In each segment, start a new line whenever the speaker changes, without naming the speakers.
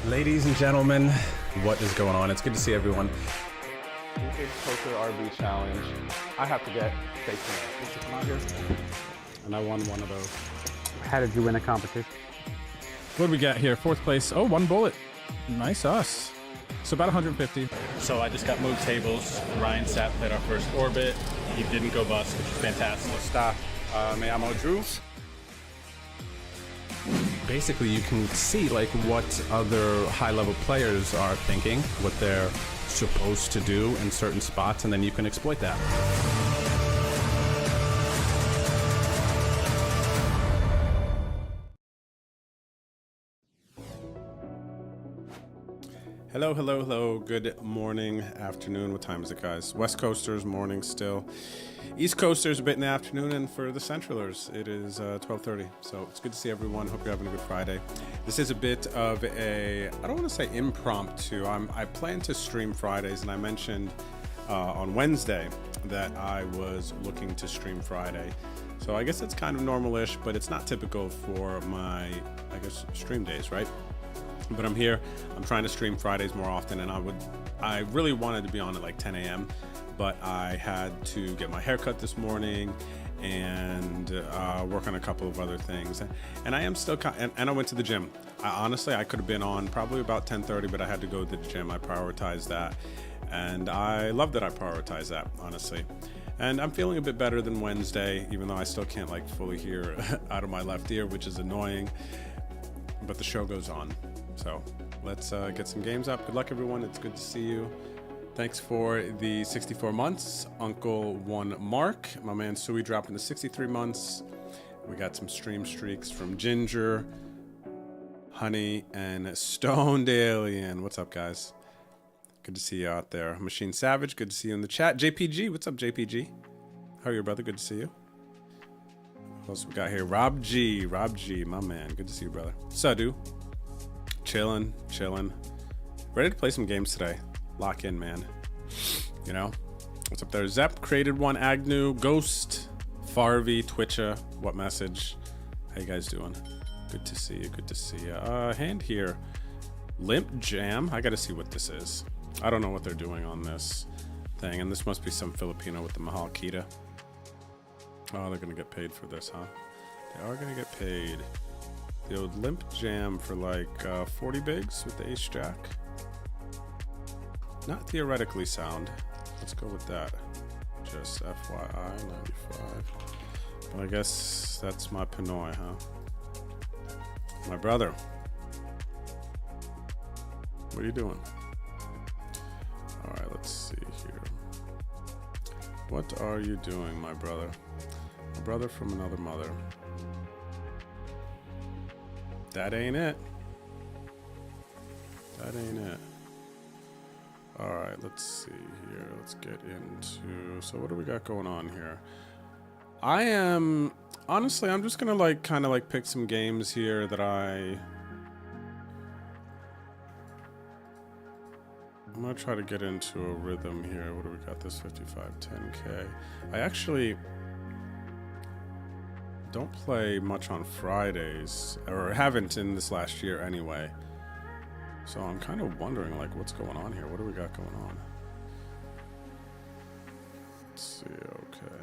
Ladies and gentlemen, what is going on? It's good to see everyone.
Vintage Poker RB Challenge. I have to get fake tomatoes. And I won one of those.
How did you win a competition?
What do we got here? Fourth place. Oh, one bullet. Nice us. So about 150.
So I just got moved tables. Ryan Sapp played our first orbit. He didn't go bust, which is fantastic.
Stop. Me llamo Drew.
Basically, you can see like what other high-level players are thinking, what they're supposed to do in certain spots, and then you can exploit that. Hello, hello, hello. Good morning, afternoon. What time is it, guys? West Coasters, morning still. East Coasters, a bit in the afternoon. And for the Centralers, it is 12:30. So it's good to see everyone. Hope you're having a good Friday. This is a bit of a, I don't want to say impromptu. I plan to stream Fridays, and I mentioned on Wednesday that I was looking to stream Friday. So I guess it's kind of normal-ish, but it's not typical for my, I guess, stream days, right? But I'm here. I'm trying to stream Fridays more often, and I really wanted to be on at like 10 a.m. but I had to get my hair cut this morning and work on a couple of other things. And I am still, and I went to the gym. Honestly, I could have been on probably about 10:30, but I had to go to the gym. I prioritized that, and I love that I prioritized that, honestly. And I'm feeling a bit better than Wednesday, even though I still can't like fully hear out of my left ear, which is annoying, but the show goes on. So let's get some games up. Good luck, everyone. It's good to see you. Thanks for the 64 months. Uncle One Mark, my man Sui dropping the 63 months. We got some stream streaks from Ginger, Honey, and Stoned Alien. What's up, guys? Good to see you out there. Machine Savage, good to see you in the chat. JPG, what's up, JPG? How are you, brother? Good to see you. What else we got here? Rob G, my man. Good to see you, brother. Sadu. Chilling. Ready to play some games today. Lock in, man. You know? What's up there? Zep created one. Agnew, Ghost, Farvey, Twitcha. What message? How you guys doing? Good to see you. Good to see you. Hand here. Limp Jam. I gotta see what this is. I don't know what they're doing on this thing. And this must be some Filipino with the Mahal Kita. Oh, they're gonna get paid for this, huh? They are gonna get paid. The old Limp Jam for like 40 bigs with the ace jack. Not theoretically sound. Let's go with that. just FYI, 95. But I guess that's my Pinoy, huh? My brother. What are you doing? All right, let's see here. What are you doing, my brother? My brother from another mother. That ain't it. That ain't it. All right, let's see here. Let's get into, so what do we got going on here? Honestly, I'm just gonna like kind of like pick some games here that I'm gonna try to get into a rhythm here. What do we got? This 55 10K. I actually don't play much on Fridays, or haven't in this last year anyway. So I'm kind of wondering like what's going on here. What do we got going on? Let's see, okay.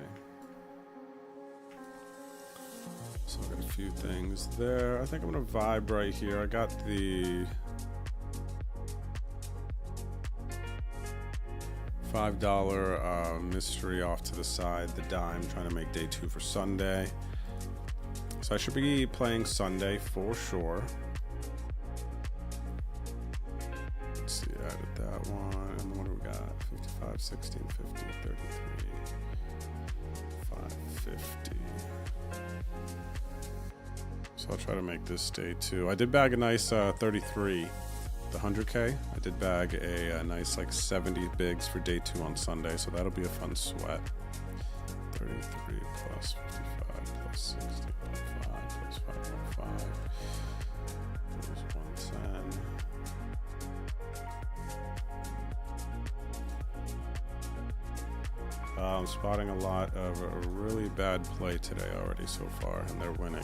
So I got a few things there. I think I'm gonna vibe right here. I got the $5 mystery off to the side, the dime, trying to make day 2 for Sunday. So I should be playing Sunday for sure. Let's see, added that one. And what do we got? 55, 16, 50, 33, 550. So I'll try to make this day 2. I did bag a nice 33, the 100K. I did bag a nice like 70 bigs for day 2 on Sunday, so that'll be a fun sweat. 33 plus 55 plus 60.5 plus 5.5 plus 110. I'm spotting a lot of a really bad play today already so far, and they're winning.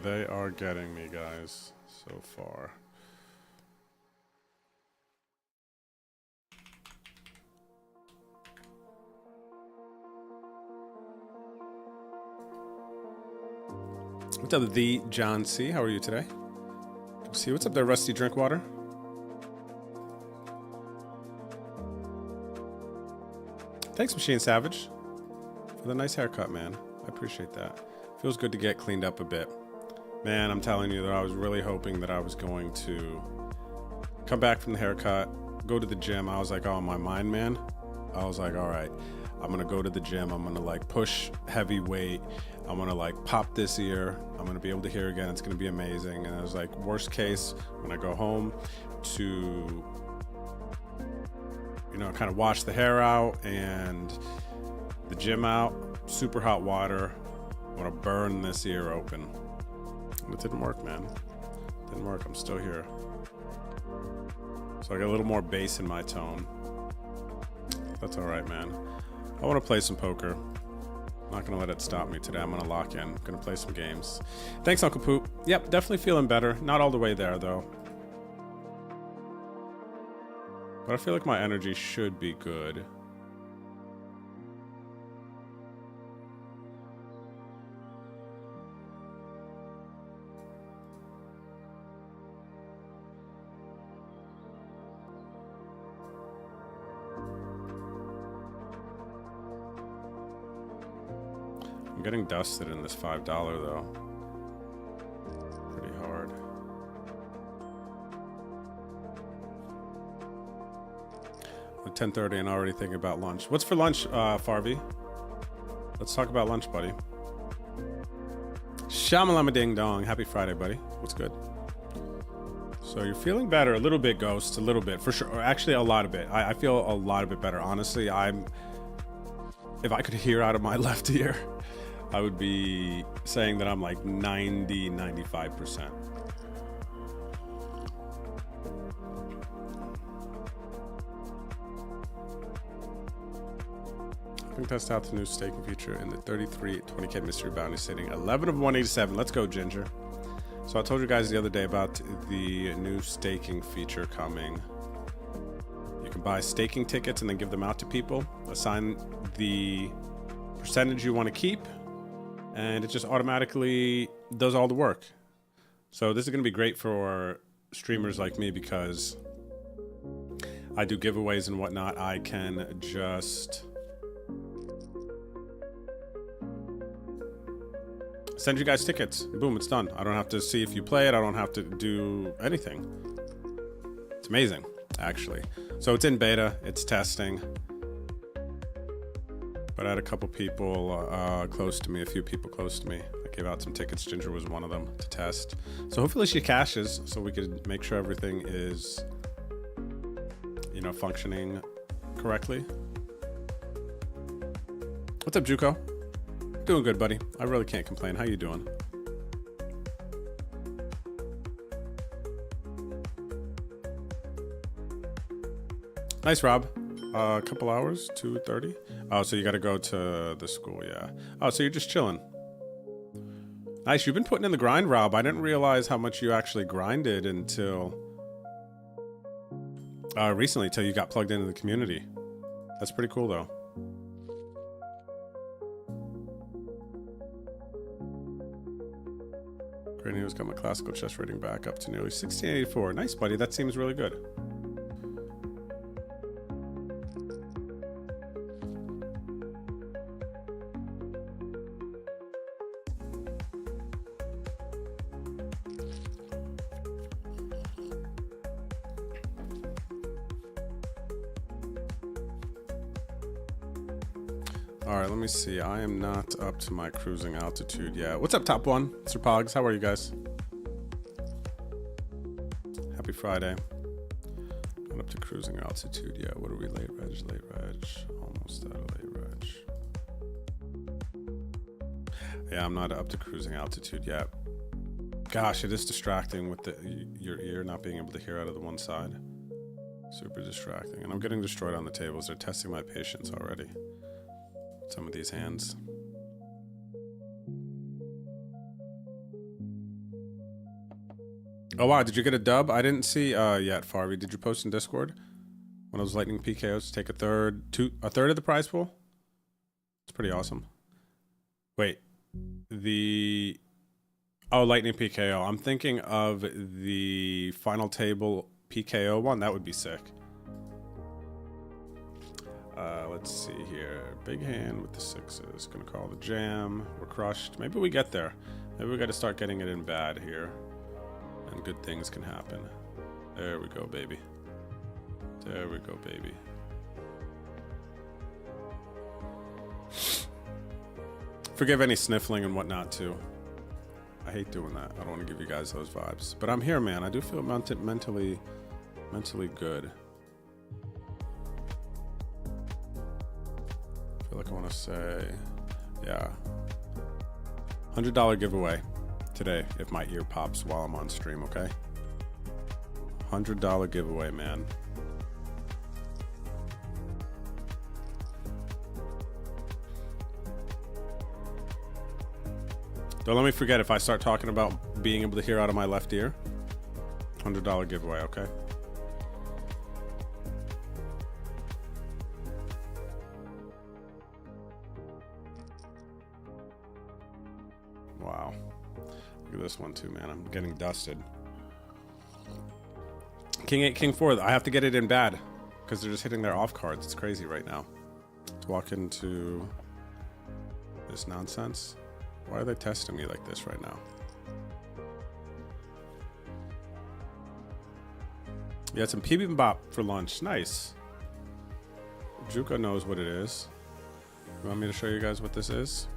They are getting me, guys, so far. What's up, the John C? How are you today? Good to see you. What's up there, Rusty Drinkwater? Thanks, Machine Savage, for the nice haircut, man. I appreciate that. Feels good to get cleaned up a bit. Man, I'm telling you that I was really hoping that I was going to come back from the haircut, go to the gym. I was like, oh, my mind, man. I was like, all right, I'm going to go to the gym. I'm going to like push heavy weight. I'm going to like pop this ear. I'm going to be able to hear again. It's going to be amazing. And I was like, worst case, when I go home to, you know, kind of wash the hair out and the gym out, super hot water. I want to burn this ear open. And it didn't work, man. It didn't work. I'm still here. So I got a little more bass in my tone. That's all right, man. I want to play some poker. I'm not going to let it stop me today. I'm going to lock in. I'm going to play some games. Thanks, Uncle Poop. Yep, definitely feeling better. Not all the way there, though. But I feel like my energy should be good. I'm getting dusted in this $5 though. Pretty hard. At 10:30 and already thinking about lunch. What's for lunch, Farvey? Let's talk about lunch, buddy. Shamalama ding dong. Happy Friday, buddy. What's good? So you're feeling better a little bit, Ghost. A little bit, for sure. Or actually, a lot of it. I feel a lot of it better. Honestly, if I could hear out of my left ear, I would be saying that I'm like 90, 95%. I think test out the new staking feature in the 33 20K mystery bounty sitting 11 of 187. Let's go, Ginger. So I told you guys the other day about the new staking feature coming. You can buy staking tickets and then give them out to people, assign the percentage you want to keep, and it just automatically does all the work. So this is going to be great for streamers like me because I do giveaways and whatnot. I can just send you guys tickets. Boom, it's done. I don't have to see if you play it. I don't have to do anything. It's amazing, actually. So it's in beta. It's testing. But I had a couple people close to me, a few people close to me. I gave out some tickets. Ginger was one of them to test. So hopefully she cashes so we could make sure everything is, you know, functioning correctly. What's up, Juco? Doing good, buddy. I really can't complain. How you doing? Nice, Rob. A couple hours, 2:30. Oh, so you got to go to the school, yeah. Oh, so you're just chilling. Nice. You've been putting in the grind, Rob. I didn't realize how much you actually grinded until recently, till you got plugged into the community. That's pretty cool, though. Great news. Got my classical chess rating back up to nearly 1684. Nice, buddy. That seems really good. All right, let me see. I am not up to my cruising altitude yet. What's up, Top One? Sir Pogs, how are you guys? Happy Friday. Not up to cruising altitude yet. What are we? Late reg, almost at a late reg. Yeah, I'm not up to cruising altitude yet. Gosh, it is distracting with your ear not being able to hear out of the one side. Super distracting. And I'm getting destroyed on the tables. They're testing my patience already. Some of these hands. Oh wow, did you get a dub? I didn't see yet, Farby. Did you post in Discord? One of those lightning PKOs to take a third of the prize pool? It's pretty awesome. Wait. Lightning PKO. I'm thinking of the final table PKO one. That would be sick. Let's see here. Big hand with the sixes. Gonna call the jam. We're crushed. Maybe we get there. Maybe we got to start getting it in bad here. And good things can happen. There we go, baby. There we go, baby. Forgive any sniffling and whatnot, too. I hate doing that. I don't want to give you guys those vibes. But I'm here, man. I do feel mentally good. I feel like I want to say, yeah. $100 giveaway today if my ear pops while I'm on stream, okay? $100 giveaway, man. Don't let me forget if I start talking about being able to hear out of my left ear. $100 giveaway, okay? Wow. Look at this one too, man. I'm getting dusted. King 8, King 4. I have to get it in bad because they're just hitting their off cards. It's crazy right now. To walk into this nonsense. Why are they testing me like this right now? You had some bibimbap for lunch. Nice. Juka knows what it is. You want me to show you guys what this is?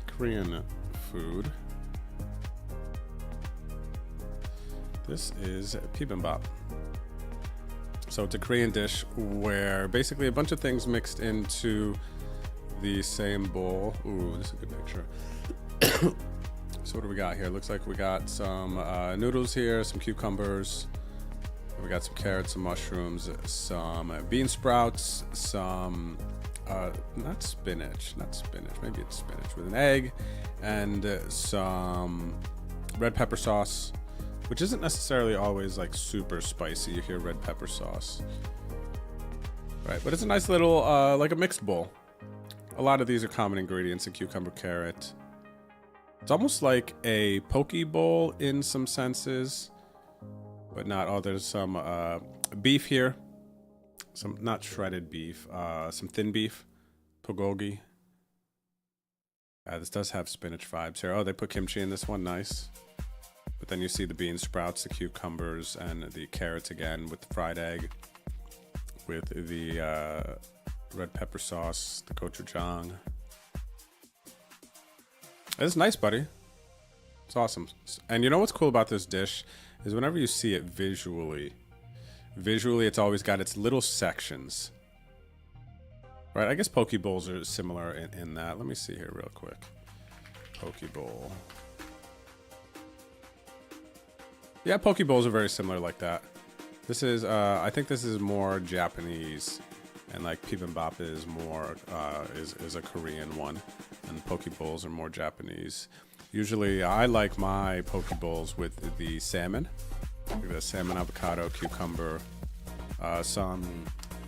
Korean food. This is bibimbap. So it's a Korean dish where basically a bunch of things mixed into the same bowl. Ooh, this is a good picture. So what do we got here? Looks like we got some noodles here, some cucumbers. We got some carrots, some mushrooms, some bean sprouts, some not spinach, maybe it's spinach with an egg, and some red pepper sauce, which isn't necessarily always like super spicy. You hear red pepper sauce, right? But it's a nice little like a mixed bowl. A lot of these are common ingredients: a cucumber, carrot. It's almost like a poke bowl in some senses, but not. Oh, there's some beef here. Some not shredded beef, some thin beef, bulgogi. This does have spinach vibes here. Oh, they put kimchi in this one, nice. But then you see the bean sprouts, the cucumbers, and the carrots again with the fried egg, with the red pepper sauce, the gochujang. It's nice, buddy. It's awesome. And you know what's cool about this dish is whenever you see it visually, it's always got its little sections. Right, I guess poke bowls are similar in that. Let me see here real quick. Poke bowl. Yeah, poke bowls are very similar like that. This is, I think this is more Japanese, and like bibimbap is more, is a Korean one, and poke bowls are more Japanese. Usually, I like my poke bowls with the salmon. The salmon, avocado, cucumber, some,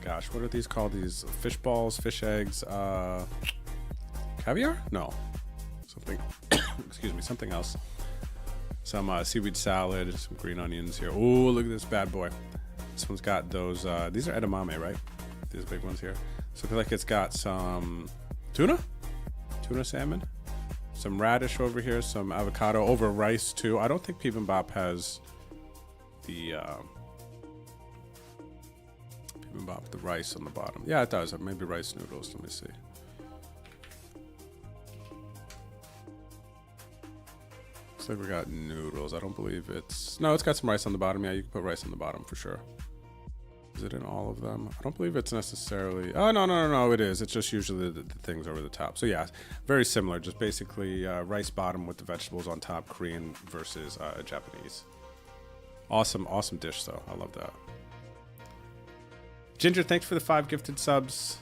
gosh, what are these called? These fish balls, fish eggs, caviar? No, something, excuse me, something else. Some seaweed salad, some green onions here. Oh, look at this bad boy. This one's got those, these are edamame, right? These big ones here. So I feel like it's got some tuna salmon, some radish over here, some avocado over rice too. I don't think bibimbap has the rice on the bottom. Yeah, it does. Maybe rice noodles. Let me see. Looks like we got noodles. I don't believe it's... No, it's got some rice on the bottom. Yeah, you can put rice on the bottom for sure. Is it in all of them? I don't believe it's necessarily... Oh, no, it is. It's just usually the things over the top. So yeah, very similar. Just basically rice bottom with the vegetables on top. Korean versus Japanese. Awesome dish though. I love that. Ginger, thanks for the 5 gifted subs.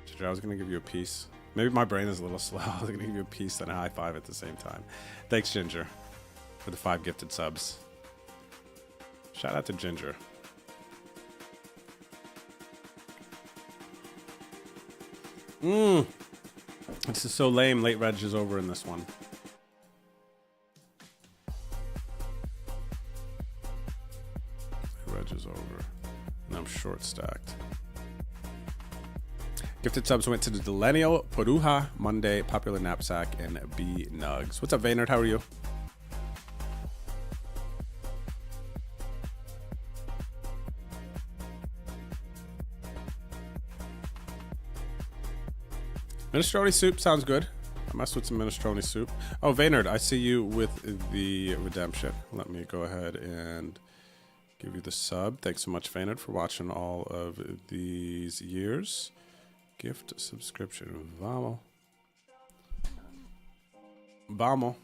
Ginger, I was going to give you a piece. Maybe my brain is a little slow. I was going to give you a piece and a high five at the same time. Thanks, Ginger, for the 5 gifted subs. Shout out to Ginger. This is so lame. Late reg is over in this one. Late reg is over. And I'm short stacked. Gifted subs went to the Delennial, Poruha, Monday, Popular Knapsack, and B Nugs. What's up, Vaynard? How are you? Minestrone soup sounds good. I messed with some minestrone soup. Oh, Vaynard, I see you with the redemption. Let me go ahead and give you the sub. Thanks so much, Vaynard, for watching all of these years. Gift subscription. Vamos. Vamos.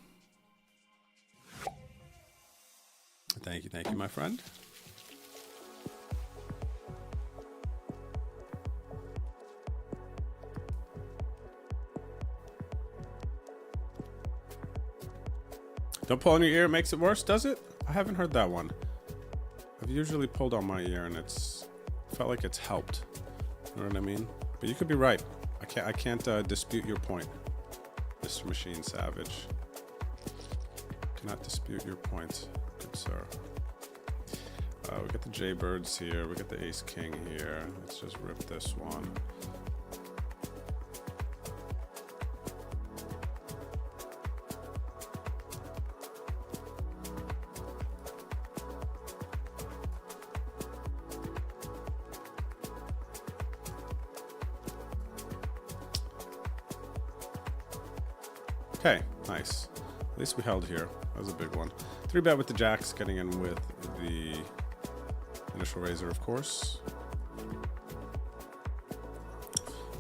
Thank you, my friend. Don't pull on your ear, it makes it worse, does it? I haven't heard that one. I've usually pulled on my ear and it's felt like it's helped. You know what I mean? But you could be right. I can't dispute your point, Mr. Machine Savage. Cannot dispute your point, good sir. We got the Jaybirds here. We got the Ace King here. Let's just rip this one. Okay, nice. At least we held here. That was a big one. 3-bet with the jacks, getting in with the initial raiser, of course.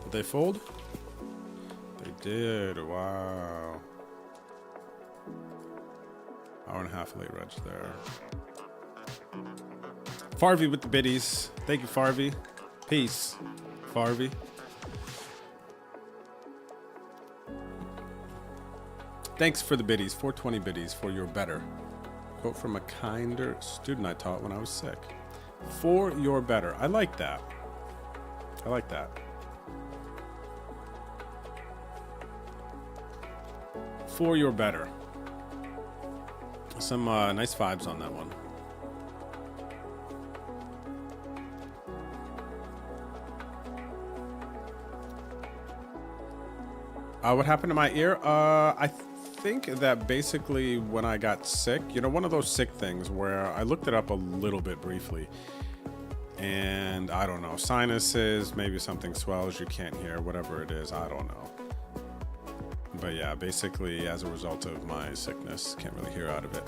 Did they fold? They did. Wow. Hour and a half late reg there. Farvey with the biddies. Thank you, Farvey. Peace, Farvey. Thanks for the biddies, 420 biddies for your better. Quote from a kinder student I taught when I was sick. For your better. I like that. I like that. for your better. Some nice vibes on that one. What happened to my ear? I think that basically when I got sick, you know, one of those sick things where I looked it up a little bit briefly, and I don't know, sinuses, maybe something swells, you can't hear, whatever it is, I don't know. But yeah, basically as a result of my sickness, can't really hear out of it.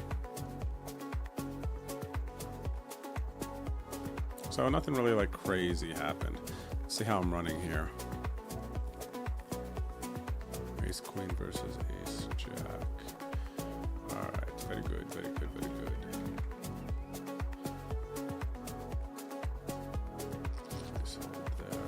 So nothing really like crazy happened. Let's see how I'm running here. Ace Queen versus Ace Jack. All right, very good, very good, very good. Place it there.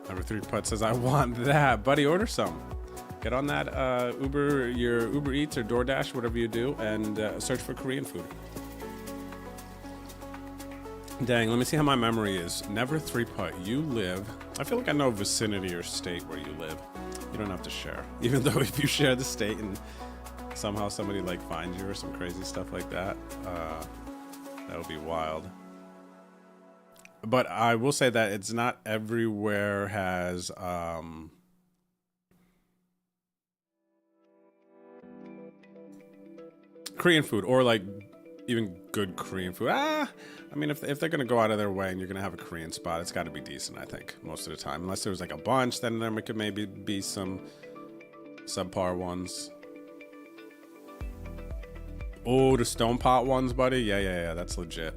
Number 3 putt says, I want that. Buddy, order some. Get on that your Uber Eats or DoorDash, whatever you do, and search for Korean food. Dang, let me see how my memory is. Never 3 putt. You live, I feel like I know vicinity or state where you live. You don't have to share. Even though if you share the state and somehow somebody like finds you or some crazy stuff like that, that would be wild. But I will say that it's not everywhere has Korean food, or like even good Korean food. I mean, if they're gonna go out of their way and you're gonna have a Korean spot, it's got to be decent, I think, most of the time. Unless there was like a bunch, then there could maybe be some subpar ones. Oh, the stone pot ones, buddy. Yeah, that's legit.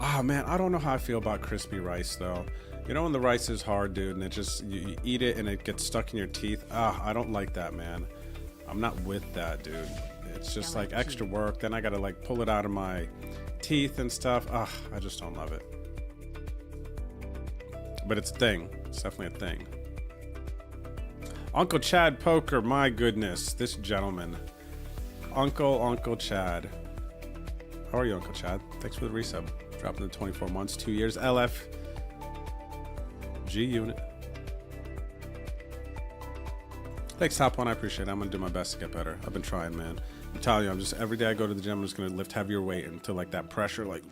Ah, man, I don't know how I feel about crispy rice, though. You know when the rice is hard, dude, and it just, you eat it and it gets stuck in your teeth? I don't like that, man. I'm not with that, dude. It's just like extra work. Then I gotta like pull it out of my teeth and stuff. I just don't love it. But it's a thing. It's definitely a thing. Uncle Chad Poker, my goodness. This gentleman. Uncle Chad. How are you, Uncle Chad? Thanks for the resub. Dropping the 24 months, 2 years. LF G unit. Thanks, Top One. I appreciate it. I'm gonna do my best to get better. I've been trying, man. I'm telling you, I'm just every day I go to the gym, I'm just gonna lift heavier weight until like that pressure, like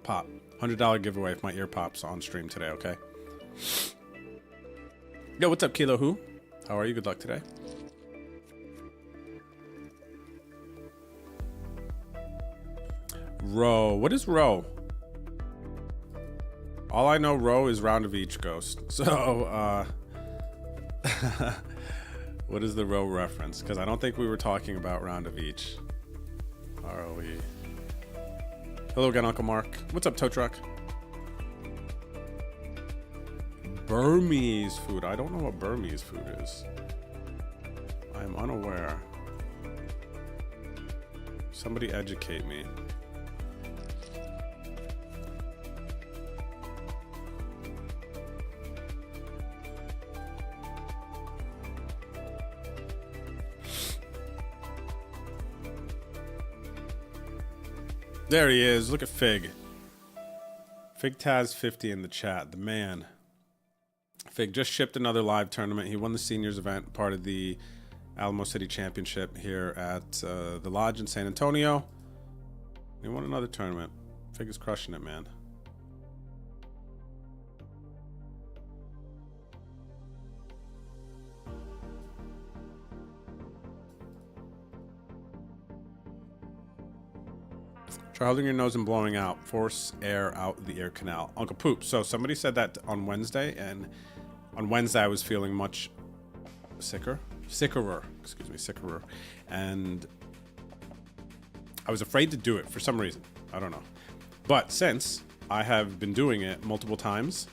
pop. $100 giveaway if my ear pops on stream today. Okay. Yo, what's up, Kilo Who? How are you? Good luck today. Row. What is row? All I know row is round of each ghost. So, what is the row reference? Because I don't think we were talking about round of each. ROE. Hello again, Uncle Mark. What's up, tow truck? Burmese food. I don't know what Burmese food is. I am unaware. Somebody educate me. There he is. Look at Fig. Fig Taz 50 in the chat. The man. Fig just shipped another live tournament. He won the seniors event, part of the Alamo City Championship here at the Lodge in San Antonio. He won another tournament. Fig is crushing it, man. Try holding your nose and blowing out. Force air out the ear canal. Uncle Poop. So somebody said that on Wednesday, and on Wednesday I was feeling much sickerer. And I was afraid to do it for some reason. I don't know. But since I have been doing it multiple times,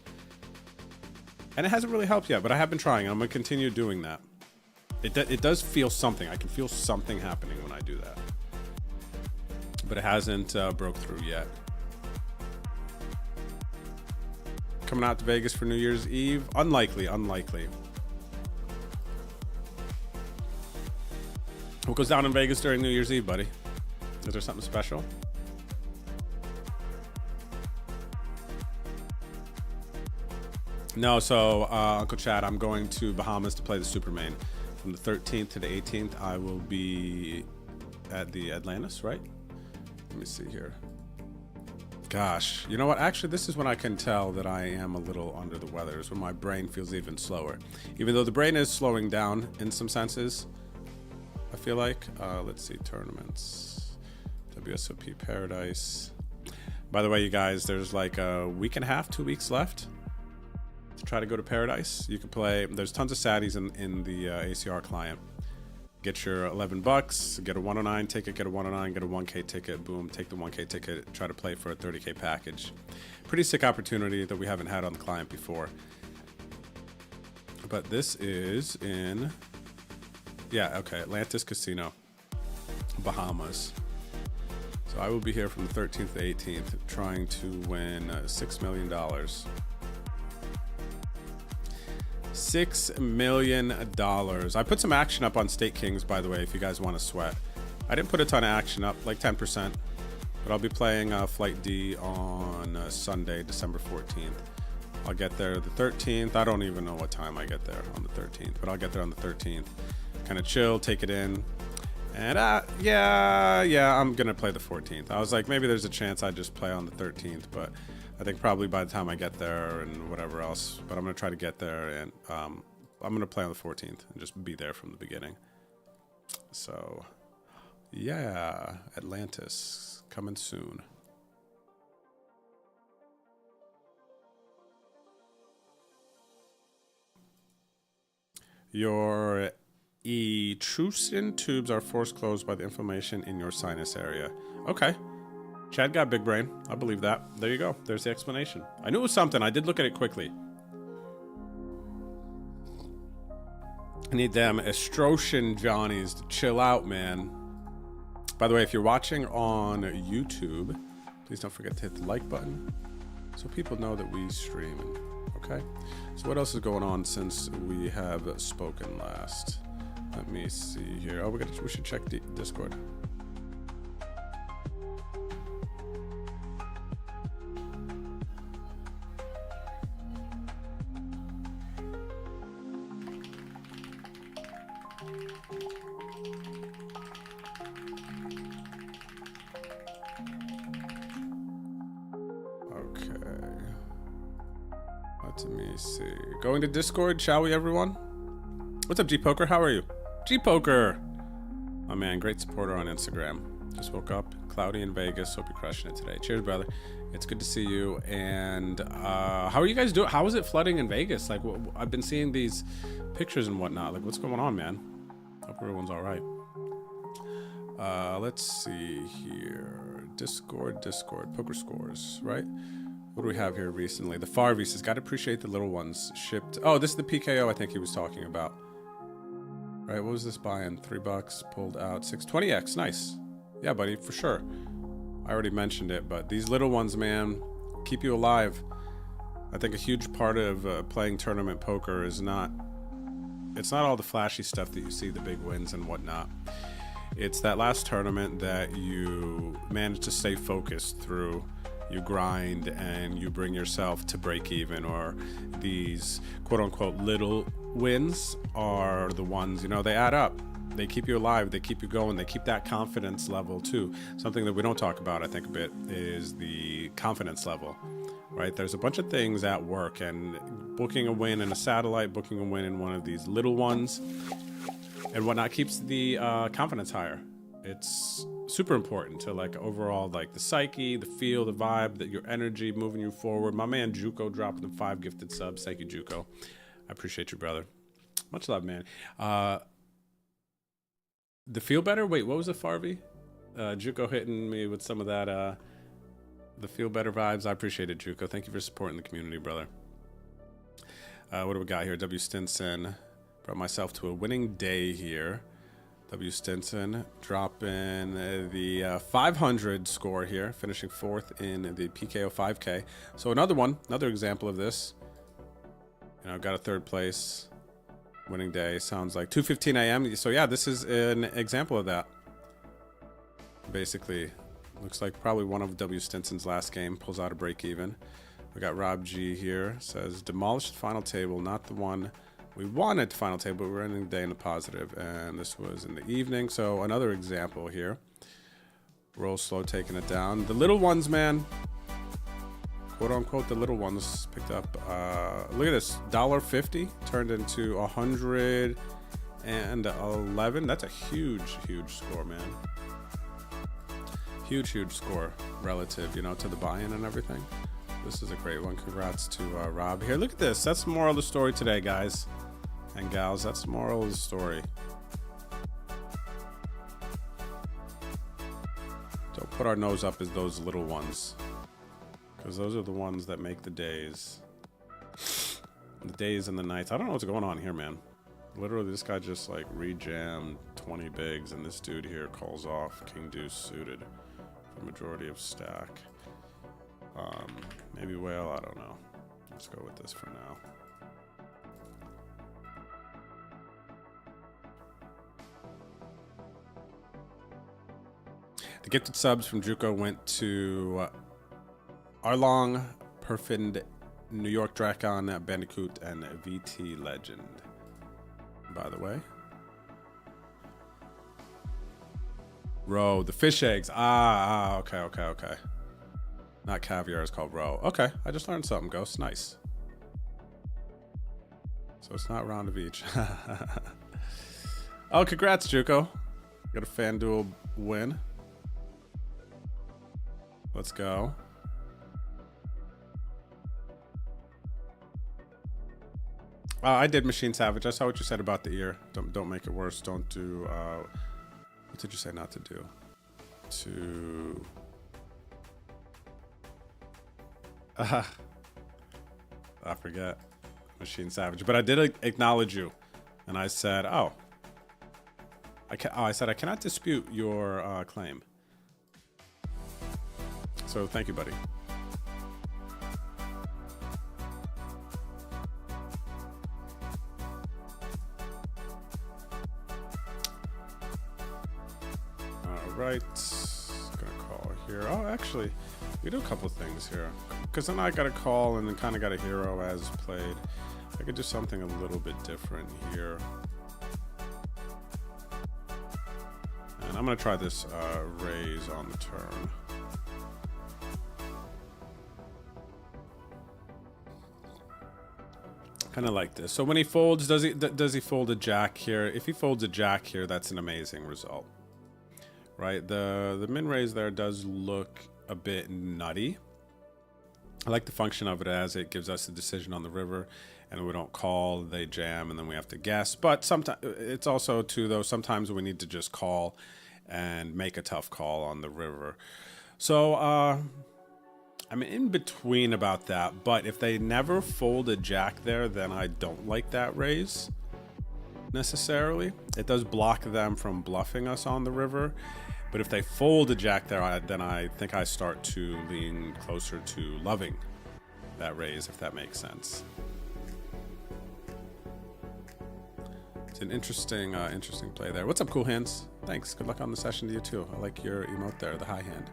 and it hasn't really helped yet, but I have been trying. I'm going to continue doing that. It does feel something. I can feel something happening when I do that. But it hasn't broke through yet. coming out to Vegas for New Year's Eve? Unlikely, unlikely. What goes down in Vegas during New Year's Eve, buddy? Is there something special? No, so Uncle Chad, I'm going to Bahamas to play the Supermain. From the 13th to the 18th, I will be at the Atlantis, right? Let me see here. Gosh, you know what? Actually, this is when I can tell that I am a little under the weather. It's when my brain feels even slower. Even though the brain is slowing down in some senses, I feel like. Let's see, tournaments. WSOP Paradise. By the way, you guys, there's like a week and a half, 2 weeks left to try to go to Paradise. You can play. There's tons of saddies in the ACR client. Get your $11, get a 109 ticket, get a 109, get a 1K ticket, boom, take the 1K ticket, try to play for a 30K package. Pretty sick opportunity that we haven't had on the client before. But this is in, yeah, okay, Atlantis Casino, Bahamas. So I will be here from the 13th to 18th trying to win $6 million. $6 million. I put some action up on State Kings, by the way, if you guys want to sweat. I didn't put a ton of action up, like 10%, but I'll be playing Flight D on Sunday, December 14th. I'll get there the 13th. I don't even know what time I get there on the 13th, but I'll get there on the 13th. Kind of chill, take it in. And yeah, I'm going to play the 14th. I was like, maybe there's a chance I just play on the 13th, but I think probably by the time I get there and whatever else, but I'm going to try to get there, and I'm going to play on the 14th and just be there from the beginning. So, yeah, Atlantis coming soon. Your Etrusian tubes are force closed by the inflammation in your sinus area. Okay. Chad got big brain. I believe that. There you go. There's the explanation. I knew it was something. I did look at it quickly. I need them Estrosian Johnnies to chill out, man. By the way, if you're watching on YouTube, please don't forget to hit the like button so people know that we stream. Okay? So what else is going on since we have spoken last? Let me see here. Oh, we should check the Discord. Let me see. Going to Discord, shall we, everyone? What's up, G-Poker? How are you? G-Poker! Oh, man, great supporter on Instagram. Just woke up, cloudy in Vegas. Hope you're crushing it today. Cheers, brother. It's good to see you. And how are you guys doing? How is it flooding in Vegas? Like, I've been seeing these pictures and whatnot. Like, what's going on, man? Hope everyone's all right. Let's see here. Discord, Poker Scores, right? What do we have here recently? The Farvies says, gotta appreciate the little ones shipped. Oh, this is the PKO I think he was talking about. Right, what was this buying? $3, pulled out 620X, nice. Yeah, buddy, for sure. I already mentioned it, but these little ones, man, keep you alive. I think a huge part of playing tournament poker is it's not all the flashy stuff that you see, the big wins and whatnot. It's that last tournament that you manage to stay focused through. You grind and you bring yourself to break even, or these quote unquote little wins are the ones, you know, they add up. They keep you alive. They keep you going. They keep that confidence level too. Something that we don't talk about, I think, a bit is the confidence level, right? There's a bunch of things at work, and booking a win in a satellite, booking a win in one of these little ones and whatnot keeps the confidence higher. It's super important to like overall like the psyche, the feel, the vibe, that your energy moving you forward. My man Juco dropping the 5 gifted subs. Thank you, Juco. I appreciate you, brother. Much love, man. The feel better. Wait, what was the Farvey? Juco hitting me with some of that. The feel better vibes. I appreciate it, Juco. Thank you for supporting the community, brother. What do we got here? W. Stinson brought myself to a winning day here. W. Stinson dropping the 500 score here, finishing 4th in the PKO 5K. So another example of this. You know, got a 3rd place, winning day. Sounds like 2:15 a.m. So yeah, this is an example of that. Basically, looks like probably one of W. Stinson's last game. Pulls out a break even. We got Rob G here. Says demolished the final table, not the one we wanted to final table, but we're ending the day in the positive, and this was in the evening. So another example here. Roll slow, taking it down. The little ones, man. Quote unquote, the little ones picked up. Look at this, $1.50 turned into 111. That's a huge score, man. Huge score relative, you know, to the buy-in and everything. This is a great one. Congrats to Rob here. Look at this. That's the moral of the story today, guys and gals. That's the moral of the story. Don't put our nose up as those little ones, because those are the ones that make the days. The days and the nights. I don't know what's going on here, man. Literally, this guy just like re-jammed 20 bigs, and this dude here calls off King Deuce suited for majority of stack. Maybe whale, I don't know. Let's go with this for now. The gifted subs from Juco went to Arlong, Perfind, New York Drakon, Bandicoot, and VT Legend. By the way. Roe, the fish eggs. Okay. Not caviar, it's called roe. Okay, I just learned something, Ghost. Nice. So it's not round of each. Oh, congrats, Juco. Got a FanDuel win. Let's go. I did Machine Savage. I saw what you said about the ear. Don't make it worse. Don't do... what did you say not to do? I forget. Machine Savage. But I did acknowledge you. And I said, I said I cannot dispute your claim. So thank you, buddy. All right. Gonna call here. Oh, actually, we do a couple of things here. Because then I got a call and then kind of got a hero as played. I could do something a little bit different here. And I'm going to try this raise on the turn. Kind of like this. So when he folds, does he fold a jack here? If he folds a jack here, that's an amazing result. Right? The min raise there does look a bit nutty. I like the function of it as it gives us a decision on the river, and we don't call, they jam, and then we have to guess. But sometimes it's also too, though, sometimes we need to just call and make a tough call on the river. So I'm in between about that, but if they never fold a jack there, then I don't like that raise necessarily. It does block them from bluffing us on the river. But if they fold a jack there, then I think I start to lean closer to loving that raise, if that makes sense. It's an interesting play there. What's up, Cool Hands? Thanks. Good luck on the session to you, too. I like your emote there, the high hand.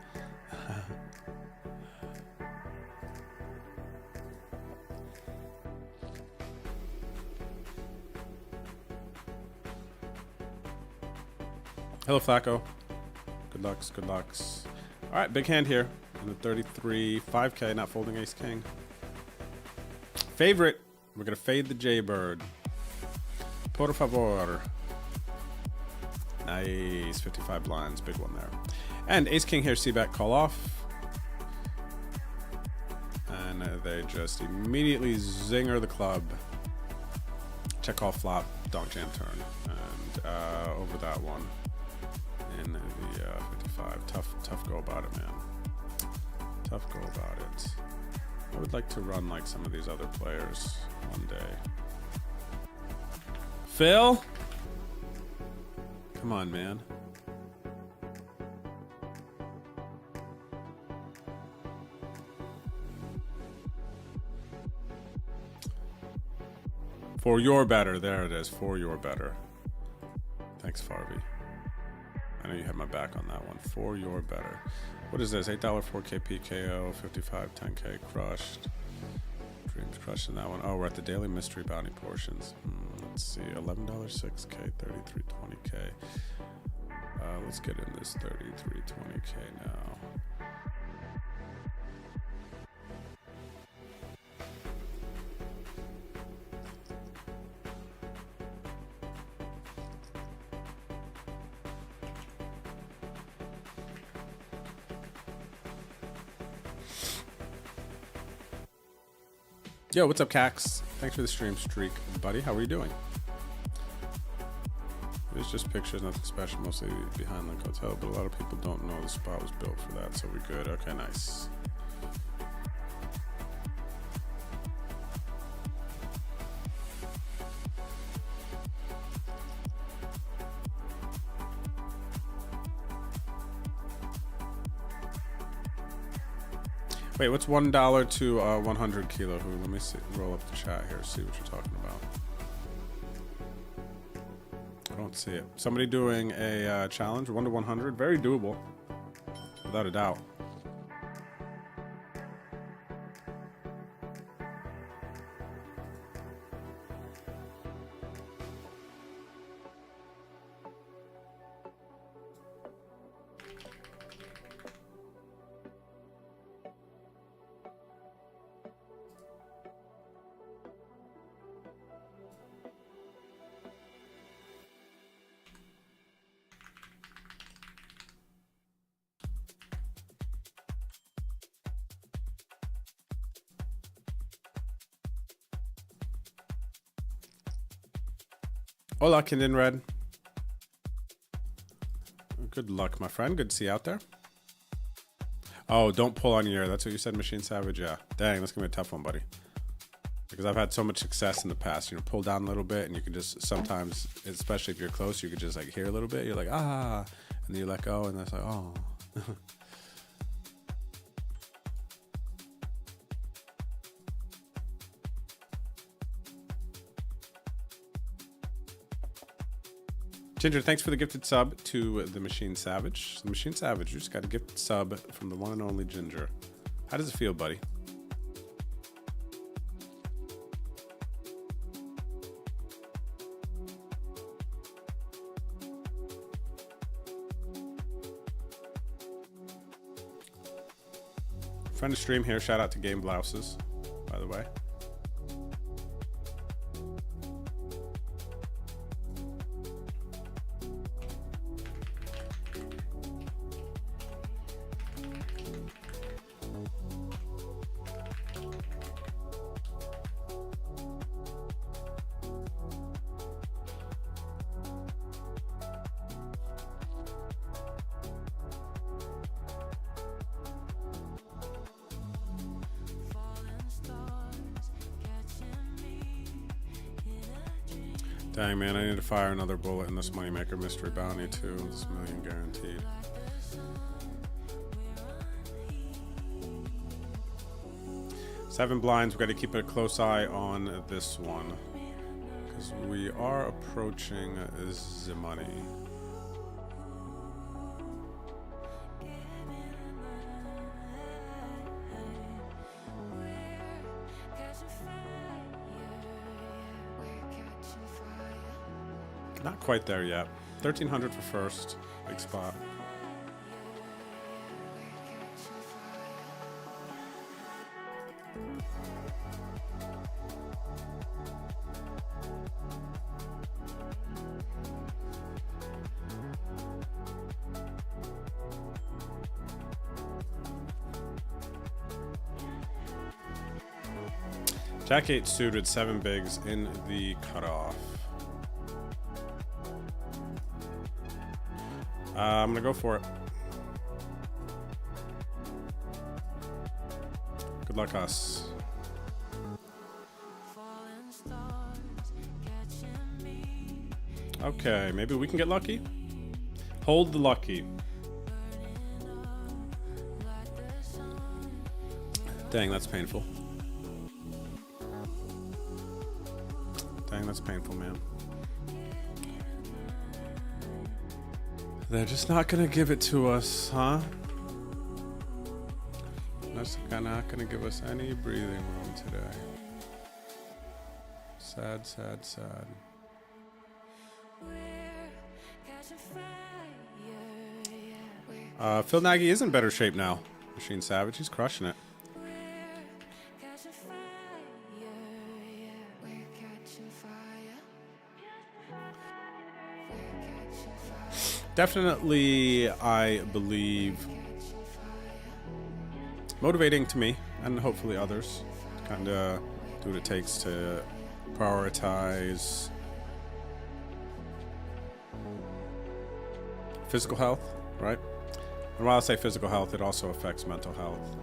Hello, Flacco. Good lucks. All right, big hand here. In the 33, 5K, not folding ace king. Favorite. We're going to fade the Jaybird. Por favor. Nice. 55 blinds. Big one there. And ace king here, c-bet, call off. And they just immediately zinger the club. Check call flop, donk jam turn. And over that one. In the 55. Tough go about it, man. Tough go about it. I would like to run like some of these other players one day. Phil? Come on, man. For your better. There it is. For your better. Thanks, Farvey. I know you had my back on that one. For your better. What is this? $8 4K PKO, 55 10K crushed. Dreams crushed in that one. Oh, we're at the daily mystery bounty portions. Let's see. $11 6K, 33 20K. Let's get in this 33 20K now. Yo, what's up, Cax? Thanks for the stream streak, buddy. How are you doing? It's just pictures, nothing special, mostly behind Link Hotel, but a lot of people don't know the spot was built for that, so we're good. Okay, nice. Wait, what's $1 to 100 kilo? Who? Let me see. Roll up the chat here. See what you're talking about. I don't see it. Somebody doing a challenge, 1 to 100. Very doable, without a doubt. Hola, Kindin Red. Good luck, my friend. Good to see you out there. Oh, don't pull on your ear. That's what you said, Machine Savage? Yeah. Dang, that's going to be a tough one, buddy. Because I've had so much success in the past. You know, pull down a little bit, and you can just sometimes, especially if you're close, you could just like hear a little bit. You're like, ah. And then you let go, and that's like, oh. Ginger, thanks for the gifted sub to the Machine Savage. The Machine Savage, you just got a gifted sub from the one and only Ginger. How does it feel, buddy? Friend of stream here. Shout out to Game Blouses, by the way. Dang, man, I need to fire another bullet in this Moneymaker Mystery Bounty, too. This million guaranteed. Seven blinds. We've got to keep a close eye on this one, because we are approaching the money. Not quite there yet. 1,300 for first. Big spot. Jack 8 suited, 7 bigs in the cutoff. I'm gonna go for it. Good luck, us. Okay, maybe we can get lucky. Hold the lucky. Dang, that's painful. Dang, that's painful, man. They're just not gonna give it to us, huh? They're not gonna give us any breathing room today. Sad, sad, sad. Phil Nagy is in better shape now. Machine Savage, he's crushing it. Definitely, I believe, motivating to me and hopefully others to kind of do what it takes to prioritize physical health, right? And while I say physical health, it also affects mental health.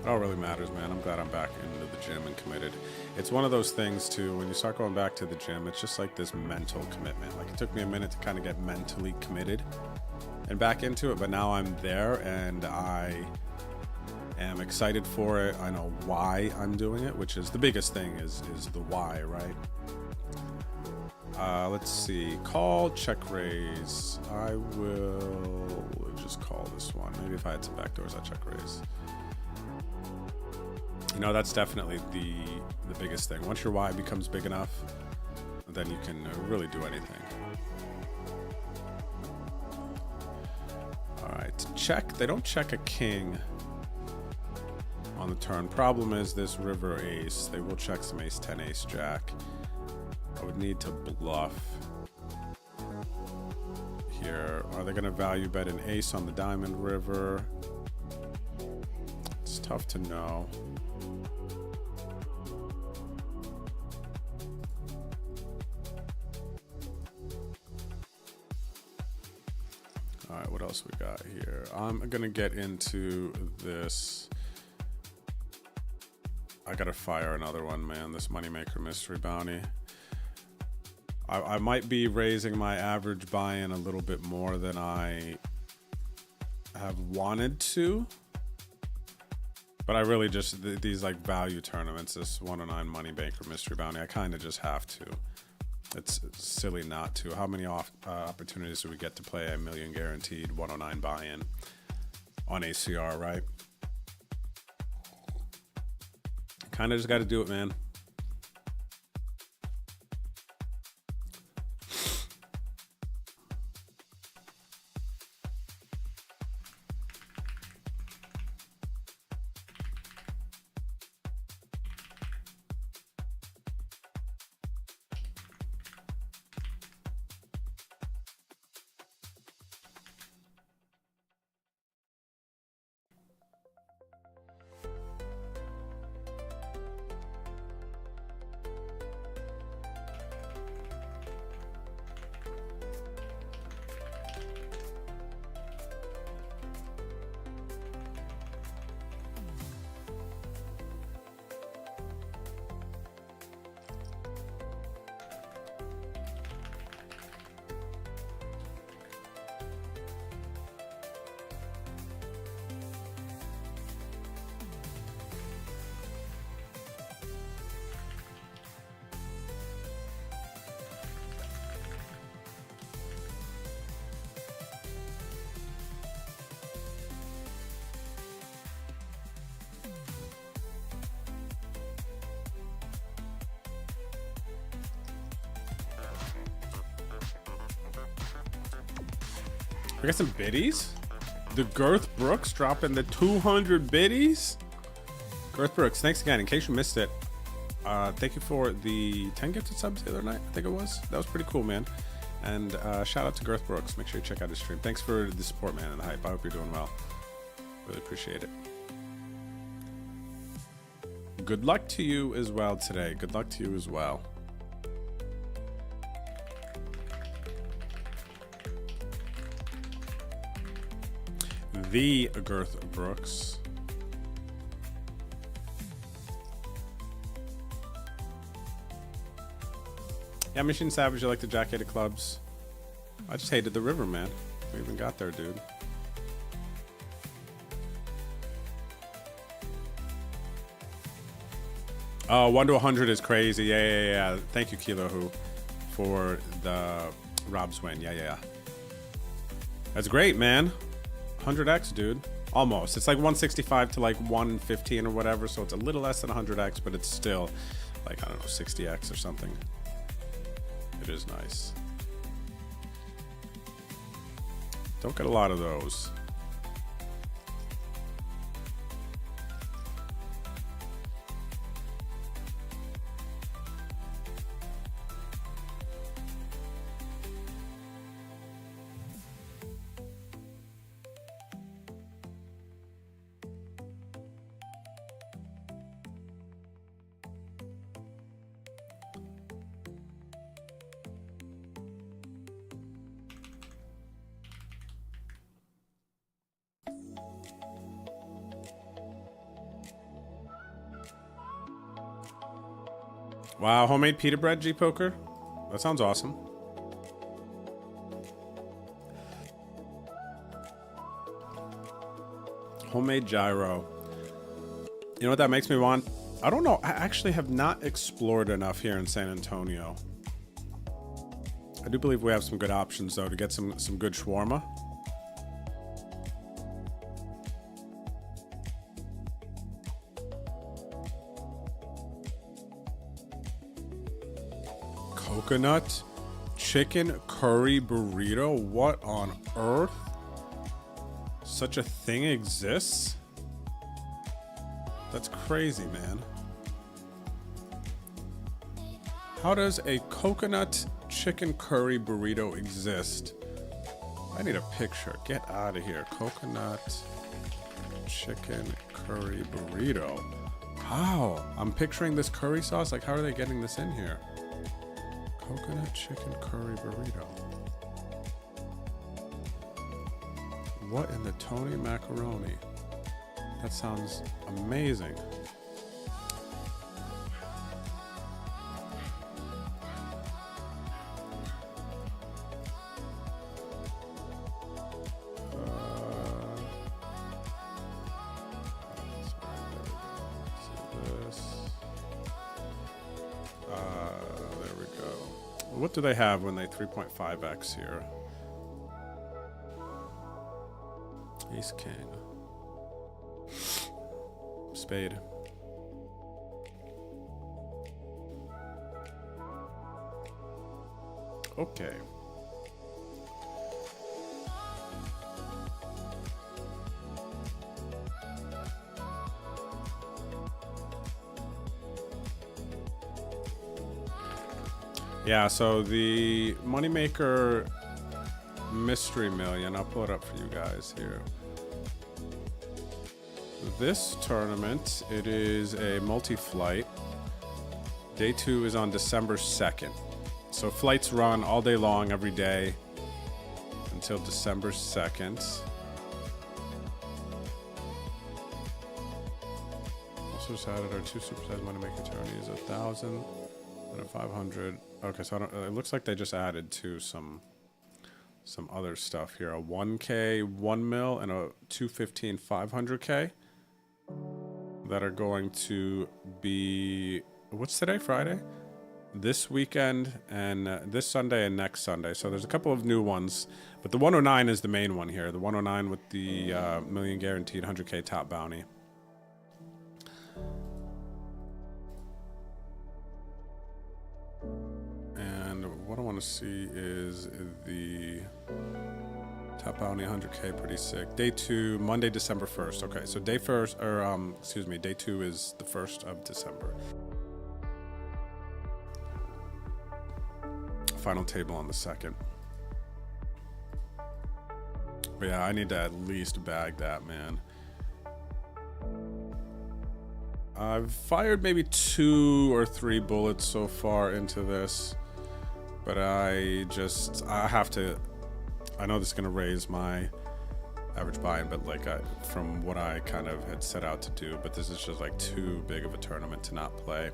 It all really matters, man. I'm glad I'm back into the gym and committed. It's one of those things, too, when you start going back to the gym, it's just like this mental commitment. Like, it took me a minute to kind of get mentally committed and back into it, but now I'm there and I am excited for it. I know why I'm doing it, which is the biggest thing is the why, right? Let's see. Call, check raise. I will just call this one. Maybe if I had some backdoors, I'd check raise. You know, that's definitely the biggest thing. Once your why becomes big enough, then you can really do anything. All right, check. They don't check a king on the turn. Problem is this river ace. They will check some ace 10, ace jack. I would need to bluff here. Are they going to value bet an ace on the diamond river? It's tough to know. All right, what else we got here? I'm going to get into this. I got to fire another one, man. This Moneymaker Mystery Bounty. I might be raising my average buy-in a little bit more than I have wanted to. But I really just, these like value tournaments, this 109 Moneymaker Mystery Bounty, I kind of just have to. It's silly not to. How many opportunities do we get to play a million guaranteed 109 buy-in on ACR, right? Kind of just got to do it, man. We got some biddies. The Girth Brooks dropping the 200 biddies. Girth Brooks, thanks again. In case you missed it, thank you for the 10 gifted subs the other night, I think it was. That was pretty cool, man. And shout out to Girth Brooks. Make sure you check out his stream. Thanks for the support, man, and the hype. I hope you're doing well. Really appreciate it. Good luck to you as well today. Good luck to you as well. The Girth Brooks. Yeah, Machine Savage, you like the Jack 8 of clubs. I just hated the river, man. We even got there, dude. Oh, 1 to 100 is crazy. Yeah. Thank you, Kilo Who, for the Rob's win. Yeah. That's great, man. 100x, dude. Almost. It's like 165 to like 115 or whatever, so it's a little less than 100x, but it's still like, I don't know, 60x or something. It is nice. Don't get a lot of those. Wow, homemade pita bread, G Poker? That sounds awesome. Homemade gyro. You know what that makes me want? I don't know. I actually have not explored enough here in San Antonio. I do believe we have some good options, though, to get some good shawarma. Coconut chicken curry burrito? What on earth? Such a thing exists? That's crazy, man. How does a coconut chicken curry burrito exist? I need a picture. Get out of here. Coconut chicken curry burrito. How? I'm picturing this curry sauce. Like, how are they getting this in here? Coconut chicken curry burrito. What in the Tony macaroni? That sounds amazing. There we go. What do they have when they 3.5x here? Ace King. Spade. Okay. Yeah, so the Moneymaker Mystery Million, I'll pull it up for you guys here. This tournament, it is a multi-flight. Day 2 is on December 2nd. So flights run all day long, every day, until December 2nd. Also just added our 2 supersized Moneymaker tourneys, 1,000 and a 500. Okay, so it looks like they just added to some other stuff here. A 1K 1 mil and a 215 500K that are going to be, what's today, Friday? This weekend and this Sunday and next Sunday. So there's a couple of new ones, but the 109 is the main one here. The 109 with the million guaranteed 100K top bounty. And what I want to see is the top bounty 100K, pretty sick. Day 2, Monday, December 1st. Okay, so day 1st, or excuse me, day 2 is the 1st of December. Final table on the 2nd. But yeah, I need to at least bag that, man. I've fired maybe 2 or 3 bullets so far into this, but I have to, I know this is going to raise my average buy-in, but like from what I kind of had set out to do, but this is just like too big of a tournament to not play.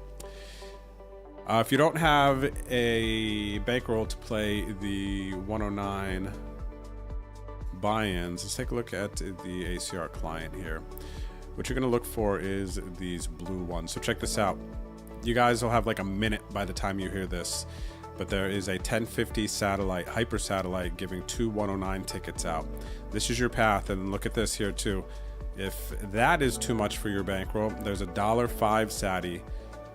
If you don't have a bankroll to play the 109 buy-ins, let's take a look at the ACR client here. What you're going to look for is these blue ones. So check this out. You guys will have like a minute by the time you hear this, but there is a 1050 satellite, hyper satellite, giving 2 109 tickets out. This is your path, and look at this here too. If that is too much for your bankroll, there's a $5 Sati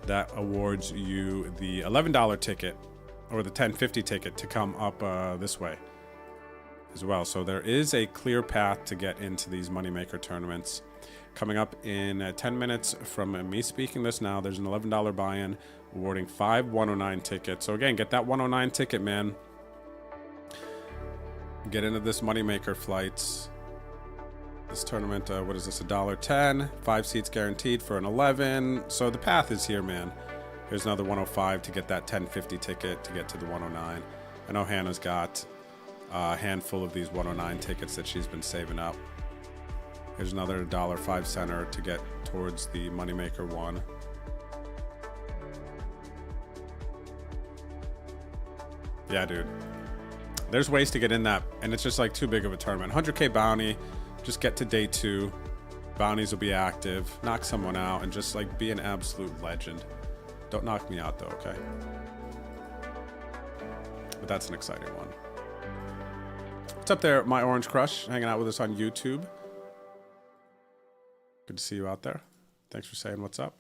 that awards you the $11 ticket or the 1050 ticket to come up this way as well. So there is a clear path to get into these moneymaker tournaments. Coming up in 10 minutes from me speaking this now, there's an $11 buy-in awarding 5 109 tickets. So again, get that 109 ticket, man. Get into this moneymaker flights. This tournament, what is this, $1.10, 5 seats guaranteed for an 11. So the path is here, man. Here's another 105 to get that 1050 ticket to get to the 109. I know Hannah's got a handful of these 109 tickets that she's been saving up. Here's another $5 center to get towards the moneymaker one. Yeah, dude. There's ways to get in that, and it's just like too big of a tournament. 100K bounty. Just get to day 2. Bounties will be active. Knock someone out and just like be an absolute legend. Don't knock me out though, okay? But that's an exciting one. What's up there, my orange crush? Hanging out with us on YouTube. Good to see you out there. Thanks for saying what's up.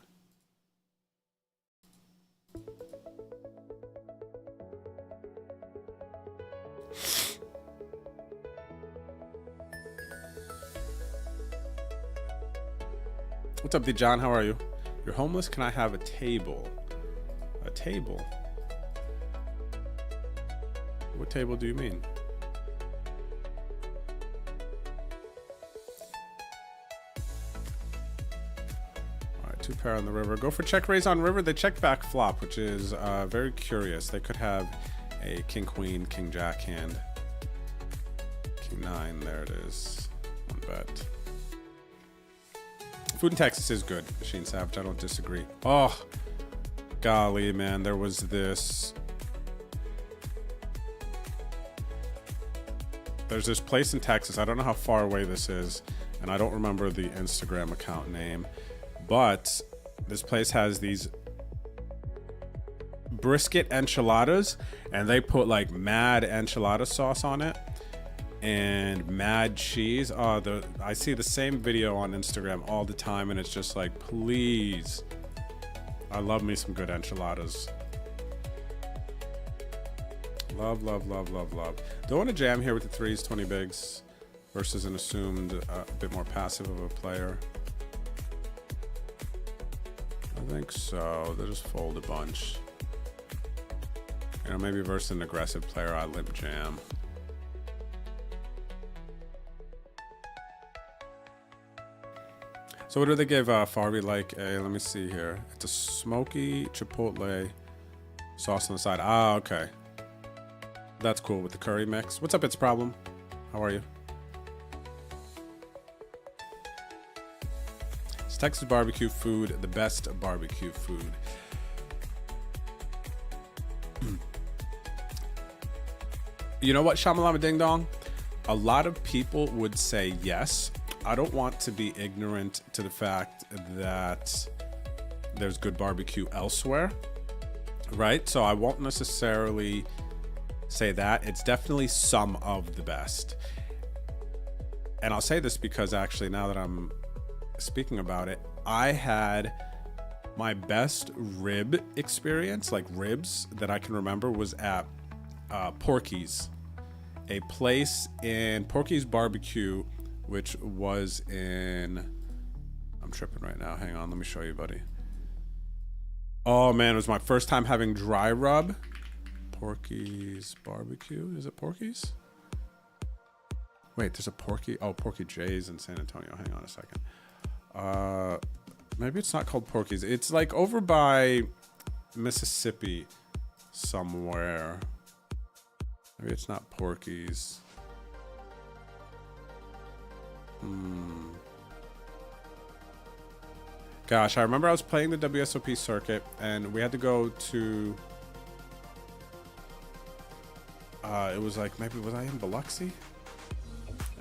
What's up, D. John? How are you? You're homeless? Can I have a table? A table? What table do you mean? All right, 2 pair on the river. Go for check raise on river. They check back flop, which is very curious. They could have a king queen, king jack hand. King 9, there it is. 1 bet. Food in Texas is good, Machine Savage. I don't disagree. Oh, golly, man. There was this. There's this place in Texas. I don't know how far away this is, and I don't remember the Instagram account name, but this place has these brisket enchiladas, and they put like mad enchilada sauce on it. And mad cheese. I see the same video on Instagram all the time, and it's just like, please. I love me some good enchiladas. Love, love, love, love, love. Don't want to jam here with the 3s, 20 bigs versus an assumed a bit more passive of a player. I think so. They'll just fold a bunch. You know, maybe versus an aggressive player, I limp jam. So what do they give Farby like a, let me see here. It's a smoky chipotle sauce on the side. Ah, okay. That's cool with the curry mix. What's up, It's Problem? How are you? Is Texas barbecue food the best barbecue food? You know what, Shamalama Ding Dong? A lot of people would say yes. I don't want to be ignorant to the fact that there's good barbecue elsewhere, right? So I won't necessarily say that. It's definitely some of the best. And I'll say this because actually now that I'm speaking about it, I had my best rib experience, like ribs that I can remember, was at Porky's, a place in Porky's Barbecue, which was in, I'm tripping right now. Hang on, let me show you, buddy. Oh man, it was my first time having dry rub. Porky's Barbecue, is it Porky's? Wait, there's a Porky, oh, Porky J's in San Antonio. Hang on a second. Maybe it's not called Porky's. It's like over by Mississippi somewhere. Maybe it's not Porky's. Gosh, I remember I was playing the WSOP circuit, and we had to go to... it was like, maybe, was I in Biloxi?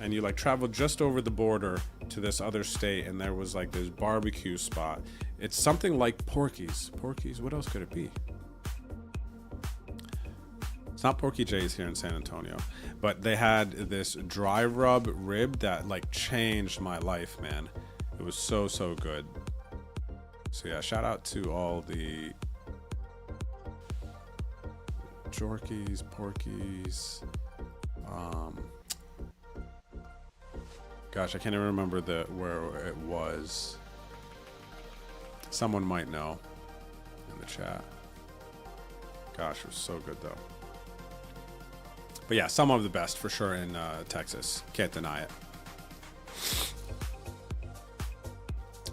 And you like traveled just over the border to this other state, and there was like this barbecue spot. It's something like Porky's. Porky's, what else could it be? It's not Porky J's here in San Antonio, but they had this dry rub rib that like changed my life, man. It was so, so good. So yeah, shout out to all the Jorkies, Porkies. Gosh, I can't even remember where it was. Someone might know in the chat. Gosh, it was so good though. But yeah, some of the best for sure in Texas. Can't deny it.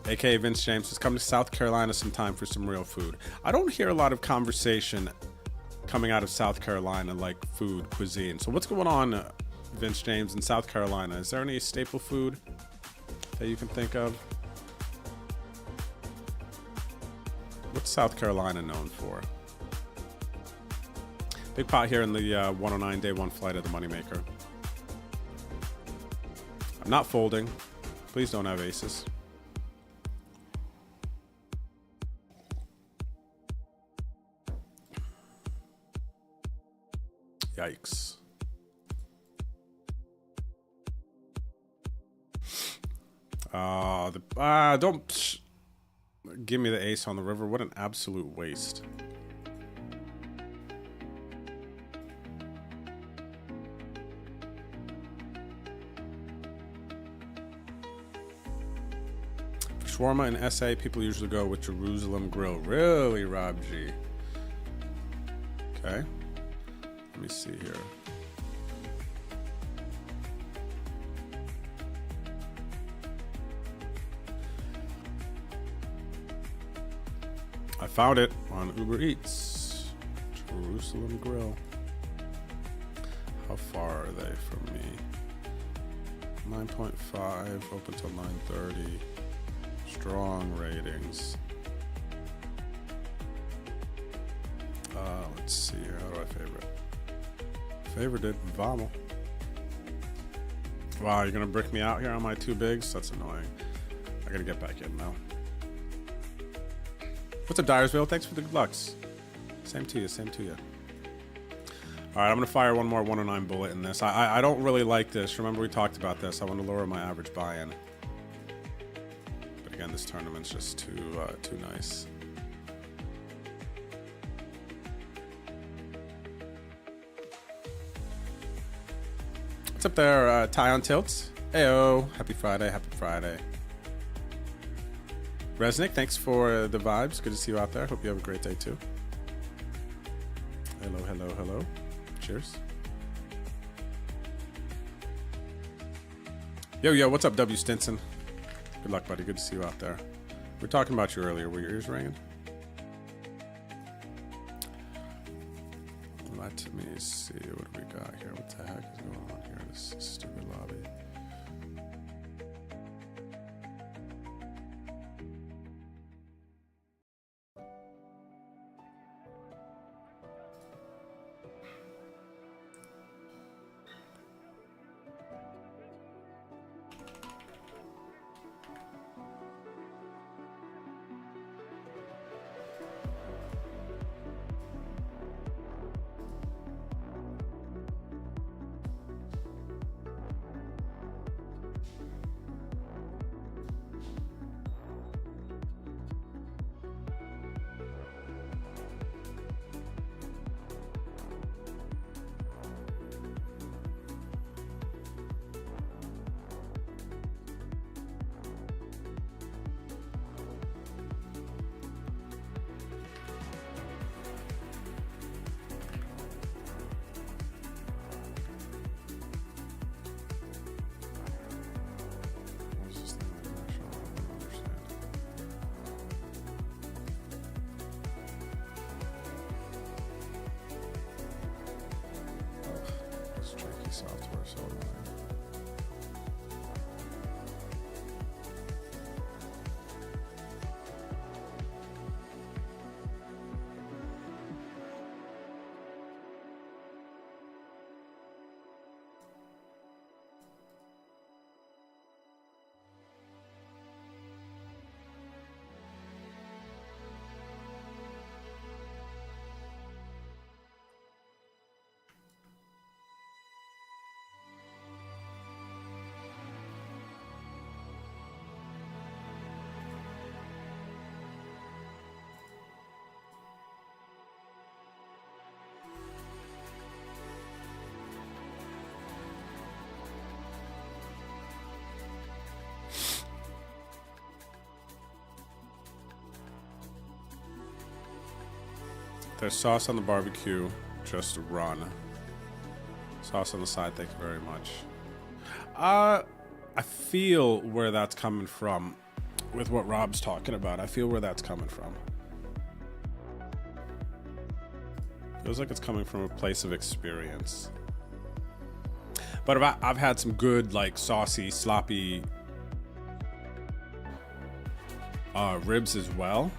AKA Vince James has come to South Carolina sometime for some real food. I don't hear a lot of conversation coming out of South Carolina like food, cuisine. So what's going on, Vince James, in South Carolina? Is there any staple food that you can think of? What's South Carolina known for? Big pot here in the 109 day one flight of the Moneymaker. I'm not folding. Please don't have aces. Yikes. Don't give me the ace on the river. What an absolute waste. For shawarma in SA, people usually go with Jerusalem Grill. Really, Rob G? Okay. Let me see here. I found it on Uber Eats. Jerusalem Grill. How far are they from me? 9.5, open till 9:30. Strong ratings. Let's see here. How do I favorite? Favorite it. Vamo. Wow, you're gonna brick me out here on my two bigs? That's annoying. I gotta get back in now. What's up, Dyersville? Thanks for the good lucks. Same to you, same to you. All right, I'm gonna fire one more 109 bullet in this. I don't really like this. Remember we talked about this. I want to lower my average buy-in. But again, this tournament's just too nice. What's up there, Ty on Tilts? Heyo, happy Friday, happy Friday. Resnick, thanks for the vibes. Good to see you out there. Hope you have a great day too. Hello, hello, hello. Cheers. Yo, yo, what's up, W. Stinson? Good luck, buddy. Good to see you out there. We were talking about you earlier. Were your ears ringing? Let me see. What do we got here? What the heck is going on here? This stupid lobby. Software so annoying. There's sauce on the barbecue. Just run. Sauce on the side, thank you very much. I feel where that's coming from with what Rob's talking about. I feel where that's coming from. Feels like it's coming from a place of experience. But I've had some good, like, saucy, sloppy ribs as well.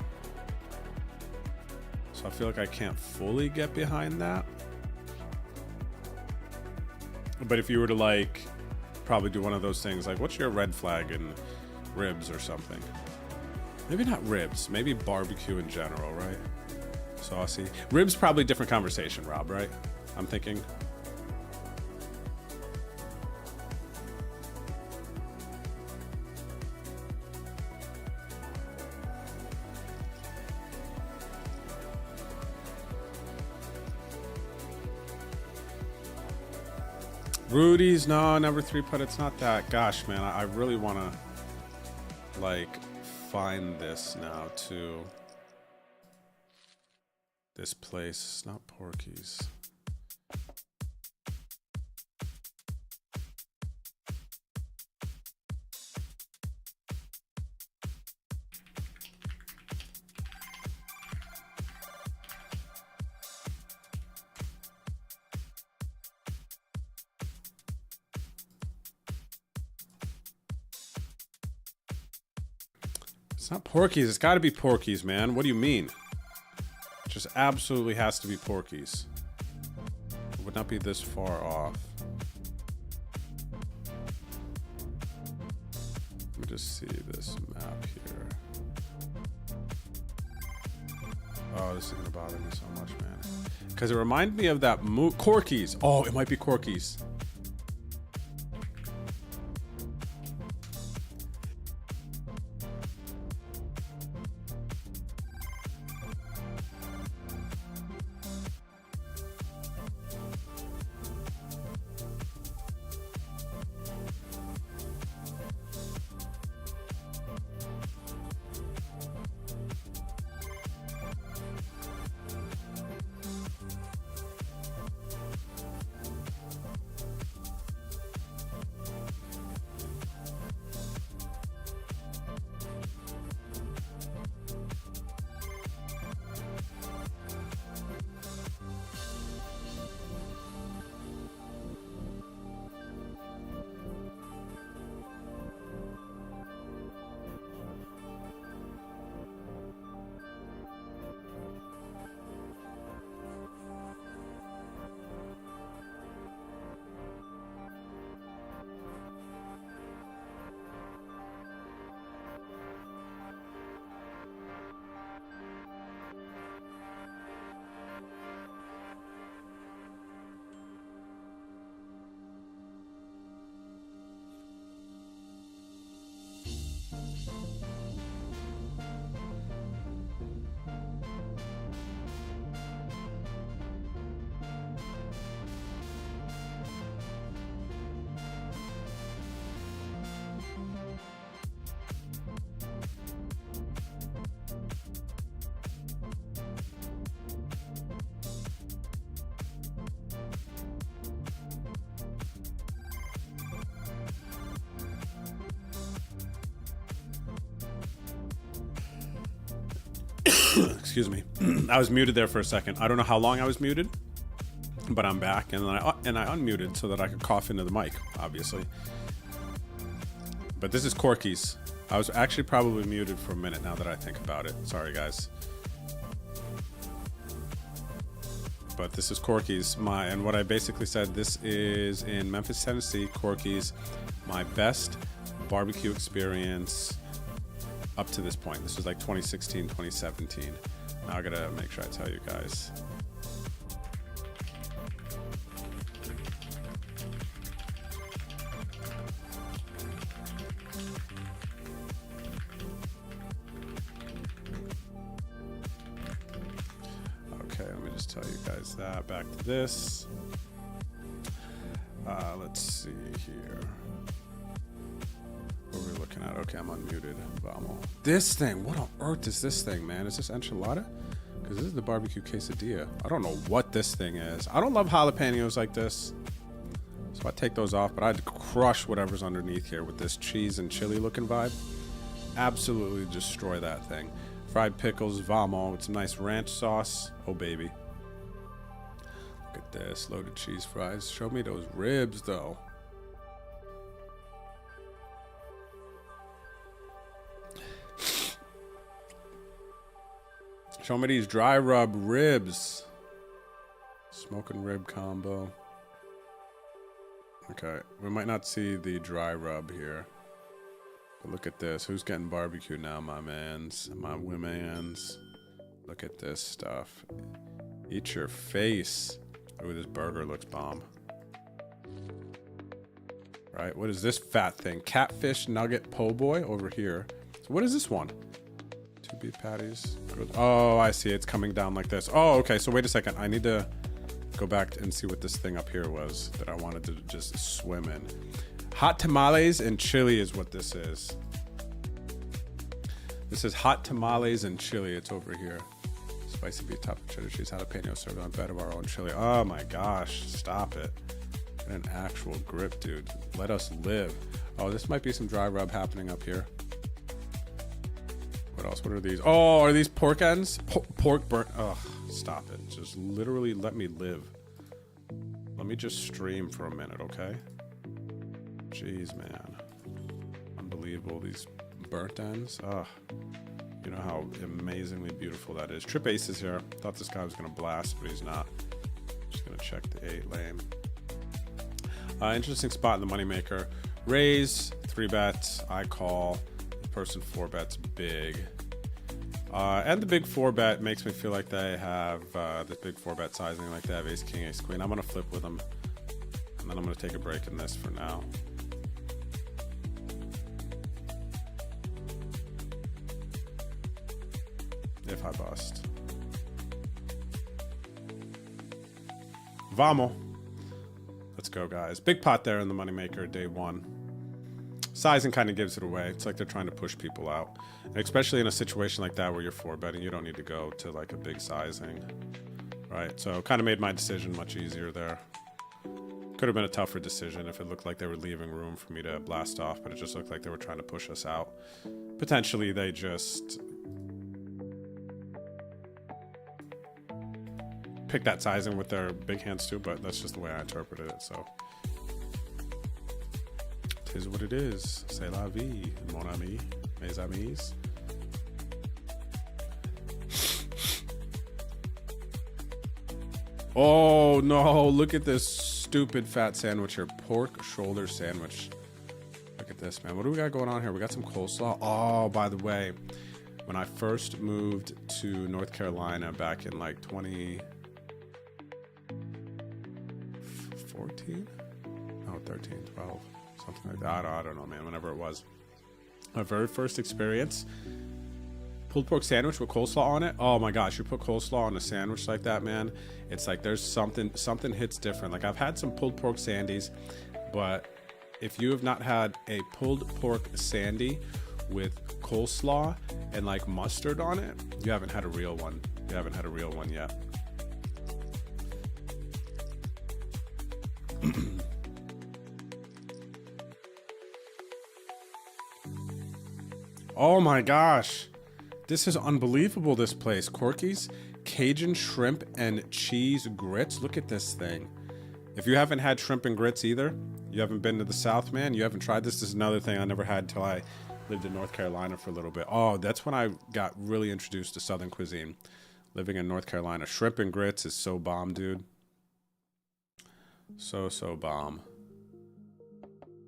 So I feel like I can't fully get behind that. But if you were to, like, probably do one of those things, like, what's your red flag in ribs or something? Maybe not ribs, maybe barbecue in general, right? Saucy. Ribs, probably different conversation, Rob, right? I'm thinking. Rudy's, no, never 3-putt. It's not that. Gosh, man, I really want to, like, find this now, too. This place. It's not Porky's. It's not Porky's. It's got to be Porky's, man. What do you mean? It just absolutely has to be Porky's. It would not be this far off. Let me just see this map here. Oh, this is going to bother me so much, man. Because it reminded me of that Corky's. Oh, it might be Corky's. Excuse me. I was muted there for a second. I don't know how long I was muted, but I'm back, and then I unmuted so that I could cough into the mic, obviously. But this is Corky's. I was actually probably muted for a minute now that I think about it. Sorry, guys. But this is Corky's. And what I basically said, this is in Memphis, Tennessee. Corky's, my best barbecue experience up to this point. This was like 2016, 2017. Now I gotta make sure I tell you guys. Okay, let me just tell you guys that. Back to this. Let's see here. What are we looking at? Okay, I'm unmuted. Vamos. This thing, what on earth is this thing, man? Is this enchilada? Because this is the barbecue quesadilla. I don't know what this thing is. I don't love jalapenos like this. So I take those off, but I'd crush whatever's underneath here with this cheese and chili looking vibe. Absolutely destroy that thing. Fried pickles, vamo with some nice ranch sauce. Oh, baby. Look at this. Loaded cheese fries. Show me those ribs, though. Show me these dry rub ribs. Smoking rib combo. Okay, we might not see the dry rub here. But look at this. Who's getting barbecue now, my mans? My womans. Look at this stuff. Eat your face. Ooh, this burger looks bomb. Right, what is this fat thing? Catfish nugget po' boy over here. So what is this one? 2 beef patties. Oh, I see. It's coming down like this. Oh, okay. So wait a second. I need to go back and see what this thing up here was that I wanted to just swim in. Hot tamales and chili is what this is. This is hot tamales and chili. It's over here. Spicy beef topped with cheddar cheese, jalapeno served on a bed of our own chili. Oh my gosh, stop it. Get an actual grip, dude. Let us live. Oh, this might be some dry rub happening up here. What else? What are these? Oh, are these pork ends? Pork burnt. Ugh, stop it. Just literally let me live. Let me just stream for a minute, okay? Jeez, man. Unbelievable. These burnt ends. Ugh. You know how amazingly beautiful that is. Trip Ace is here. Thought this guy was going to blast, but he's not. Just going to check the 8 lane. Interesting spot in the moneymaker. Raise, 3 bets. I call. Person 4 bets big. And the big 4 bet makes me feel like they have this big 4 bet sizing, like they have ace, king, ace, queen. I'm going to flip with them. And then I'm going to take a break in this for now. If I bust. Vamo. Let's go, guys. Big pot there in the moneymaker, day 1. Sizing kind of gives it away. It's like they're trying to push people out. And especially in a situation like that where you're 4 betting, you don't need to go to like a big sizing. Right? So kind of made my decision much easier there. Could have been a tougher decision if it looked like they were leaving room for me to blast off, but it just looked like they were trying to push us out. Potentially they just pick that sizing with their big hands too, but that's just the way I interpreted it. So it is what it is. C'est la vie, mon ami, mes amis. Oh no, look at this stupid fat sandwich here. Pork shoulder sandwich. Look at this, man. What do we got going on here? We got some coleslaw. Oh, by the way, when I first moved to North Carolina back in like 2014? No, 13, 12, something like that. I don't know, man. Whenever it was. My very first experience. Pulled pork sandwich with coleslaw on it. Oh my gosh, you put coleslaw on a sandwich like that, man. It's like there's something hits different. Like I've had some pulled pork sandies, but if you have not had a pulled pork sandy with coleslaw and like mustard on it, you haven't had a real one. You haven't had a real one yet. Oh my gosh. This is unbelievable, this place. Corky's Cajun shrimp and cheese grits. Look at this thing. If you haven't had shrimp and grits either, you haven't been to the South, man, you haven't tried this. This is another thing I never had until I lived in North Carolina for a little bit. Oh, that's when I got really introduced to Southern cuisine. Living in North Carolina. Shrimp and grits is so bomb, dude. So bomb.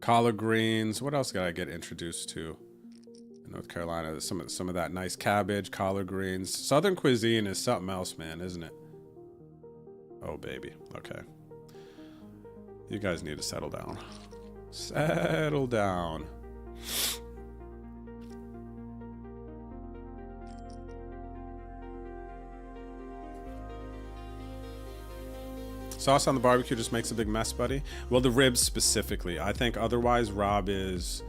Collard greens. What else did I get introduced to? North Carolina, some of that nice cabbage, collard greens. Southern cuisine is something else, man, isn't it? Oh, baby. Okay. You guys need to settle down. Settle down. Sauce on the barbecue just makes a big mess, buddy. Well, the ribs specifically. I think otherwise Rob is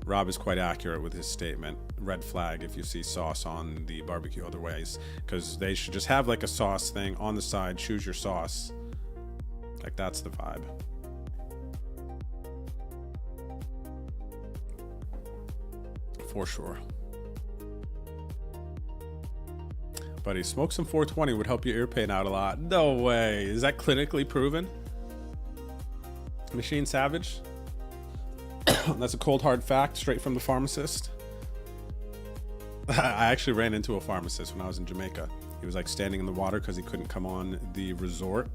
Rob is quite accurate with his statement. Red flag if you see sauce on the barbecue other ways, because they should just have like a sauce thing on the side. Choose your sauce. Like, that's the vibe. For sure. Buddy, smoke some 420 would help your ear pain out a lot. No way. Is that clinically proven? Machine Savage? That's a cold hard fact straight from the pharmacist. I actually ran into a pharmacist when I was in Jamaica. He was like standing in the water because he couldn't come on the resort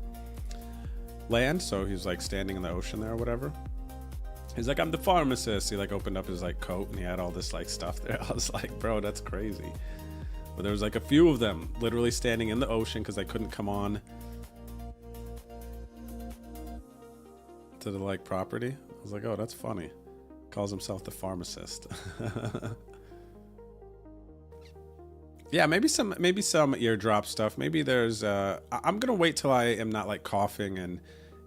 land, so he was like standing in the ocean there or whatever. He's like, I'm the pharmacist. He like opened up his like coat and he had all this like stuff there. I was like, bro, that's crazy. But there was like a few of them literally standing in the ocean because they couldn't come on to the like property. I was like, oh, that's funny. Calls himself the pharmacist. Yeah, maybe some eardrop stuff. Maybe there's I'm gonna wait till I am not like coughing and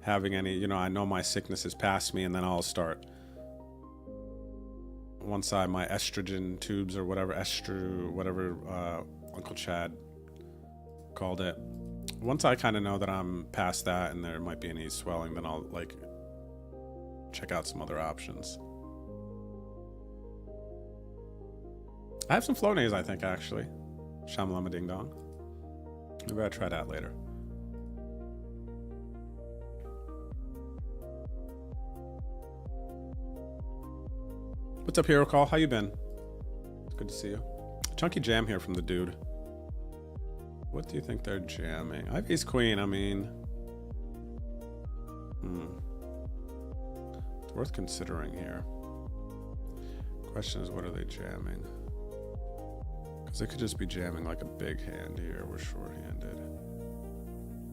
having any, you know, I know my sickness is past me, and then I'll start, once my estrogen tubes or whatever, whatever Uncle Chad called it. Once I kind of know that I'm past that and there might be any swelling, then I'll like check out some other options. I have some Flonase, I think, actually. Shamalama Ding Dong. Maybe I'll try that later. What's up, Hero Call? How you been? It's good to see you. Chunky jam here from the dude. What do you think they're jamming? I have Ace Queen, I mean... It's worth considering here. Question is, what are they jamming? Because they could just be jamming like a big hand here. We're short-handed.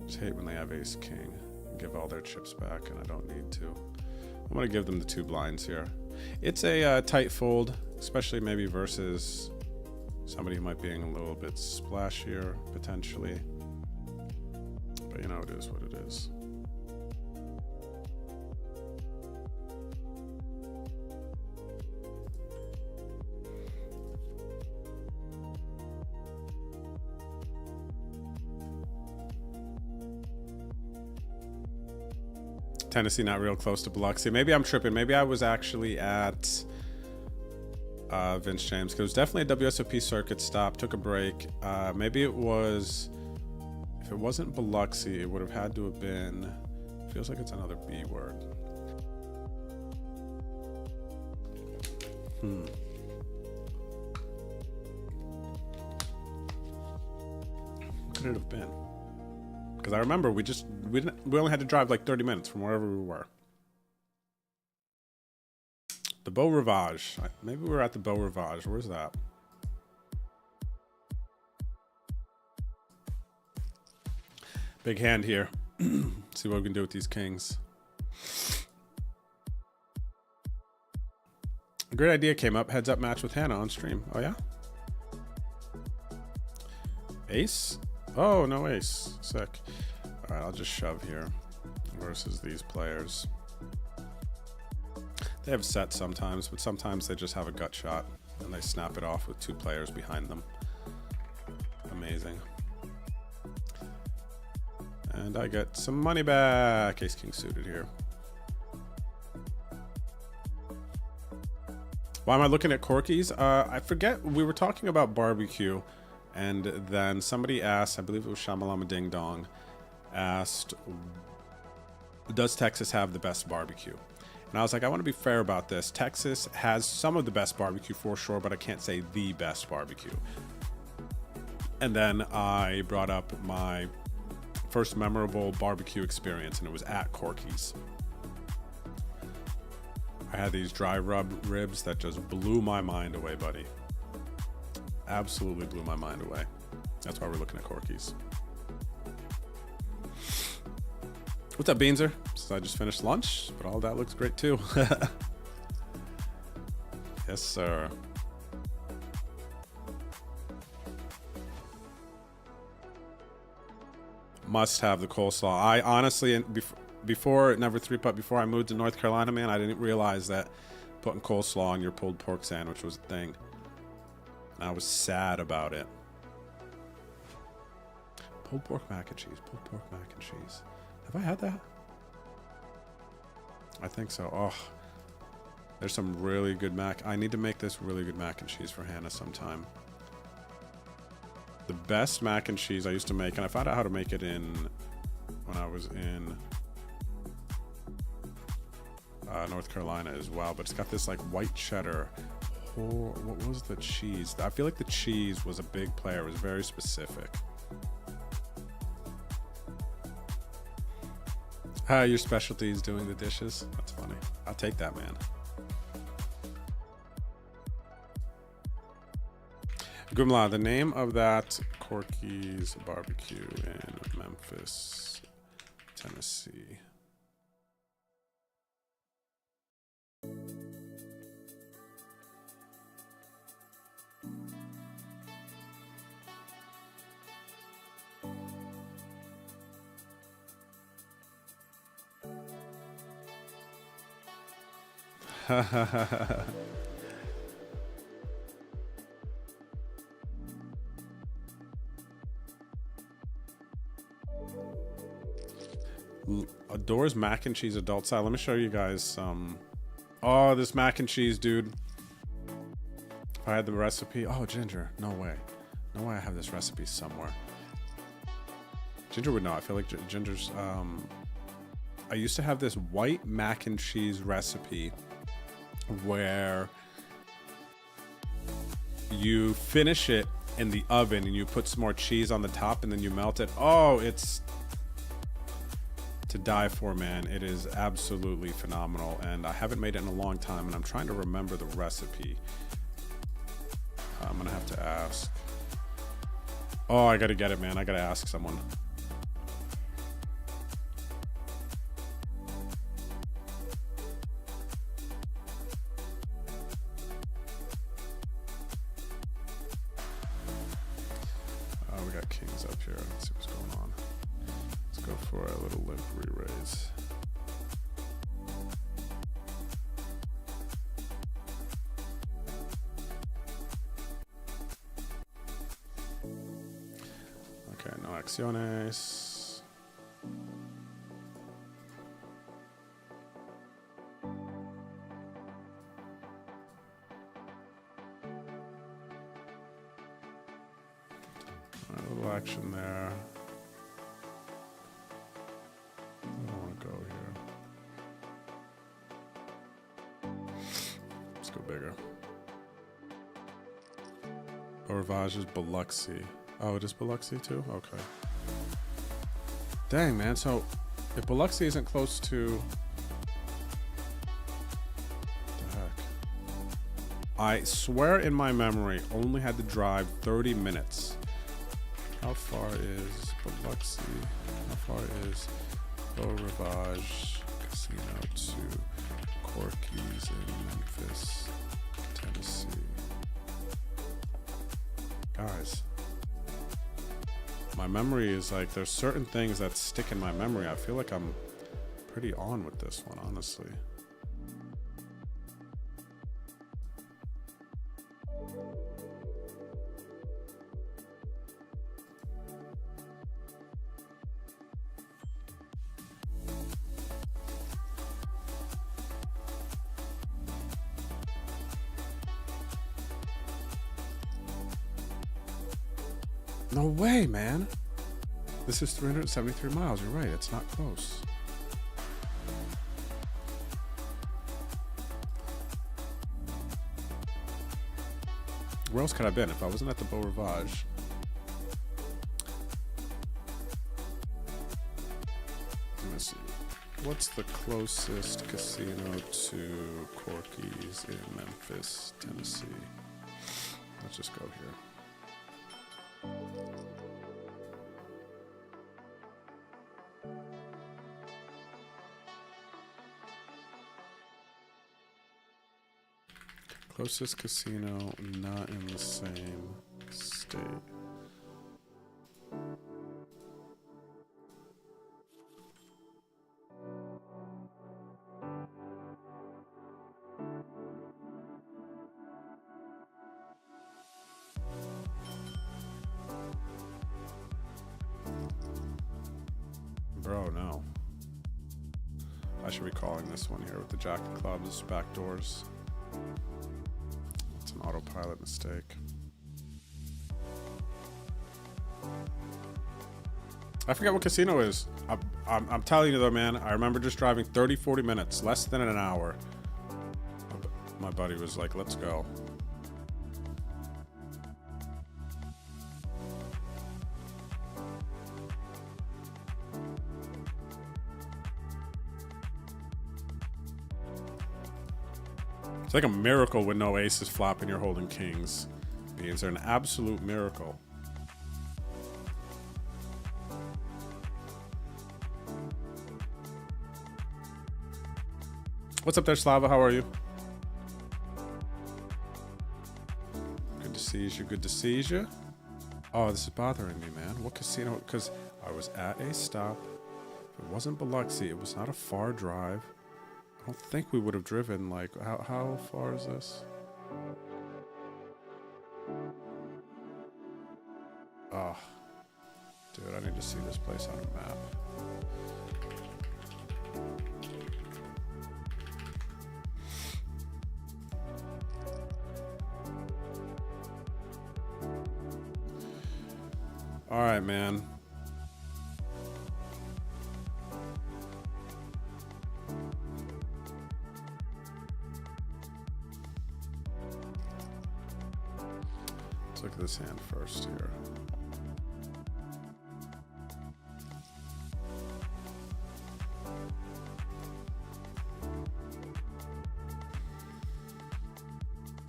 Just hate when they have Ace King. Give all their chips back, and I don't need to. I'm going to give them the 2 blinds here. It's a tight fold, especially maybe versus somebody who might be a little bit splashier, potentially. But you know, it is what it is. Tennessee not real close to Biloxi. Maybe I'm tripping. Maybe I was actually at Vince James, because it was definitely a WSOP circuit stop. Took a break. Maybe it was, if it wasn't Biloxi, it would have had to have been, feels like it's another B word. What could it have been? Because I remember we only had to drive like 30 minutes from wherever we were. The Beau Rivage. Maybe we were at the Beau Rivage. Where's that? Big hand here. See what we can do with these kings. A great idea came up. Heads up match with Hannah on stream. Oh yeah? Ace? Oh, no ace. Sick. All right, I'll just shove here versus these players. They have sets sometimes, but sometimes they just have a gut shot and they snap it off with 2 players behind them. Amazing. And I get some money back. Ace King suited here. Why am I looking at corkies? I forget. We were talking about barbecue. And then somebody asked, I believe it was Shamalama Ding Dong, asked, does Texas have the best barbecue? And I was like, I want to be fair about this. Texas has some of the best barbecue for sure, but I can't say the best barbecue. And then I brought up my first memorable barbecue experience, and it was at Corky's. I had these dry rub ribs that just blew my mind away, buddy. Absolutely blew my mind away. That's why we're looking at Corky's. What's up, Beanzer? So I just finished lunch, but all that looks great too. Yes, sir. Must have the coleslaw. I honestly, before Never 3-Putt, before I moved to North Carolina, man, I didn't realize that putting coleslaw on your pulled pork sandwich was a thing. And I was sad about it. Pulled pork mac and cheese. Pulled pork mac and cheese. Have I had that? I think so. Oh, there's some really good mac. I need to make this really good mac and cheese for Hannah sometime. The best mac and cheese I used to make, and I found out how to make it when I was in North Carolina as well, but it's got this like white cheddar. Oh, what was the cheese? I feel like the cheese was a big player. It was very specific. Your specialty is doing the dishes. That's funny. I'll take that, man. Gumla, the name of that Corky's barbecue in Memphis, Tennessee. Adores mac and cheese adult style. Let me show you guys some. Oh, this mac and cheese, dude. If I had the recipe. Oh, Ginger. No way. No way I have this recipe somewhere. Ginger would know. I feel like Ginger's... I used to have this white mac and cheese recipe where you finish it in the oven and you put some more cheese on the top and then you melt it. Oh, it's to die for, man. It is absolutely phenomenal, and I haven't made it in a long time, and I'm trying to remember the recipe. I'm gonna have to ask. Oh, I gotta get it, man. I gotta ask someone. We got kings up here. Let's see what's going on. Let's go for a little limp re-raise. Okay, no acciones. A little action there. I don't want to go here. Let's go bigger. Rivage is Biloxi. Oh, it is Biloxi too? Okay. Dang, man. So, if Biloxi isn't close to... What the heck? I swear in my memory, only had to drive 30 minutes. How far is Biloxi? How far is Beau Rivage Casino to Corky's in Memphis, Tennessee? Guys, my memory is like, there's certain things that stick in my memory. I feel like I'm pretty on with this one, honestly. No way, man. This is 373 miles. You're right. It's not close. Where else could I have been if I wasn't at the Beau Rivage? Let me see. What's the closest casino to Corky's in Memphis, Tennessee? Let's just go here. Closest casino not in the same state. Oh no. I should be calling this one here with the jack of clubs, back doors. It's an autopilot mistake. I forget what casino is. I'm telling you though, man, I remember just driving 30, 40 minutes, less than an hour. My buddy was like, let's go. It's like a miracle with no aces flop and you're holding kings. Beans are an absolute miracle. What's up there, Slava? How are you? Good to see you. Good to see you. Oh, this is bothering me, man. What casino? Because I was at a stop. If it wasn't Biloxi, it was not a far drive. I don't think we would have driven, like, how far is this? Oh, dude, I need to see this place on a map. All right, man. Let's look at this hand first here.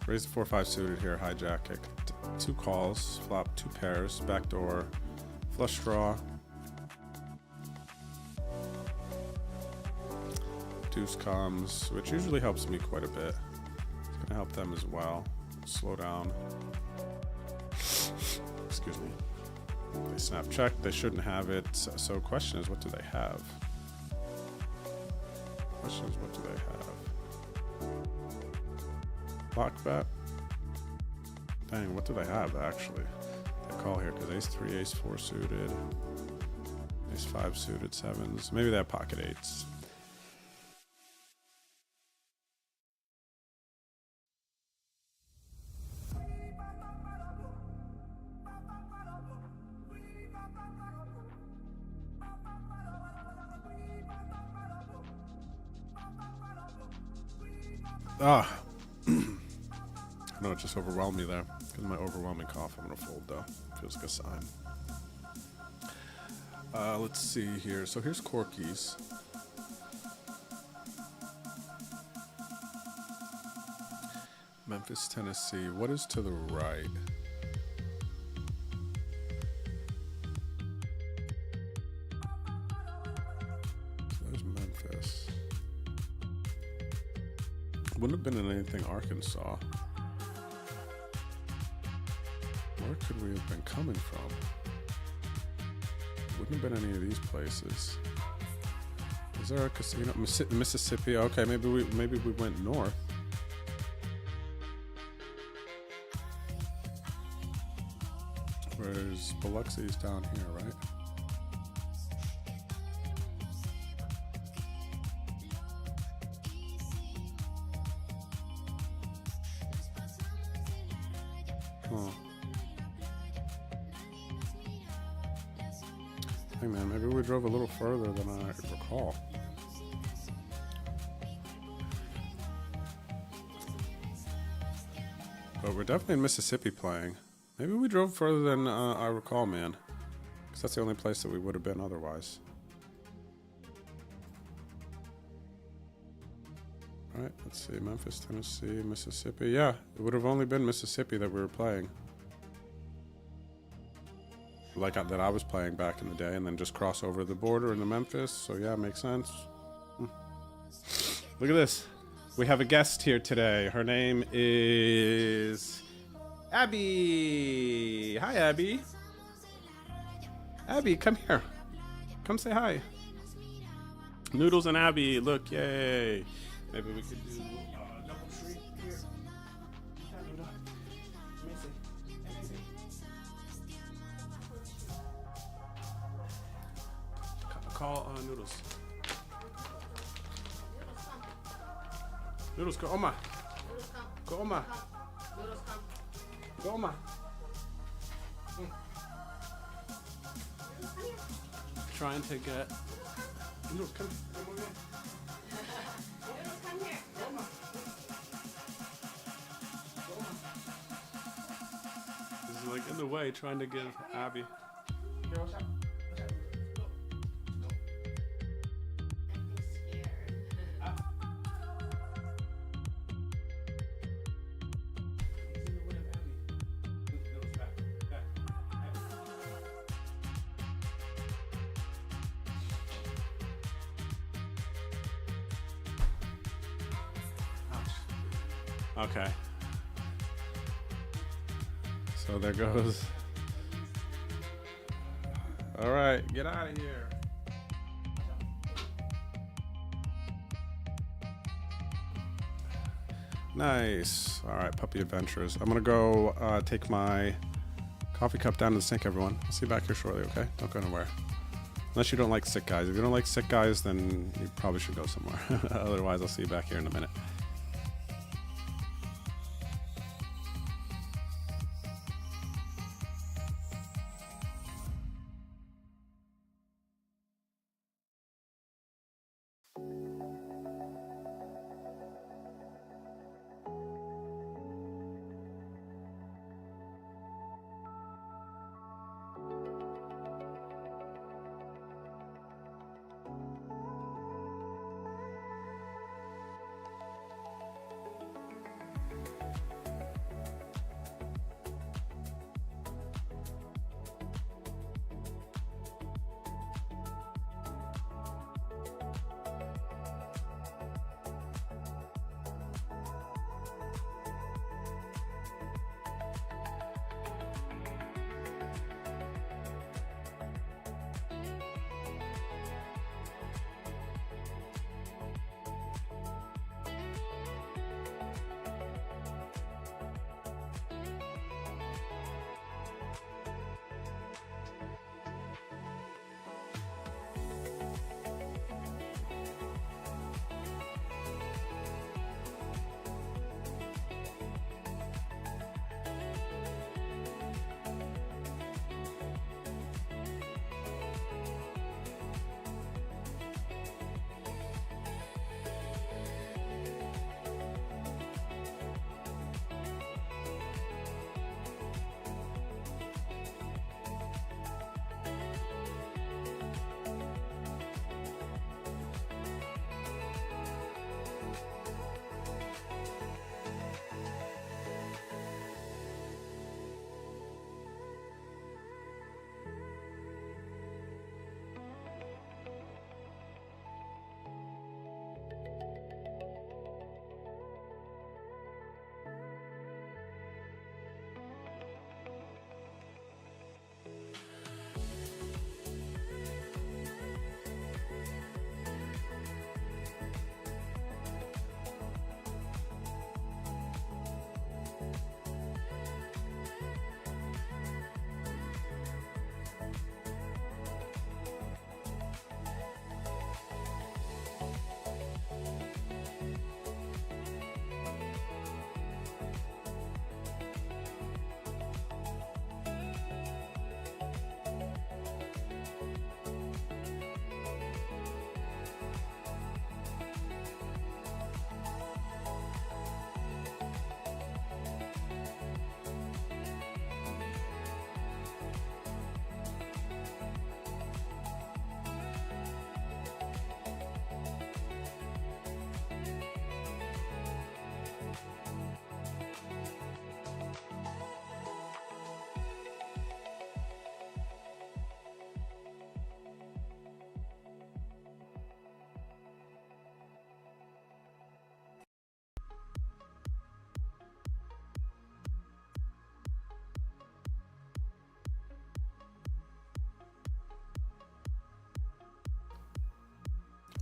Raise the 4-5 suited here, hijack it. Two calls, flop 2 pairs, backdoor, flush draw. Deuce comes, which usually helps me quite a bit. It's gonna help them as well. Slow down. Excuse me. They snap check, they shouldn't have it. So question is, what do they have? Question is, what do they have? Block bet. Dang, what do they have actually? They call here because ace 3, ace 4 suited, ace 5 suited, 7s. Maybe they have pocket 8s. Ah. I know it just overwhelmed me there. Because of my overwhelming cough, I'm gonna fold though. Feels like a sign. Let's see here. So here's Corky's. Memphis, Tennessee. What is to the right? So there's Memphis. Wouldn't have been in anything Arkansas. Where could we have been coming from? Wouldn't have been any of these places. Is there a casino? Mississippi. Okay, maybe we went north. Whereas Biloxi's down here, right? Huh. Hey man, maybe we drove a little further than I recall. But we're definitely in Mississippi playing. Maybe we drove further than I recall, man. Because that's the only place that we would have been otherwise. Alright, let's see. Memphis, Tennessee, Mississippi. Yeah, it would have only been Mississippi that we were playing. Like that I was playing back in the day, and then just cross over the border into Memphis. So yeah, makes sense. Look at this. We have a guest here today. Her name is Abby. Hi, Abby. Abby, come here. Come say hi. Noodles and Abby. Look, yay. Maybe we could do double treat here. call Noodles. Noodles, go Oma. Go Oma. Go Oma. Trying to get Noodles, come over here.
Noodles, come here.
Go Oma. Go Oma. This is like in the way, trying to give Abby. Here, watch out. Watch out. Go. Go.
I'm scared.
He's in the way of Abby. Noodles, back. Back. Abby. Ouch. Okay. So there goes. All right, get out of here. Nice. All right, puppy adventures. I'm gonna go take my coffee cup down to the sink, everyone. I'll see you back here shortly, okay? Don't go anywhere. Unless you don't like sick guys. If you don't like sick guys, then you probably should go somewhere. Otherwise, I'll see you back here in a minute.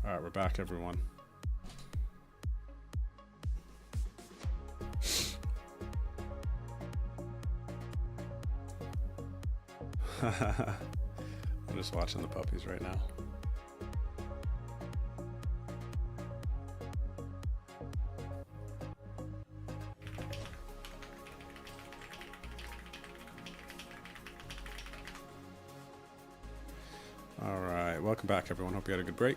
All right, we're back, everyone. I'm just watching the puppies right now. All right, welcome back, everyone. Hope you had a good break.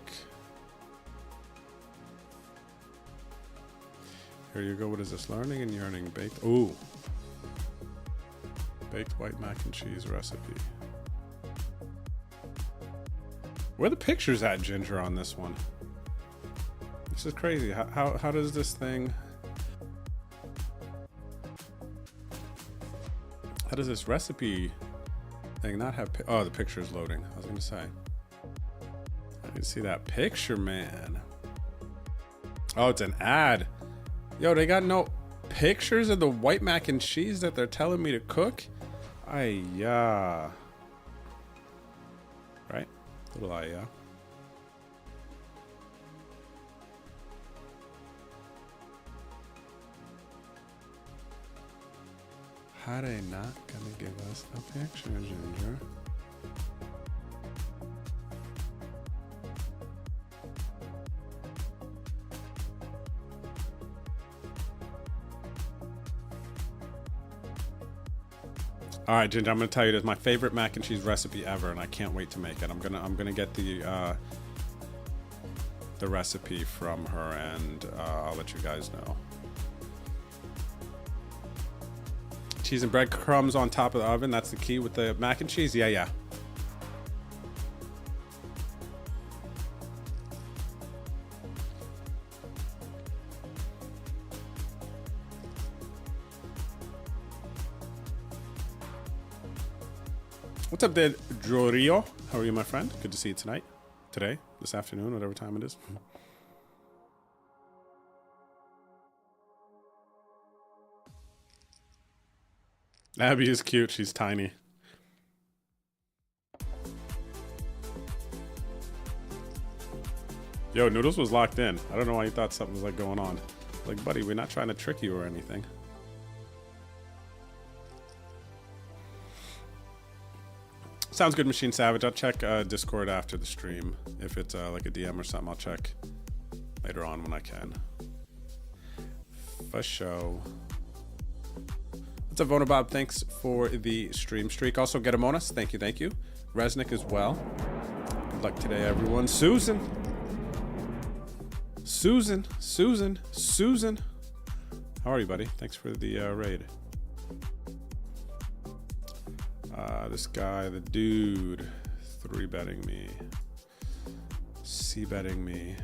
Here you go. What is this? Learning and yearning. Baked. Ooh. Baked white mac and cheese recipe. Where are the pictures at, Ginger, on this one? This is crazy. How does this thing... How does this recipe thing not have... Oh, the picture is loading. I was going to say. I didn't see that picture, man. Oh, it's an ad. Yo, they got no pictures of the white mac and cheese that they're telling me to cook? Ay-ya. Right? Little ay-ya. How they not gonna give us a picture, Ginger? All right, Ginger, I'm gonna tell you this, my favorite mac and cheese recipe ever, and I can't wait to make it. I'm gonna get the recipe from her, and I'll let you guys know. Cheese and breadcrumbs on top of the oven. That's the key with the mac and cheese. Yeah, yeah. What's up, there, Jorio? How are you, my friend? Good to see you tonight, today, this afternoon, whatever time it is. Abby is cute. She's tiny. Yo, Noodles was locked in. I don't know why you thought something was like going on. Like, buddy, we're not trying to trick you or anything. Sounds good, Machine Savage. I'll check Discord after the stream. If it's like a DM or something, I'll check later on when I can. For show. What's up, Vona Bob? Thanks for the stream streak. Also, Getamonas, thank you, thank you. Resnick as well. Good luck today, everyone. Susan. Susan. How are you, buddy? Thanks for the raid. This guy, the dude, 3-betting me. C-betting me.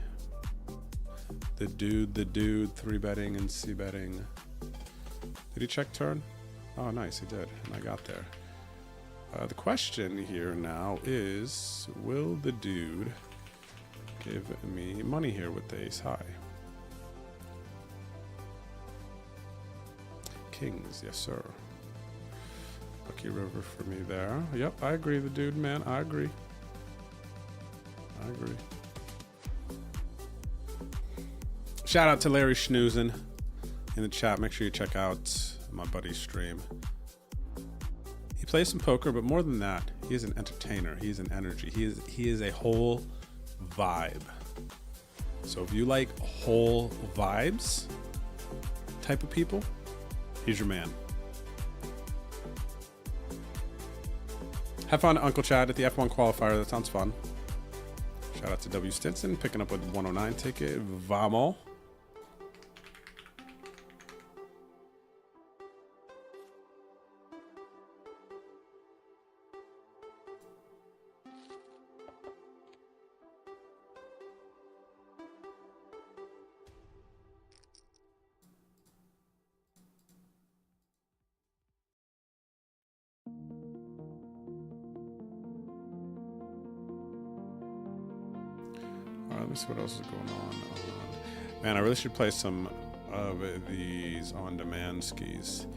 The dude, 3-betting and C-betting. Did he check turn? Oh, nice, he did, and I got there. The question here now is, will the dude give me money here with the ace high? Kings, yes sir. Lucky river for me there. Yep, I agree, the dude, man, I agree. Shout out to Larry Schnoozen in the chat. Make sure you check out my buddy's stream. He plays some poker, but more than that, he is an entertainer. He is an energy. He is a whole vibe. So if you like whole vibes type of people, he's your man. Have fun, Uncle Chad, at the F1 qualifier. That sounds fun. Shout out to W. Stinson picking up a 109 ticket. Vamos. Let me see what else is going on. Man, I really should play some of these on-demand skis.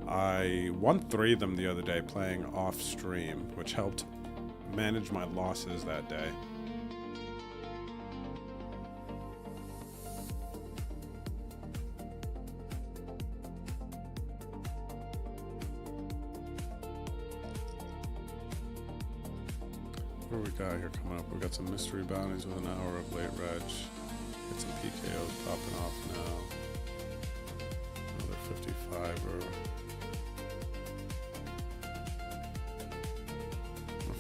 I won 3 of them the other day playing off stream, which helped manage my losses that day. What do we got here coming up? We got some mystery bounties with an hour of late reg. Get some PKOs popping off now. Another 55er.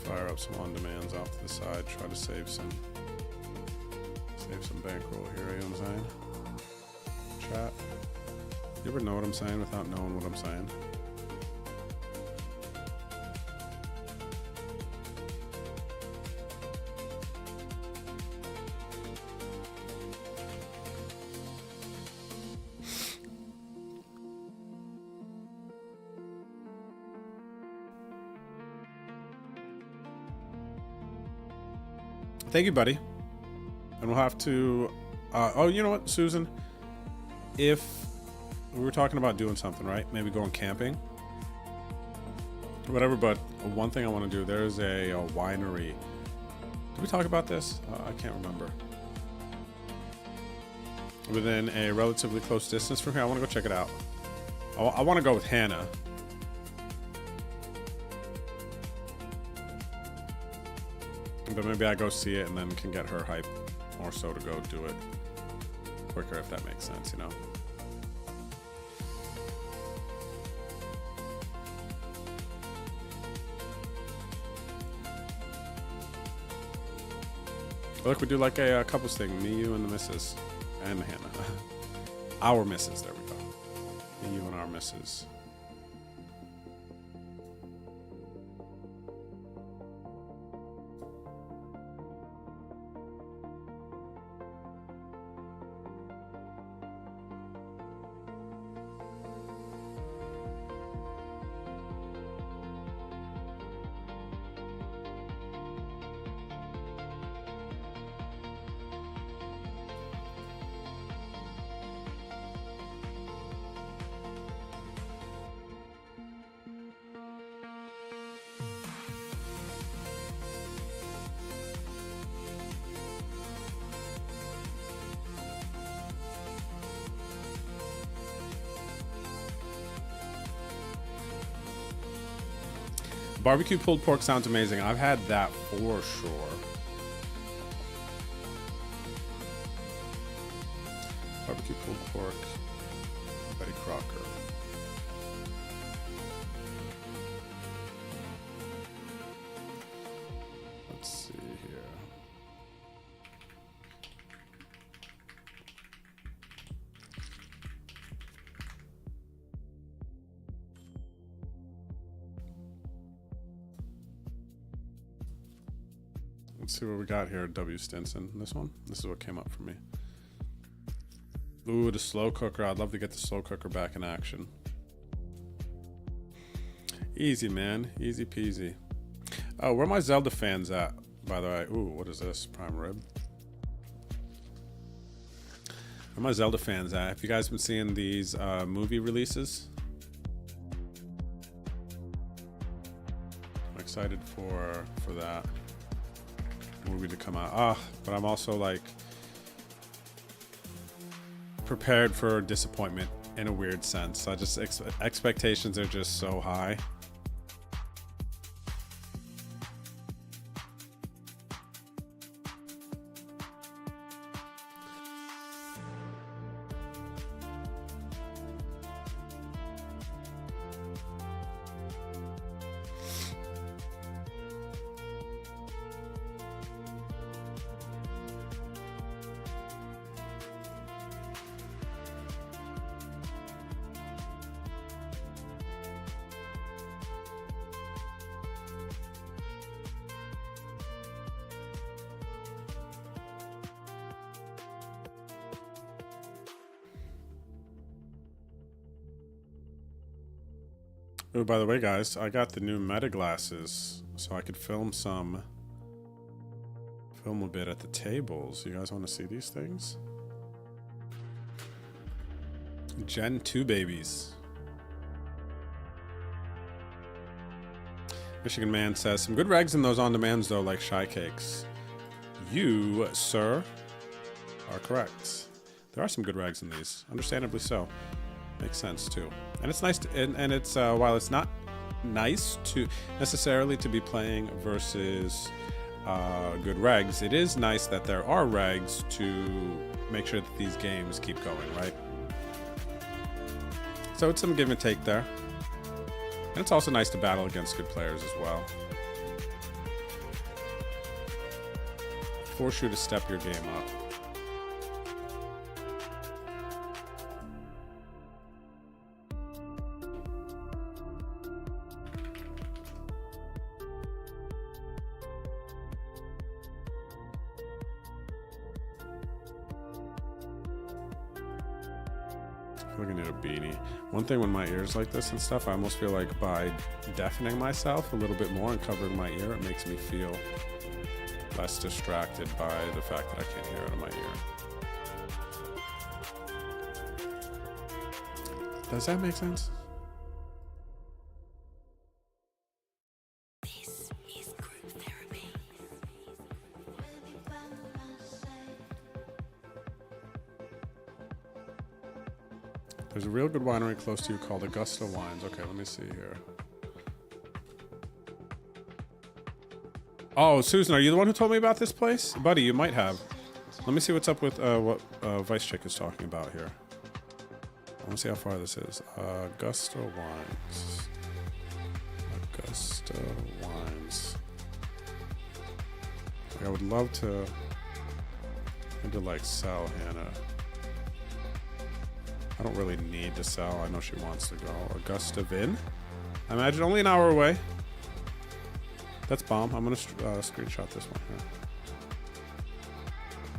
Fire up some on-demands off to the side. Try to save some bankroll here. You know what I'm saying? Chat. You ever know what I'm saying without knowing what I'm saying? Thank you, buddy. And we'll have to... oh, you know what, Susan? If we were talking about doing something, right? Maybe going camping. Whatever, but one thing I want to do, there's a winery. Did we talk about this? I can't remember. Within a relatively close distance from here. I want to go check it out. I want to go with Hannah. But maybe I go see it and then can get her hype more so to go do it quicker, if that makes sense, you know? Look, we do like a couples thing. Me, you, and the missus. And Hannah. Our missus, there we go. Me, you, and our missus. Barbecue pulled pork sounds amazing. I've had that for sure. Barbecue pulled pork. Betty Crocker. Let's see here. Let's see what we got here. W. Stinson. This one? This is what came up for me. Ooh, the slow cooker. I'd love to get the slow cooker back in action. Easy, man. Easy peasy. Oh, where are my Zelda fans at, by the way? Ooh, what is this? Prime rib. Where are my Zelda fans at? Have you guys been seeing these movie releases? I'm excited for that movie to come out. But I'm also like prepared for disappointment in a weird sense. I just expectations are just so high. Oh, by the way, guys, I got the new Meta glasses, so I could film a bit at the tables. You guys want to see these things? Gen 2 babies. Michigan Man says, some good regs in those on-demands, though, like Shy Cakes. You, sir, are correct. There are some good regs in these, understandably so. Makes sense too, and it's nice to, and it's while it's not nice to necessarily to be playing versus good regs, it is nice that there are regs to make sure that these games keep going, right? So it's some give and take there, and it's also nice to battle against good players as well. force you to step your game up. I feel like I need a beanie. One thing when my ears like this and stuff, I almost feel like by deafening myself a little bit more and covering my ear, it makes me feel less distracted by the fact that I can't hear out of my ear. Does that make sense?
This is group therapy.
There's a real good winery close to you called Augusta Wines. Okay, let me see here. Oh, Susan, are you the one who told me about this place? Buddy, you might have. Let me see what's up with what Vice Chick is talking about here. I want to see how far this is. Augusta Wines. Augusta Wines. I would love to like sell Hannah. I don't really need to sell. I know she wants to go. Augusta Vin? I imagine only an hour away. That's bomb. I'm going to screenshot this one here.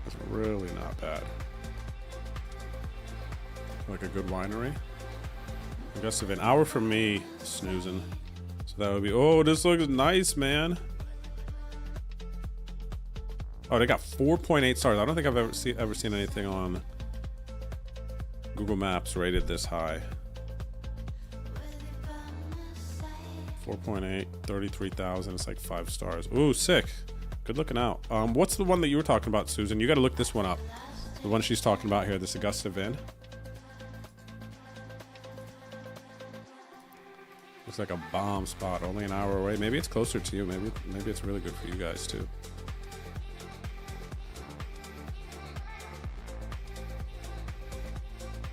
That's really not bad. Like a good winery. Augusta Vin. Hour from me, snoozing. So that would be... Oh, this looks nice, man. Oh, they got 4.8 stars. I don't think I've ever seen anything on Google Maps rated this high. 4.8, 33,000. It's like 5 stars. Ooh, sick. Good looking out. What's the one that you were talking about, Susan? You got to look this one up. The one she's talking about here, this Augusta Vin. Looks like a bomb spot. Only an hour away. Maybe it's closer to you. Maybe it's really good for you guys too.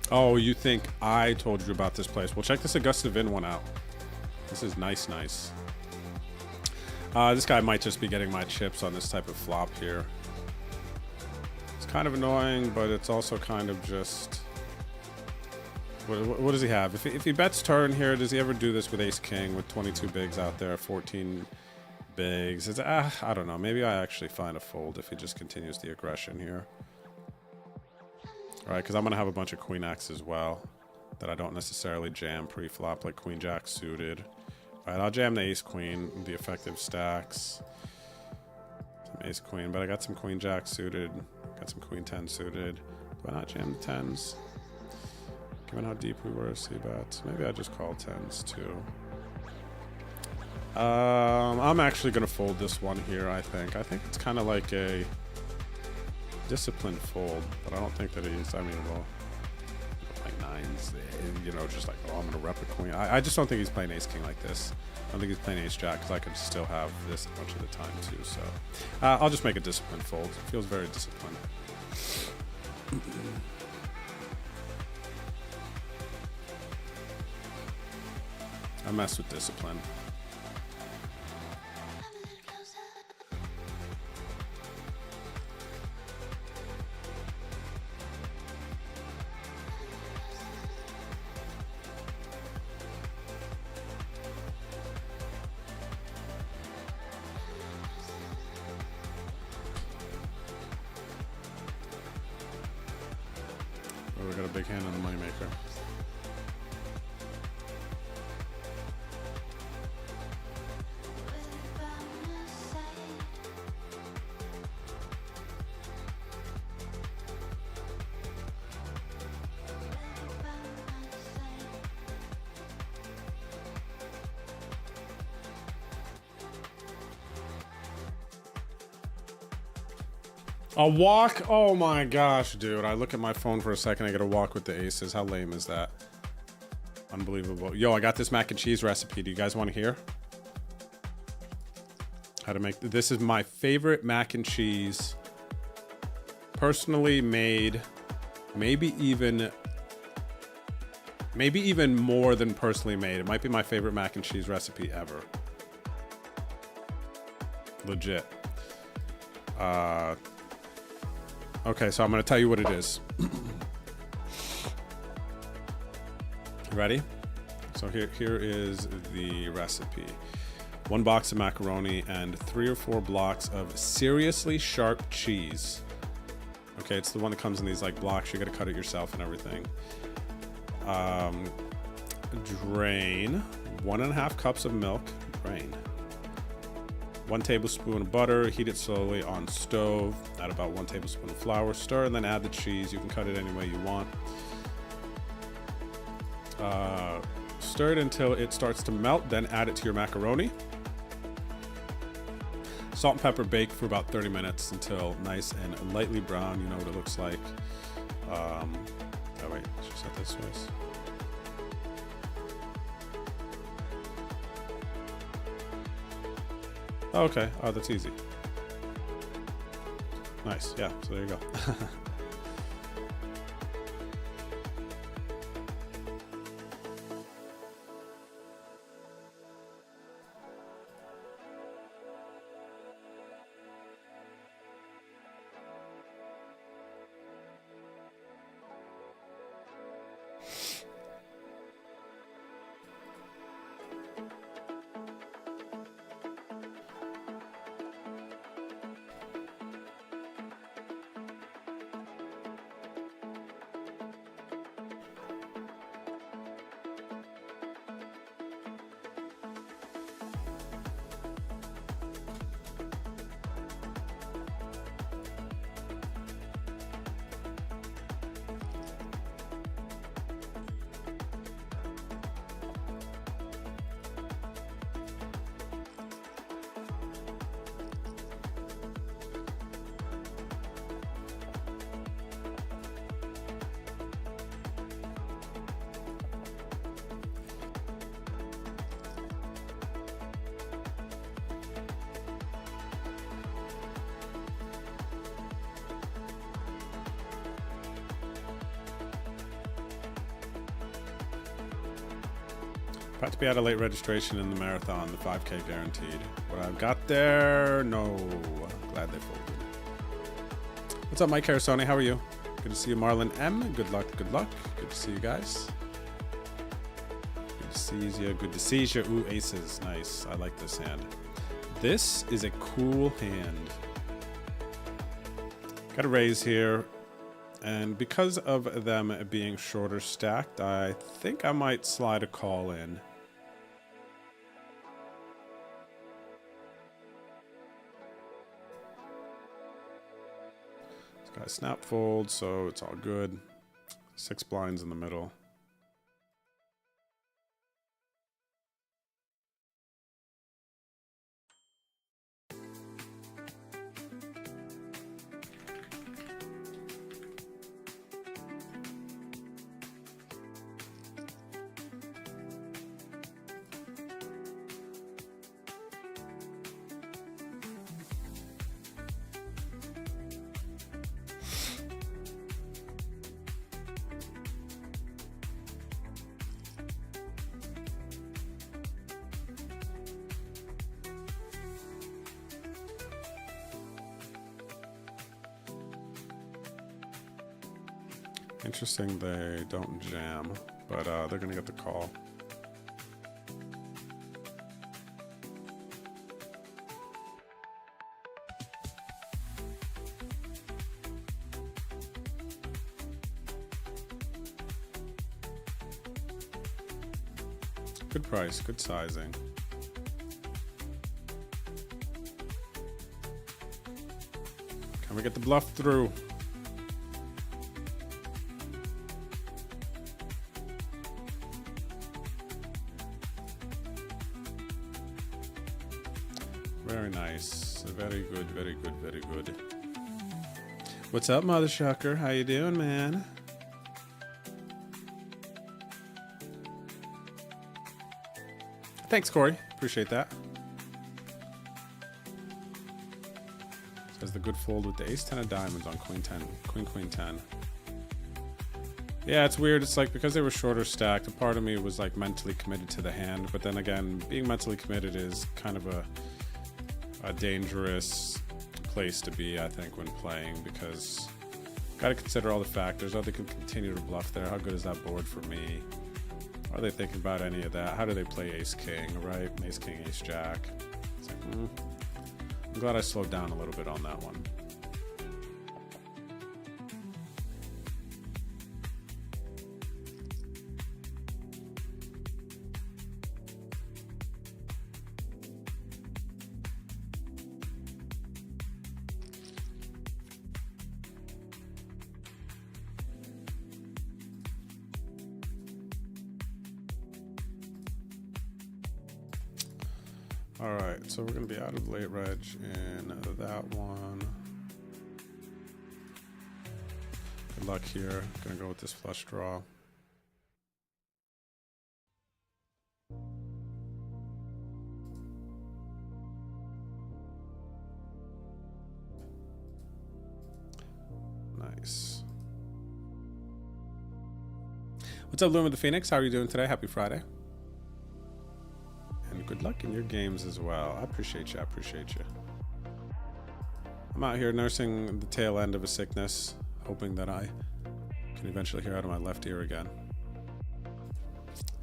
Oh, you think I told you about this place? Well, check this Augusta Vin one out. This is nice. This guy might just be getting my chips on this type of flop here. It's kind of annoying, but it's also kind of just... What does he have? If he bets turn here, does he ever do this with Ace King with 22 bigs out there, 14 bigs? I don't know. Maybe I actually find a fold if he just continues the aggression here. All right, because I'm going to have a bunch of Queen X as well that I don't necessarily jam pre-flop, like Queen Jack suited. All right, I'll jam the Ace Queen, the effective stacks. Some Ace Queen, but I got some Queen Jack suited, got some Queen 10 suited. Do I not jam the 10s? Given how deep we were, C-bets. Maybe I just call 10s too. I'm actually going to fold this one here, I think. I think it's kind of like a disciplined fold, but I don't think that he's, I mean, well, like 9s, you know, just like, oh, I'm going to rep a queen. I just don't think he's playing Ace King like this. I don't think he's playing Ace Jack, because I could still have this a bunch of the time too, so. I'll just make a disciplined fold. It feels very disciplined. I mess with discipline. Oh, we got a big hand on the moneymaker. A walk? Oh my gosh, dude. I look at my phone for a second, I get a walk with the aces. How lame is that? Unbelievable. Yo, I got this mac and cheese recipe. Do you guys want to hear? How to make... This is my favorite mac and cheese. Personally made. Maybe even more than personally made. It might be my favorite mac and cheese recipe ever. Okay, so I'm going to tell you what it is. Ready? So here is the recipe. 1 box of macaroni and 3 or 4 blocks of seriously sharp cheese. Okay, it's the one that comes in these like blocks. You got to cut it yourself and everything. Drain 1.5 cups of milk. Drain. 1 tablespoon of butter. Heat it slowly on stove. Add about 1 tablespoon of flour. Stir and then add the cheese. You can cut it any way you want. Stir it until it starts to melt. Then add it to your macaroni. Salt and pepper, bake for about 30 minutes until nice and lightly brown. You know what it looks like. Oh wait, I should set this twice. Oh, okay, oh, that's easy. Nice, yeah, so there you go. About to be at a late registration in the marathon, the 5K guaranteed. What I've got there, no. Glad they folded. What's up, Mike Carasone? How are you? Good to see you, Marlon M. Good luck, good luck. Good to see you guys. Good to see you. Good to see you. Ooh, aces. Nice. I like this hand. This is a cool hand. Got a raise here. And because of them being shorter stacked, I think I might slide a call in. It's got a snap fold, so it's all good. 6 blinds in the middle. Interesting they don't jam, but they're gonna get the call. Good price, good sizing. Can we get the bluff through? Very nice. Very good, very good, very good. What's up, Mother Shucker? How you doing, man? Thanks, Corey. Appreciate that. Says the good fold with the ace-10 of diamonds on queen 10. Queen 10. Yeah, it's weird. It's like because they were shorter stacked, a part of me was like mentally committed to the hand. But then again, being mentally committed is kind of a dangerous place to be, I think, when playing, because Got to consider all the factors. Are they can continue to bluff there? How good is that board for me? Are they thinking about any of that? How do they play ace king, right? Ace king, ace jack. It's like, I'm glad I slowed down a little bit on that one. All right, so we're going to be out of late reg in that one. Good luck here. Going to go with this flush draw. Nice. What's up, Lumen the Phoenix? How are you doing today? Happy Friday. And good luck in your games as well. I appreciate you. I appreciate you. I'm out here nursing the tail end of a sickness, hoping that I can eventually hear out of my left ear again.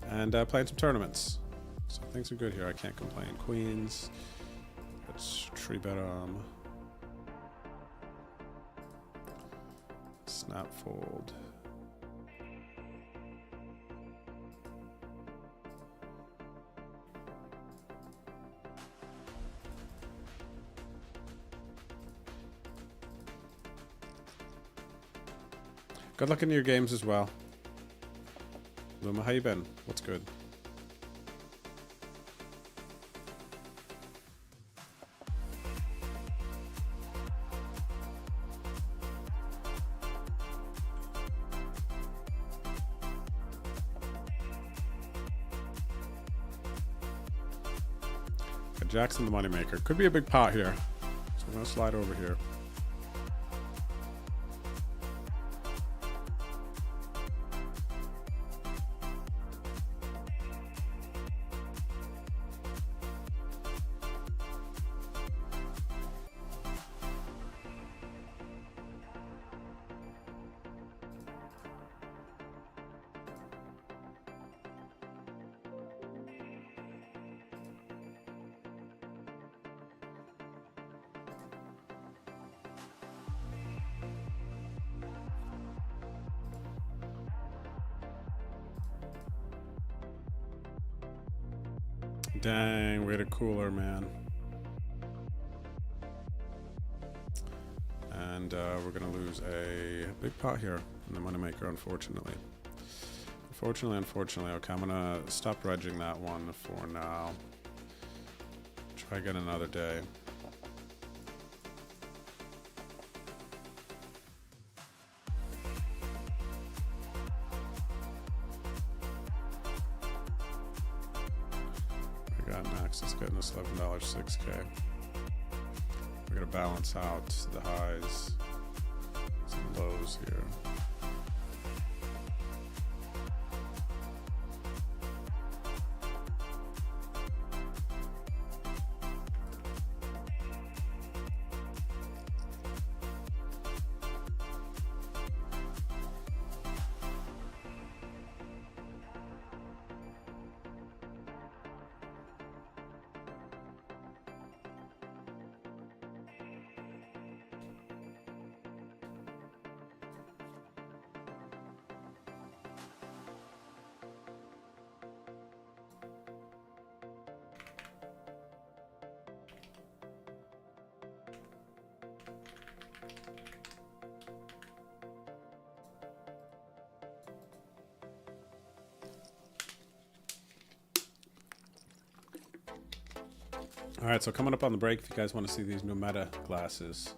And playing some tournaments. So things are good here. I can't complain. Queens. Let's tree bet snap fold. Good luck in your games as well. Luma, how you been? What's good? Got Jackson the moneymaker. Could be a big pot here. So I'm gonna slide over here. Dang, we had a cooler, man. And we're gonna lose a big pot here in the moneymaker, unfortunately. Unfortunately. Okay, I'm gonna stop regging that one for now. Try again another day. It's getting us $11, 6K. We're gonna balance out the highs, some lows here. All right, so coming up on the break, if you guys want to see these new Meta glasses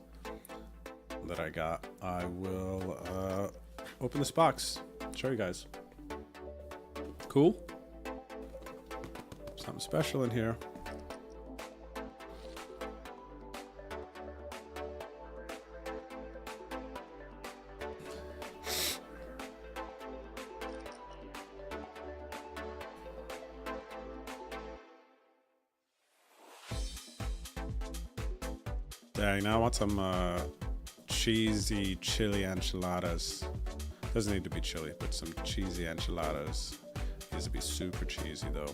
that I got, I will open this box, show you guys. Cool? Something special in here. Dang, now I want some cheesy chili enchiladas. Doesn't need to be chili, but some cheesy enchiladas. Needs to be super cheesy though.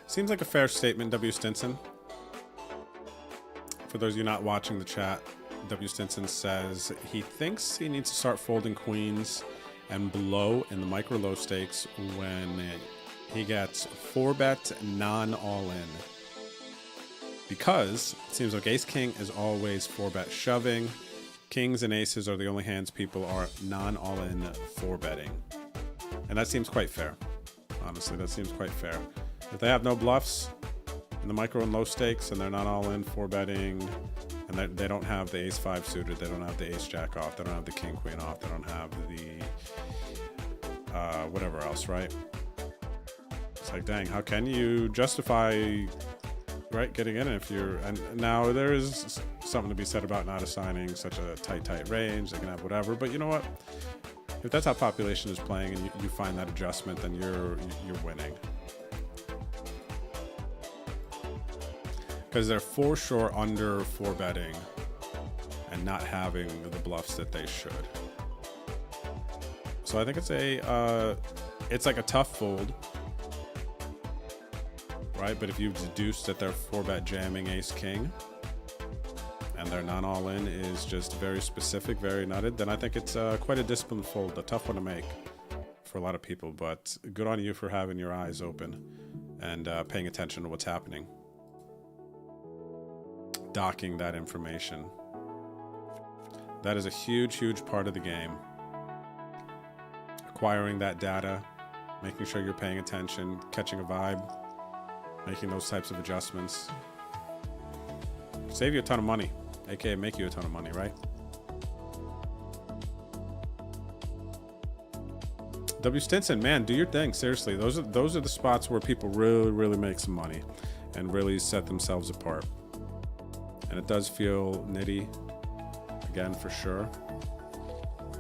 Seems like a fair statement, W. Stinson. For those of you not watching the chat, W. Stinson says he thinks he needs to start folding queens and below in the micro low stakes when he gets 4-bet non-all-in. Because it seems like ace-king is always 4-bet shoving. Kings and aces are the only hands people are non-all-in 4-betting. And that seems quite fair. Honestly, that seems quite fair. If they have no bluffs in the micro and low stakes and they're not all in 4-betting and they don't have the ace-5 suited, they don't have the ace-jack off, they don't have the king-queen off, they don't have the whatever else, right? It's like, dang, how can you justify, right, getting in if you're... And now there is something to be said about not assigning such a tight range. They can have whatever, but you know what? If that's how population is playing and you find that adjustment, then you're winning. Because they're for sure under 4-betting and not having the bluffs that they should. So I think it's like a tough fold, right? But if you've deduced that they're 4-bet jamming ace-king and their non-all-in is just very specific, very nutted, then I think it's quite a disciplined fold, a tough one to make for a lot of people. But good on you for having your eyes open and paying attention to what's happening. Docking that information. That is a huge part of the game. Acquiring that data, making sure you're paying attention, catching a vibe, making those types of adjustments. Save you a ton of money, aka make you a ton of money, right? W. Stinson, man, do your thing. Seriously, those are the spots where people really make some money and really set themselves apart. And it does feel nitty, again, for sure.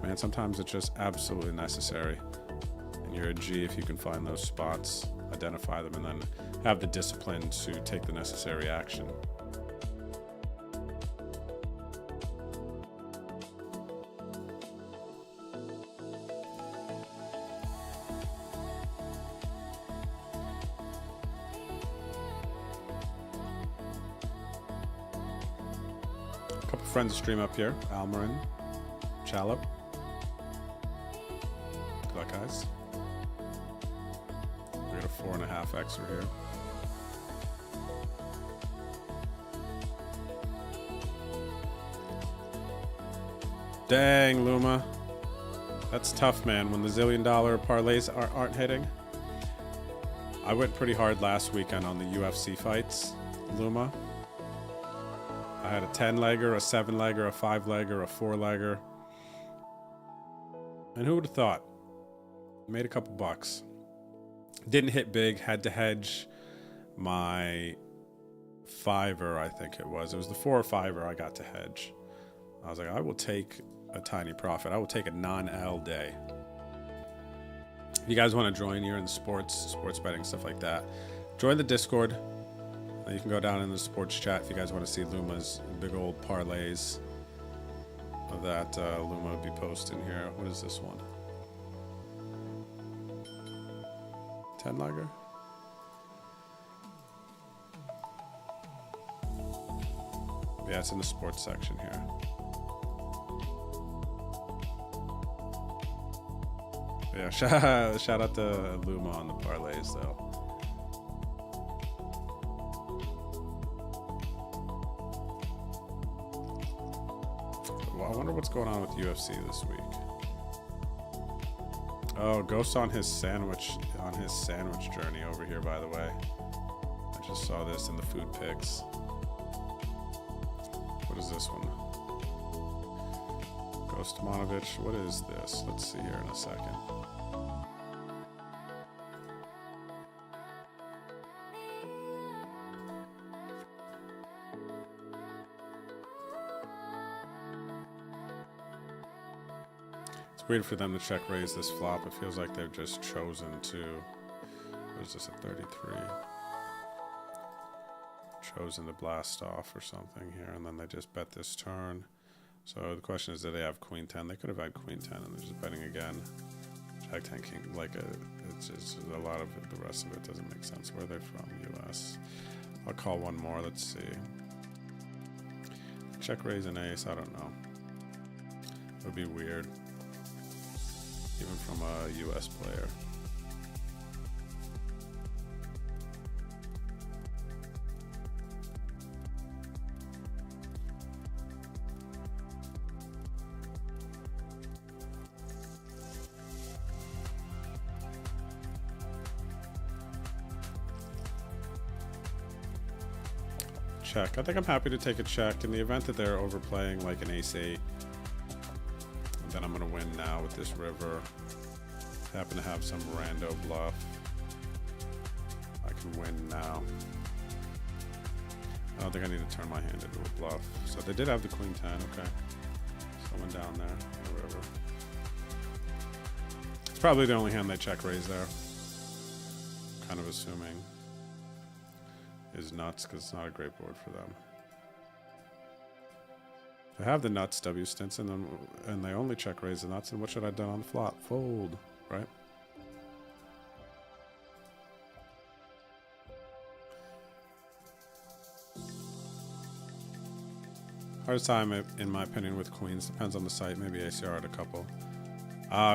Man, sometimes it's just absolutely necessary. And you're a G if you can find those spots, identify them, and then have the discipline to take the necessary action. Friends stream up here. Almarin, Challop. Good luck, guys. We got a 4.5xer here. Dang, Luma. That's tough, man, when the $1 zillion parlays aren't hitting. I went pretty hard last weekend on the UFC fights, Luma. I had a 10-legger, a 7-legger, a 5-legger, a 4-legger. And who would have thought? Made a couple bucks. Didn't hit big, had to hedge my 5er, I think it was. It was the 4 or 5er I got to hedge. I was like, I will take a tiny profit. I will take a non-L day. If you guys want to join, you're in sports betting, stuff like that, join the Discord. You can go down in the sports chat if you guys want to see Luma's big old parlays that Luma would be posting here. What is this one? 10-legger? Yeah, it's in the sports section here. Yeah, shout out to Luma on the parlays though. Well, I wonder what's going on with UFC this week. Oh, Ghost on his sandwich journey over here, by the way. I just saw this in the food pics. What is this one? Ghost Monovich, what is this? Let's see here in a second. It's weird for them to check raise this flop. It feels like they've just chosen to, what is this, a 33? Chosen to blast off or something here, and then they just bet this turn. So the question is, do they have queen 10? They could have had queen 10 and they're just betting again. Jack 10 king, it's just a lot of it, the rest of it doesn't make sense. Where are they from? US. I'll call one more, let's see. Check raise an ace, I don't know. It would be weird. Even from a US player. Check. I think I'm happy to take a check in the event that they're overplaying like an ace-8. Then I'm going to win now with this river. I happen to have some rando bluff. I can win now. I don't think I need to turn my hand into a bluff. So they did have the queen 10, okay. Someone down there, or whatever. It's probably the only hand they check raise there. Kind of assuming is nuts because it's not a great board for them. They have the nuts, W Stinson, and they only check raise the nuts. And what should I have done on the flop? Fold, right? Hardest time, in my opinion, with queens. Depends on the site. Maybe ACR at a couple.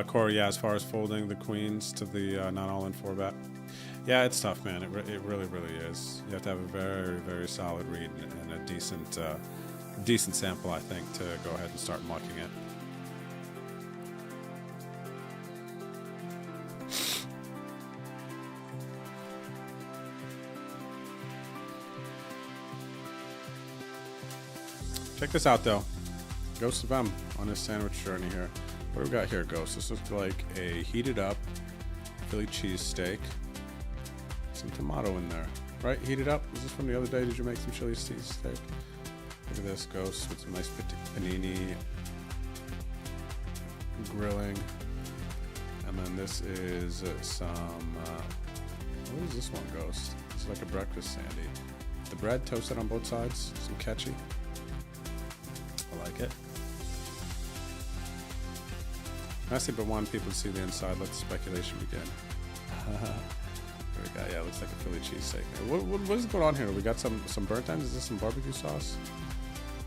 Corey, yeah, as far as folding the queens to the not all in 4-bet. Yeah, it's tough, man. It really, really is. You have to have a very, very solid read and a decent sample, I think, to go ahead and start mucking it. Check this out, though. Ghost of M on his sandwich journey here. What do we got here, Ghost? This looks like a heated up Philly cheesesteak. Some tomato in there, right? Heated up. Is this from the other day? Did you make some chili cheesesteak? Look at this, Ghost, with some nice panini grilling. And then this is some, what is this one, Ghost? It's like a breakfast sandy. The bread toasted on both sides, some catchy. I like it. Messy, but want people to see the inside. Let the speculation begin. There we go. Yeah, it looks like a Philly cheesesteak. What is going on here? We got some burnt ends. Is this some barbecue sauce?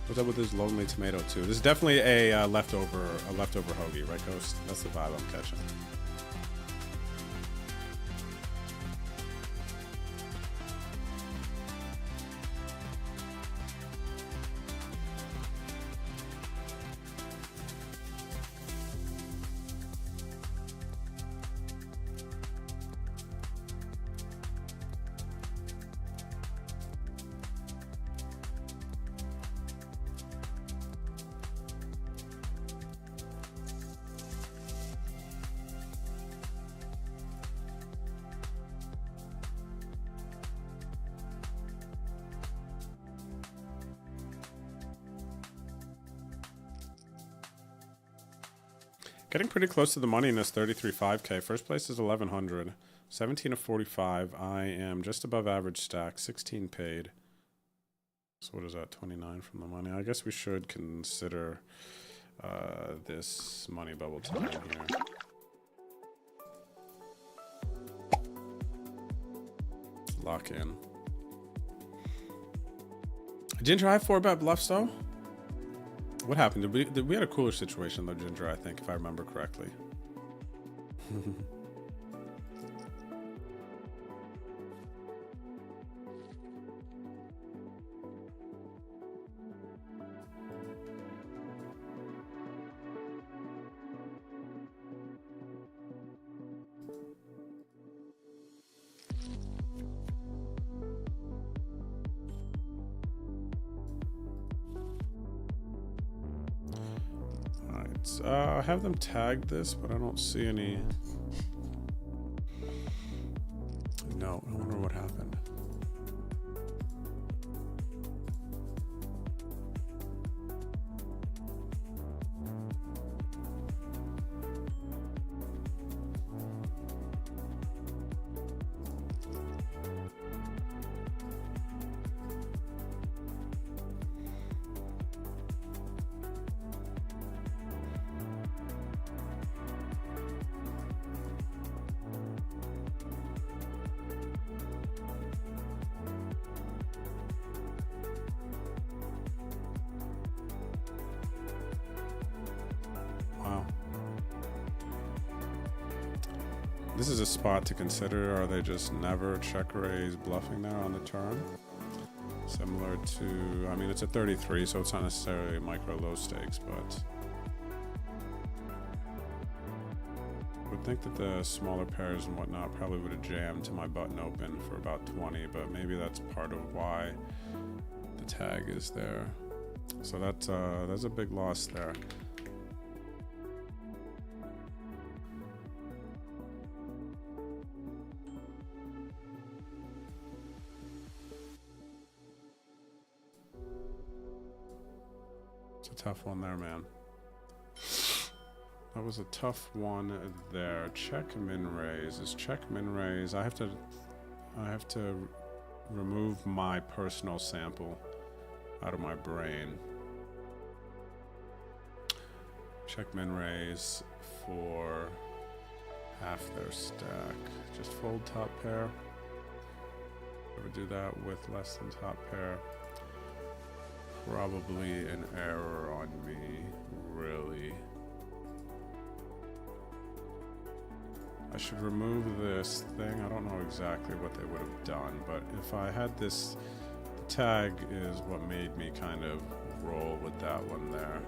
What's up with this lonely tomato too? This is definitely a leftover hoagie, right, Ghost? That's the vibe I'm catching. Getting pretty close to the money in this 33.5K. First place is 1100. 17 of 45. I am just above average stack. 16 paid. So what is that? 29 from the money. I guess we should consider this money bubble time here. Lock in. Ginger, I have 4-bet bluffs though. What happened? We had a cooler situation though, Ginger, I think, if I remember correctly. I have them tag this, but I don't see any. No, I wonder what happened. Wow. This is a spot to consider. Are they just never check raise bluffing there on the turn? Similar to, I mean, it's a 33, so it's not necessarily micro low stakes, but I would think that the smaller pairs and whatnot probably would have jammed to my button open for about 20, but maybe that's part of why the tag is there. So that's a big loss there. It's a tough one there, man. That was a tough one there. Check min raise. Is check min raise? I have to remove my personal sample out of my brain. Check min raise for half their stack. Just fold top pair. Ever do that with less than top pair? Probably an error on me, really. I should remove this thing. I don't know exactly what they would have done, but if I had this, the tag is what made me kind of roll with that one there.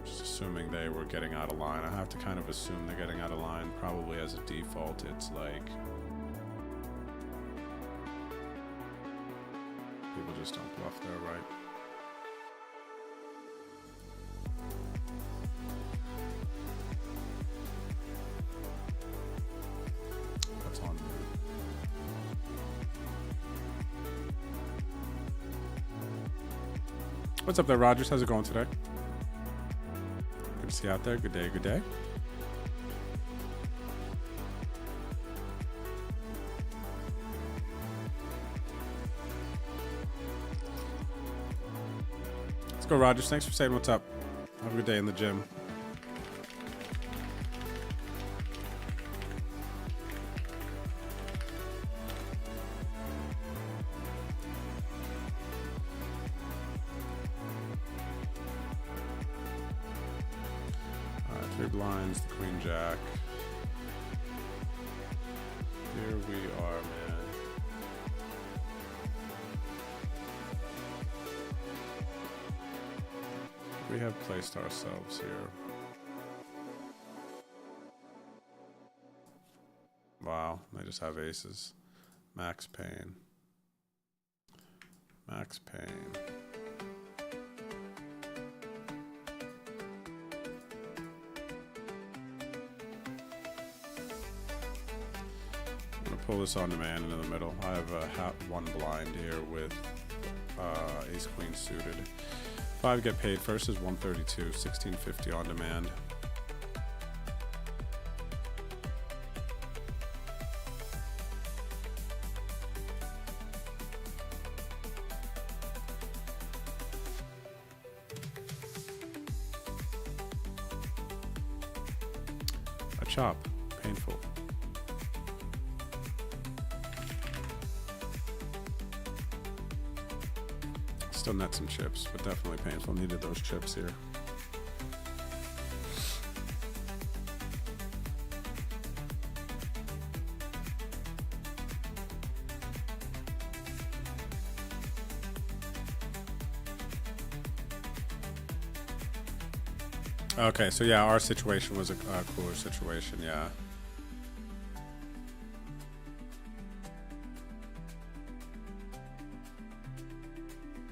Just assuming they were getting out of line. I have to kind of assume they're getting out of line. Probably as a default, it's like people just don't bluff there, right? That's on me. What's up there, Rogers? How's it going today? Good to see you out there. Good day, good day. Let's go, Rogers. Thanks for saying what's up. Have a good day in the gym. Three blinds, the queen jack. Here we are, man. We have placed ourselves here. Wow, they just have aces. Max pain. Max pain. Pull this on demand into the middle. I have a one blind here with ace queen suited. 5 get paid first is 132, 1650 on demand. A chop, painful. Still net some chips, but definitely painful. Needed those chips here. Okay, so yeah, our situation was a cooler situation, yeah.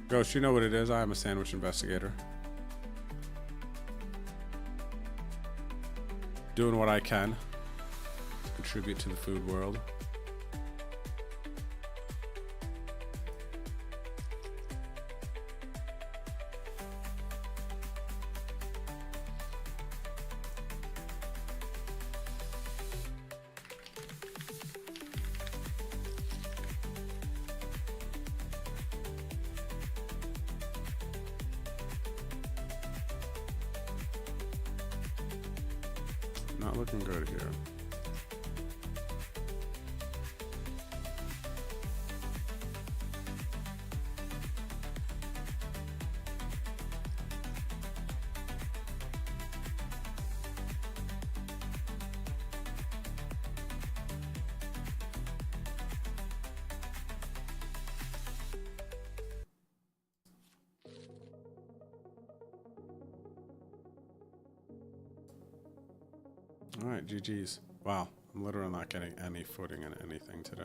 Ghost, you know what it is? I am a sandwich investigator. Doing what I can to contribute to the food world. Not looking good here. All right, GG's. Wow, I'm literally not getting any footing in anything today.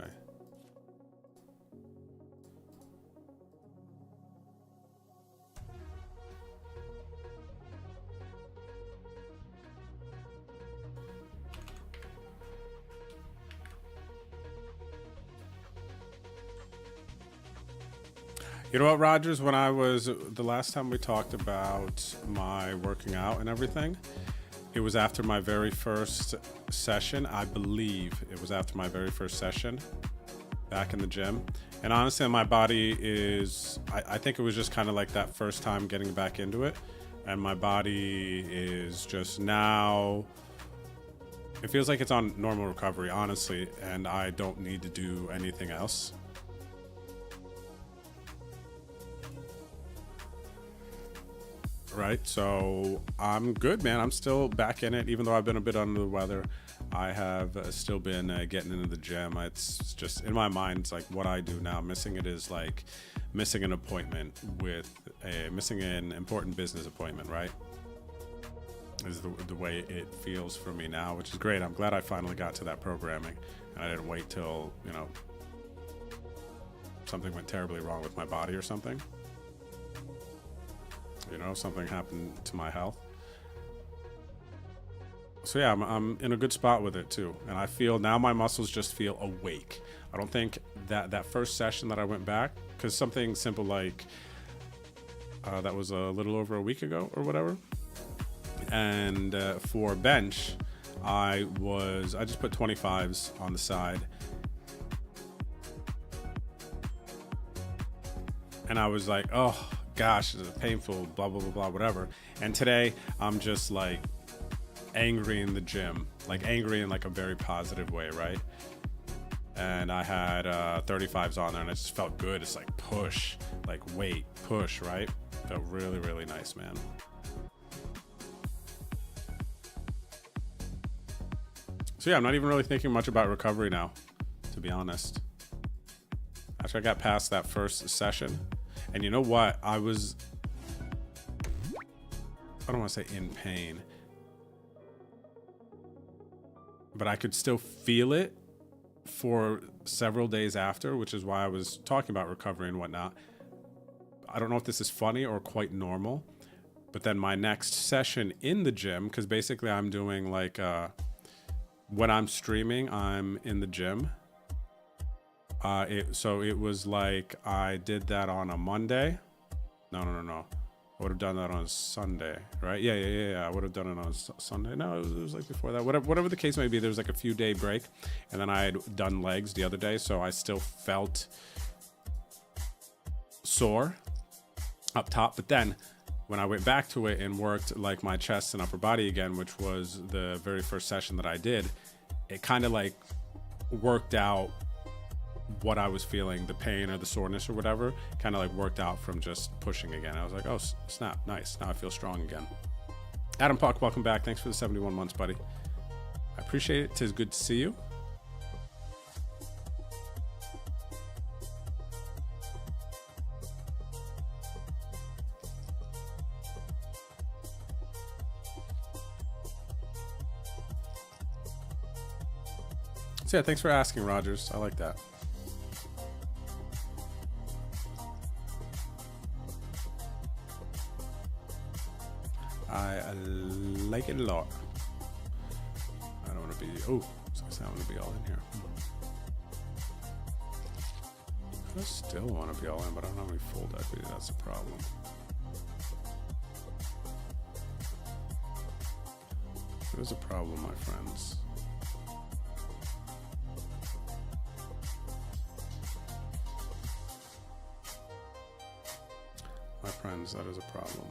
You know what, Rogers? When I was, the last time we talked about my working out and everything, it was after my very first session. I believe it was after my very first session back in the gym. And honestly, my body is, I think it was just kind of like that first time getting back into it. And my body is just now, it feels like it's on normal recovery, honestly. And I don't need to do anything else. Right, so I'm good, man. I'm still back in it, even though I've been a bit under the weather. I have still been getting into the gym. It's just in my mind, it's like what I do now. Missing it is like missing an appointment with missing an important business appointment, right? Is the way it feels for me now, which is great. I'm glad I finally got to that programming, and I didn't wait till, you know, something went terribly wrong with my body or something. You know, something happened to my health. So yeah, I'm in a good spot with it too. And I feel now my muscles just feel awake. I don't think that first session that I went back, because something simple like that was a little over a week ago or whatever. And for bench, I just put 25s on the side. And I was like, oh, gosh, it's painful, blah, blah, blah, blah, whatever. And today I'm just like angry in the gym, like angry in like a very positive way, right? And I had 35s on there and it just felt good. It's like push, like weight, push, right? Felt really, really nice, man. So yeah, I'm not even really thinking much about recovery now, to be honest. After I got past that first session, and you know what? I don't want to say in pain, but I could still feel it for several days after, which is why I was talking about recovery and whatnot. I don't know if this is funny or quite normal, but then my next session in the gym, because basically I'm doing like, when I'm streaming, I'm in the gym. So it was like I did that on a Monday. No. I would have done that on Sunday, right? Yeah. I would have done it on Sunday. No, it was like before that. Whatever the case may be, there was like a few day break, and then I had done legs the other day, so I still felt sore up top. But then when I went back to it and worked like my chest and upper body again, which was the very first session that I did, it kind of like worked out what I was feeling, the pain or the soreness or whatever, kind of like worked out from just pushing again. I was like, oh, snap, nice. Now I feel strong again. Adam Puck, welcome back. Thanks for the 71 months, buddy. I appreciate it. 'Tis good to see you. So yeah, thanks for asking, Rogers. I like that. I like it a lot. I don't want to be. Oh, I want to be all in here. I still want to be all in, but I don't have any full equity. That's the problem. There's a problem, my friends. My friends, that is a problem.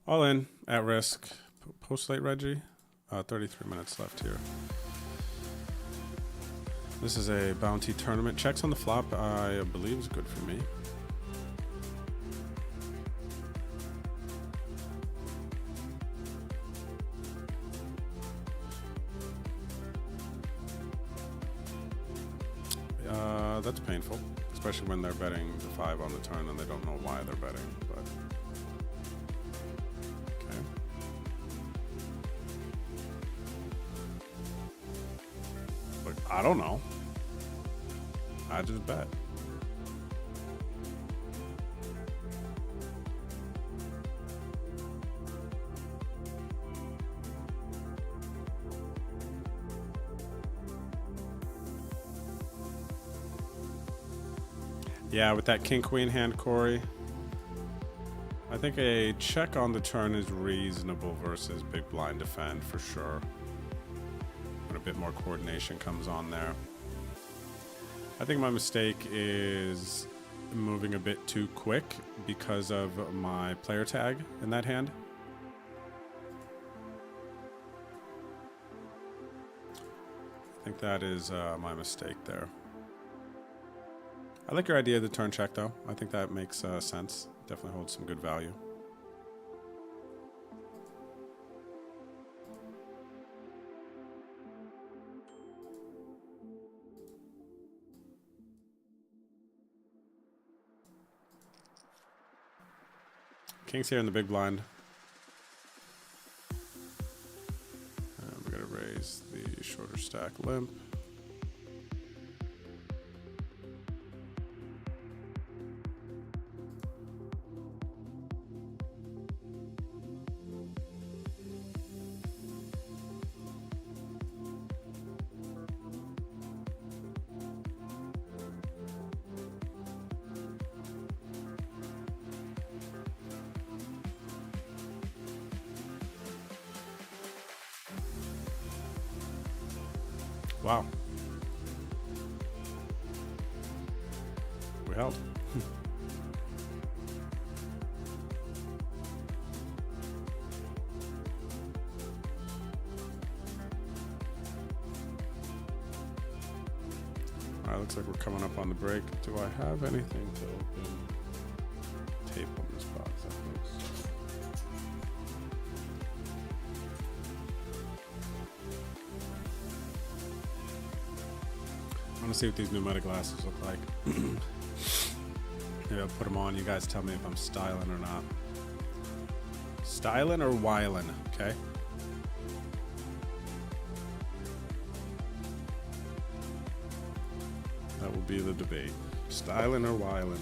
All in, at risk. Post late Reggie. 33 minutes left here. This is a bounty tournament. Checks on the flop, I believe, is good for me. That's painful, especially when they're betting the 5 on the turn and they don't know why they're betting. But okay. Look, I don't know. I just bet. Yeah, with that king queen hand, Corey, I think a check on the turn is reasonable versus big blind defend for sure. When a bit more coordination comes on there. I think my mistake is moving a bit too quick because of my player tag in that hand. I think that is my mistake there. I like your idea of the turn check, though. I think that makes sense. Definitely holds some good value. King's here in the big blind. And we're going to raise the shorter stack limp. Wow. We held. Alright, looks like we're coming up on the break. Do I have anything to open tape on this box? I think so. I want to see what these new meta glasses look like. Maybe I'll put them on. You guys tell me if I'm styling or not. Stylin' or Wylin, okay? That will be the debate. Stylin' or Wylin.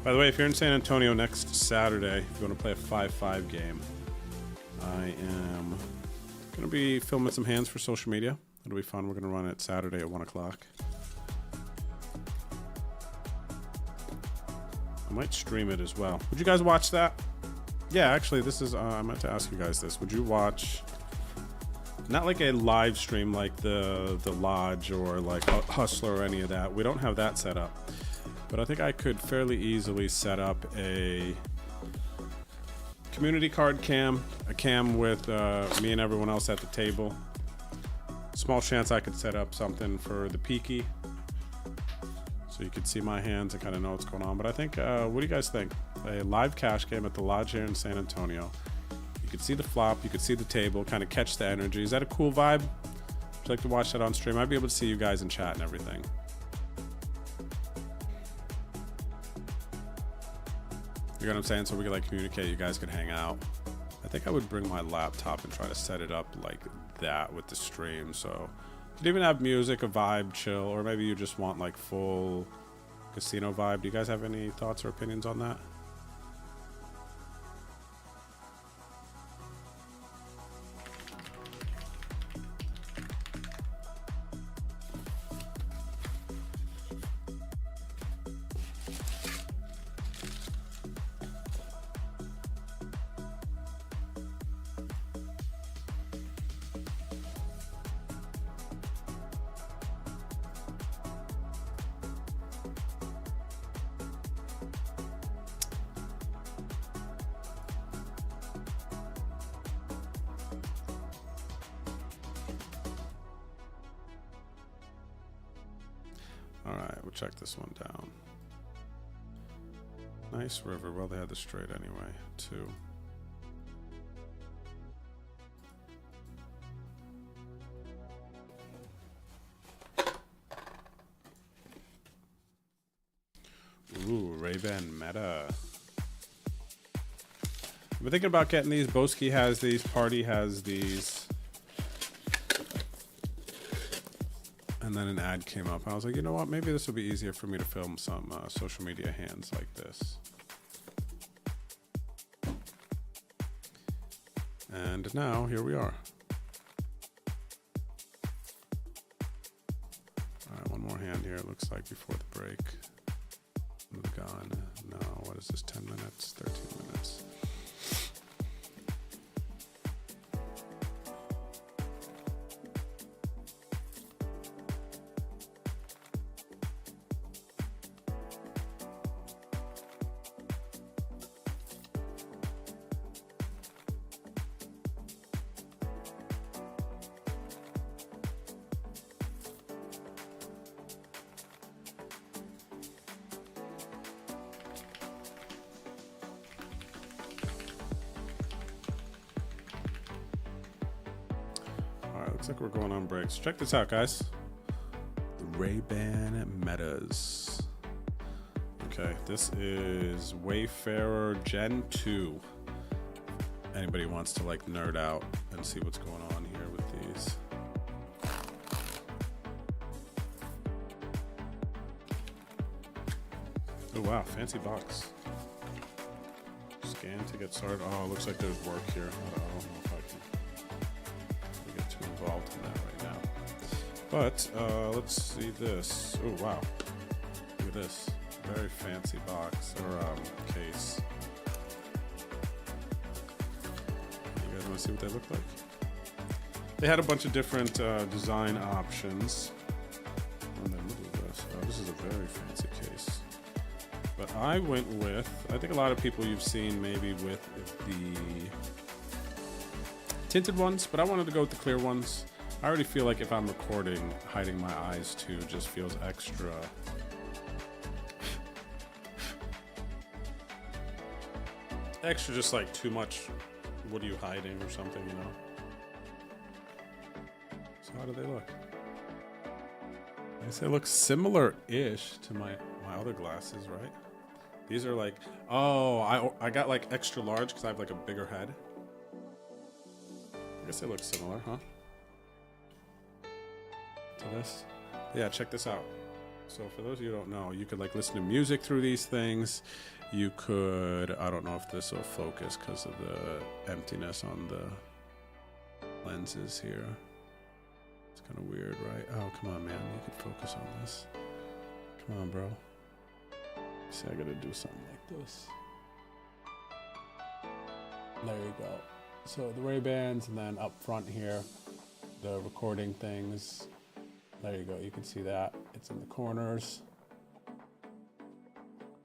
By the way, if you're in San Antonio next Saturday, if you want to play a 5-5 game, I am going to be filming some hands for social media. It'll be fun. We're going to run it Saturday at 1 o'clock. I might stream it as well. Would you guys watch that? Yeah, actually, this is... I meant to ask you guys this. Would you watch... Not like a live stream like the Lodge or like Hustler or any of that. We don't have that set up. But I think I could fairly easily set up a community card cam, a cam with me and everyone else at the table. Small chance I could set up something for the Peaky, so you could see my hands and kind of know what's going on. But I think, what do you guys think? A live cash game at the Lodge here in San Antonio. You could see the flop, you could see the table, kind of catch the energy. Is that a cool vibe? Would you like to watch that on stream? I'd be able to see you guys in chat and everything. You know what I'm saying? So we could like communicate, you guys could hang out. I think I would bring my laptop and try to set it up like that with the stream. So you could even have music, a vibe, chill, or maybe you just want like full casino vibe. Do you guys have any thoughts or opinions on that? Alright, we'll check this one down. Nice river. Well, they had the straight anyway, too. Ooh, Ray-Ban Meta. I've been thinking about getting these. Boski has these. Party has these. And then an ad came up. I was like, you know what? Maybe this will be easier for me to film some social media hands like this. And now, here we are. All right, one more hand here, it looks like, before the break. Move gone. No, what is this? 10 minutes? 13 minutes. Looks like we're going on breaks. Check this out, guys. The Ray-Ban Metas. Okay, this is Wayfarer Gen 2. Anybody wants to like nerd out and see what's going on here with these. Oh wow, fancy box. Scan to get started. Oh, it looks like there's work here. I don't know if I can get too involved in that right now. But let's see this. Oh wow, look at this. Very fancy box or case. You guys want to see what they look like? They had a bunch of different design options. And then look at this. Oh, this is a very fancy case. But I went with, I think a lot of people you've seen maybe with the tinted ones, but I wanted to go with the clear ones. I already feel like if I'm recording, hiding my eyes too just feels extra. Extra, just like too much. What are you hiding or something, you know? So how do they look? I guess they look similar-ish to my other glasses, right? These are like, oh, I got like extra large because I have like a bigger head. I guess they look similar, huh? To this. Yeah, check this out. So for those of you who don't know, you could like listen to music through these things. You could, I don't know if this will focus because of the emptiness on the lenses here. It's kind of weird, right? Oh, come on, man. You could focus on this. Come on, bro. See, I gotta do something like this. There you go. So the Ray-Bans, and then up front here, the recording things. There you go. You can see that. It's in the corners.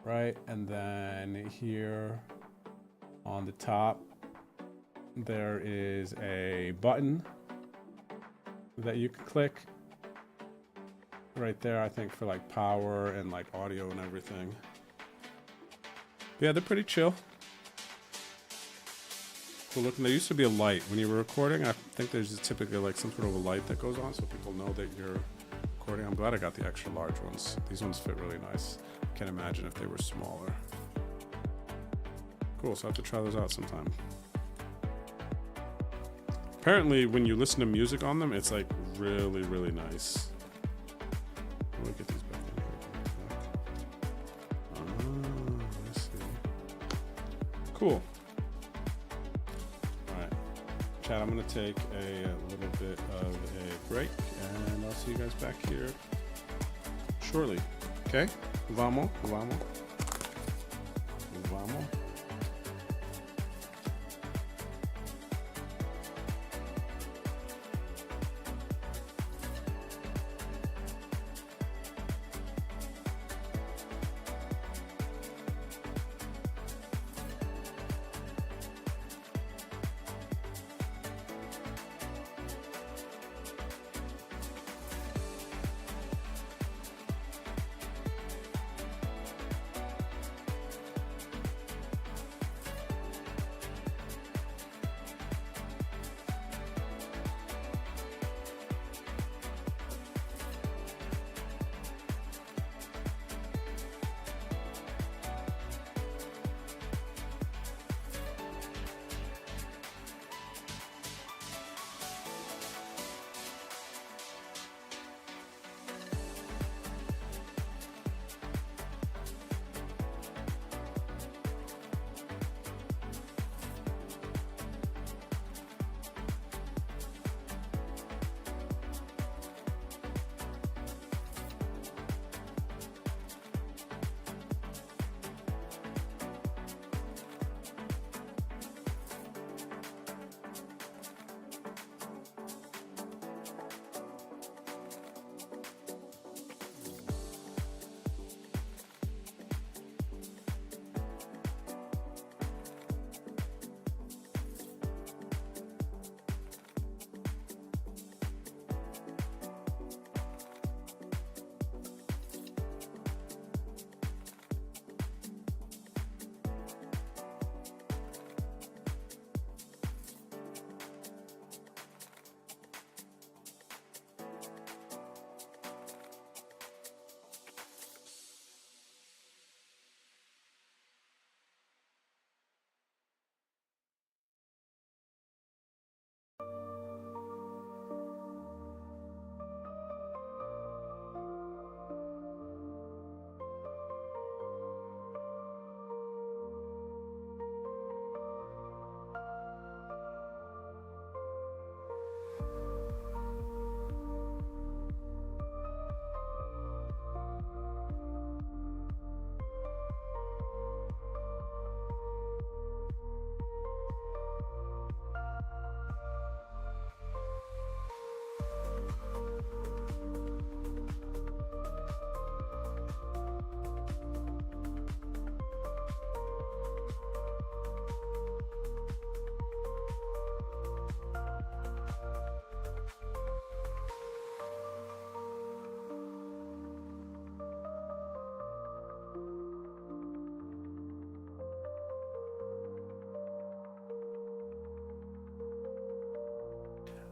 Right? And then here on the top, there is a button that you can click. Right there, I think, for like power and like audio and everything. Yeah, they're pretty chill. Cool looking. There used to be a light when you were recording. I think there's typically like some sort of a light that goes on so people know that you're recording. I'm glad I got the extra large ones. These ones fit really nice. Can't imagine if they were smaller. Cool, so I have to try those out sometime. Apparently, when you listen to music on them, it's like really, really nice. Let me get these back in here. I see. Cool. Alright. Chat, I'm going to take a little bit of a break, and I'll see you guys back here shortly. Okay? Vamos, vamos. Vamos.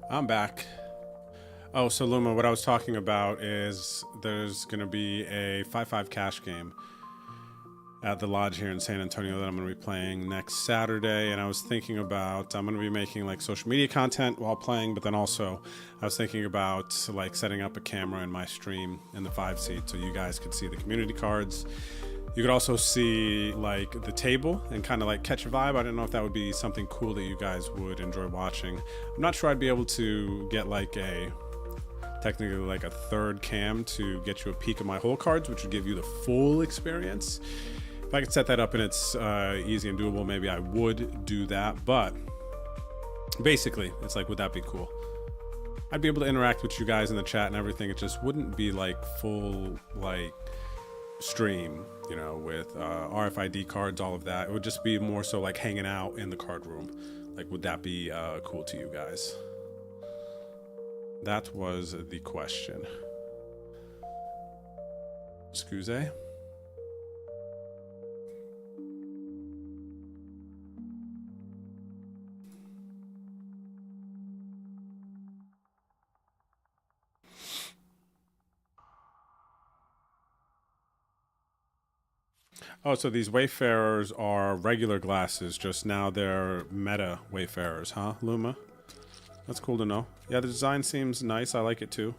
I'm back. Oh, so Luma, what I was talking about is there's going to be a 5-5 cash game. at the lodge here in San Antonio that I'm going to be playing next Saturday. And I was thinking about, I'm going to be making like social media content while playing, but then also I was thinking about like setting up a camera in my stream in the 5 seat so you guys could see the community cards. You could also see like the table and kind of like catch a vibe. I don't know if that would be something cool that you guys would enjoy watching. I'm not sure I'd be able to get like technically like a third cam to get you a peek of my whole cards, which would give you the full experience. If I could set that up and it's easy and doable, maybe I would do that. But basically, it's like, would that be cool? I'd be able to interact with you guys in the chat and everything. It just wouldn't be like full like stream, you know, with RFID cards, all of that. It would just be more so like hanging out in the card room. Like, would that be cool to you guys? That was the question. Excuse me. Oh, so these Wayfarers are regular glasses, just now they're meta Wayfarers, huh, Luma? That's cool to know. Yeah, the design seems nice. I like it too.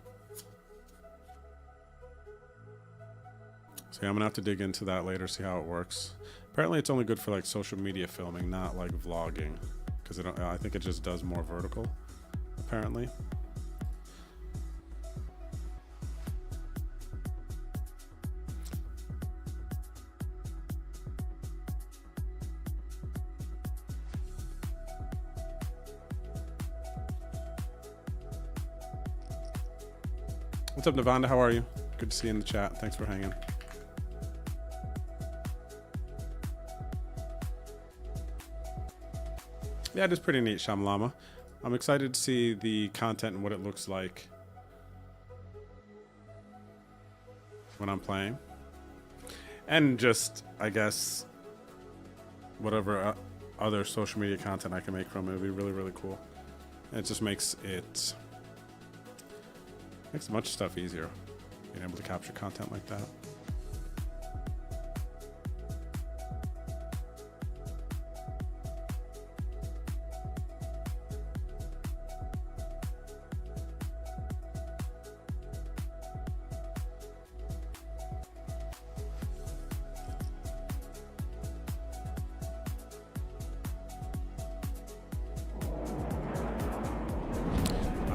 So yeah, I'm gonna have to dig into that later, see how it works. Apparently it's only good for like social media filming, not like vlogging. Because I think it just does more vertical, apparently. What's up, Navanda? How are you? Good to see you in the chat. Thanks for hanging. Yeah, it is pretty neat, Shamlama. I'm excited to see the content and what it looks like when I'm playing. And just, I guess, whatever other social media content I can make from it would be really, really cool. And it just makes much stuff easier, being able to capture content like that.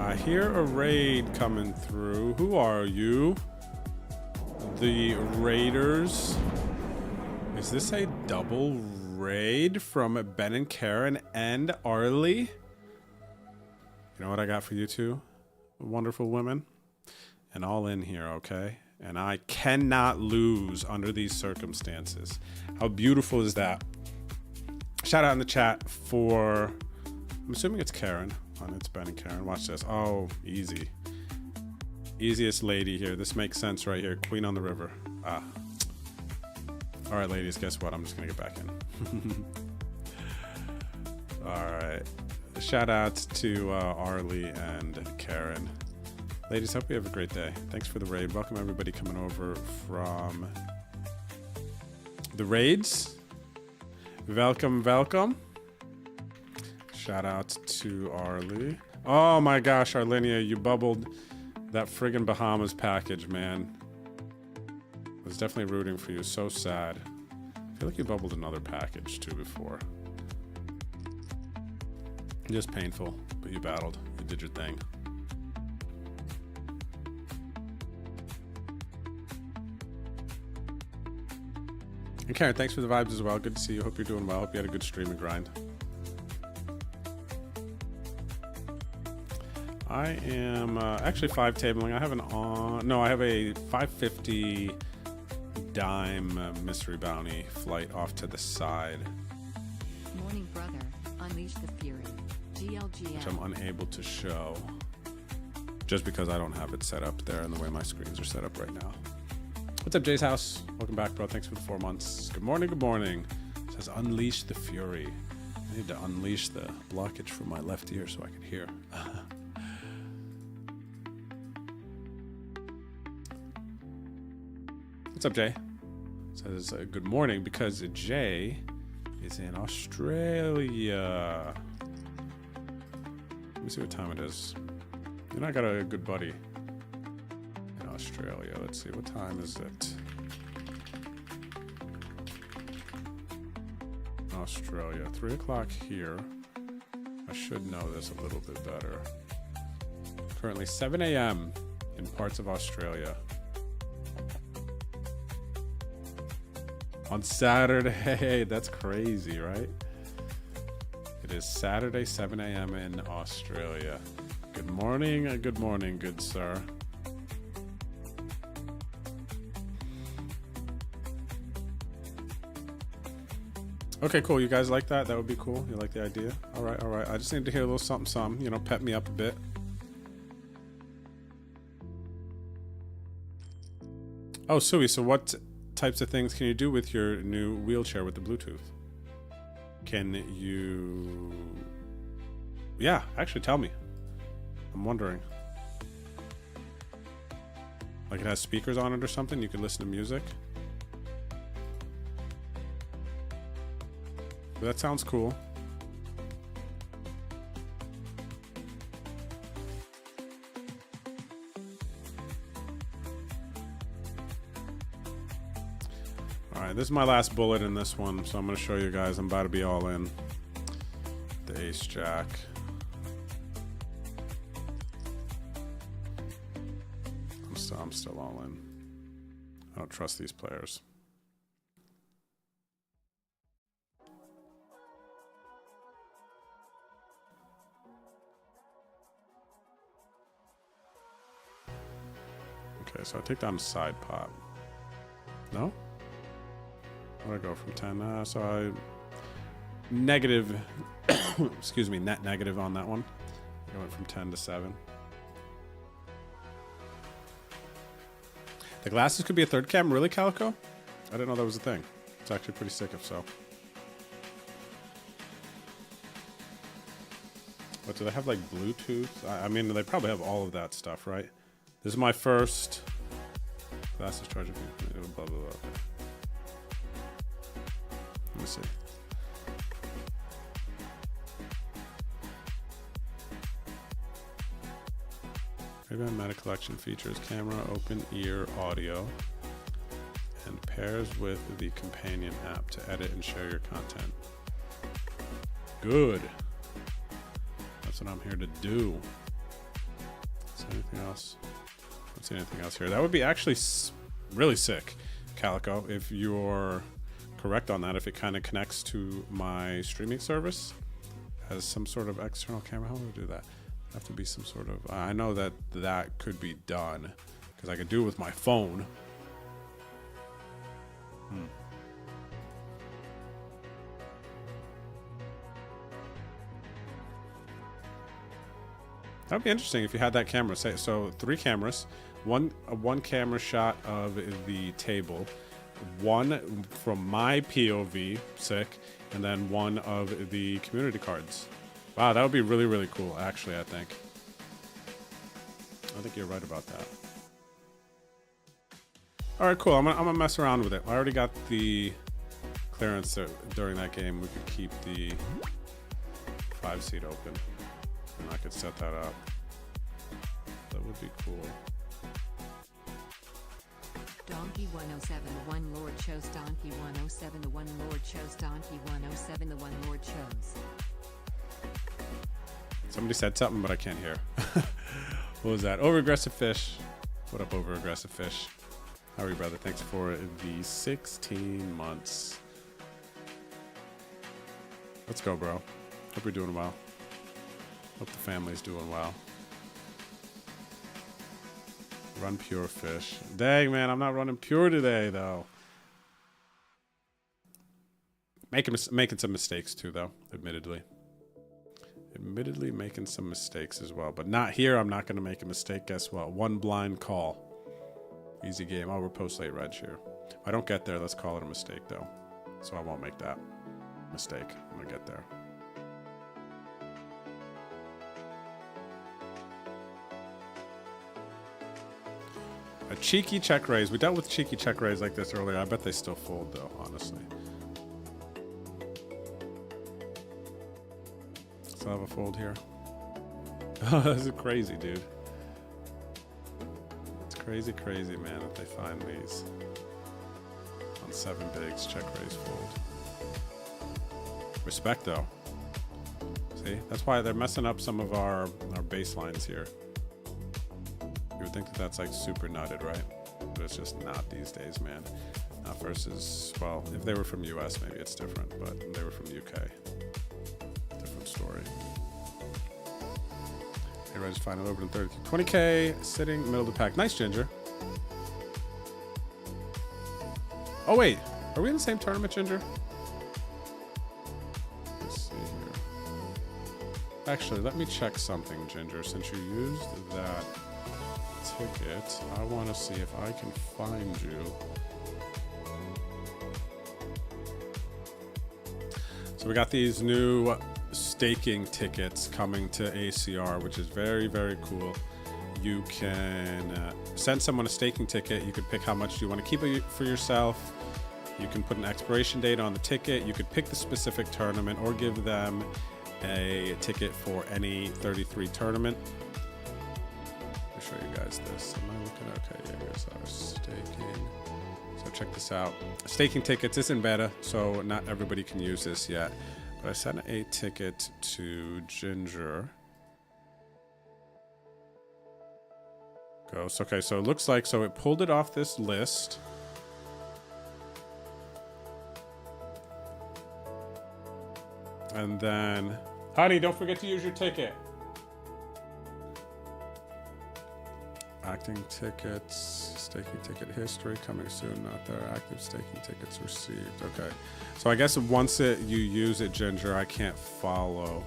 I hear a raid coming through. Who are you? The Raiders. Is this a double raid from Ben and Karen and Arlie? You know what I got for you two, wonderful women? And all in here, okay? And I cannot lose under these circumstances. How beautiful is that? Shout out in the chat for, I'm assuming it's Karen. It's Ben and Karen. Watch this. Oh, easy. Easiest lady here. This makes sense right here. Queen on the river. Ah. All right, ladies, guess what? I'm just going to get back in. All right. Shout out to Arlie and Karen. Ladies, hope you have a great day. Thanks for the raid. Welcome everybody coming over from the raids. Welcome, welcome. Shout out to Arlie. Oh my gosh, Arlinia, you bubbled that friggin' Bahamas package, man. I was definitely rooting for you. So sad. I feel like you bubbled another package too before. Just painful, but you battled. You did your thing. And Karen, thanks for the vibes as well. Good to see you. Hope you're doing well. Hope you had a good stream and grind. I am actually 5 tabling. I have an on. No, I have a 550 dime mystery bounty flight off to the side.
Morning, brother. Unleash the fury. GLGL.
Which I'm unable to show. Just because I don't have it set up there and the way my screens are set up right now. What's up, Jay's house? Welcome back, bro. Thanks for the 4 months. Good morning, good morning. It says unleash the fury. I need to unleash the blockage from my left ear so I can hear. What's up, Jay? says good morning because Jay is in Australia. Let me see what time it is. You know, I got a good buddy in Australia. Let's see, what time is it? Australia, 3 o'clock here. I should know this a little bit better. Currently 7 a.m. in parts of Australia. On Saturday, that's crazy, right? It is Saturday, 7 a.m. in Australia. Good morning, good sir. Okay, cool. You guys like that? That would be cool. You like the idea? All right, all right. I just need to hear a little something, something. You know, pep me up a bit. Oh, Sui, so what types of things can you do with your new wheelchair with the Bluetooth? Can you... Yeah, actually tell me. I'm wondering. Like it has speakers on it or something? You can listen to music? That sounds cool. Alright, this is my last bullet in this one, so I'm going to show you guys. I'm about to be all in. The ace jack. I'm still all in. I don't trust these players. Okay, so I take down the side pot. No? Where'd I go from 10? So I... Negative... excuse me, net negative on that one. I went from 10 to 7. The glasses could be a third cam? Really, Calico? I didn't know that was a thing. It's actually pretty sick if so. But do they have, like, Bluetooth? I mean, they probably have all of that stuff, right? This is my first... Glasses charging. Blah, blah, blah. Let me see. Ray-Ban Meta Collection features camera, open ear audio, and pairs with the companion app to edit and share your content. Good. That's what I'm here to do. Is there anything else? I don't see anything else here. That would be actually really sick, Calico, if you're correct on that, if it kind of connects to my streaming service as some sort of external camera. How do I do that? Have to be some sort of... I know that that could be done because I could do it with my phone. That'd be interesting if you had that camera. Say so, 3 cameras, one camera shot of the table, one from my POV, sick, and then one of the community cards. Wow, that would be really, really cool, actually, I think. I think you're right about that. Alright, cool. I'm gonna mess around with it. I already got the clearance during that game. We could keep the 5-seat open. And I could set that up. That would be cool.
Donkey 107, the one Lord chose. Donkey 107, the one Lord chose. Donkey 107, the one Lord chose.
Somebody said something, but I can't hear. What was that? Over-aggressive fish. What up, over-aggressive fish? How are you, brother? Thanks for the 16 months. Let's go, bro. Hope you're doing well. Hope the family's doing well. Run pure fish. Dang, man, I'm not running pure today, though. Making some mistakes, too, though, admittedly. Admittedly making some mistakes as well. But not here. I'm not going to make a mistake. Guess what? One blind call. Easy game. Oh, we're post-late reg here. If I don't get there, let's call it a mistake, though. So I won't make that mistake. I'm going to get there. A cheeky check raise. We dealt with cheeky check raise like this earlier. I bet they still fold though, honestly. Still have a fold here. Oh, this is crazy, dude. It's crazy, crazy, man, that they find these. On 7 bigs, check raise fold. Respect though. See, that's why they're messing up some of our baselines here. You would think that that's like super nutted, right? But it's just not these days, man. Not versus, well, if they were from US, maybe it's different, but they were from UK. Different story. Everybody's final over in 30. 20K, sitting middle of the pack. Nice, Ginger. Oh, wait. Are we in the same tournament, Ginger? Let's see here. Actually, let me check something, Ginger. Since you used that ticket, I want to see if I can find you. So we got these new staking tickets coming to ACR, which is very, very cool. You can send someone a staking ticket. You could pick how much you want to keep it for yourself. You can put an expiration date on the ticket. You could pick the specific tournament or give them a ticket for any 33 tournament. I'll show you guys this. Am I looking? Okay, yeah, here's our staking. So check this out. Staking tickets is in beta, so not everybody can use this yet. But I sent a ticket to Ginger. Ghost. Okay, so it looks like, so it pulled it off this list. And then, honey, don't forget to use your ticket. Acting tickets, staking ticket history coming soon. Not there. Active staking tickets received. Okay, so I guess once you use it, Ginger, I can't follow,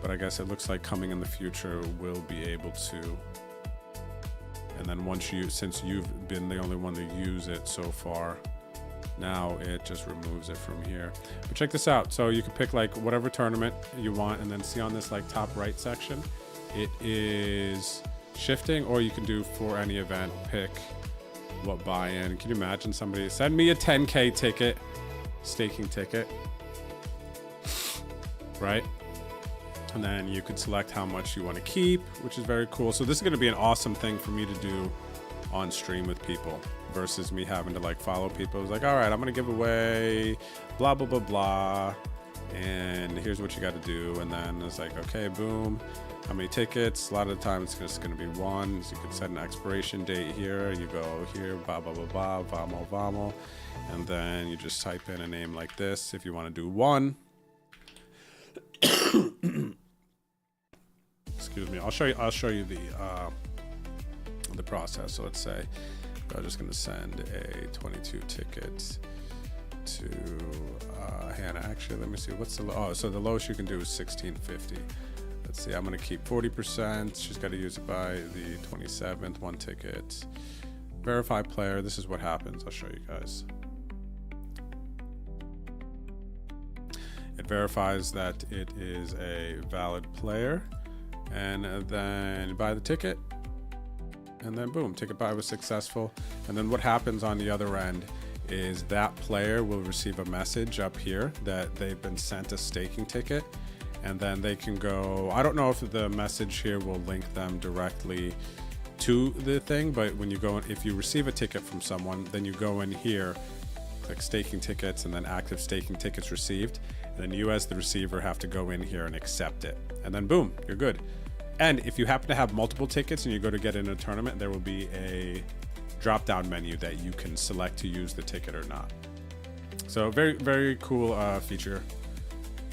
but I guess it looks like coming in the future we'll be able to. And then once since you've been the only one to use it so far, now it just removes it from here. But check this out. So you can pick like whatever tournament you want, and then see on this like top right section, it is shifting, or you can do for any event, pick what buy-in. Can you imagine somebody send me a 10K ticket, staking ticket, right? And then you could select how much you want to keep, which is very cool. So this is going to be an awesome thing for me to do on stream with people versus me having to like follow people. It's like, all right, I'm going to give away blah, blah, blah, blah. And here's what you got to do. And then it's like, okay, boom. How many tickets? A lot of the time it's just going to be one. So you can set an expiration date here. You go here, blah, blah, blah, blah, vamo, vamo. And then you just type in a name like this if you want to do one. Excuse me. I'll show you the process. So let's say I'm just going to send a 22 ticket to Hannah. Actually, let me see. What's the so the lowest you can do is 1650. Let's see, I'm going to keep 40%. She's got to use it by the 27th. One ticket. Verify player. This is what happens. I'll show you guys. It verifies that it is a valid player. And then buy the ticket. And then boom, ticket buy was successful. And then what happens on the other end is that player will receive a message up here that they've been sent a staking ticket. And then they can go, I don't know if the message here will link them directly to the thing, but when you go, if you receive a ticket from someone, then you go in here, click staking tickets, and then active staking tickets received. And then you as the receiver have to go in here and accept it. And then boom, you're good. And if you happen to have multiple tickets and you go to get in a tournament, there will be a drop-down menu that you can select to use the ticket or not. So very, very cool feature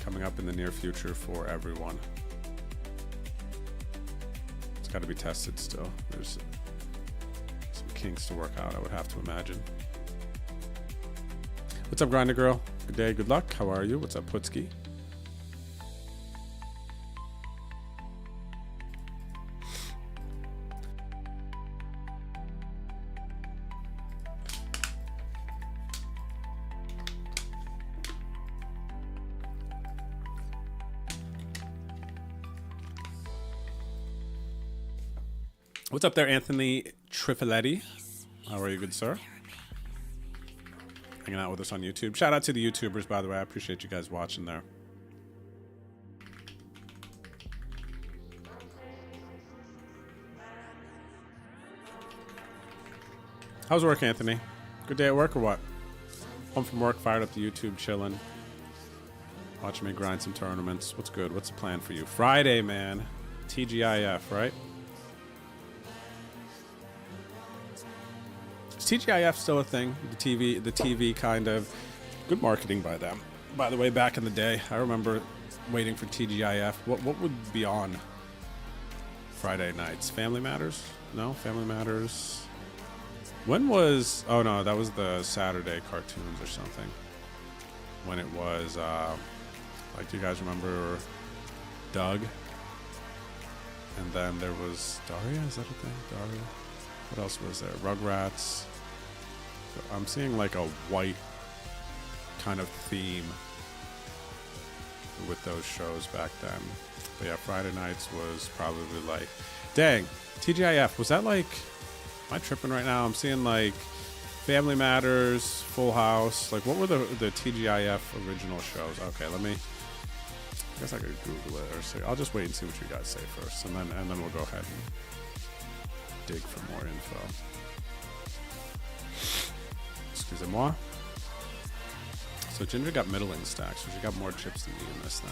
coming up in the near future for everyone. It's got to be tested still. There's some kinks to work out, I would have to imagine. What's up, Grinder Girl? Good day, good luck. How are you? What's up, Putski? What's up there, Anthony Trifiletti? How are you, good sir? Hanging out with us on YouTube. Shout out to the YouTubers, by the way. I appreciate you guys watching there. How's work, Anthony? Good day at work or what? Home from work, fired up the YouTube, chilling. Watching me grind some tournaments. What's good? What's the plan for you? Friday, man. TGIF, right? Is TGIF still a thing? The TV kind of. Good marketing by them. By the way, back in the day, I remember waiting for TGIF. What would be on Friday nights? Family Matters? No? Family Matters. When was... Oh, no, that was the Saturday cartoons or something. When it was, like, do you guys remember Doug? And then there was Daria, is that a thing? Daria? What else was there? Rugrats. So I'm seeing, like, a white kind of theme with those shows back then. But yeah, Friday nights was probably, like... Dang, TGIF, was that, like... Am I tripping right now? I'm seeing like Family Matters, Full House. Like, what were the TGIF original shows? Okay, let me. I guess I could Google it or say. I'll just wait and see what you guys say first, and then we'll go ahead and dig for more info. Excusez-moi. So Ginger got middling stacks, so she got more chips than me in this then.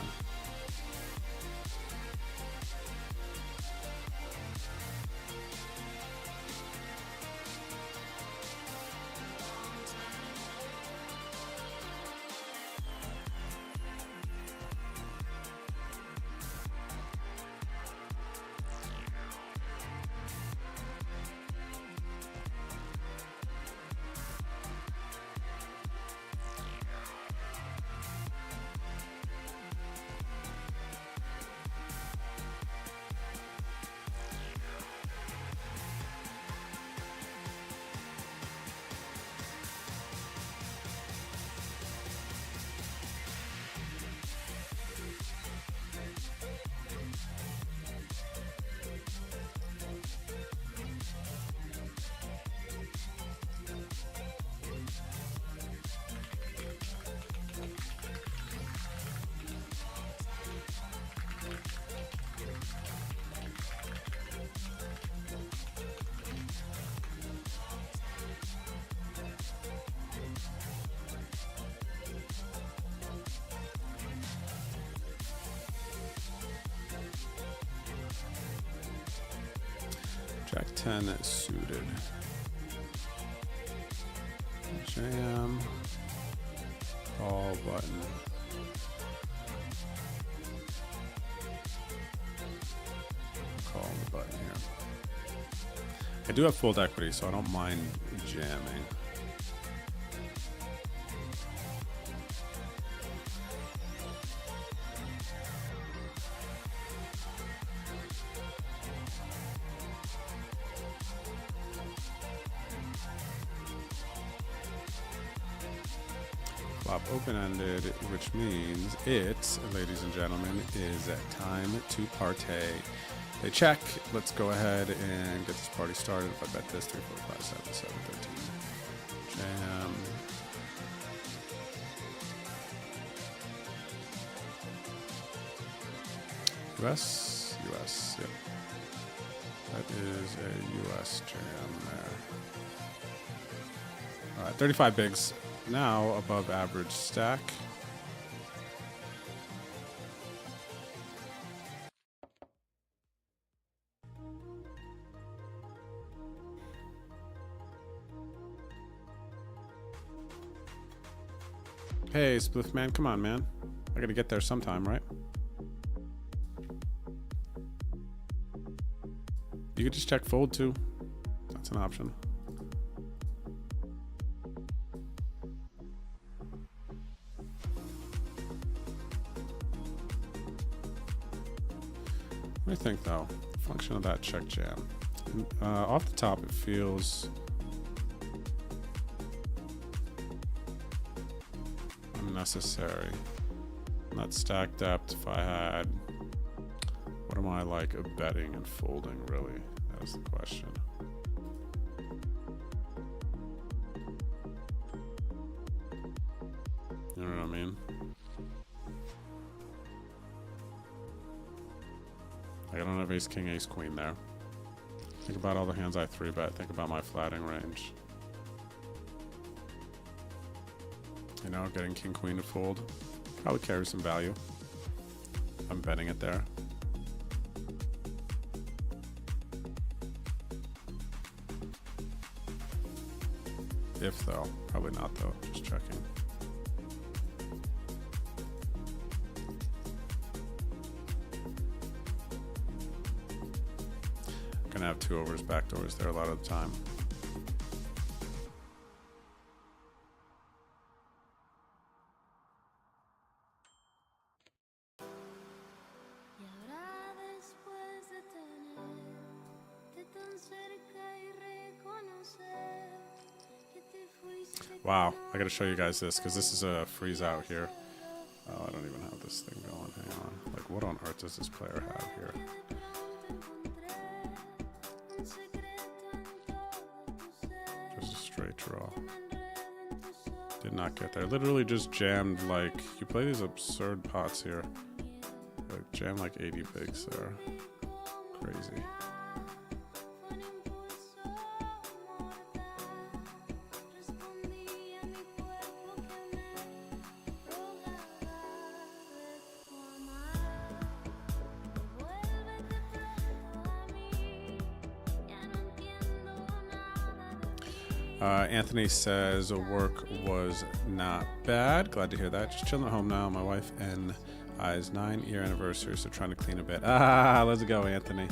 Jack 10 suited. Jam. Call button. Call the button here. I do have full equity, so I don't mind jamming. Flop open-ended, which means it, ladies and gentlemen, is time to partay. They check. Let's go ahead and get this party started. If I bet this, 3, 4, 5, 7, 7, 13. Jam. US? US, yep. That is a US jam there. All right, 35 bigs. Now above average stack. Hey, Spliff Man, come on, man. I gotta get there sometime, right? You could just check fold too. That's an option. What do you think, though? Function of that check jam. Off the top, it feels unnecessary. Not stack depth. If I had, what am I like betting and folding? Really, that is the question. You know what I mean? Like, I don't have ace, king, ace, queen there. Think about all the hands I 3-bet. Think about my flatting range. You know, getting king, queen to fold probably carries some value. I'm betting it there. If though, probably not though, just checking. Gonna have 2 overs, backdoors there a lot of the time. Wow, I gotta show you guys this because this is a freeze out here. Oh, I don't even have this thing going. Hang on. Like, what on earth does this player have here? Just a straight draw. Did not get there. Literally just jammed, like, you play these absurd pots here. Like, jam like 80 bigs there. Crazy. Anthony says work was not bad. Glad to hear that. Just chilling at home now. My wife and I's 9-year anniversary, so trying to clean a bit. Ah, let's go, Anthony.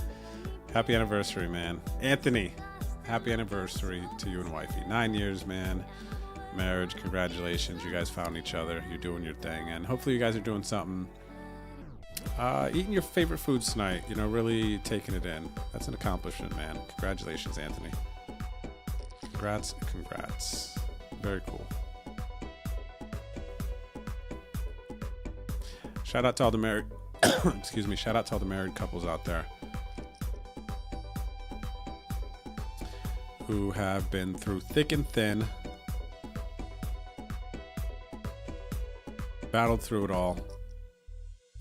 Happy anniversary, man. Anthony, happy anniversary to you and wifey. 9 years, man. Marriage, congratulations. You guys found each other. You're doing your thing, and hopefully you guys are doing something. Eating your favorite foods tonight. You know, really taking it in. That's an accomplishment, man. Congratulations, Anthony. Congrats, congrats. Very cool. Shout out to all the married excuse me, shout out to all the married couples out there who have been through thick and thin, battled through it all.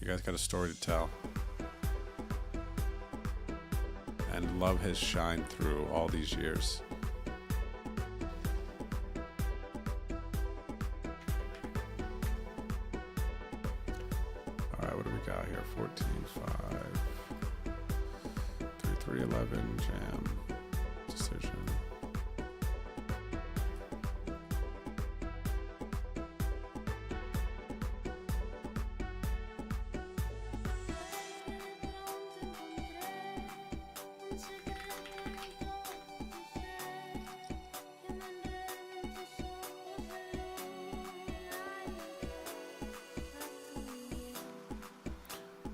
You guys got a story to tell. And love has shined through all these years. What do we got here? 14, 5, 3, 3, 11, jam, decision.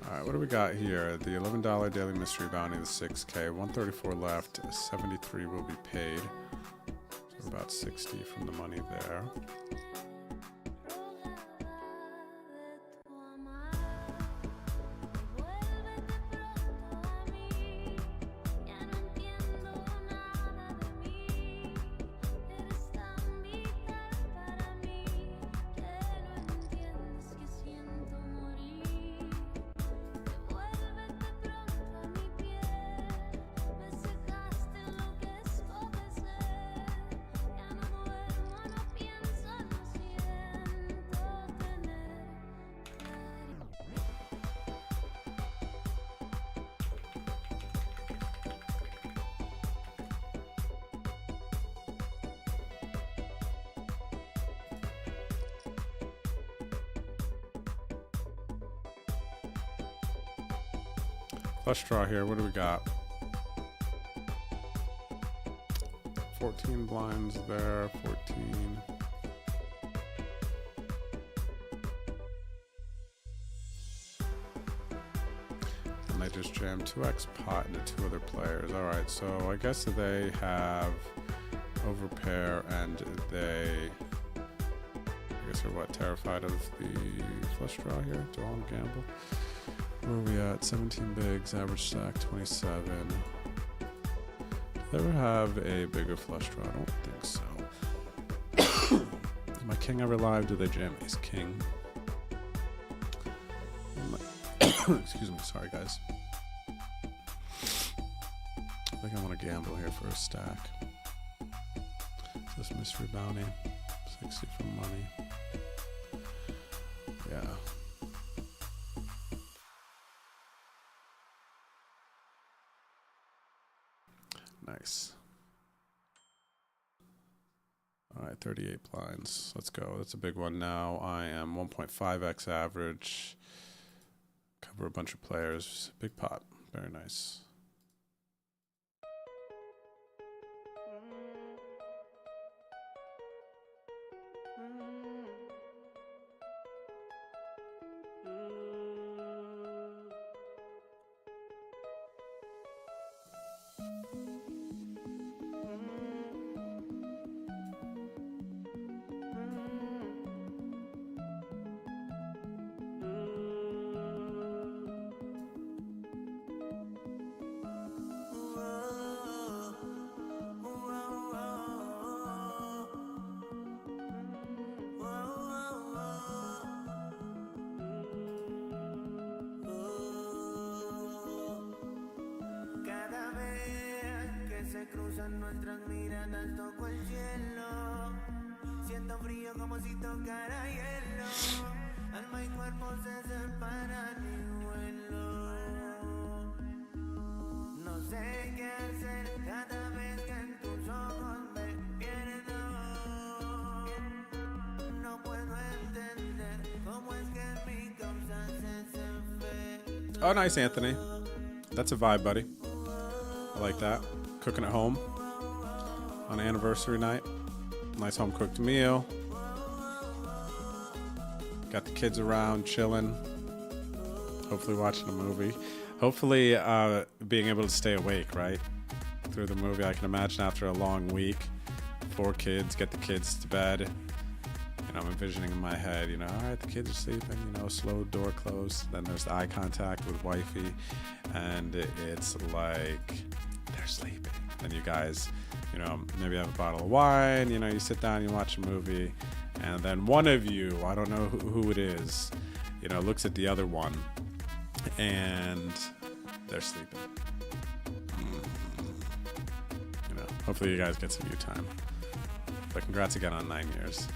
All right, what do we got here? The $11 daily mystery bounty, the 6K, 134 left, 73 will be paid. So about 60 from the money there. Flush draw here. What do we got? 14 blinds there. 14. And they just jammed 2x pot into 2 other players. All right, so I guess they have overpair and they, I guess, are what, terrified of the flush draw here? Do all gamble? Where are we at? 17 bigs, average stack 27. Do they ever have a bigger flush draw? I don't think so. My king ever live? Do they jam ace king? Excuse me, sorry guys. I think I want to gamble here for a stack. Is this mystery bounty? 60 for money. Yeah. Nice. All right, 38 blinds. Let's go. That's a big one now. I am 1.5x average. Cover a bunch of players. Big pot. Very nice.
Cruzan nuestras miradas, toco el cielo. Siento frío como si tocara hielo. Alma y cuerpo se separan y vuelo. No sé qué hacer cada vez que en tus ojos me pierdo. No puedo entender cómo es que mi causa se ve.
Oh, nice, Anthony. That's a vibe, buddy. I like that. Cooking at home on anniversary night. Nice home cooked meal. Got the kids around chilling. Hopefully watching a movie. Hopefully being able to stay awake, right? Through the movie. I can imagine after a long week, 4 kids, get the kids to bed. You know, I'm envisioning in my head, you know, all right, the kids are sleeping, you know, slow door closed. Then there's the eye contact with wifey. And it's like, they're sleeping. And you guys, you know, maybe have a bottle of wine, you know, you sit down, you watch a movie, and then one of you, I don't know who it is, you know, looks at the other one, and they're sleeping. You know, hopefully you guys get some you time. But congrats again on 9 years.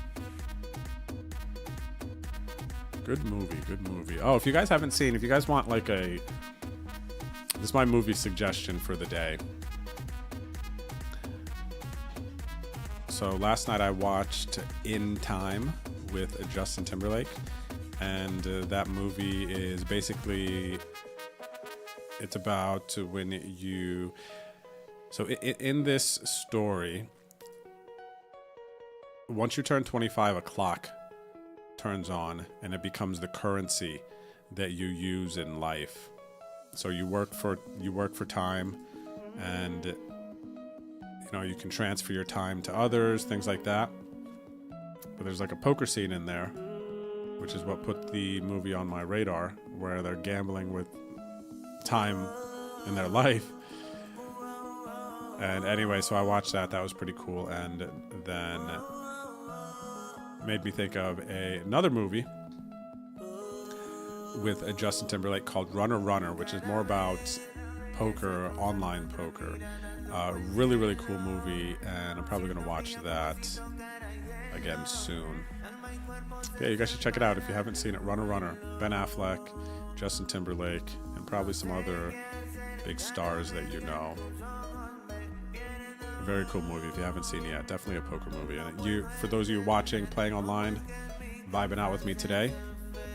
Good movie, good movie. Oh, if you guys haven't seen, if you guys want like this is my movie suggestion for the day. So last night I watched In Time with Justin Timberlake, and that movie is basically, it's about when you, so in this story, once you turn 25, a clock turns on and it becomes the currency that you use in life. So you work for time, and you know, you can transfer your time to others, things like that. But there's like a poker scene in there, which is what put the movie on my radar, where they're gambling with time in their life. And anyway, so I watched that. That was pretty cool. And then made me think of another movie with Justin Timberlake called Runner Runner, which is more about poker, online poker. Really, really cool movie, and I'm probably going to watch that again soon. Yeah, you guys should check it out if you haven't seen it. Runner Runner. Ben Affleck, Justin Timberlake, and probably some other big stars that you know. A very cool movie if you haven't seen it yet. Definitely a poker movie. And for those of you watching, playing online, vibing out with me today,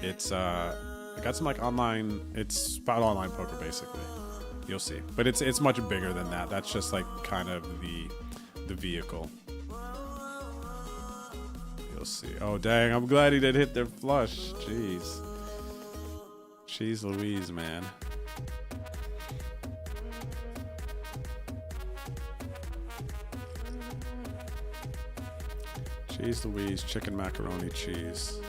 it's I got some like online. It's about online poker basically. You'll see, but it's much bigger than that. That's just like kind of the vehicle. You'll see. Oh dang! I'm glad he didn't hit their flush. Jeez. Jeez Louise, man. Jeez Louise, chicken macaroni cheese.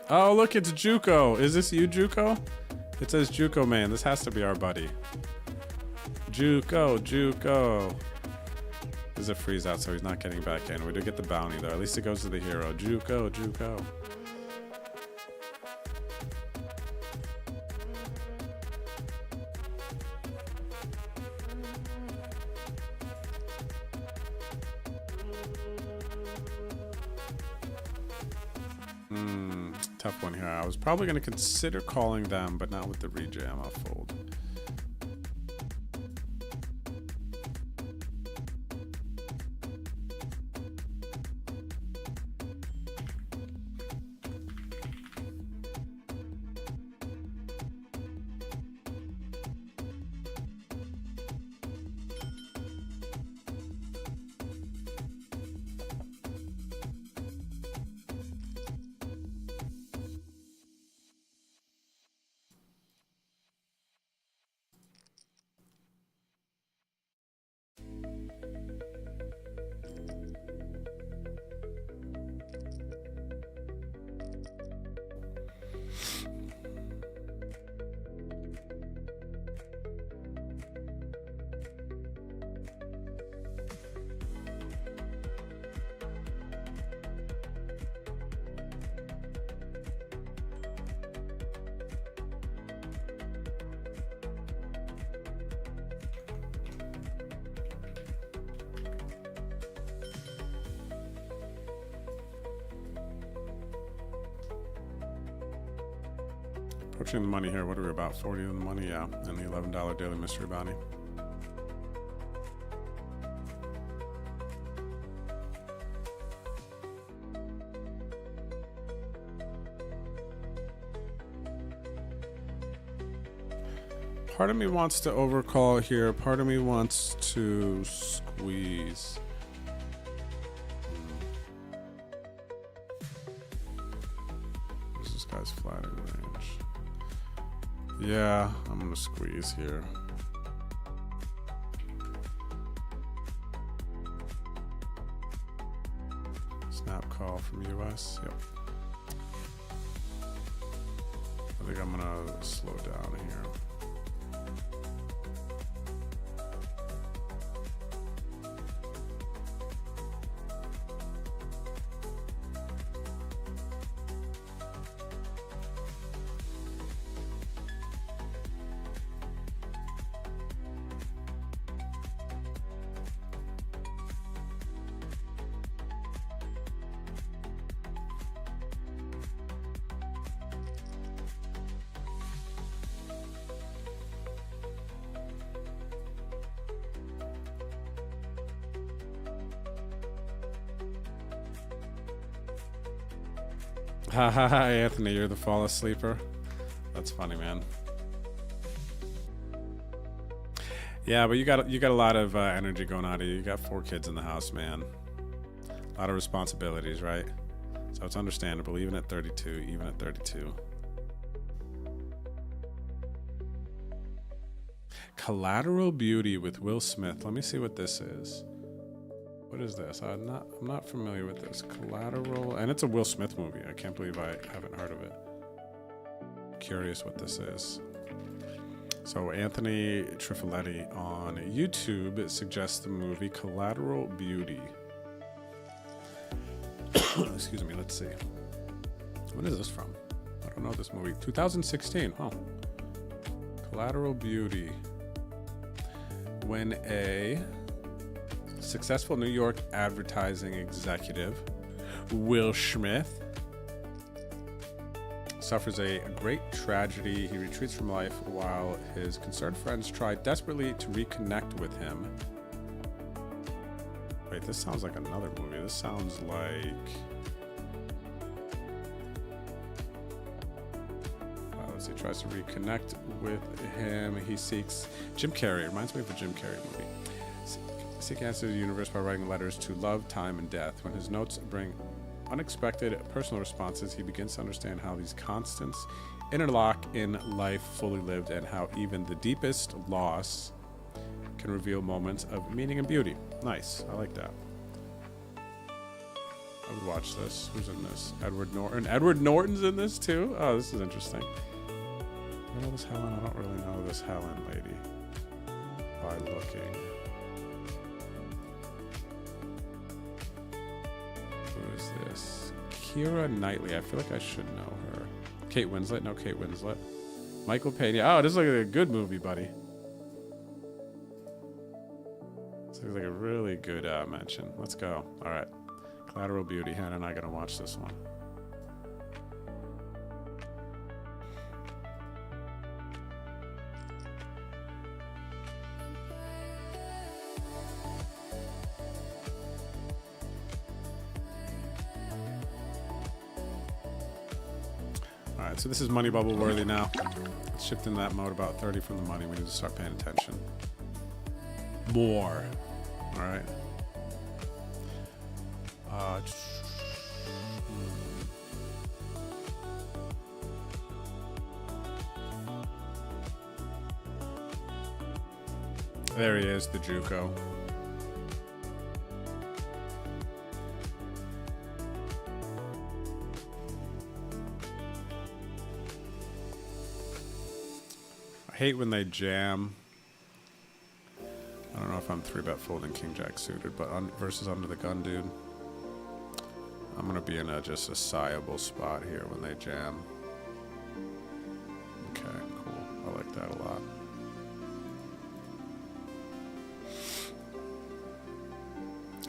Oh look, it's Juco. Is this you, Juco? It says Juco Man. This has to be our buddy. Juco, Juco. This is a freeze out, so he's not getting back in. We do get the bounty, though. At least it goes to the hero. Juco, Juco. Tough one here. I was probably going to consider calling them, but not with the rejam. I'll fold. Approaching the money here. What are we about? 40 on the money? Yeah. And the $11 daily mystery bounty. Part of me wants to overcall here. Part of me wants to squeeze. This guy's flat in range. Yeah, I'm gonna squeeze here. Snap call from US. Yep. I think I'm gonna slow down here. Ha ha ha, Anthony, you're the fall sleeper. That's funny, man. Yeah, but you got a lot of energy going out of you. You got 4 kids in the house, man. A lot of responsibilities, right? So it's understandable, even at 32, even at 32. Collateral Beauty with Will Smith. Let me see what this is. What is this? I'm not familiar with this. Collateral, and it's a Will Smith movie. I can't believe I haven't heard of it. Curious what this is. So Anthony Trifoletti on YouTube suggests the movie Collateral Beauty. Excuse me, let's see. When is this from? I don't know this movie. 2016. Oh. Collateral Beauty. When a successful New York advertising executive, Will Smith, suffers a great tragedy. He retreats from life while his concerned friends try desperately to reconnect with him. Wait, this sounds like another movie. This sounds like... He tries to reconnect with him. He seeks... Jim Carrey. Reminds me of a Jim Carrey movie. Seek answers to the universe by writing letters to love, time, and death. When his notes bring unexpected personal responses, he begins to understand how these constants interlock in life fully lived, and how even the deepest loss can reveal moments of meaning and beauty. Nice. I like that. I would watch this. Who's in this? Edward Norton. Edward Norton's in this too? Oh, this is interesting. You know this Helen? I don't really know this Helen lady by looking. is this? Keira Knightley. I feel like I should know her. Kate Winslet. No, Kate Winslet. Michael Pena. Oh, this looks like a good movie, buddy. This looks like a really good mention. Let's go. All right. Collateral Beauty. Hannah and I gonna watch this one. All right, so this is money bubble worthy now. Let's shift into that mode. About 30 from the money. We need to start paying attention. More. All right. There he is, the JUCO. I hate when they jam. I don't know if I'm 3-bet folding King Jack suited, but versus under the gun, dude. I'm gonna be in just a siable spot here when they jam. Okay, cool. I like that a lot.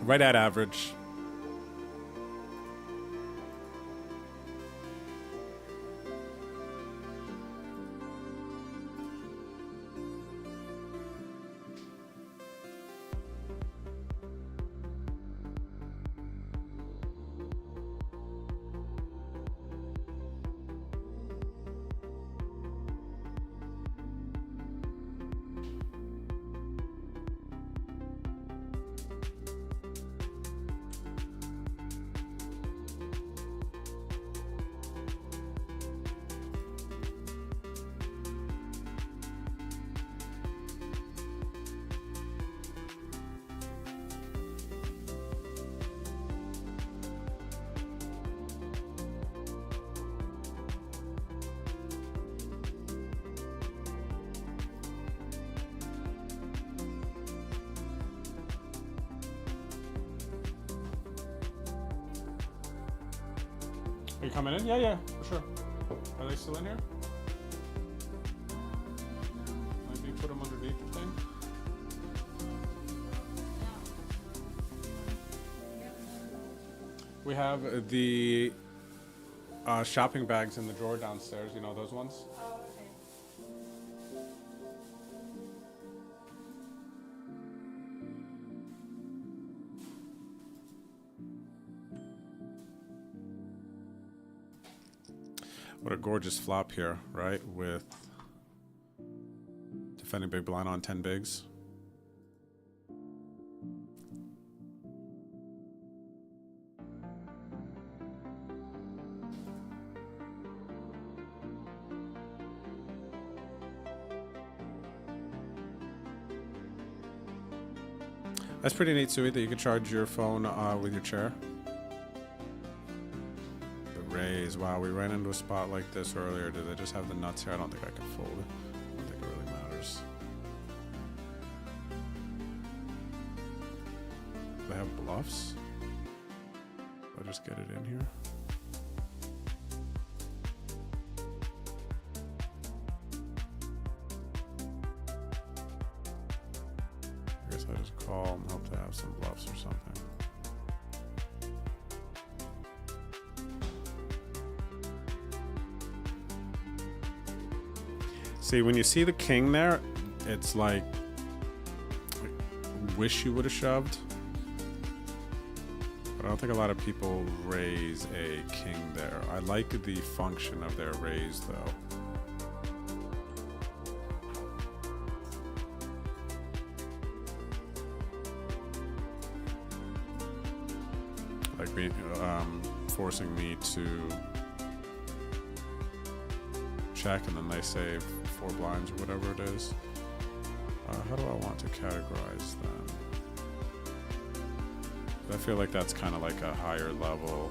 Right at average. Are you coming in? Yeah, for sure. Are they still in here? Maybe put them underneath the thing? We have the shopping bags in the drawer downstairs. You know those ones? What a gorgeous flop here, right? With defending big blind on 10 bigs. That's pretty neat, Sui, that you can charge your phone with your chair. Raise. Wow, we ran into a spot like this earlier. Do they just have the nuts here? I don't think I can fold it. I don't think it really matters. Do they have bluffs? I'll just get it in here. I guess I just call and hope to have some bluffs or something. See, when you see the king there, it's like, I wish you would have shoved. But I don't think a lot of people raise a king there. I like the function of their raise, though. Like being, forcing me to check, and then they save 4 blinds or whatever it is. How do I want to categorize them? I feel like that's kind of like a higher level,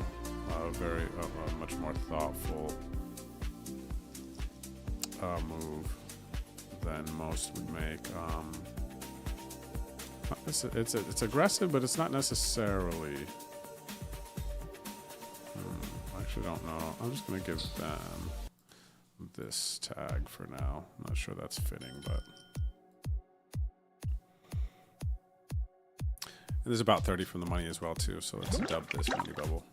much more thoughtful move than most would make. It's aggressive, but it's not necessarily. actually don't know. I'm just gonna give them this tag for now. I'm not sure that's fitting, but and there's about 30 from the money as well too. So let's dub this money bubble.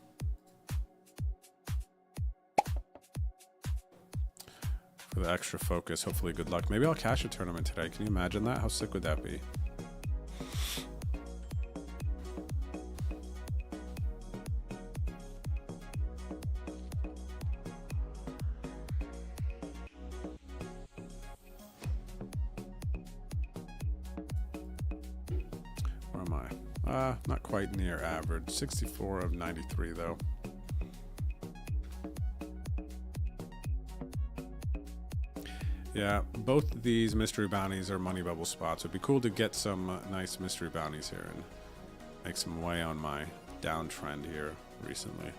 For the extra focus, hopefully good luck. Maybe I'll cash a tournament today. Can you imagine that? How sick would that be? Where am I? Not quite near average. 64 of 93 though. Yeah, both these mystery bounties are money bubble spots. It'd be cool to get some nice mystery bounties here and make some way on my downtrend here recently.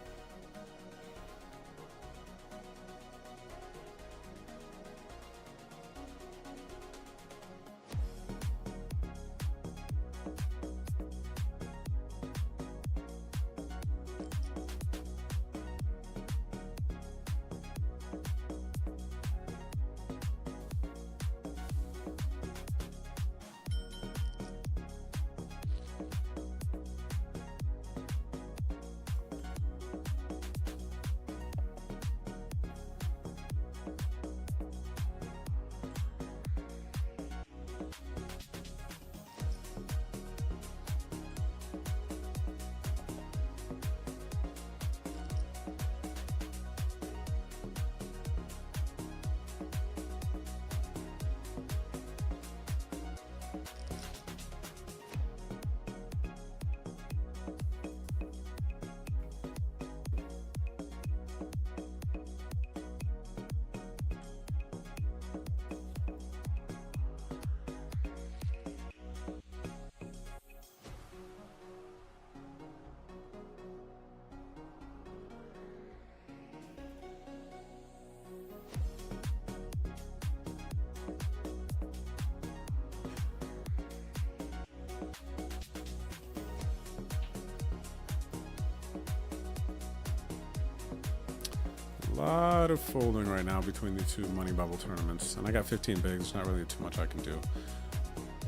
A lot of folding right now between the two money bubble tournaments, and I got 15 bigs. Not really too much I can do.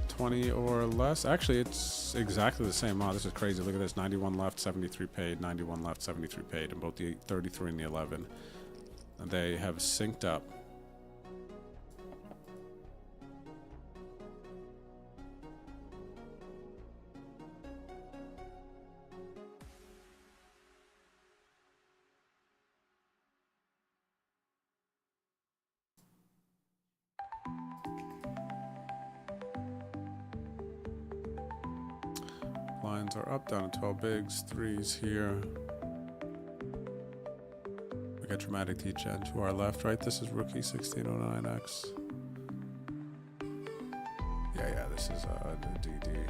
20 or less. Actually, it's exactly the same. Wow, this is crazy. Look at this. 91 left, 73 paid. 91 left, 73 paid. And both the 33 and the 11. And they have synced up. Lines are up, down to 12 bigs, threes here. We got dramatic D-Gen to our left, right? This is rookie 1609X. Yeah, this is the DD.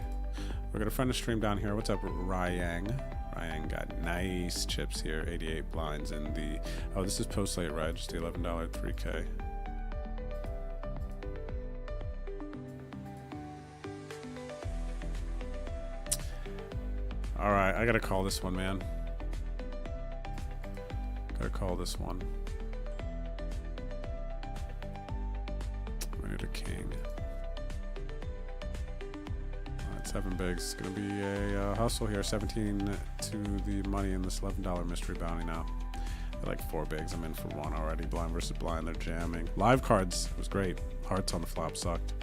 We're gonna friend a stream down here. What's up, Ryang? Ryang got nice chips here, 88 blinds in the, oh, this is post-late reg, the $11 3K. All right, I gotta call this one, man. Gotta call this one. I need a king. All right, 7 bigs. It's gonna be a hustle here. 17 to the money in this $11 mystery bounty now. I like 4 bigs. I'm in for 1 already. Blind versus blind. They're jamming. Live cards was great. Hearts on the flop sucked.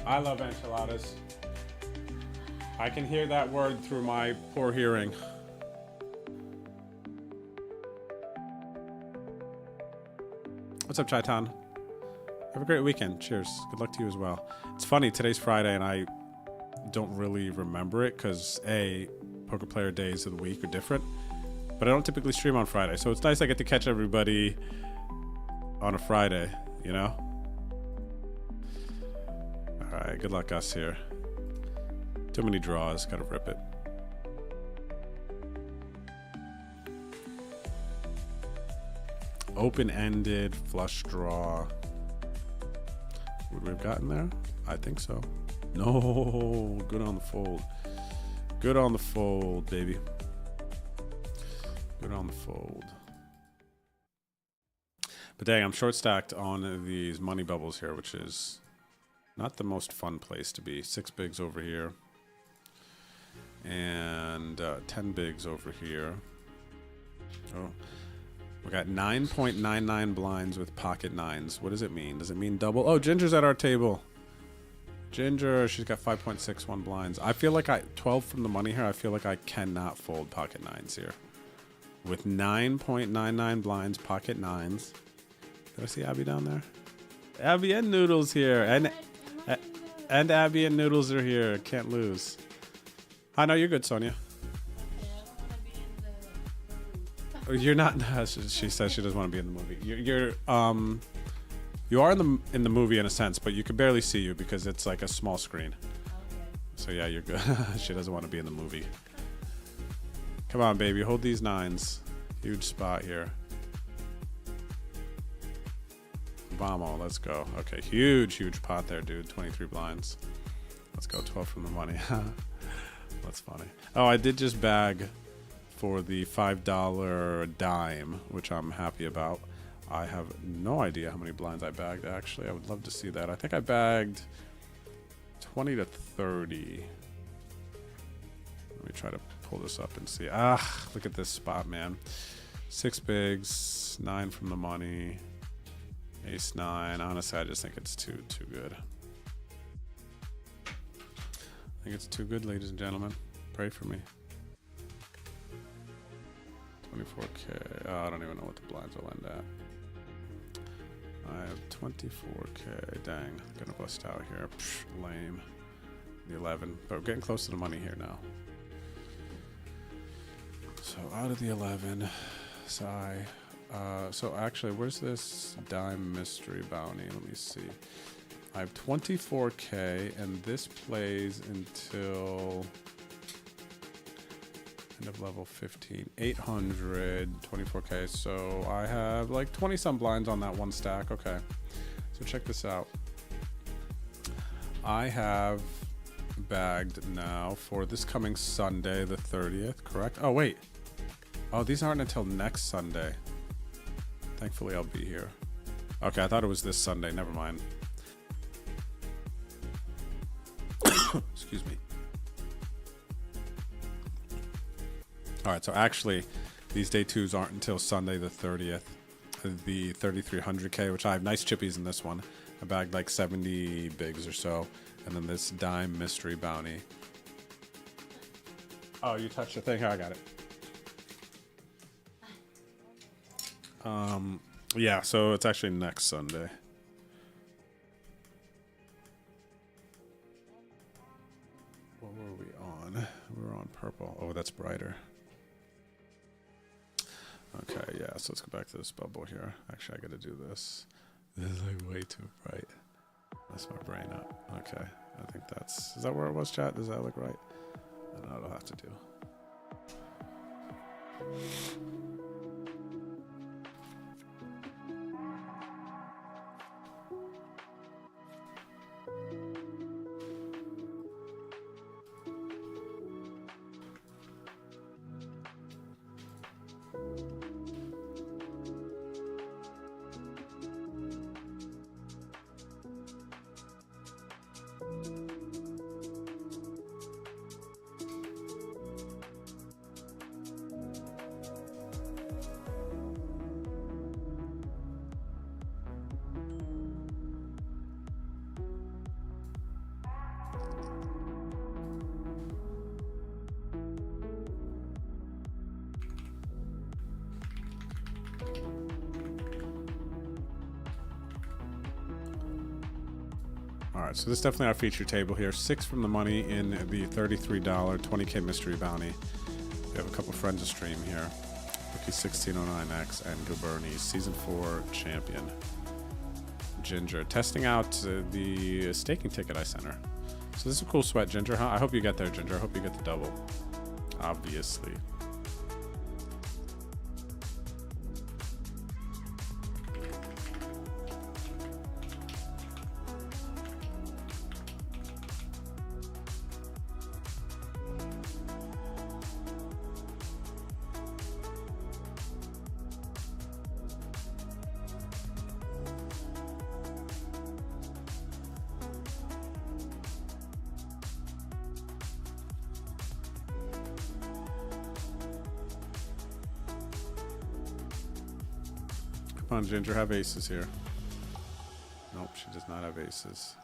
I love enchiladas. I can hear that word through my poor hearing. What's up, Chaitan? Have a great weekend. Cheers. Good luck to you as well. It's funny, today's Friday and I don't really remember it because A, poker player days of the week are different, but I don't typically stream on Friday. So it's nice I get to catch everybody on a Friday, you know? All right, good luck us here. Too many draws, gotta rip it. Open-ended flush draw. Would we have gotten there? I think so. No, good on the fold. Good on the fold, baby. Good on the fold. But dang, I'm short stacked on these money bubbles here, which is not the most fun place to be. 6 bigs over here. And 10 bigs over here. Oh, we got 9.99 blinds with pocket nines. What does it mean? Does it mean double? Oh, Ginger's at our table. Ginger, she's got 5.61 blinds. I feel like 12 from the money here. I feel like I cannot fold pocket nines here. With 9.99 blinds, pocket nines. Did I see Abby down there? Abby and Noodles here. And Abby and Noodles are here. Can't lose. I know you're good, Sonia. You're not. She says she doesn't want to be in the movie. You are in the movie in a sense, but you can barely see you because it's like a small screen. So yeah, you're good. She doesn't want to be in the movie. Come on, baby, hold these nines. Huge spot here. Vamo, let's go. Okay, huge pot there, dude. 23 blinds. Let's go. 12 from the money. That's funny. Oh, I did just bag for the $5 dime, which I'm happy about. I have no idea how many blinds I bagged, actually. I would love to see that. I think I bagged 20 to 30. Let me try to pull this up and see. Ah, look at this spot, man. 6 bigs, 9 from the money, ace 9. Honestly, I just think it's too good. I think it's too good, ladies and gentlemen. Pray for me. 24K. Oh, I don't even know what the blinds will end at. I have 24K. Dang, gonna bust out here. Psh, lame. The 11, but we're getting close to the money here now. So out of the 11, sigh. So actually, where's this dime mystery bounty? Let me see. I have 24K, and this plays until end of level 15. 800, 24K. So I have like 20 some blinds on that one stack. Okay. So check this out. I have bagged now for this coming Sunday, the 30th, correct? Oh, wait. Oh, these aren't until next Sunday. Thankfully, I'll be here. Okay, I thought it was this Sunday. Never mind. Excuse me. All right, so actually, these day twos aren't until Sunday the 30th. The 3300K, which I have nice chippies in this one. I bagged like 70 bigs or so. And then this dime mystery bounty. Oh, you touched the thing? Here, I got it. Yeah, so it's actually next Sunday. What were we on? We were on purple. Oh, that's brighter. Okay, yeah, so let's go back to this bubble here. Actually, I gotta do this. This is like way too bright. That's my brain up. Okay, I think that's... Is that where it was, chat? Does that look right? I don't know what I'll have to do. All right, so this is definitely our feature table here. 6 from the money in the $33 20K mystery bounty. We have a couple friends to stream here. Rookie 1609X and Gobernies, Season 4 champion. Ginger, testing out the staking ticket I sent her. So this is a cool sweat, Ginger, huh? I hope you get there, Ginger. I hope you get the double. Obviously. Come on, Ginger, have aces here. Nope, she does not have aces.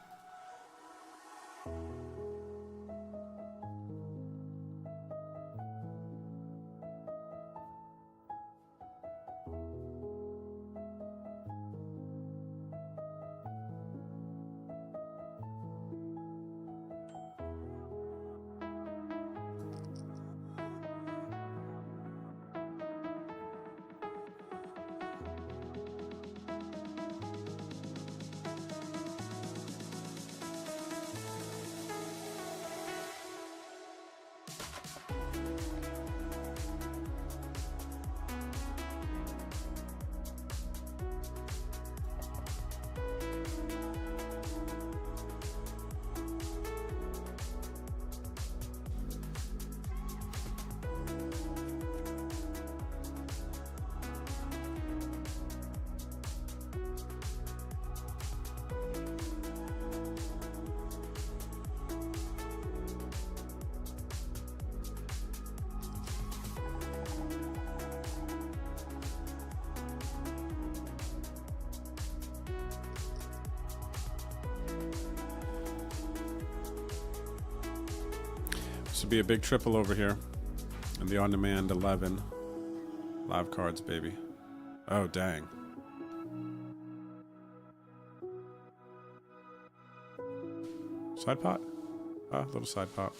This would be a big triple over here. And the on-demand 11. Live cards, baby. Oh, dang. Side pot? Ah, little side pot.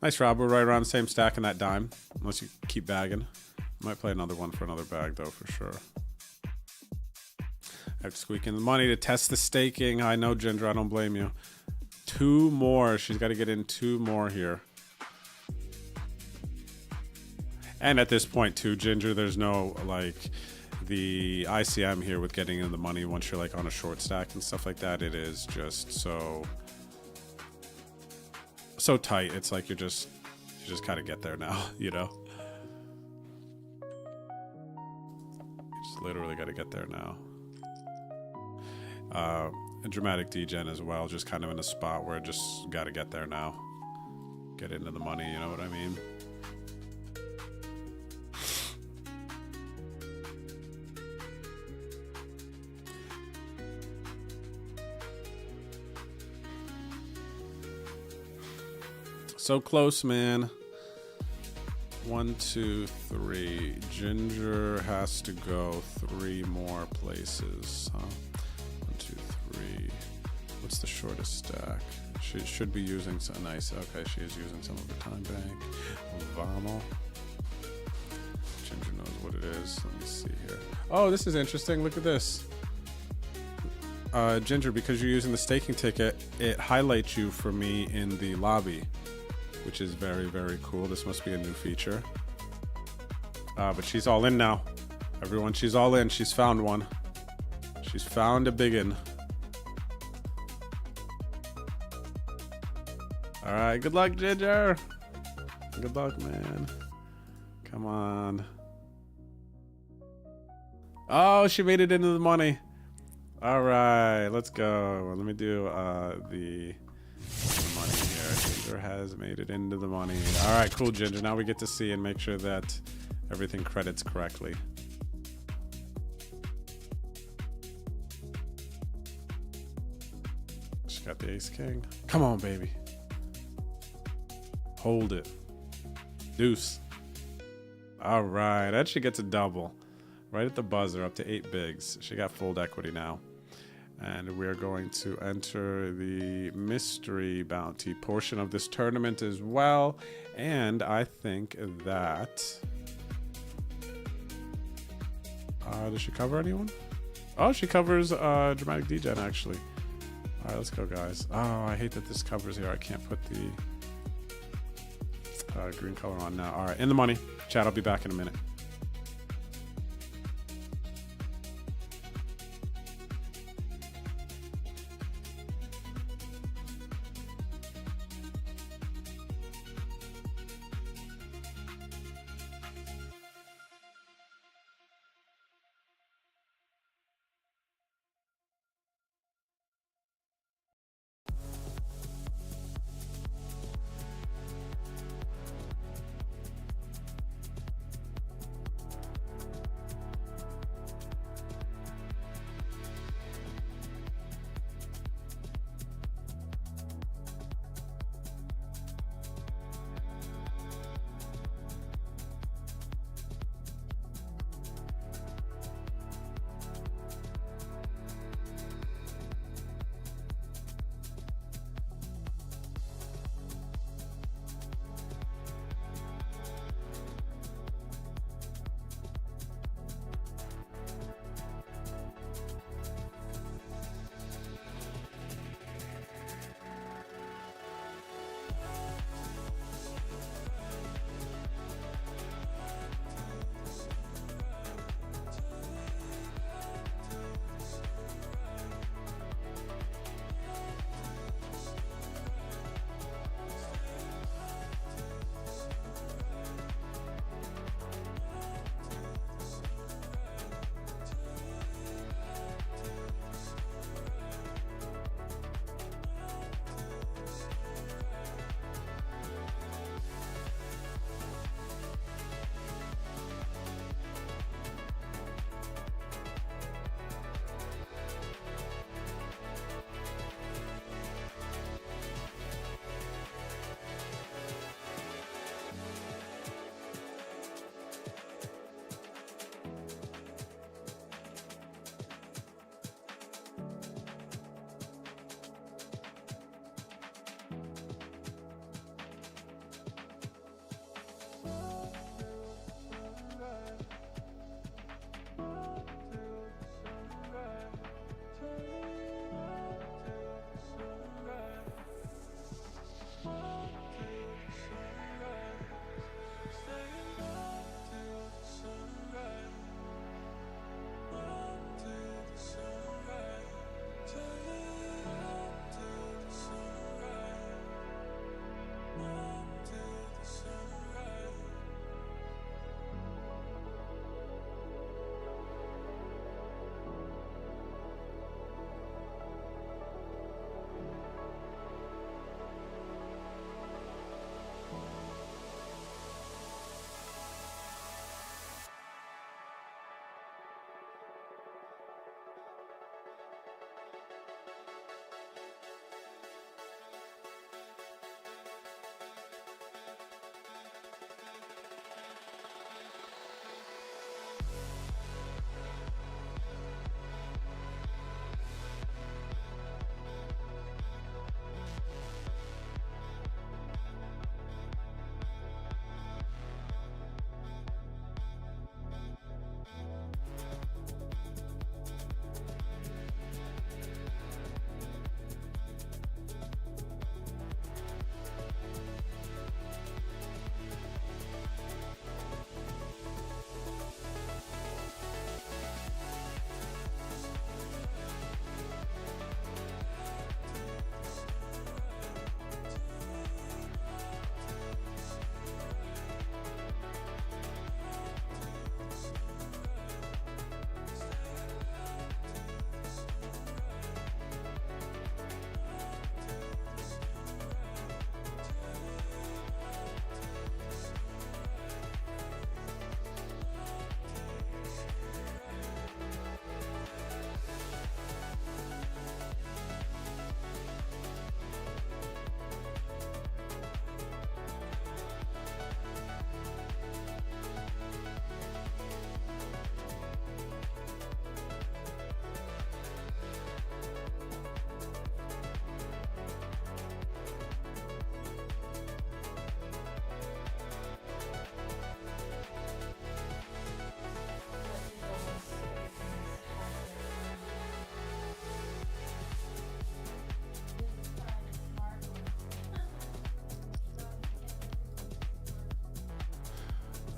Nice, Rob. We're right around the same stack in that dime. Unless you keep bagging. Might play another one for another bag, though, for sure. I have to squeak in the money to test the staking. I know, Ginger. I don't blame you. 2 more. She's got to get in 2 more here. And at this point, too, Ginger, there's no, like, the ICM here with getting in the money once you're, like, on a short stack and stuff like that. It is just so tight. It's like you just kind of get there now, you know? You just literally got to get there now. A dramatic degen as well, just kind of in a spot where I just got to get there now. Get into the money, you know what I mean? So close, man. 1, 2, 3. Ginger has to go 3 more places, huh? 1, 2, 3. What's the shortest stack? She should be using some nice. Okay, she is using some of her time bank. Vamo. Ginger knows what it is. Let me see here. Oh, this is interesting. Look at this. Ginger, because you're using the staking ticket, it highlights you for me in the lobby, which is very, very cool. This must be a new feature. But she's all in now. Everyone, she's all in. She's found one. She's found a biggin. All right, good luck, Ginger. Good luck, man. Come on. Oh, she made it into the money. All right, let's go. Let me do the money here. Ginger has made it into the money. All right, cool, Ginger. Now we get to see and make sure that everything credits correctly. She got the ace king. Come on, baby. Hold it. Deuce. All right, that she gets a double. Right at the buzzer, up to 8 bigs. She got full equity now. And we're going to enter the mystery bounty portion of this tournament as well. And I think that... does she cover anyone? Oh, she covers Dramatic Degen, actually. All right, let's go, guys. Oh, I hate that this covers here. I can't put the green color on now. All right, in the money. Chat, I'll be back in a minute.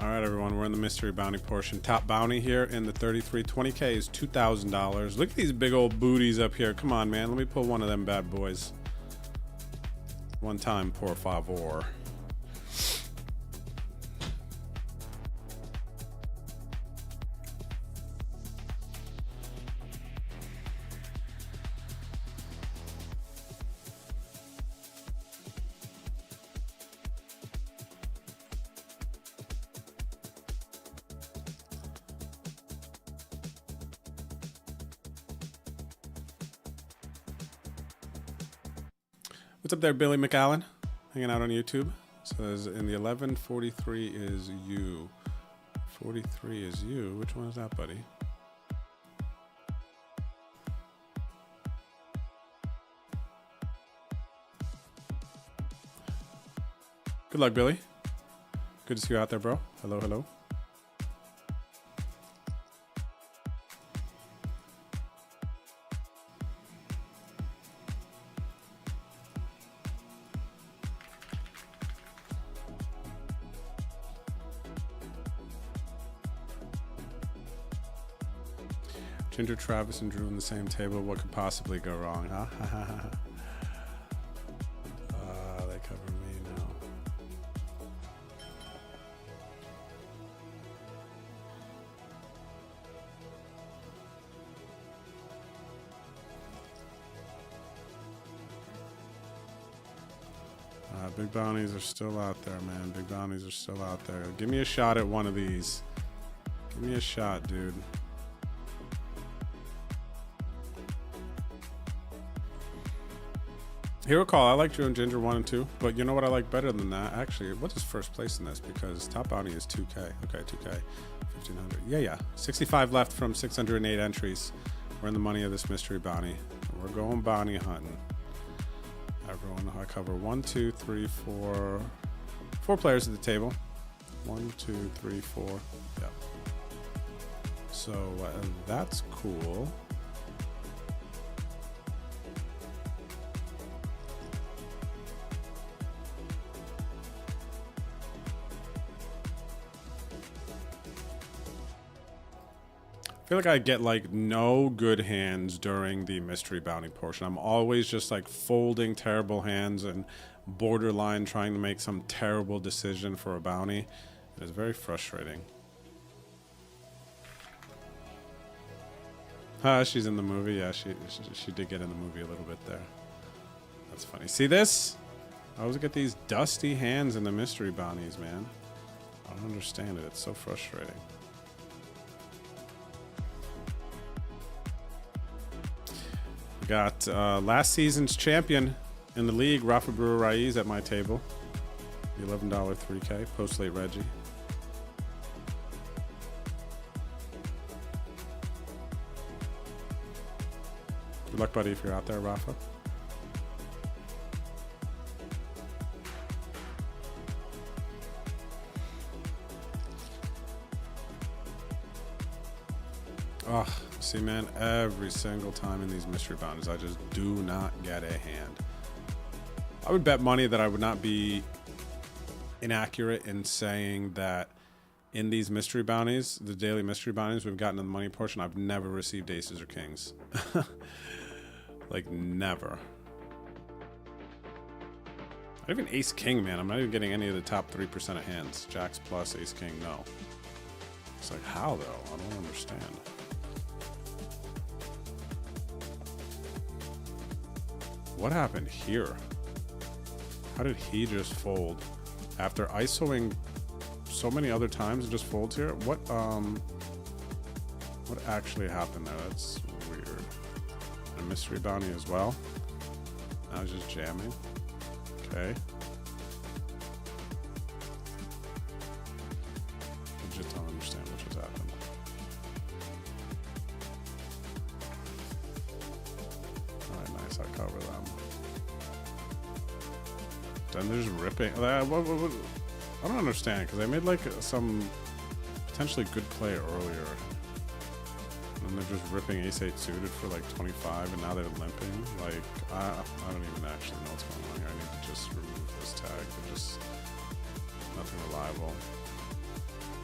All right, everyone, we're in the mystery bounty portion. Top bounty here in the 3320K is $2,000. Look at these big old booties up here. Come on, man. Let me pull one of them bad boys. One time, por favor. What's up there, Billy McAllen? Hanging out on YouTube. So in the 1143 is you. 43 is you. Which one is that, buddy? Good luck, Billy. Good to see you out there, bro. Hello, hello. Ginger, Travis, and Drew on the same table. What could possibly go wrong, huh? They cover me now. Big bounties are still out there, man. Big bounties are still out there. Give me a shot at one of these. Give me a shot, dude. Hero Call, I like Drew and Ginger 1 and 2, but you know what I like better than that? Actually, what is first place in this? Because top bounty is 2K. Okay, 2K, 1,500. Yeah. 65 left from 608 entries. We're in the money of this mystery bounty. We're going bounty hunting. Everyone, I cover 1, 2, 3, 4. 4 players at the table. 1, 2, 3, 4. Yep. So that's cool. I feel like I get like no good hands during the mystery bounty portion. I'm always just like folding terrible hands and borderline trying to make some terrible decision for a bounty. It is very frustrating. She's in the movie. Yeah, she did get in the movie a little bit there. That's funny. See this? I always get these dusty hands in the mystery bounties, man. I don't understand it. It's so frustrating. Got last season's champion in the league, Rafa Brewer Raiz, at my table. The $11 3K, post-late Reggie. Good luck, buddy, if you're out there, Rafa. Oh, see, man, every single time in these mystery bounties, I just do not get a hand. I would bet money that I would not be inaccurate in saying that in these mystery bounties, the daily mystery bounties we've gotten in the money portion, I've never received aces or kings. Like, never. Not even ace king, man. I'm not even getting any of the top 3% of hands. Jacks plus, ace king, no. It's like, how, though? I don't understand. What happened here? How did he just fold after ISOing so many other times and just folds here? What actually happened there? That's weird. A mystery bounty as well. Now he's just jamming. Okay. I just don't understand what just happened. Alright, nice. I cover them. Then they're just ripping. I don't understand, because I made like some potentially good play earlier. And they're just ripping ace-8 suited for like 25, and now they're limping. Like, I don't even actually know what's going on here. I need to just remove this tag. They're just nothing reliable.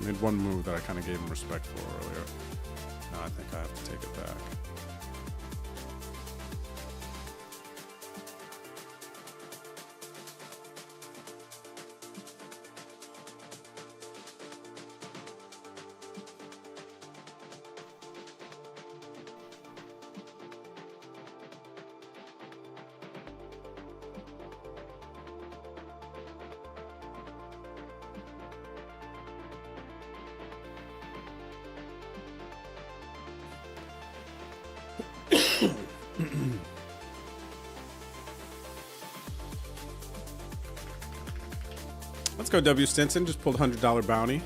I made one move that I kind of gave him respect for earlier. Now I think I have to take it back. Let's go, W. Stinson. Just pulled $100 bounty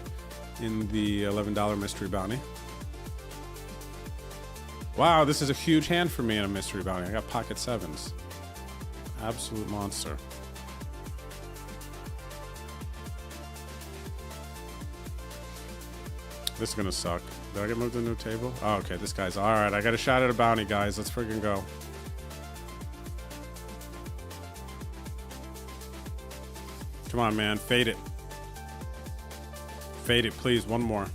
in the $11 mystery bounty. Wow, this is a huge hand for me in a mystery bounty. I got pocket sevens. Absolute monster. This is gonna suck. Did I get moved to a new table? Oh, okay, this guy's all right. I got a shot at a bounty, guys. Let's freaking go. Come on, man. Fade it. Fade it, please. One more.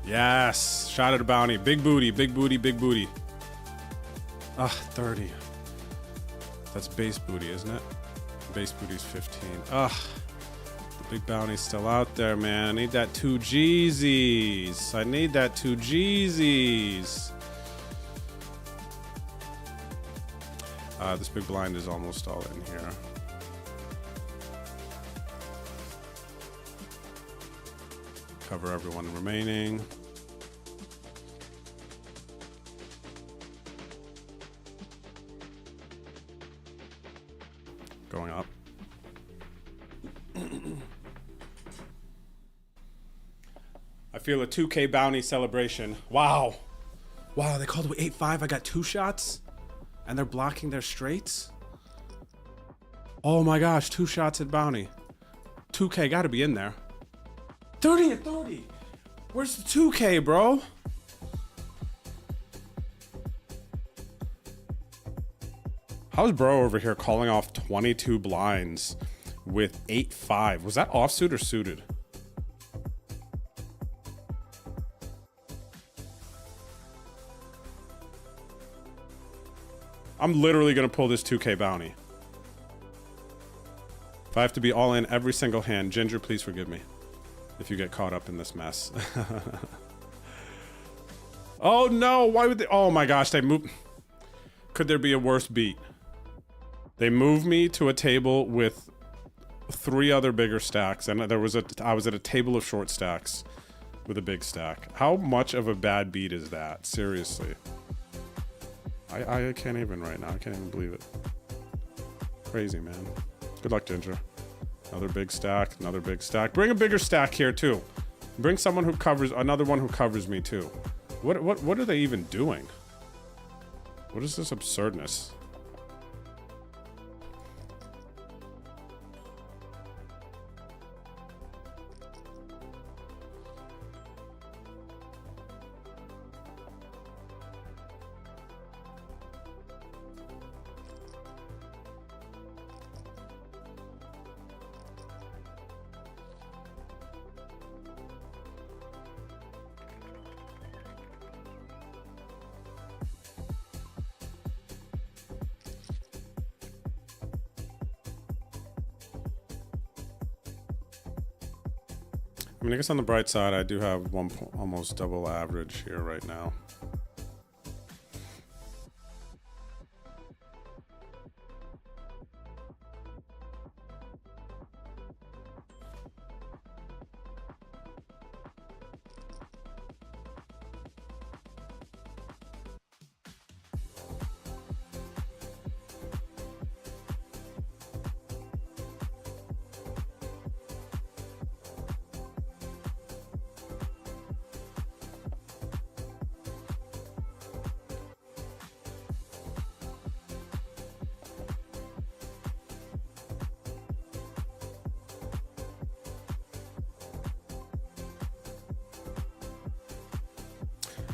Yes. Shot at a bounty. Big booty, big booty, big booty. Ah, 30. That's base booty, isn't it? Base booty's 15. Ugh. The big bounty's still out there, man. I need that 2 Jeezys. I need that 2 Jeezys. This big blind is almost all in here. Cover everyone remaining. Going up. I feel a 2K bounty celebration. Wow. Wow, they called 8-5. I got 2 shots and they're blocking their straights. Oh my gosh, 2 shots at bounty. 2K gotta be in there. 30 and 30. Where's the 2K, bro? How's bro over here calling off 22 blinds with 8-5? Was that offsuit or suited? I'm literally gonna pull this 2K bounty. If I have to be all in every single hand, Ginger, please forgive me if you get caught up in this mess. Oh no, why would they? Oh my gosh, they moved. Could there be a worse beat? They moved me to a table with 3 other bigger stacks, and I was at a table of short stacks with a big stack. How much of a bad beat is that? Seriously. I can't even right now. I can't even believe it. Crazy, man. Good luck, Ginger. Another big stack, another big stack. Bring a bigger stack here too. Bring someone who covers, another one who covers me too. What are they even doing? What is this absurdness? I mean, I guess on the bright side, I do have almost double average here right now.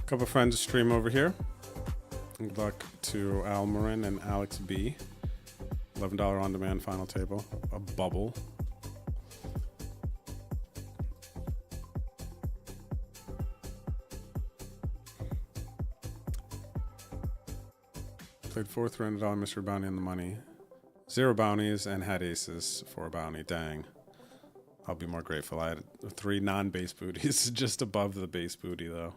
Couple friends stream over here. Good luck to Al Marin and Alex B. $11 on demand final table. A bubble. Played $4 $300 mystery bounty on the money. 0 bounties and had aces for a bounty. Dang. I'll be more grateful. I had 3 non-base booties just above the base booty, though.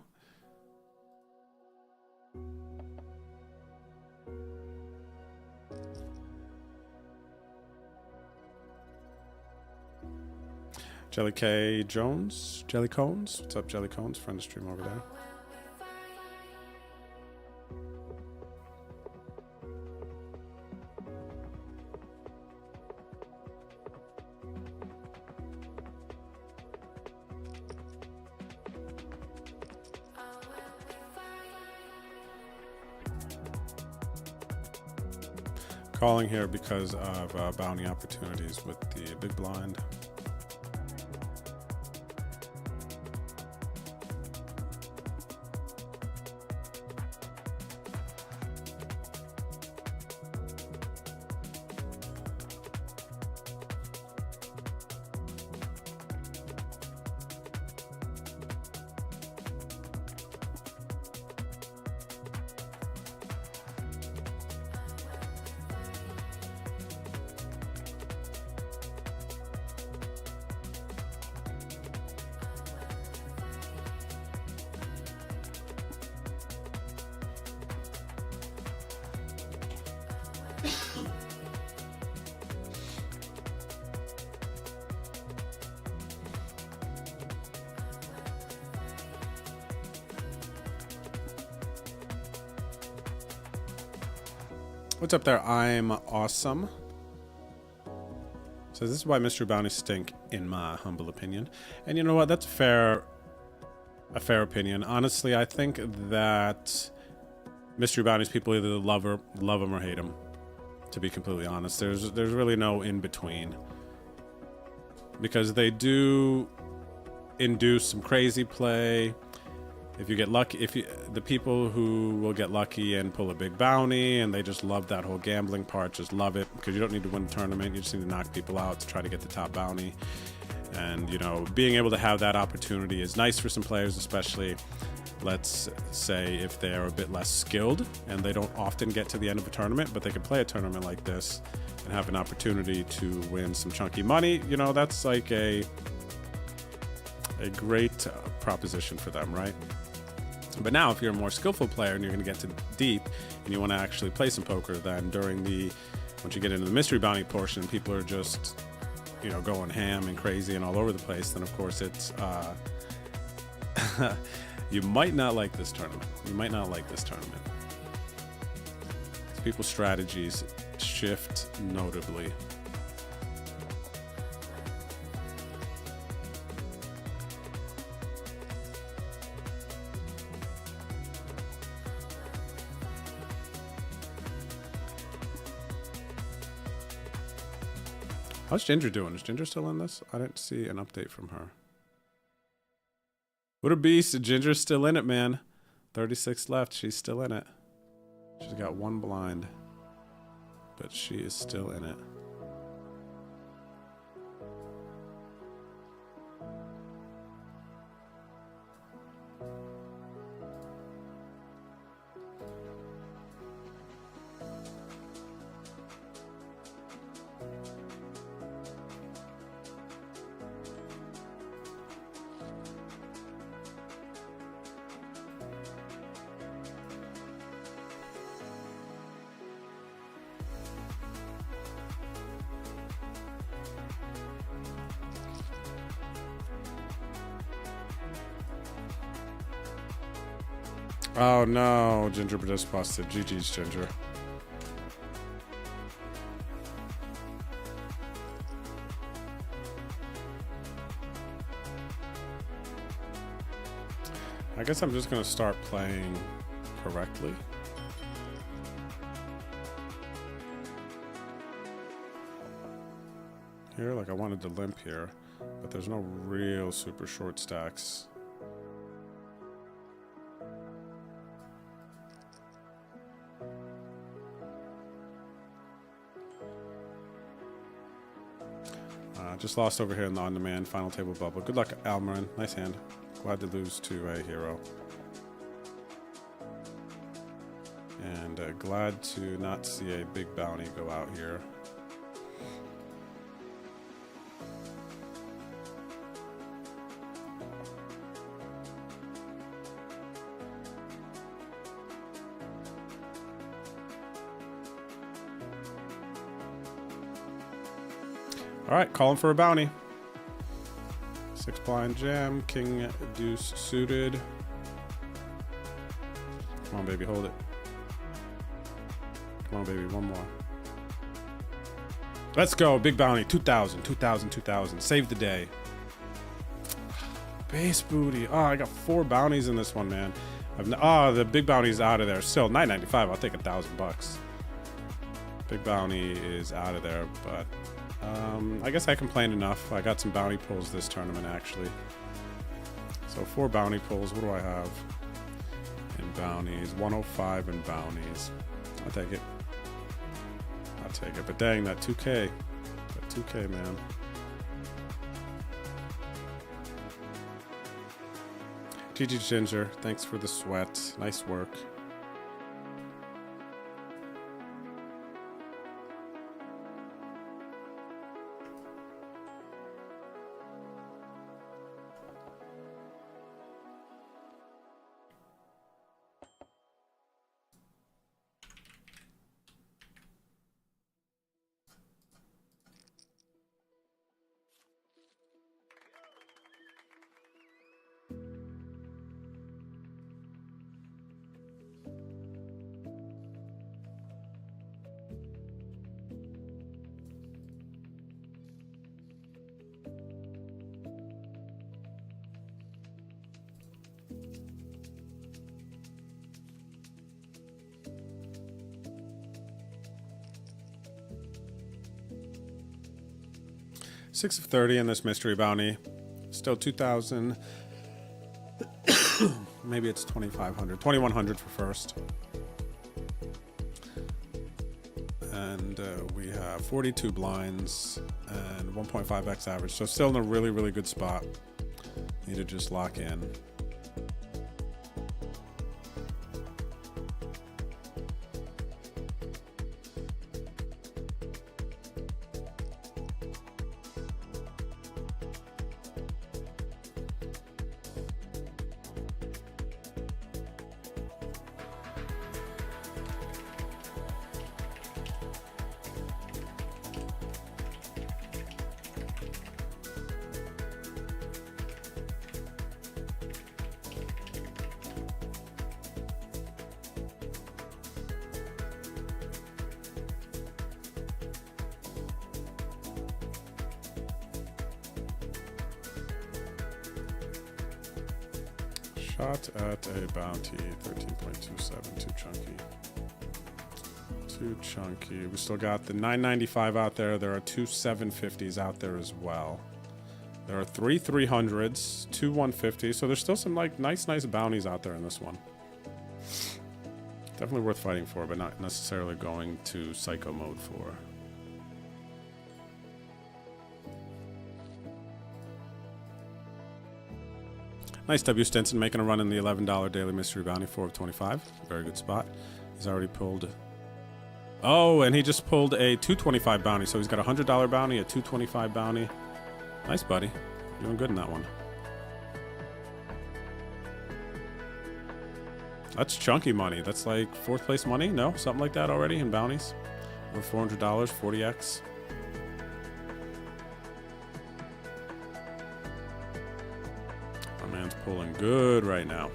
Jelly K Jones, Jelly Cones. What's up, Jelly Cones? Friend of stream over there. Calling here because of bounty opportunities with the big blind. What's up there? I'm awesome. So this is why mystery bounties stink, in my humble opinion. And you know what? That's a fair opinion. Honestly, I think that mystery bounties, people either love them or hate them. To be completely honest, there's really no in between, because they do induce some crazy play. If you get lucky, the people who will get lucky and pull a big bounty and they just love that whole gambling part, just love it, because you don't need to win the tournament. You just need to knock people out to try to get the top bounty. And, you know, being able to have that opportunity is nice for some players, especially, let's say, if they're a bit less skilled and they don't often get to the end of a tournament, but they can play a tournament like this and have an opportunity to win some chunky money. You know, that's like a great proposition for them, right? But now, if you're a more skillful player and you're going to get to deep and you want to actually play some poker, then once you get into the mystery bounty portion, people are just, you know, going ham and crazy and all over the place, then of course it's, you might not like this tournament. You might not like this tournament. People's strategies shift notably. How's Ginger doing? Is Ginger still in this? I didn't see an update from her. What a beast. Ginger's still in it, man. 36 left. She's still in it. She's got 1 blind. But she is still in it. Oh no, Ginger just busted. GG's, Ginger. I guess I'm just gonna start playing correctly. Here, like I wanted to limp here, but there's no real super short stacks. Just lost over here in the on-demand final table bubble. Good luck, Almarin. Nice hand. Glad to lose to a hero. And glad to not see a big bounty go out here. All right, calling for a bounty. 6 blind jam, king deuce suited. Come on, baby, hold it. Come on, baby, one more. Let's go, big bounty, 2,000, 2,000, 2,000. Save the day. Base booty. Oh, I got 4 bounties in this one, man. Oh, the big bounty's out of there. Still, $9.95. I'll take $1,000. Big bounty is out of there, but I guess I complained enough. I got some bounty pulls this tournament, actually. So 4 bounty pulls. What do I have in bounties? 105 in bounties. I'll take it. I'll take it. But dang, that 2K. That 2K, man. GG Ginger, thanks for the sweat. Nice work. Six of 30 in this mystery bounty. Still 2,000. Maybe it's 2,500. 2,100 for first. And we have 42 blinds and 1.5x average. So still in a really, really good spot. Need to just lock in. Shot at a bounty, 13.27, too chunky. Too chunky. We still got the 995 out there. There are 2 750s out there as well. There are 3 300s, 2 150s. So there's still some like nice bounties out there in this one. Definitely worth fighting for, but not necessarily going to psycho mode for. Nice W Stinson making a run in the $11 daily mystery bounty, 4 of 25. Very good spot. He's already pulled. Oh, and he just pulled a 225 bounty. So he's got a $100 bounty, a 225 bounty. Nice, buddy. Doing good in that one. That's chunky money. That's like 4th place money? No? Something like that already in bounties? Over $400, 40x. My man's pulling good right now.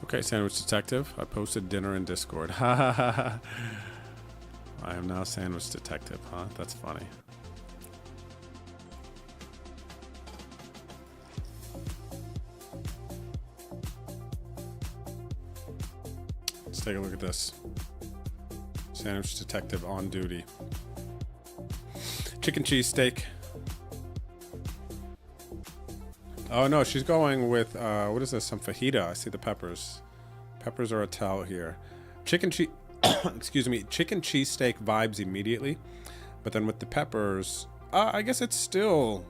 Okay, Sandwich Detective. I posted dinner in Discord. Ha ha ha ha. I am now Sandwich Detective, huh? That's funny. Let's take a look at this. Sandwich Detective on duty. Chicken cheese steak. Oh no, she's going with what is this? Some fajita. I see the peppers. Peppers are a tell here. Chicken cheese. Excuse me. Chicken cheese steak vibes immediately, but then with the peppers, I guess it's still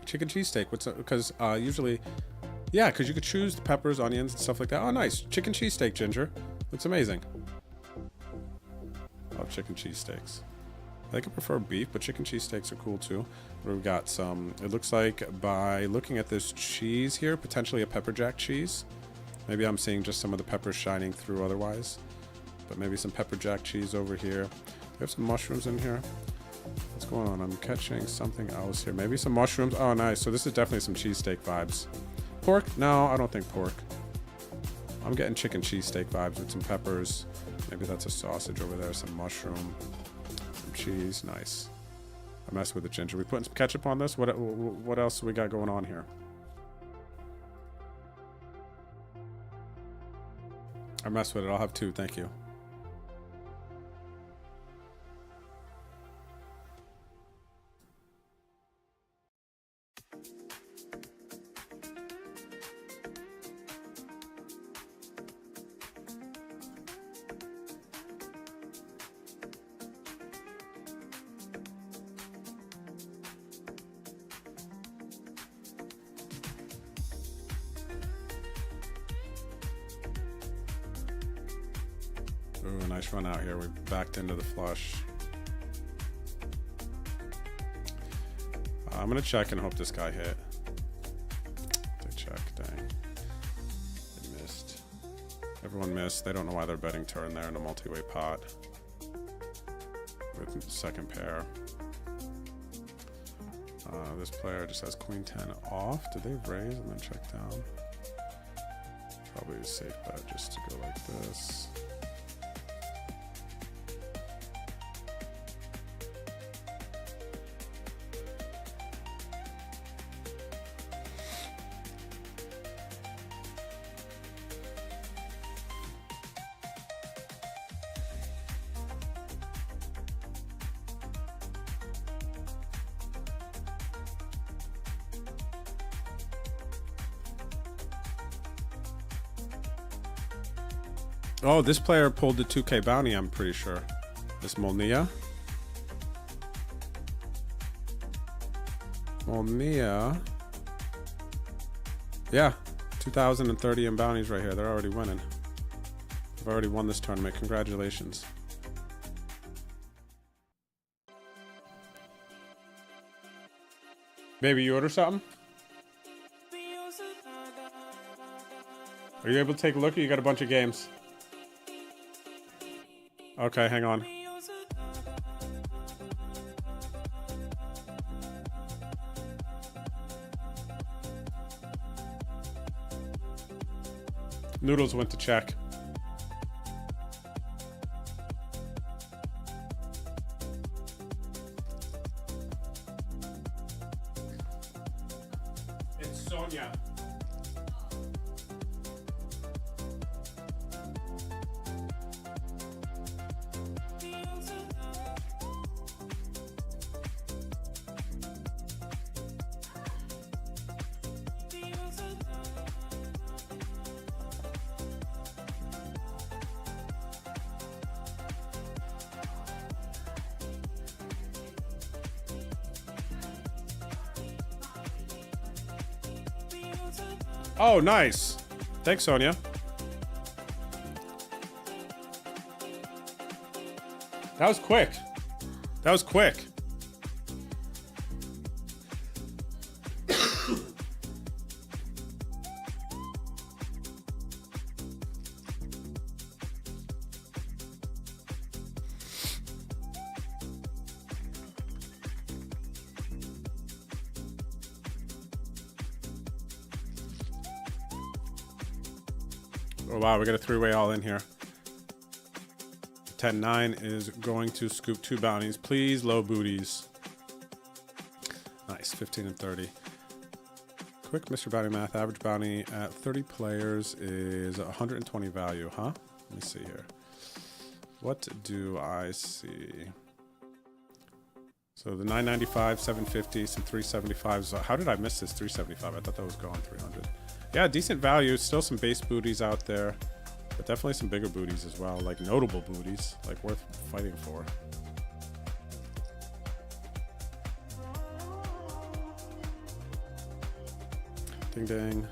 chicken cheese steak. What's because usually, yeah, because you could choose the peppers, onions, and stuff like that. Oh, nice chicken cheese steak, Ginger. Looks amazing. I love chicken cheese steaks. I think I prefer beef, but chicken cheese steaks are cool too. We've got some, it looks like by looking at this cheese here, potentially a pepper jack cheese. Maybe I'm seeing just some of the peppers shining through otherwise. But maybe some pepper jack cheese over here. We have some mushrooms in here. What's going on? I'm catching something else here. Maybe some mushrooms. Oh, nice. So this is definitely some cheesesteak vibes. Pork? No, I don't think pork. I'm getting chicken cheesesteak vibes with some peppers. Maybe that's a sausage over there. Some mushroom. Some cheese. Nice. I messed with the ginger. We putting some ketchup on this? What else we got going on here? I messed with it. I'll have two. Thank you. Ooh, nice run out here. We backed into the flush. I'm gonna check and hope this guy hit. They check, dang. They missed. Everyone missed. They don't know why they're betting turn there in a multi-way pot. With the second pair. This player just has queen 10 off. Did they raise and then check down? Probably a safe bet just to go like this. Oh, this player pulled the 2K bounty, I'm pretty sure. This Molnia. Molnia. Yeah, 2,030 in bounties right here. They're already winning. I've already won this tournament. Congratulations. Baby, you order something? Are you able to take a look or you got a bunch of games? Okay, hang on. Noodles went to check. It's Sonia. Oh, nice. Thanks, Sonia. That was quick. That was quick. Oh, wow, we got a three-way all in here. 10-9 is going to scoop 2 bounties. Please, low booties. Nice, 15 and 30. Quick Mr. Bounty math. Average bounty at 30 players is 120 value, huh? Let me see here. What do I see? So the 995, 750, some 375s. How did I miss this 375? I thought that was going 300. Yeah, decent value. Still some base booties out there, but definitely some bigger booties as well, like notable booties, like worth fighting for. Ding ding.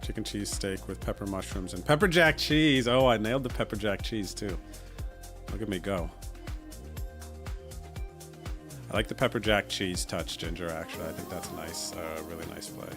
Chicken cheese steak with pepper mushrooms and pepper jack cheese. Oh, I nailed the pepper jack cheese too. Look at me go. I like the pepper jack cheese touch, Ginger, actually. I think that's a nice, really nice play.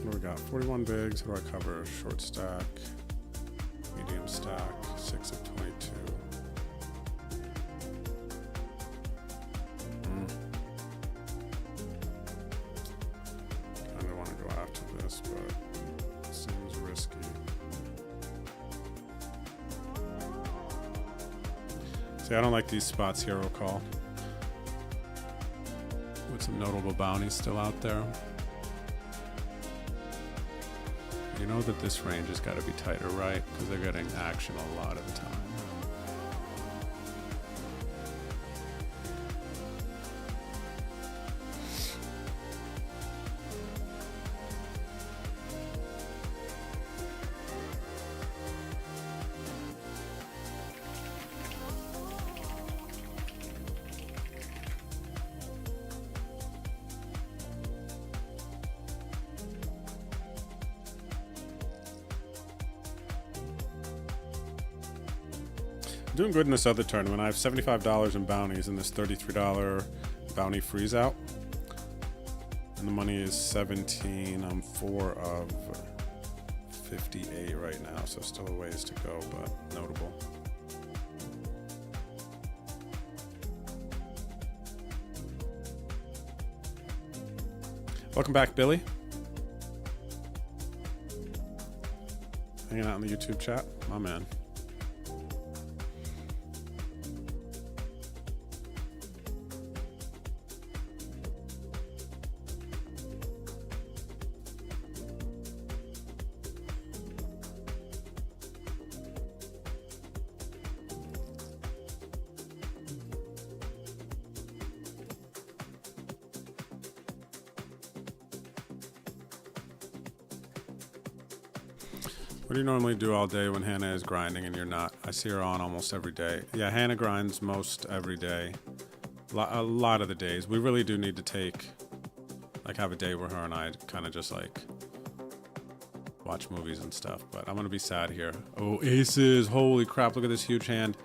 What do we got? 41 bigs. What do I cover? Short stack, medium stack, 6 of 22. Kind of want to go after this, but it seems risky. See, I don't like these spots here, O'Call. With some notable bounties still out there. You know that this range has got to be tighter, right? Because they're getting action a lot of the time. Doing good in this other tournament. I have $75 in bounties in this $33 bounty freeze out. And the money is 17. I'm 4 of 58 right now, so still a ways to go, but notable. Welcome back, Billy. Hanging out in the YouTube chat. My man. What do you normally do all day when Hannah is grinding and you're not? I see her on almost every day. Yeah, Hannah grinds most every day. A lot of the days. We really do need to have a day where her and I kind of just like watch movies and stuff. But I'm going to be sad here. Oh, aces. Holy crap. Look at this huge hand.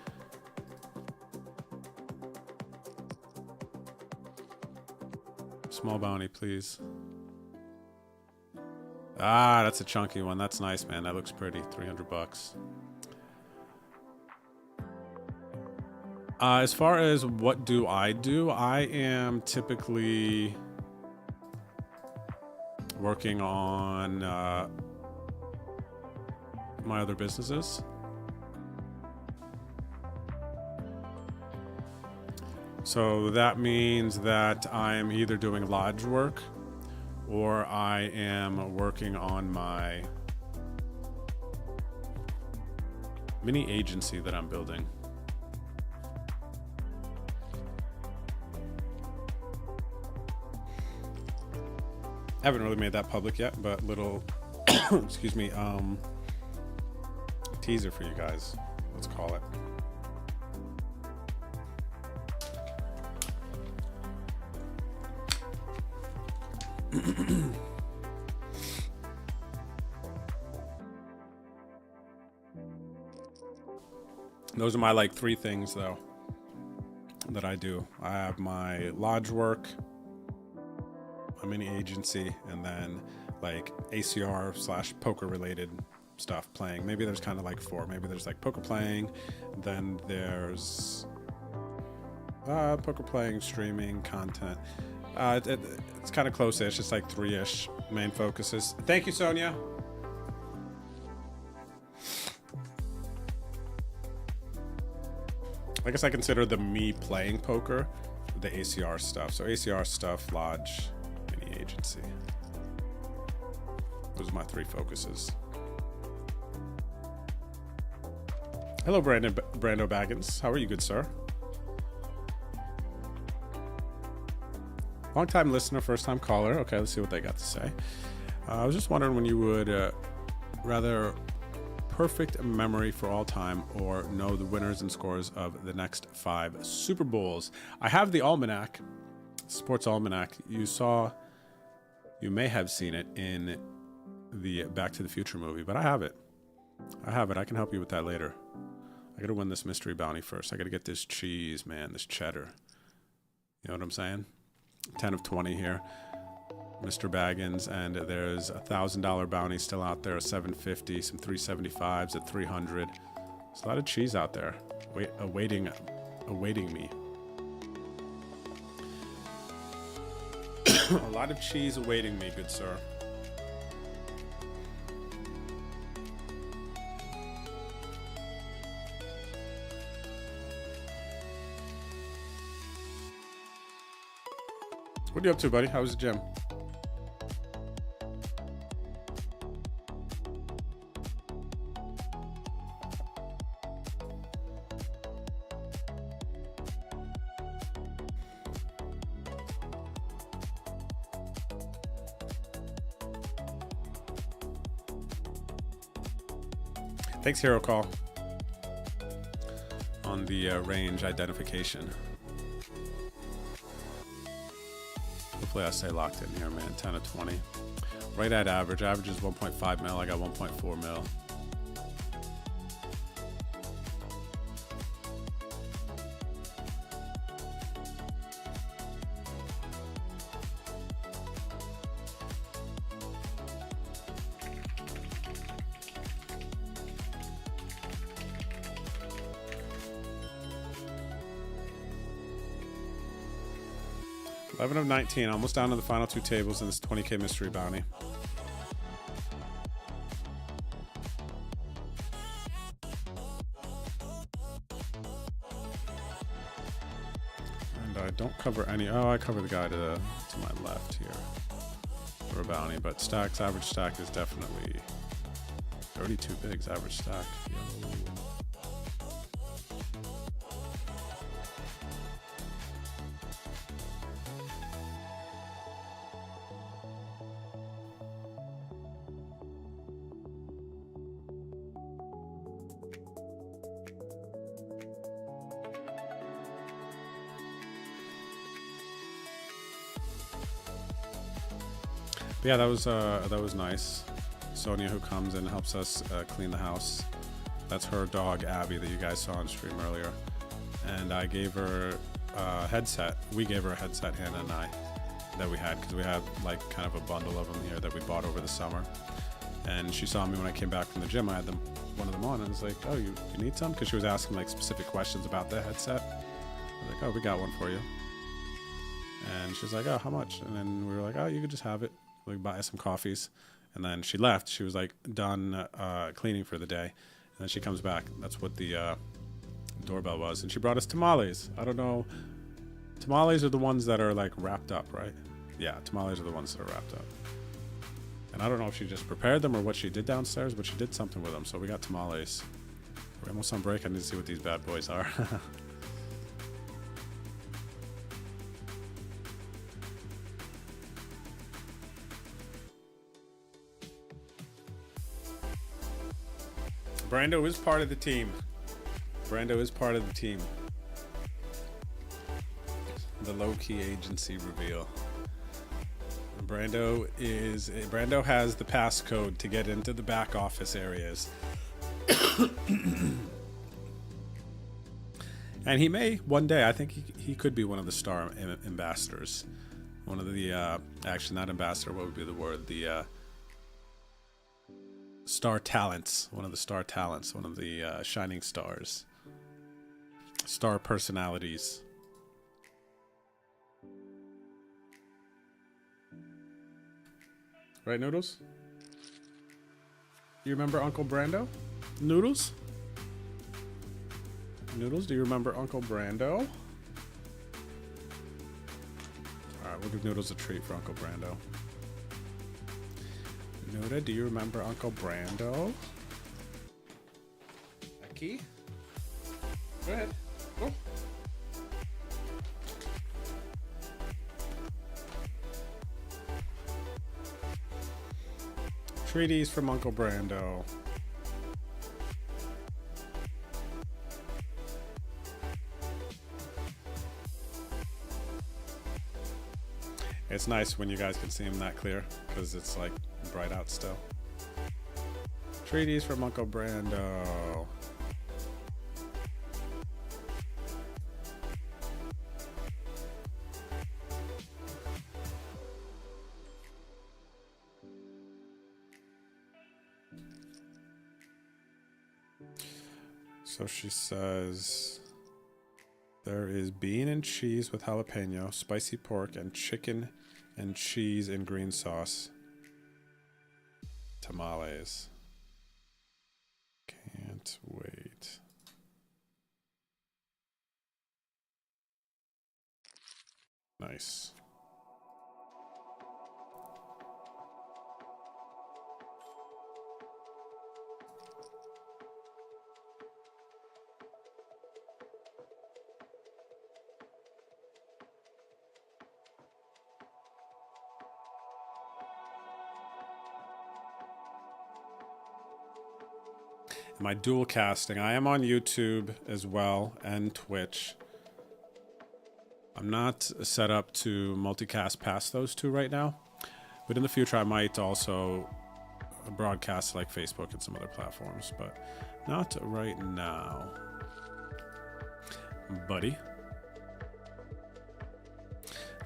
Small bounty, please. Ah, that's a chunky one. That's nice, man. That looks pretty. 300 bucks. As far as what do, I am typically working on my other businesses. So that means that I am either doing lodge work or I am working on my mini agency that I'm building. Haven't really made that public yet, but little, excuse me, teaser for you guys, let's call it. Those are my like 3 things though that I do. I have my lodge work, my mini agency, and then like ACR / poker related stuff playing. Maybe there's kind of like 4. Maybe there's like poker playing, then there's poker playing, streaming, content. It's kind of close-ish. It's like 3-ish main focuses. Thank you, Sonia. I guess I consider the me playing poker the ACR stuff. So ACR stuff, lodge, mini agency. Those are my 3 focuses. Hello, Brando Baggins. How are you, good sir? Long time listener, first time caller. Okay, let's see what they got to say. I was just wondering when you would rather perfect memory for all time or know the winners and scores of the next 5 Super Bowls. I have the almanac, sports almanac. You may have seen it in the Back to the Future movie, but I have it. I can help you with that later. I gotta win this mystery bounty first. I gotta get this cheese, man, this cheddar. You know what I'm saying? 10 of 20 here, Mr. Baggins, and there's a $1,000 bounty still out there, a $750, some $375s at $300. There's a lot of cheese out there, awaiting me. A lot of cheese awaiting me, good sir. What are you up to, buddy? How was the gym? Thanks, Hero Call, on the range identification. Hopefully I stay locked in here, man. 10 of 20. Right at average. Average is 1.5 mil. I got 1.4 mil. $11 of 19, almost down to the final 2 tables in this 20K mystery bounty. And I don't cover any. Oh, I cover the guy to my left here for a bounty, but stacks, average stack is definitely 32 bigs, average stack. Yo. Yeah, that was nice. Sonia, who comes and helps us clean the house. That's her dog Abby that you guys saw on stream earlier. And I gave her a headset. We gave her a headset, Hannah and I, that we had because we had like kind of a bundle of them here that we bought over the summer. And she saw me when I came back from the gym. I had one of them on, and I was like, "Oh, you need some?" Because she was asking like specific questions about the headset. I was like, "Oh, we got one for you." And she's like, "Oh, how much?" And then we were like, "Oh, you could just have it. We buy some coffees." And then she left. She was like done cleaning for the day. And then she comes back. That's what the doorbell was. And she brought us tamales. I don't know. Tamales are the ones that are like wrapped up, right? Yeah, tamales are the ones that are wrapped up. And I don't know if she just prepared them or what she did downstairs, but she did something with them. So we got tamales. We're almost on break. I need to see what these bad boys are. Brando is part of the team. Brando is part of the team. The low-key agency reveal. Brando has the passcode to get into the back office areas. And he may one day, I think he could be one of the star ambassadors. One of the, actually not ambassador, what would be the word? The star talents. One of the star talents. One of the shining stars. Star personalities. Right, Noodles? You remember Uncle Brando? Noodles? Noodles, do you remember Uncle Brando? Alright, we'll give Noodles a treat for Uncle Brando. Noda, do you remember Uncle Brando? A key? Go ahead. Go. Treaties from Uncle Brando. It's nice when you guys can see him that clear, because it's like bright out still. Treaties from Uncle Brando. So she says there is bean and cheese with jalapeno, spicy pork, and chicken and cheese and green sauce. Tamales. Can't wait. Nice. My dual casting. I am on YouTube as well and Twitch. I'm not set up to multicast past those two right now, but in the future I might also broadcast like Facebook and some other platforms, but not right now. Buddy.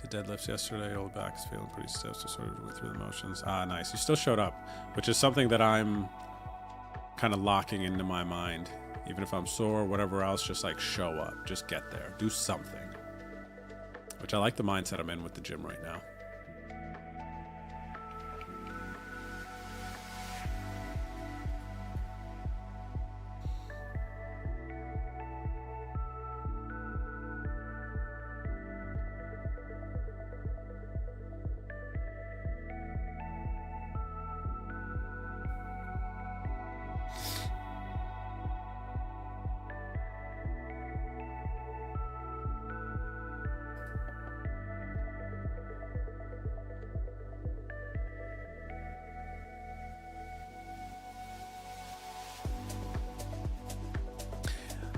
The deadlifts yesterday, old back is feeling pretty stiff, so sort of went through the motions. Ah, nice. You still showed up, which is something that I'm kind of locking into my mind. Even if I'm sore or whatever else, just like show up. Just get there. Do something. Which I like the mindset I'm in with the gym right now.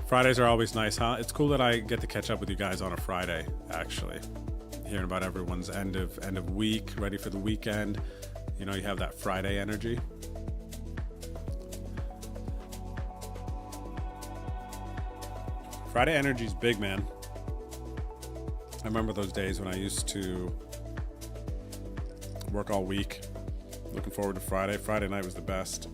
Fridays are always nice, huh? It's cool that I get to catch up with you guys on a Friday, actually. Hearing about everyone's end of week, ready for the weekend. You know, you have that Friday energy. Friday energy's big, man. I remember those days when I used to work all week. Looking forward to Friday. Friday night was the best.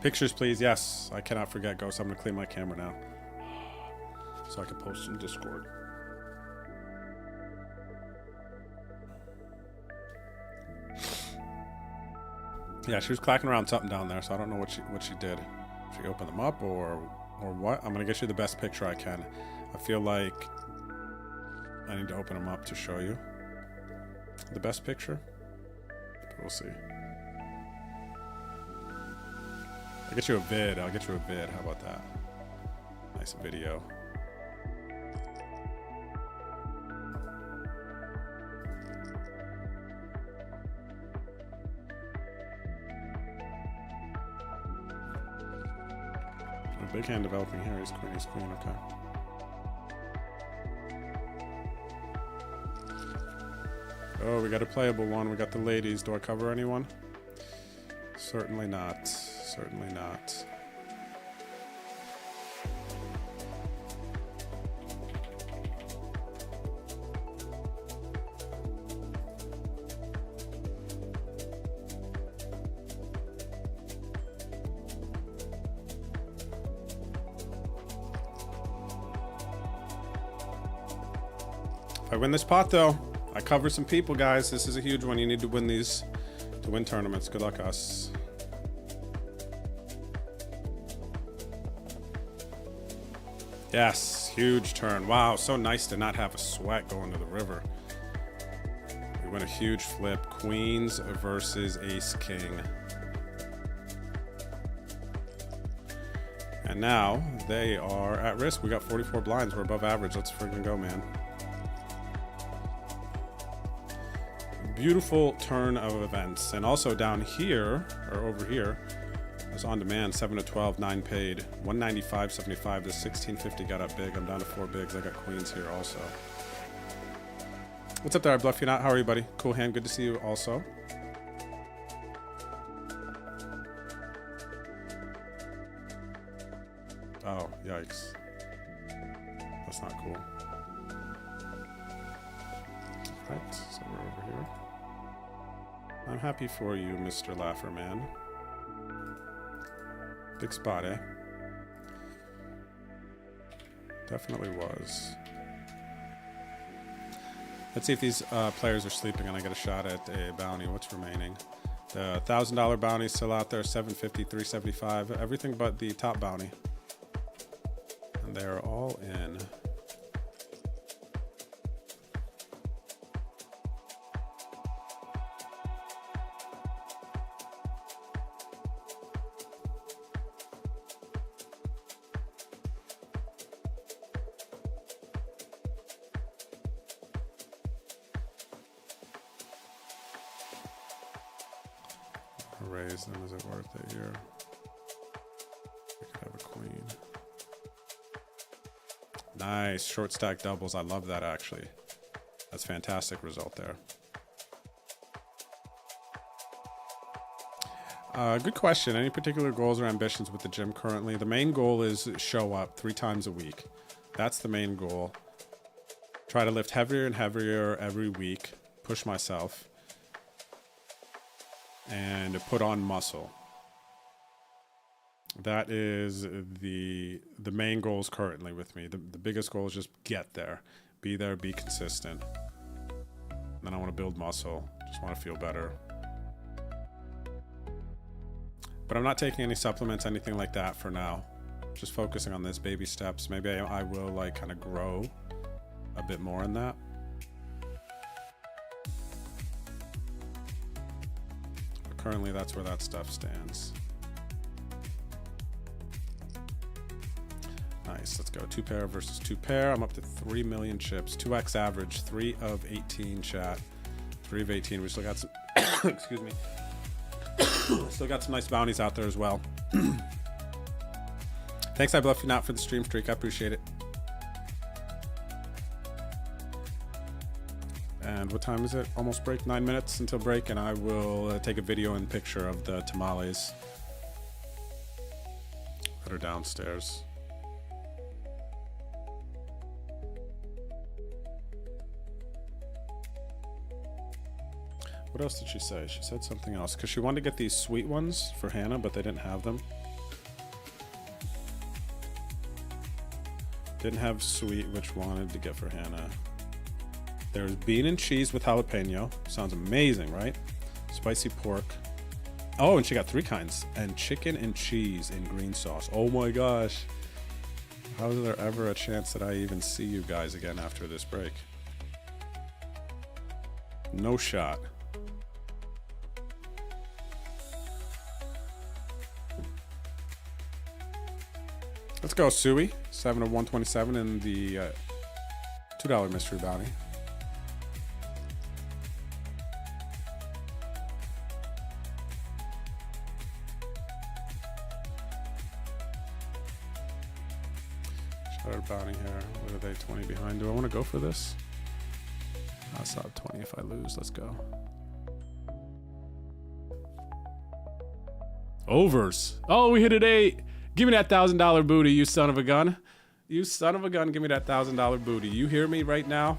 Pictures, please. Yes, I cannot forget, Ghost. I'm going to clean my camera now so I can post in Discord. Yeah, she was clacking around something down there, so I don't know what she did. She opened them up or what? I'm going to get you the best picture I can. I feel like I need to open them up to show you the best picture. We'll see. I'll get you a vid. How about that? Nice video. A big hand developing here. He's queen. Okay. Oh, we got a playable one. We got the ladies. Do I cover anyone? Certainly not. Certainly not. If I win this pot, though, I cover some people, guys. This is a huge one. You need to win these to win tournaments. Good luck, us. Yes, huge turn. Wow, so nice to not have a sweat going to the river. We win a huge flip. Queens versus ace king. And now they are at risk. We got 44 blinds. We're above average. Let's friggin' go, man. Beautiful turn of events. And also down here, or over here, is on demand, 7 to 12, 9 paid, 195.75 to 1650 got up big. I'm down to 4 bigs. I got queens here also. What's up there? I bluff you not. How are you, buddy? Cool hand. Good to see you also. Oh, yikes. That's not cool. Right, so we're over here. I'm happy for you, Mr. Lafferman. Big spot, eh? Definitely was. Let's see if these players are sleeping and I get a shot at a bounty. What's remaining? The $1,000 bounty is still out there, 750, 375, everything but the top bounty. And they're all in. Raise them. Is it worth it here? We could have a queen. Nice. Short stack doubles. I love that, actually. That's a fantastic result there. Good question. Any particular goals or ambitions with the gym currently? The main goal is show up 3 times a week. That's the main goal. Try to lift heavier and heavier every week. Push myself. And put on muscle. That is the main goals currently with me. The biggest goal is just get there. Be there, be consistent. Then I want to build muscle. Just want to feel better. But I'm not taking any supplements, anything like that for now. Just focusing on this, baby steps. Maybe I will like kind of grow a bit more in that. Currently, that's where that stuff stands. Nice. Let's go. 2 pair versus 2 pair. I'm up to 3 million chips. 2x average. 3 of 18, chat. 3 of 18. We still got some... excuse me. Still got some nice bounties out there as well. Thanks, I bluff you not, for the stream streak. I appreciate it. And what time is it? Almost break. 9 minutes until break, and I will take a video and picture of the tamales that are downstairs. What else did she say? She said something else because she wanted to get these sweet ones for Hannah, but they didn't have them. Didn't have sweet, which wanted to get for Hannah. There's bean and cheese with jalapeno. Sounds amazing, right? Spicy pork. Oh, and she got 3 kinds. And chicken and cheese in green sauce. Oh my gosh. How is there ever a chance that I even see you guys again after this break? No shot. Let's go, Suey. 7 of 127 in the $2 mystery bounty. Shutter bounty here. What are they, 20 behind? Do I want to go for this? I'll stop 20 if I lose. Let's go. Overs. Oh, we hit it 8. Give me that $1,000 booty, you son of a gun. You son of a gun, give me that $1,000 booty. You hear me right now?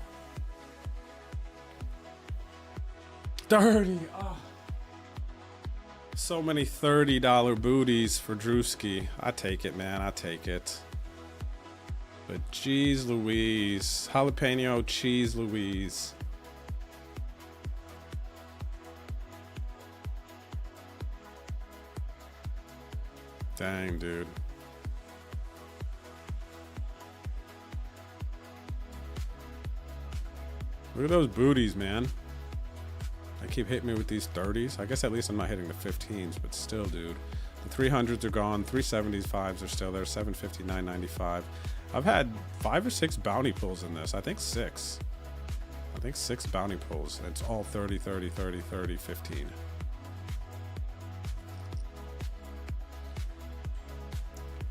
30. Oh. So many $30 booties for Drewski. I take it, man. I take it. But geez Louise. Jalapeno cheese Louise. Dang, dude. Look at those booties, man. They keep hitting me with these 30s. I guess at least I'm not hitting the 15s, but still, dude. The 300s are gone. 370s, 5s are still there. 750, 995. I've had 5 or 6 bounty pulls in this. I think 6. I think 6 bounty pulls. It's all 30, 30, 30, 30, 15.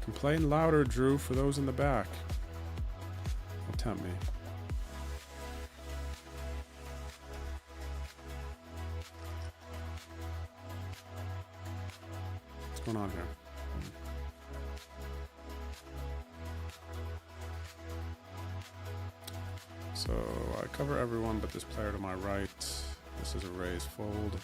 Complain louder, Drew, for those in the back. Don't tempt me. What's going on here? So I cover everyone but this player to my right. This is a raise fold.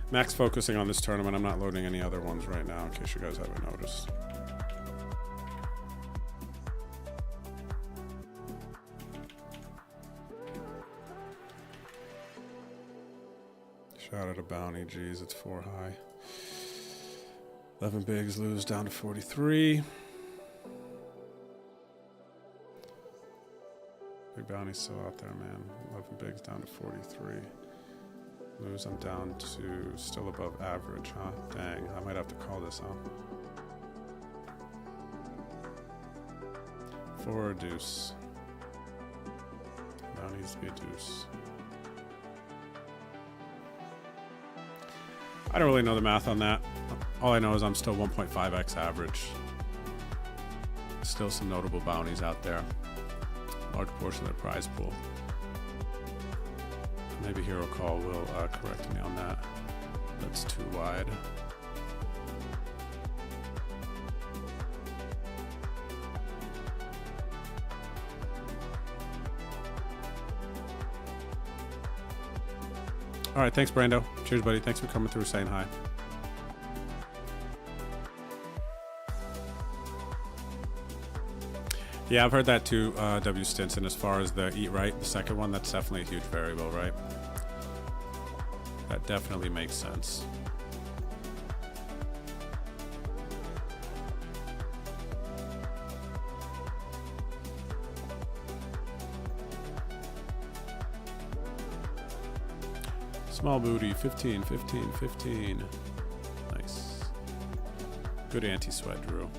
Max focusing on this tournament. I'm not loading any other ones right now in case you guys haven't noticed. Shout out a bounty. Geez, it's 4 high. 11 bigs lose down to 43. Big bounty's still out there, man. 11 bigs down to 43. Lose, I'm down to still above average, huh? Dang, I might have to call this, huh? For a deuce. Now needs to be a deuce. I don't really know the math on that. All I know is I'm still 1.5x average. Still some notable bounties out there. Large portion of the prize pool. Maybe Hero Call will correct me on that. That's too wide. All right, thanks, Brando. Cheers, buddy. Thanks for coming through, saying hi. Yeah, I've heard that too, W. Stinson, as far as the eat right, the second one, that's definitely a huge variable, right? That definitely makes sense. Small booty, 15, 15, 15. Nice. Good anti-sweat, Drew.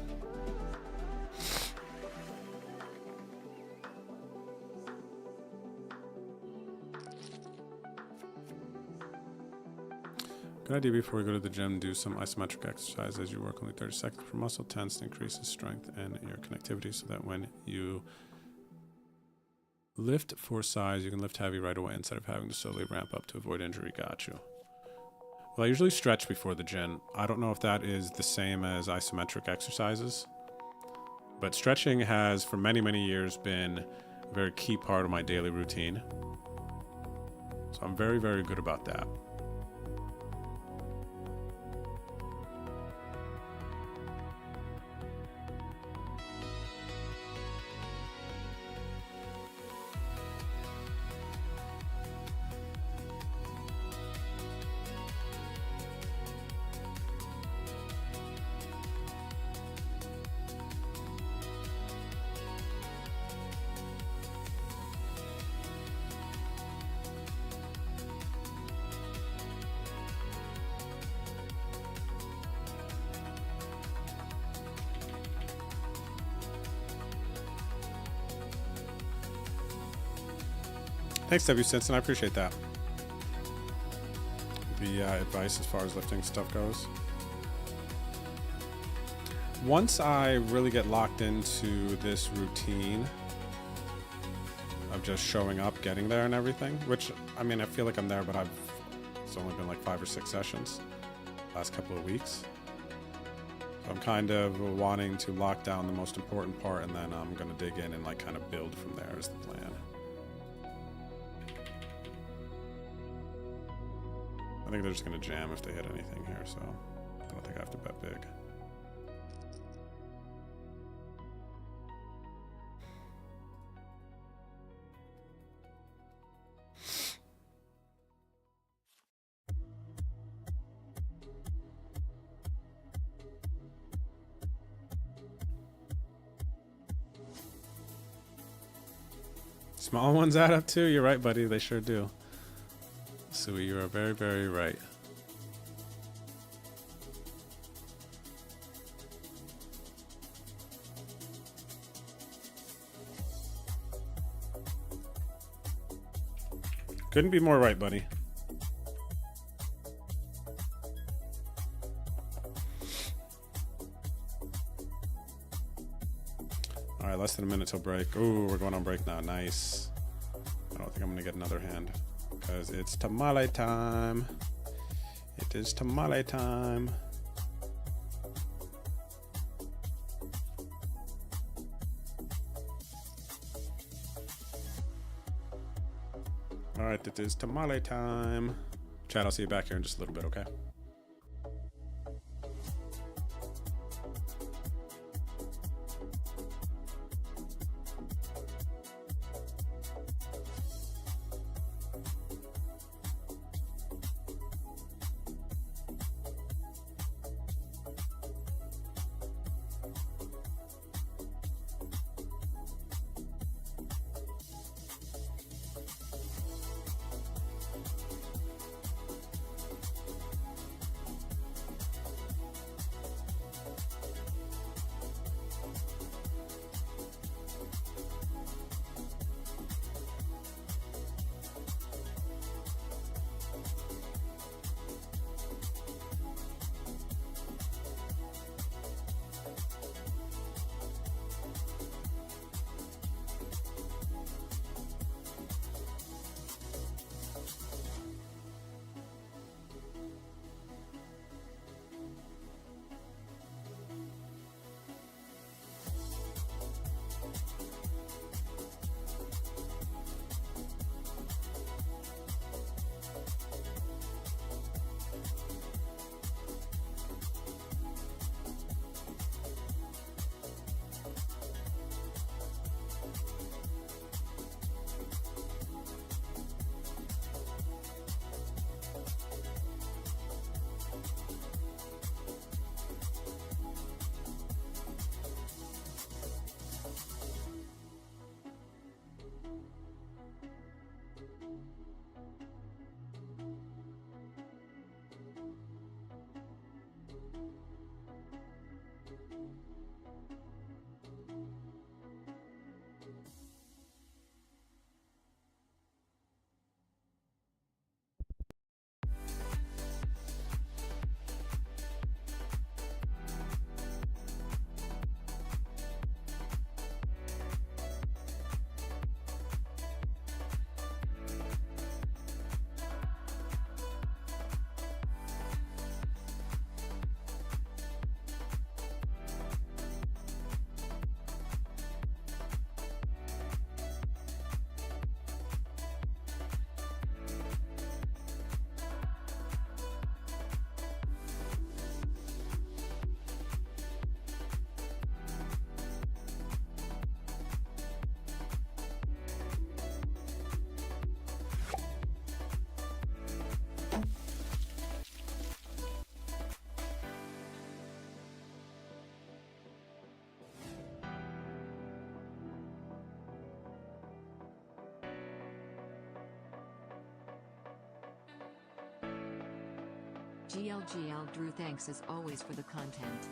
Good idea before we go to the gym, do some isometric exercise as you work only 30 seconds for muscle tense, increases strength and your connectivity so that when you lift for size, you can lift heavy right away instead of having to slowly ramp up to avoid injury. Got you. Well, I usually stretch before the gym. I don't know if that is the same as isometric exercises, but stretching has for many, many years been a very key part of my daily routine. So I'm very, very good about that. Thanks, W. Stinson. I appreciate that. The advice as far as lifting stuff goes. Once I really get locked into this routine of just showing up, getting there and everything, which, I mean, I feel like I'm there, but it's only been like 5 or 6 sessions last couple of weeks. So I'm kind of wanting to lock down the most important part, and then I'm going to dig in and like kind of build from there is the plan. I think they're just going to jam if they hit anything here, so I don't think I have to bet big. Small ones add up too. You're right, buddy. They sure do. Sui, you are very, very right. Couldn't be more right, buddy. All right, less than a minute till break. Ooh, we're going on break now. Nice. I don't think I'm going to get another hand because it's tamale time. It is tamale time. All right, it is tamale time. Chad, I'll see you back here in just a little bit, okay?
GLGL Drew, thanks as always for the content.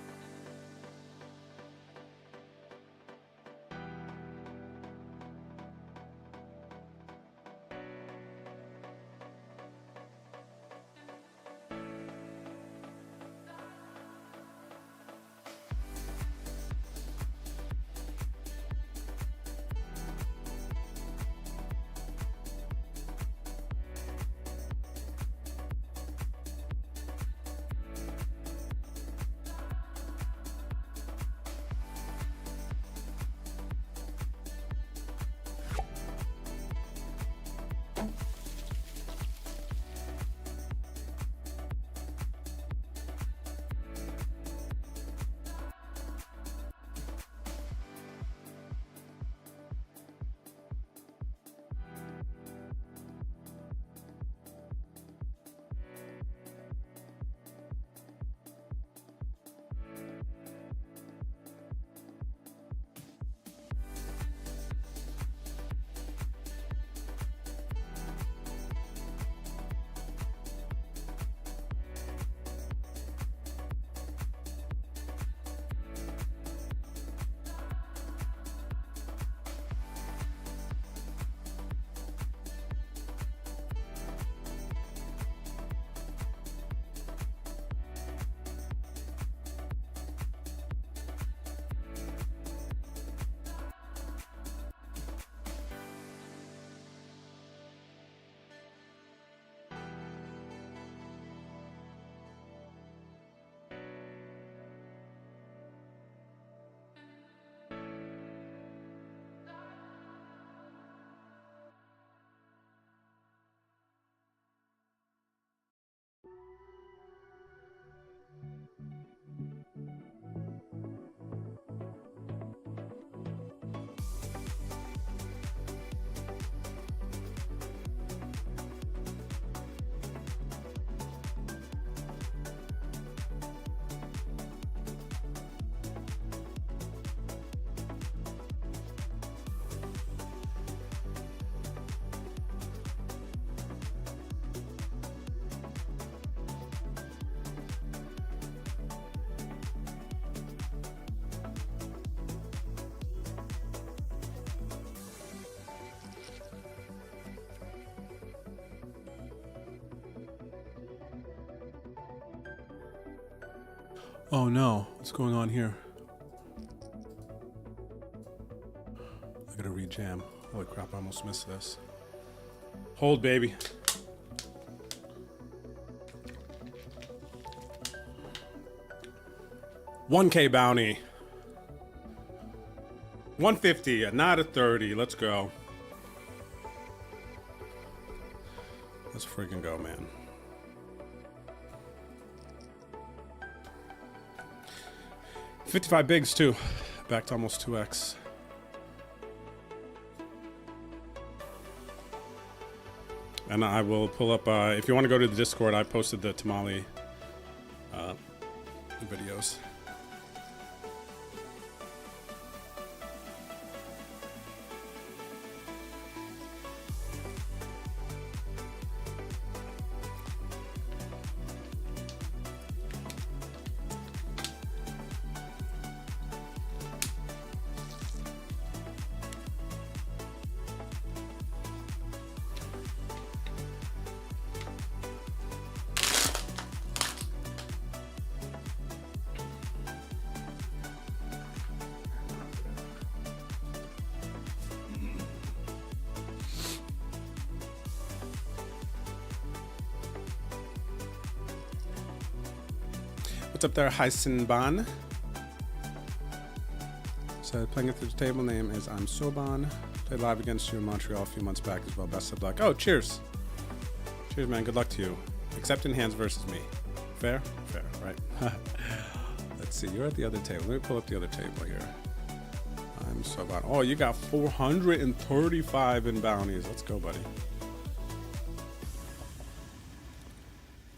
Oh no, what's going on here? I gotta rejam. Holy crap, I almost missed this. Hold, baby. $1K bounty. 150, not a 30. Let's go. Let's freaking go, man. $55 bigs too. Back to almost 2x. And I will pull up, if you want to go to the Discord, I posted the tamale videos. What's up there, Heisenban? So playing it through the table, name is I'm Soban. Played live against you in Montreal a few months back as well. Best of luck. Oh, cheers. Cheers, man. Good luck to you. Except in hands versus me. Fair? Fair, right? Let's see. You're at the other table. Let me pull up the other table here. I'm Soban. Oh, you got 435 in bounties. Let's go, buddy.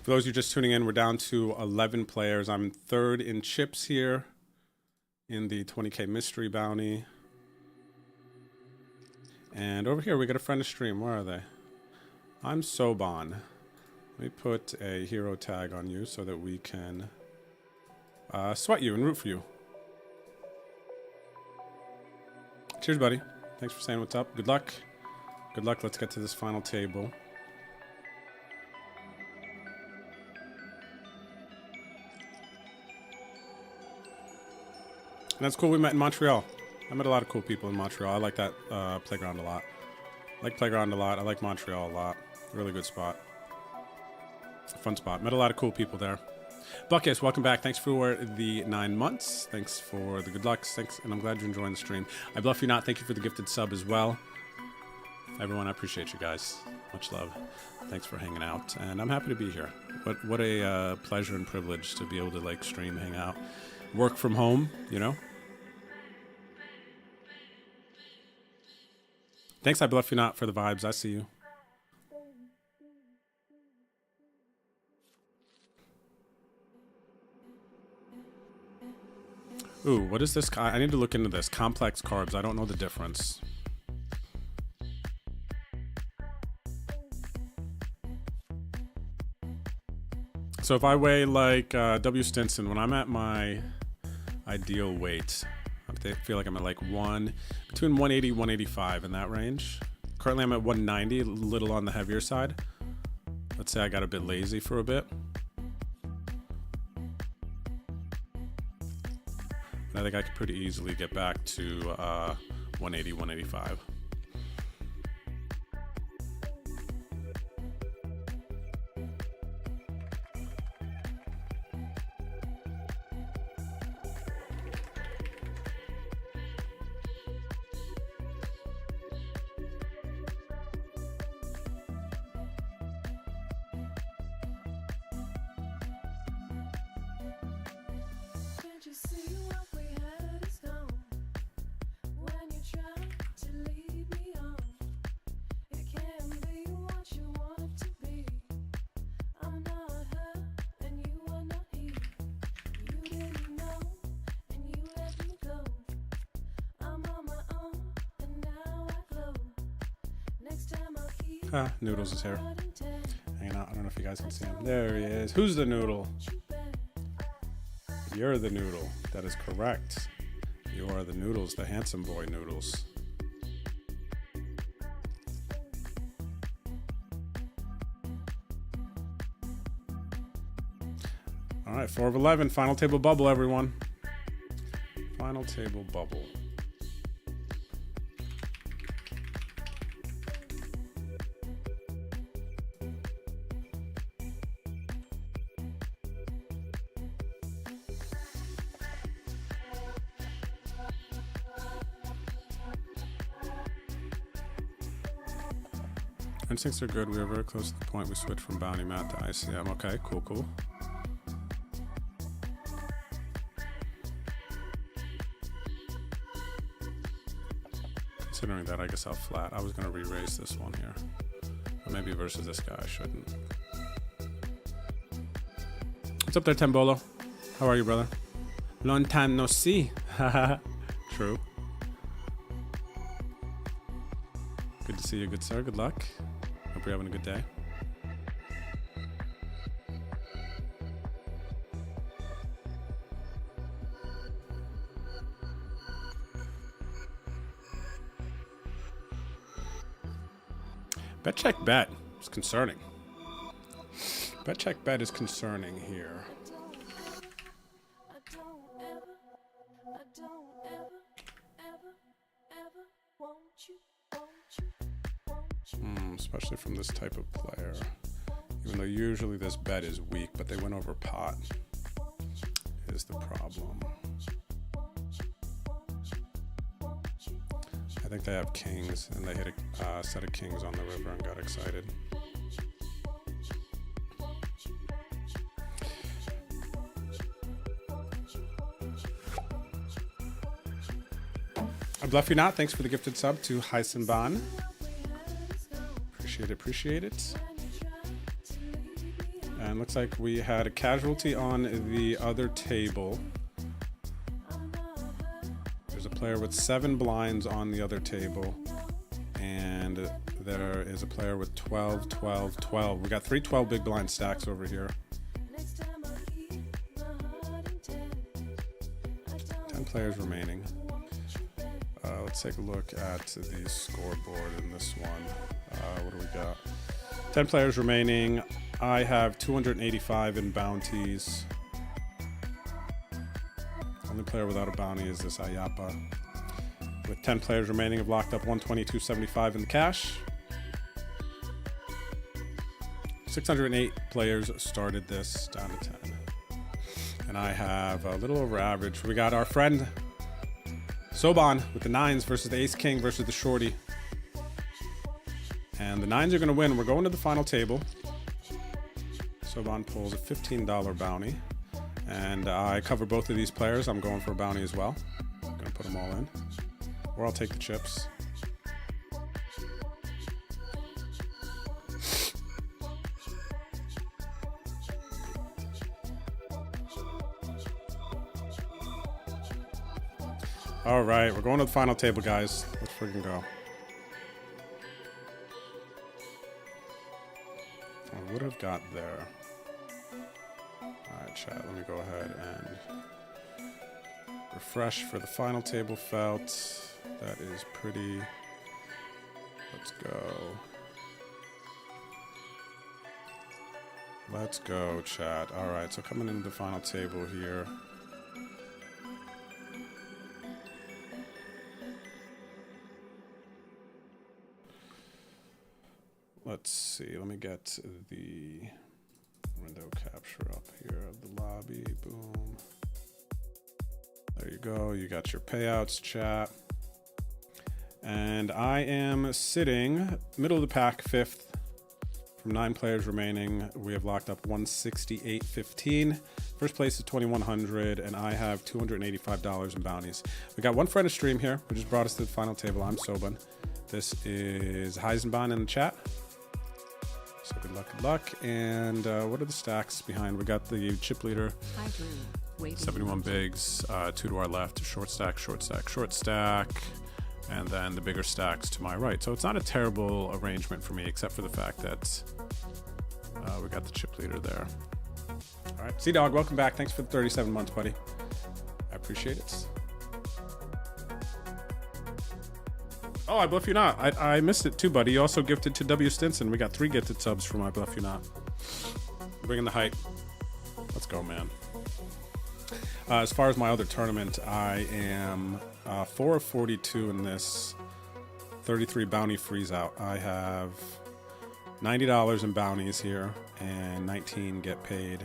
For those of you just tuning in, we're down to 11 players. I'm third in chips here in the 20K mystery bounty. And over here, we got a friend of stream. Where are they? I'm Soban. Let me put a hero tag on you so that we can sweat you and root for you. Cheers, buddy. Thanks for saying what's up. Good luck. Good luck. Let's get to this final table. And that's cool. We met in Montreal. I met a lot of cool people in Montreal. I like that playground a lot. I like playground a lot. I like Montreal a lot. Really good spot. Fun spot. Met a lot of cool people there. Buckets, welcome back. Thanks for the 9 months. Thanks for the good lucks. Thanks, and I'm glad you're enjoying the stream. I bluff you not. Thank you for the gifted sub as well. Everyone, I appreciate you guys. Much love. Thanks for hanging out, and I'm happy to be here. What a pleasure and privilege to be able to like stream, hang out, work from home. You know. Thanks, I bluff you not, for the vibes. I see you. Ooh, what is this? I need to look into this. Complex carbs. I don't know the difference. So if I weigh like W. Stinson, when I'm at my ideal weight, I feel like I'm at like between 180 and 185 in that range. Currently I'm at 190, a little on the heavier side. Let's say I got a bit lazy for a bit. I think I could pretty easily get back to 180, 185. Noodles is here. Hanging out. I don't know if you guys can see him. There he is. Who's the noodle? You're the noodle. That is correct. You are the noodles, the handsome boy noodles. All right, 4 of 11. Final table bubble, everyone. Final table bubble. Instincts are good. We are very close to the point we switched from bounty mat to ICM. Okay, cool, cool. Considering that, I guess I'll flat. I was going to re-raise this one here. Or maybe versus this guy, I shouldn't. What's up there, Tembolo? How are you, brother? Long time no see. True. Good to see you, good sir. Good luck. Hope you're having a good day. Bet check bet is concerning. Bet check bet is concerning here. Especially from this type of player. Even though usually this bet is weak, but they went over pot is the problem. I think they have kings, and they hit a set of kings on the river and got excited. I bluff you not. Thanks for the gifted sub to Heisenbahn. Appreciate it. And looks like we had a casualty on the other table. There's a player with 7 blinds on the other table, and There is a player with 12, 12, 12. We got 3 12 big blind stacks over here. 10 players remaining. Let's take a look at the scoreboard in this one. What do we got? 10 players remaining. I have 285 in bounties. Only player without a bounty is this Ayapa. With 10 players remaining, I've locked up 122.75 in cash. 608 players started this, down to 10. And I have a little over average. We got our friend Soban with the 9s versus the Ace King versus the Shorty. And the 9s are going to win. We're going to the final table. Soban pulls a $15 bounty. And I cover both of these players. I'm going for a bounty as well. I'm going to put them all in. Or I'll take the chips. All right, we're going to the final table, guys. Let's freaking go. I would have got there. All right, chat, let me go ahead and refresh for the final table felt. That is pretty. Let's go. Let's go, chat. All right, so coming into the final table here. Let's see, let me get the window capture up here of the lobby. Boom. There you go. You got your payouts, chat. And I am sitting middle of the pack, 5th. From 9 players remaining, we have locked up 168.15. First place is 2,100, and I have $285 in bounties. We got one friend of stream here, who just brought us to the final table. I'm Soban. This is Heisenbahn in the chat. So good luck, good luck. And what are the stacks behind? We got the chip leader, 71 bigs, 2 to our left, short stack, short stack, short stack, and then the bigger stacks to my right. So it's not a terrible arrangement for me, except for the fact that we got the chip leader there. All right, C-Dog, welcome back. Thanks for the 37 months, buddy. I appreciate it. Oh, I bluff you not. I missed it too, buddy. You also gifted to W. Stinson. We got 3 gifted subs from I bluff you not. Bringing the hype. Let's go, man. As far as my other tournament, I am 4 of 42 in this 33 bounty freeze out. I have $90 in bounties here, and 19 get paid.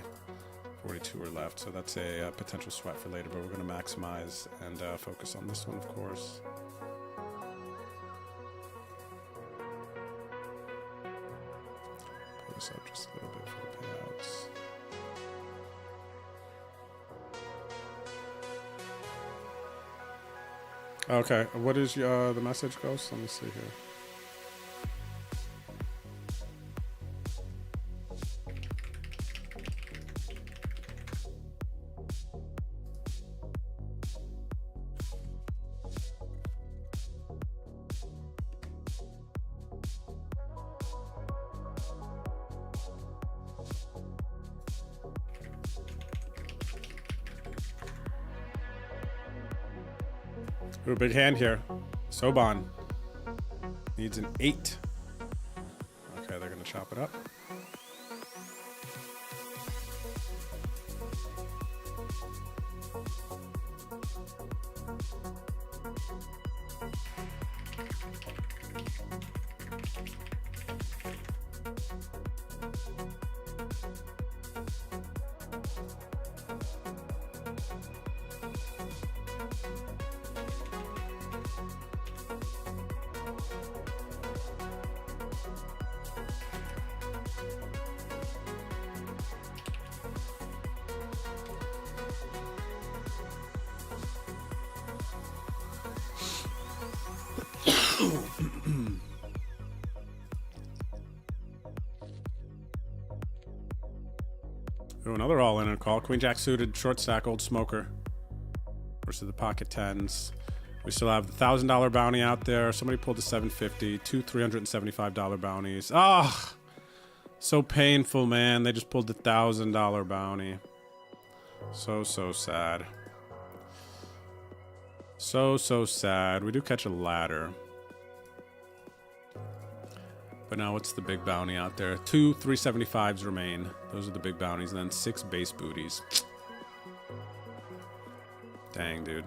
42 are left, so that's a potential sweat for later, but we're going to maximize and focus on this one, of course. Pull this up just a little bit for the payouts. Okay, what is the message, Ghost? Let me see here. Ooh, big hand here. Soban needs an 8. Okay, they're gonna chop it up. Ooh, another all-in call. Queen Jack suited, short stack, old smoker versus the pocket 10s. We still have the $1,000 bounty out there. Somebody pulled a $750, two $375 bounties. Ah, so painful, man. They just pulled the $1,000 bounty. So sad. So sad. We do catch a ladder. But now what's the big bounty out there? Two 375s remain. Those are the big bounties. And then 6 base booties. Dang, dude.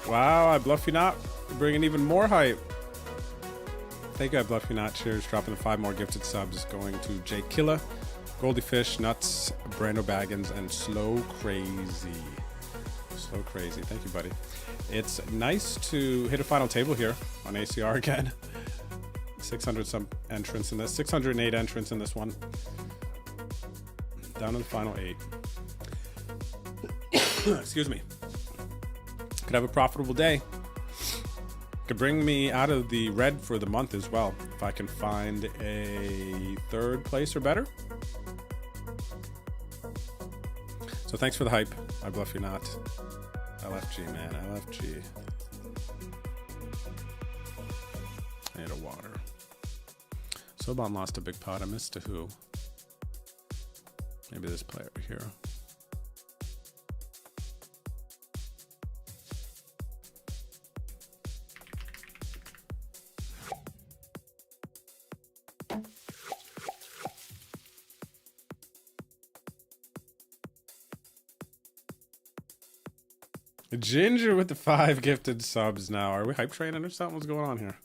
Wow, I bluff you not. You're bringing even more hype. Thank you, I bluff you not. Cheers. Dropping the 5 more gifted subs. Going to Jay Killa, Goldie Fish, Nuts, Brando Baggins, and Slow Crazy. Slow Crazy. Thank you, buddy. It's nice to hit a final table here on ACR again. 600 some entrants in this. 608 entrants in this one. Down to the final 8. Excuse me. Could have a profitable day. Could bring me out of the red for the month as well. If I can find a 3rd place or better. So thanks for the hype. I bluff you not. LFG, man. LFG. I need a water. Soban lost a big pot. I missed to who? Maybe this player here. Ginger with the 5 gifted subs now. Are we hype training or something? What's going on here?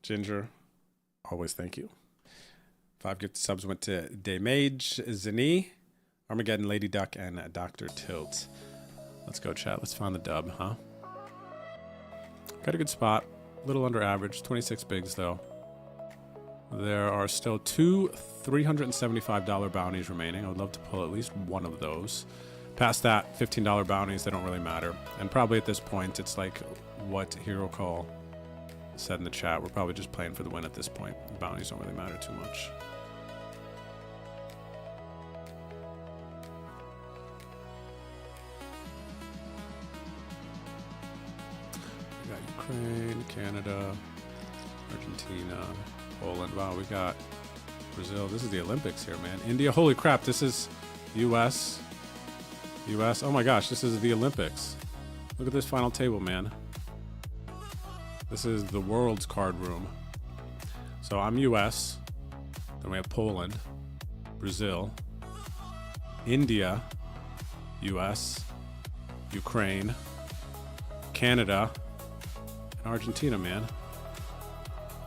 Ginger, always thank you. 5 gifted subs went to Daymage, Zani, Armageddon, Lady Duck, and Dr. Tilt. Let's go, chat. Let's find the dub, huh? Got a good spot. A little under average. 26 bigs, though. There are still 2 $375 bounties remaining. I would love to pull at least one of those. Past that, $15 bounties, they don't really matter. And probably at this point, it's like what Hero Call said in the chat. We're probably just playing for the win at this point. The bounties don't really matter too much. We got Ukraine, Canada, Argentina, Poland. Wow, we got Brazil. This is the Olympics here, man. India. Holy crap, this is US. US. Oh my gosh, this is the Olympics. Look at this final table, man. This is the world's card room. So I'm US. Then we have Poland, Brazil, India, US, Ukraine, Canada, and Argentina, man.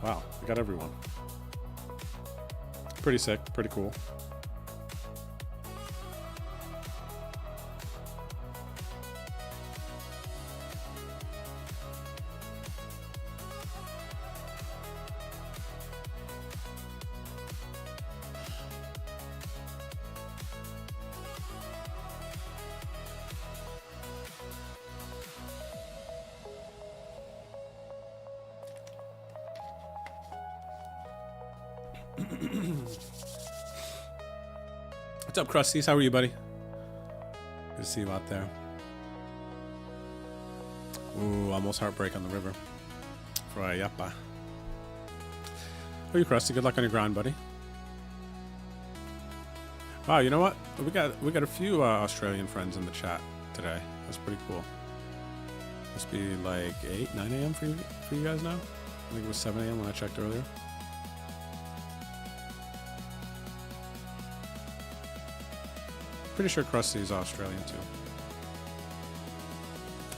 Wow, we got everyone. Pretty sick, pretty cool. What's up, Krusties? How are you, buddy? Good to see you out there. Ooh, almost heartbreak on the river. Frayapa. How are you, Krusty? Good luck on your grind, buddy. Wow, you know what? We got a few Australian friends in the chat today. That's pretty cool. Must be like 8, 9 a.m. for you guys now. I think it was 7 a.m. when I checked earlier. Pretty sure Krusty's Australian too.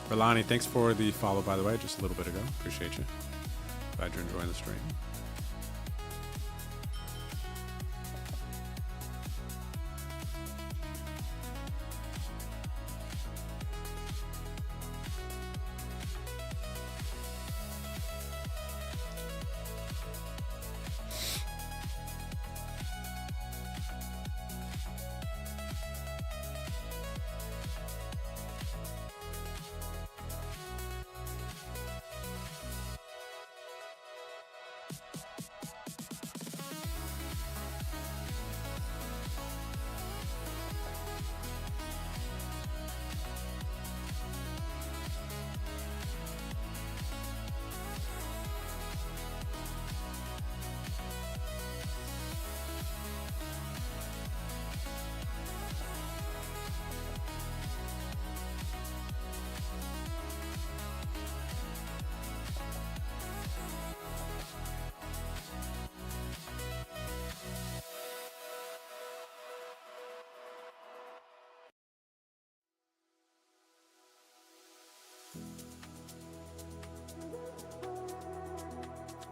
Relani, thanks for the follow, by the way, just a little bit ago. Appreciate you. Glad you're enjoying the stream.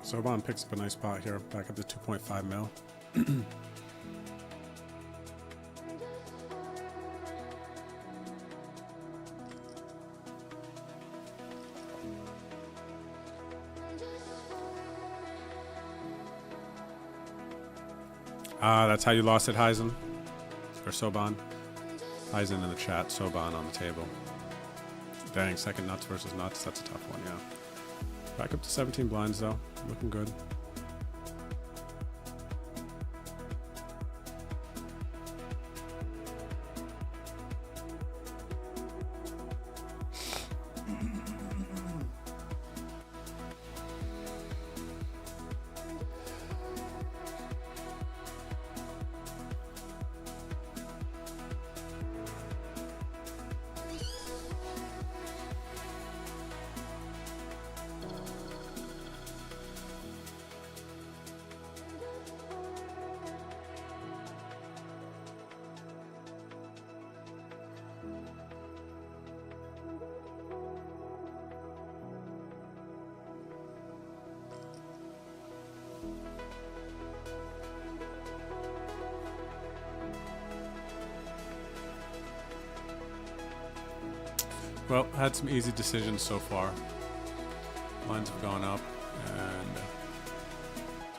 Soban picks up a nice pot here, back at the 2.5 mil. That's how you lost it, Heisen? Or Soban? Heisen in the chat, Soban on the table. Dang, second nuts versus nuts, that's a tough one, yeah. Back up to 17 blinds though, looking good. Well, had some easy decisions so far. Lines have gone up, and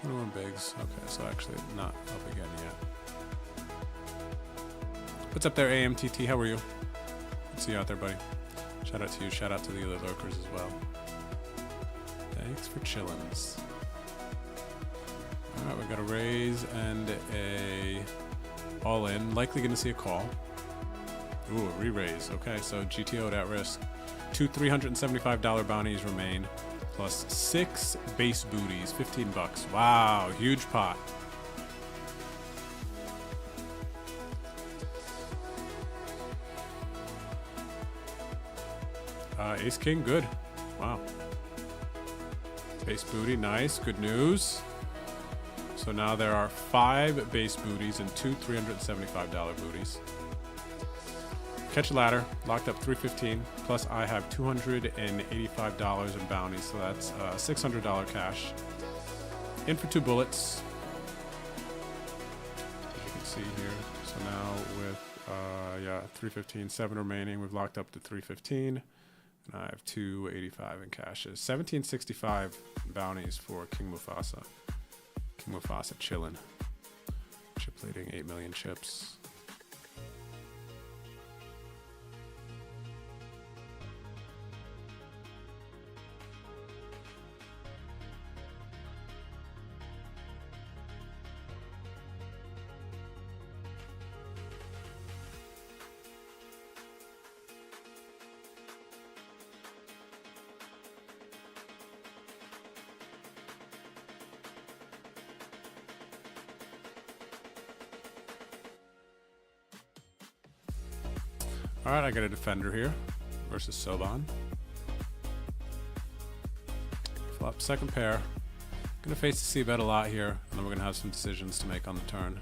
21 bigs. Okay, so actually not up again yet. What's up there, AMTT? How are you? Good to see you out there, buddy. Shout out to you. Shout out to the other lurkers as well. Thanks for chillins. All right, we got a raise and a all in. Likely going to see a call. Ooh, a re-raise. Okay, so GTO'd at risk. 2 $375 bounties remain, plus 6 base booties, 15 bucks. Wow, huge pot. Ace King, good. Wow. Base booty, nice, good news. So now there are 5 base booties and 2 $375 booties. Catch a ladder, locked up 315, plus I have $285 in bounties, so that's $600 cash. In for 2 bullets. As you can see here. So now with, 315, 7 remaining, we've locked up to 315, and I have 285 in cashes. 1765 bounties for King Mufasa. King Mufasa chillin'. Chip leading 8 million chips. All right, I got a defender here versus Soban. Flop second pair. Gonna face the c-bet a lot here, and then we're gonna have some decisions to make on the turn.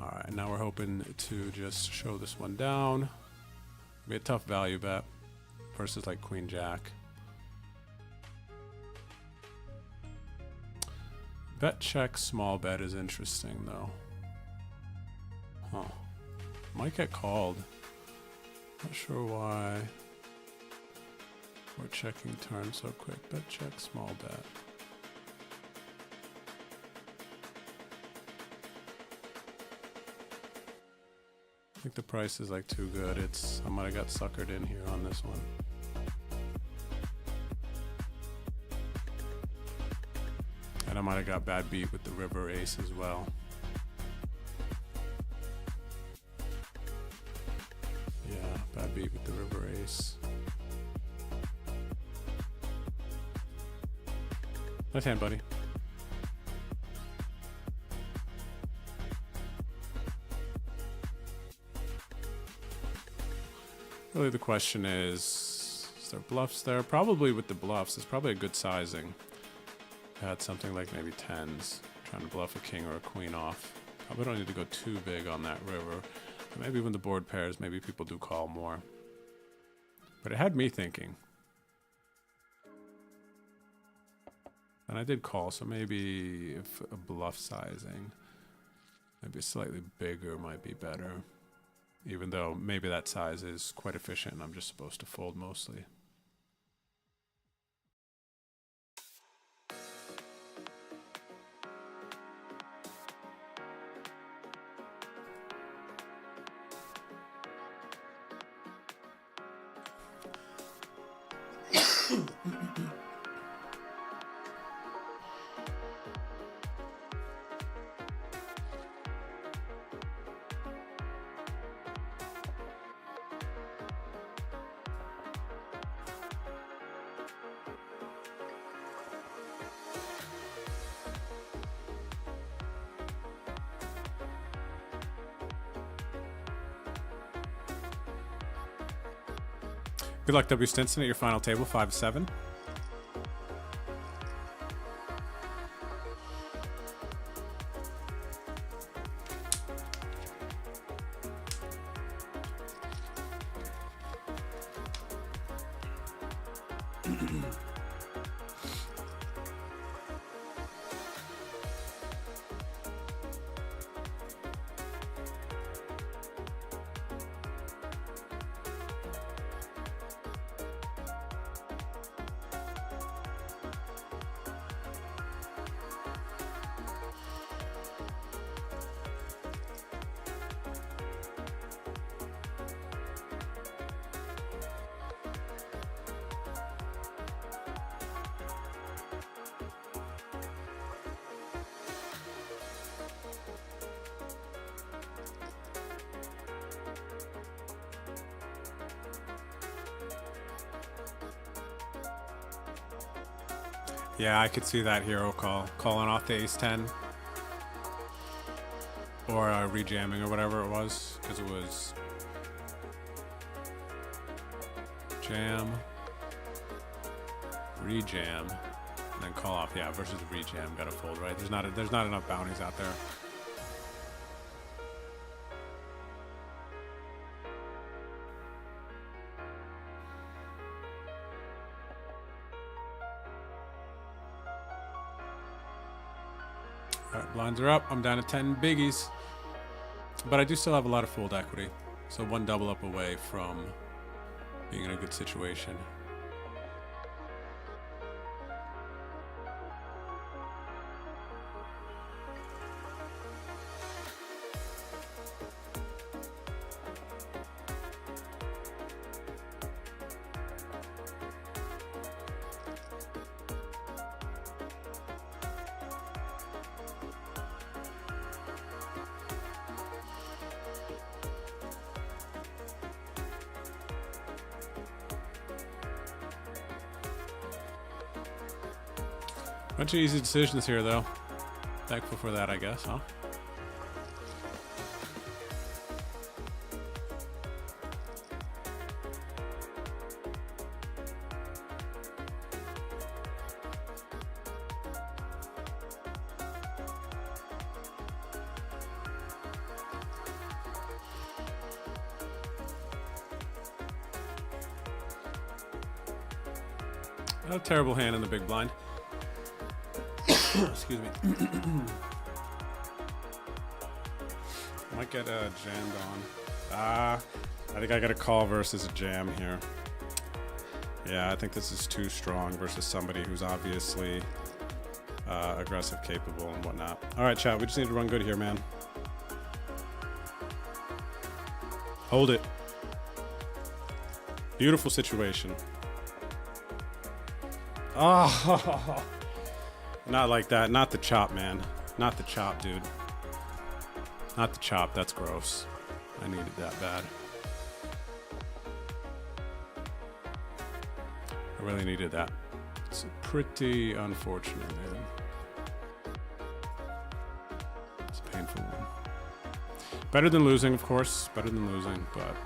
Alright, now we're hoping to just show this one down. Be a tough value bet versus like Queen Jack. Bet check small bet is interesting though. Huh. Might get called. Not sure why. We're checking turn so quick. Bet check small bet. I think the price is like too good. I might have got suckered in here on this one. And I might have got bad beat with the river ace as well. Yeah, bad beat with the river ace. Nice hand, buddy. Really the question is there bluffs there? Probably with the bluffs, it's probably a good sizing. Had something like maybe tens, trying to bluff a king or a queen off. Probably don't need to go too big on that river. But maybe when the board pairs, maybe people do call more. But it had me thinking. And I did call, so maybe if a bluff sizing, maybe slightly bigger might be better. Even though maybe that size is quite efficient and I'm just supposed to fold mostly. Good luck, W. Stinson, at your final table, 5-7. Yeah, I could see that hero call. Calling off the ace-10. Or rejamming or whatever it was. Because it was... jam. Rejam. And then call off. Yeah, versus rejam. Gotta fold, right? There's not enough bounties out there. Alright, blinds are up. I'm down to 10 biggies. But I do still have a lot of fold equity. So one double up away from being in a good situation. Bunch of easy decisions here, though. Thankful for that, I guess, huh? Not a terrible hand in the big blind. Excuse me. Might get jammed on. I think I got a call versus a jam here. Yeah, I think this is too strong versus somebody who's obviously aggressive, capable, and whatnot. All right, chat. We just need to run good here, man. Hold it. Beautiful situation. Oh, not like that. Not the chop, man. Not the chop, dude. Not the chop. That's gross. I needed that bad. I really needed that. It's pretty unfortunate, man. It's a painful one. Better than losing, of course. Better than losing, but...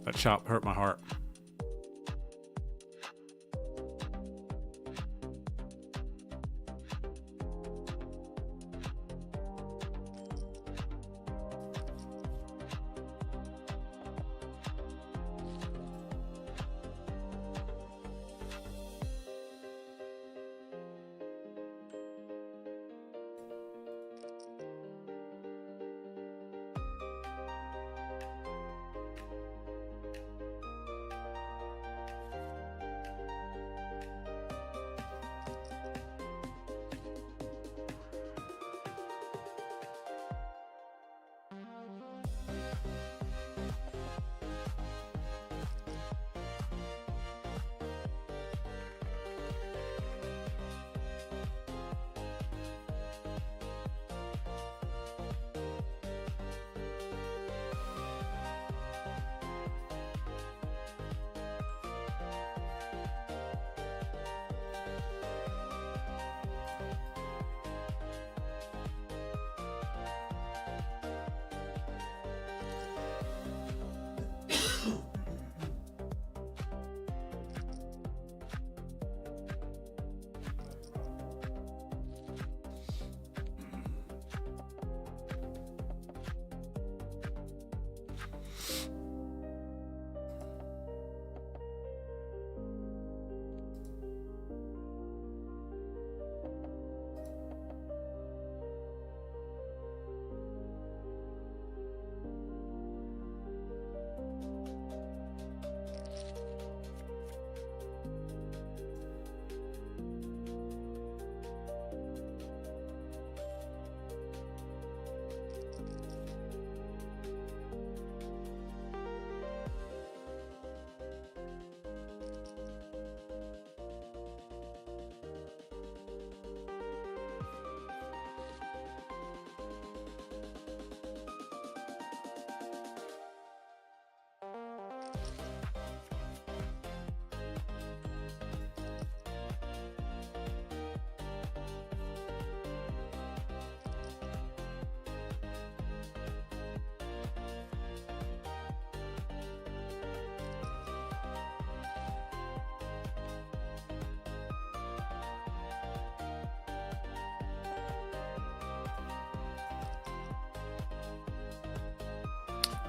That chop hurt my heart.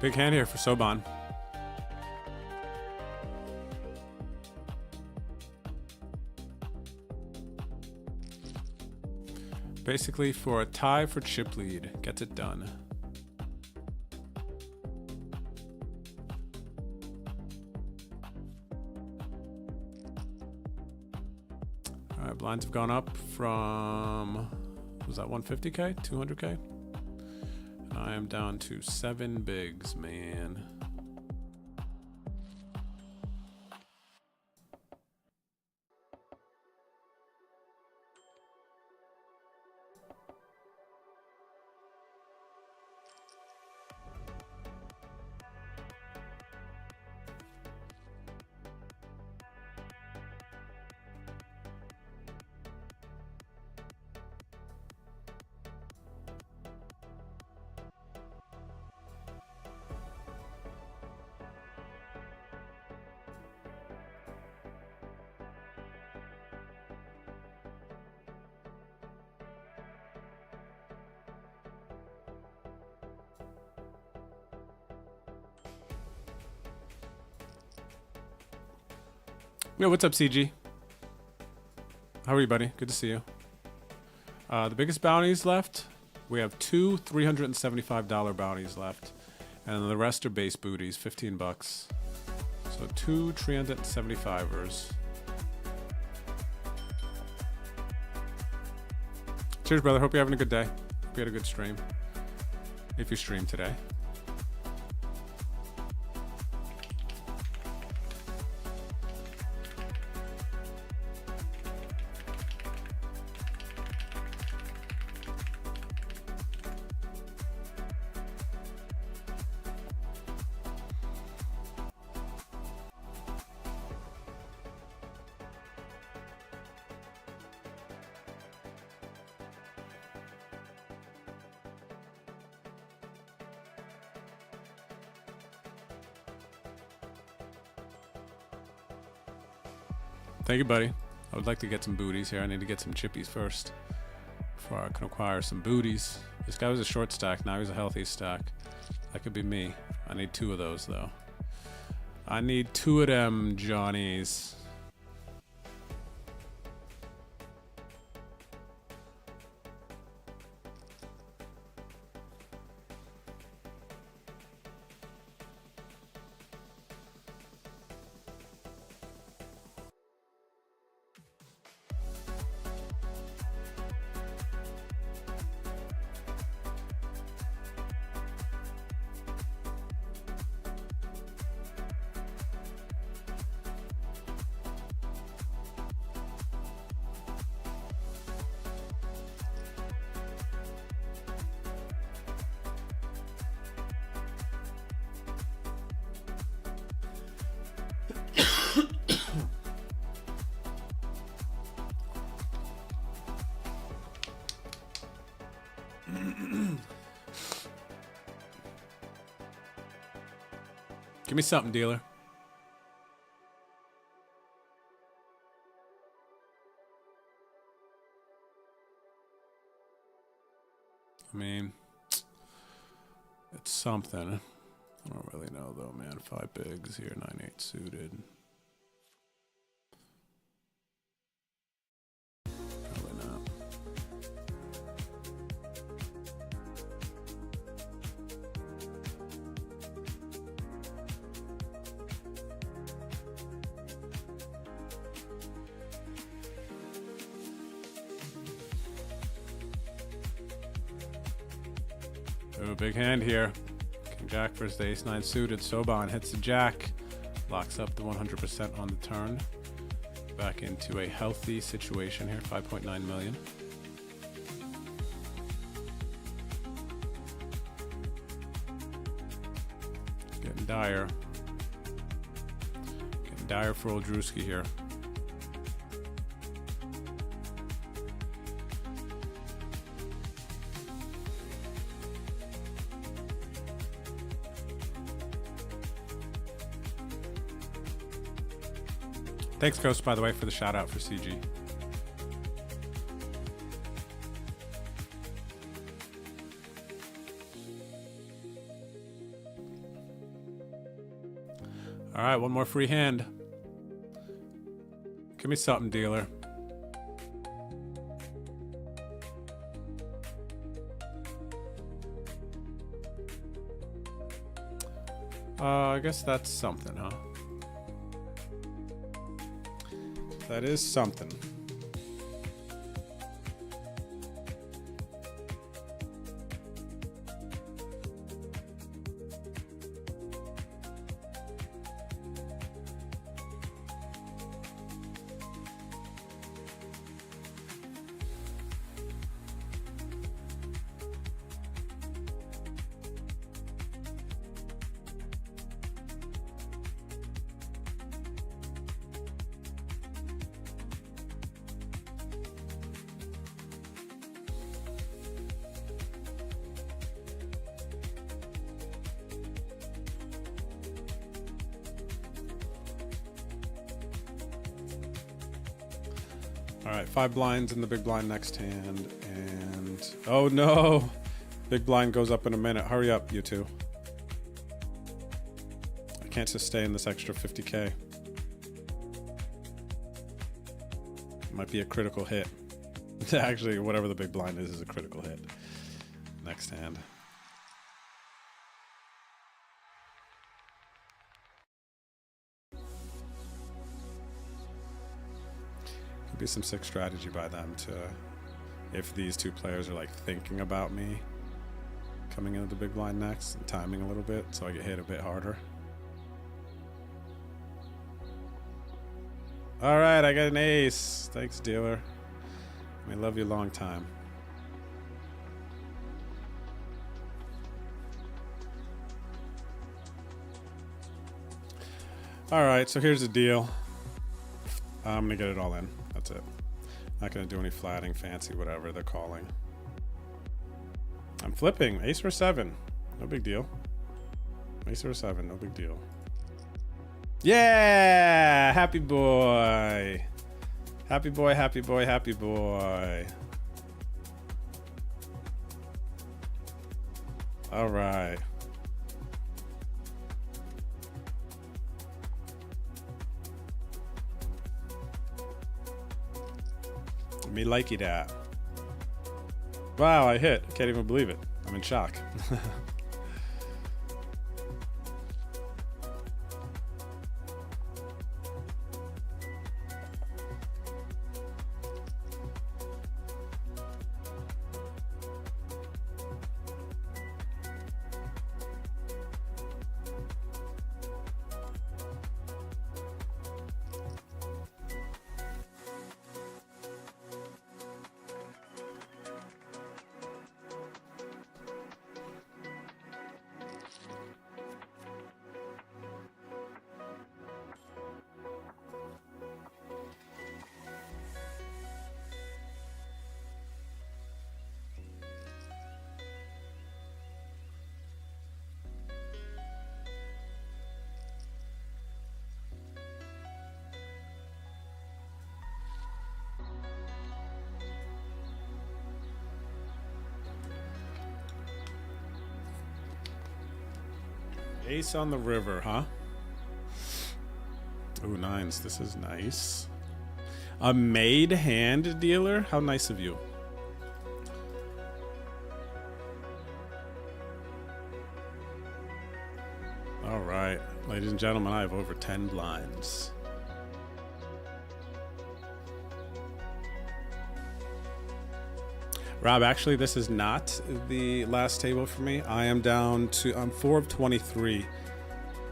Big hand here for Soban. Basically for a tie for chip lead. Gets it done. All right, blinds have gone up from, was that 150K, 200K? And I am down to 7 bigs, man. Yo, what's up, CG? How are you, buddy? Good to see you. The biggest bounties left. We have 2 $375 bounties left. And the rest are base booties, 15 bucks. So 2 375ers. Cheers, brother. Hope you're having a good day. Hope you had a good stream. If you stream today. Thank you, buddy. I would like to get some booties here. I need to get some chippies first before I can acquire some booties. This guy was a short stack. Now he's a healthy stack. That could be me. I need 2 of those, though. I need 2 of them, Johnnies. Give me something, dealer. I mean, it's something. I don't really know, though, man. 5 bigs here, 9-8 suited. Probably not. Ooh, big hand here. King Jack versus the Ace-9 suited. Soban hits the Jack. Locks up the 100% on the turn. Back into a healthy situation here. 5.9 million. It's getting dire. Getting dire for old Drewski here. Thanks, Ghost, by the way, for the shout out for CG. All right, one more free hand. Give me something, dealer. I guess that's something, huh? That is something. All right, 5 blinds in the big blind next hand, and oh no, big blind goes up in a minute. Hurry up, you two. I can't sustain this extra 50K. Might be a critical hit. Actually, whatever the big blind is a critical hit. Next hand. Be some sick strategy by them to, if these two players are like thinking about me coming into the big blind next and timing a little bit so I get hit a bit harder. All right, I got an ace. Thanks, dealer. I love you a long time. All right, so here's the deal. I'm gonna get it all in. That's it. Not gonna do any flatting, fancy, whatever they're calling. I'm flipping. Ace for 7. No big deal. Ace for 7. No big deal. Yeah! Happy boy. Happy boy, happy boy, happy boy. All right. Me likey that. Wow, I hit. Can't even believe it. I'm in shock. Ace on the river, huh? Ooh, 9s. This is nice. A made hand dealer? How nice of you. All right, ladies and gentlemen, I have over 10 blinds. Rob, actually, this is not the last table for me. I am down to, I'm 4 of 23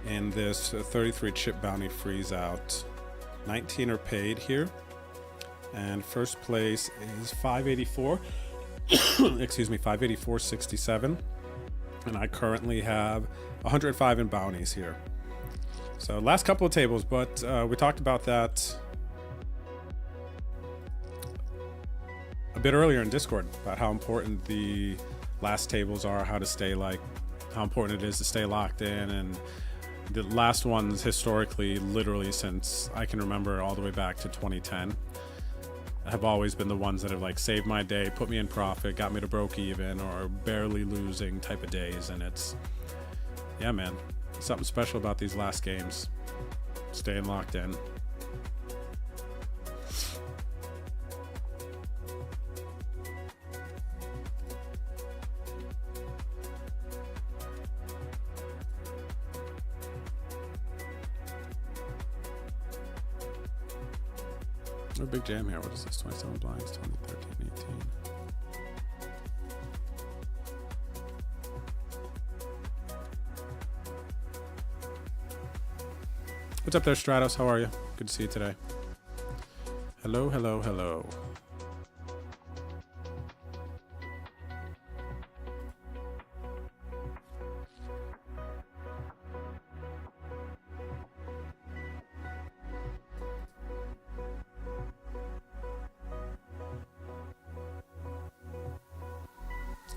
in this 33 chip bounty freeze out. 19 are paid here. And first place is 584. Excuse me, 584.67. And I currently have 105 in bounties here. So last couple of tables, but we talked about that a bit earlier in Discord about how important the last tables are, how to stay how important it is to stay locked in, and the last ones historically, literally since I can remember all the way back to 2010, have always been the ones that have saved my day, put me in profit, got me to broke even or barely losing type of days. And it's, yeah, man, Something special about these last games. Staying locked in. No big jam here. What is this? 27 blinds, 20, 13, 18. What's up there, Stratos? How are you? Good to see you today. Hello, hello, hello.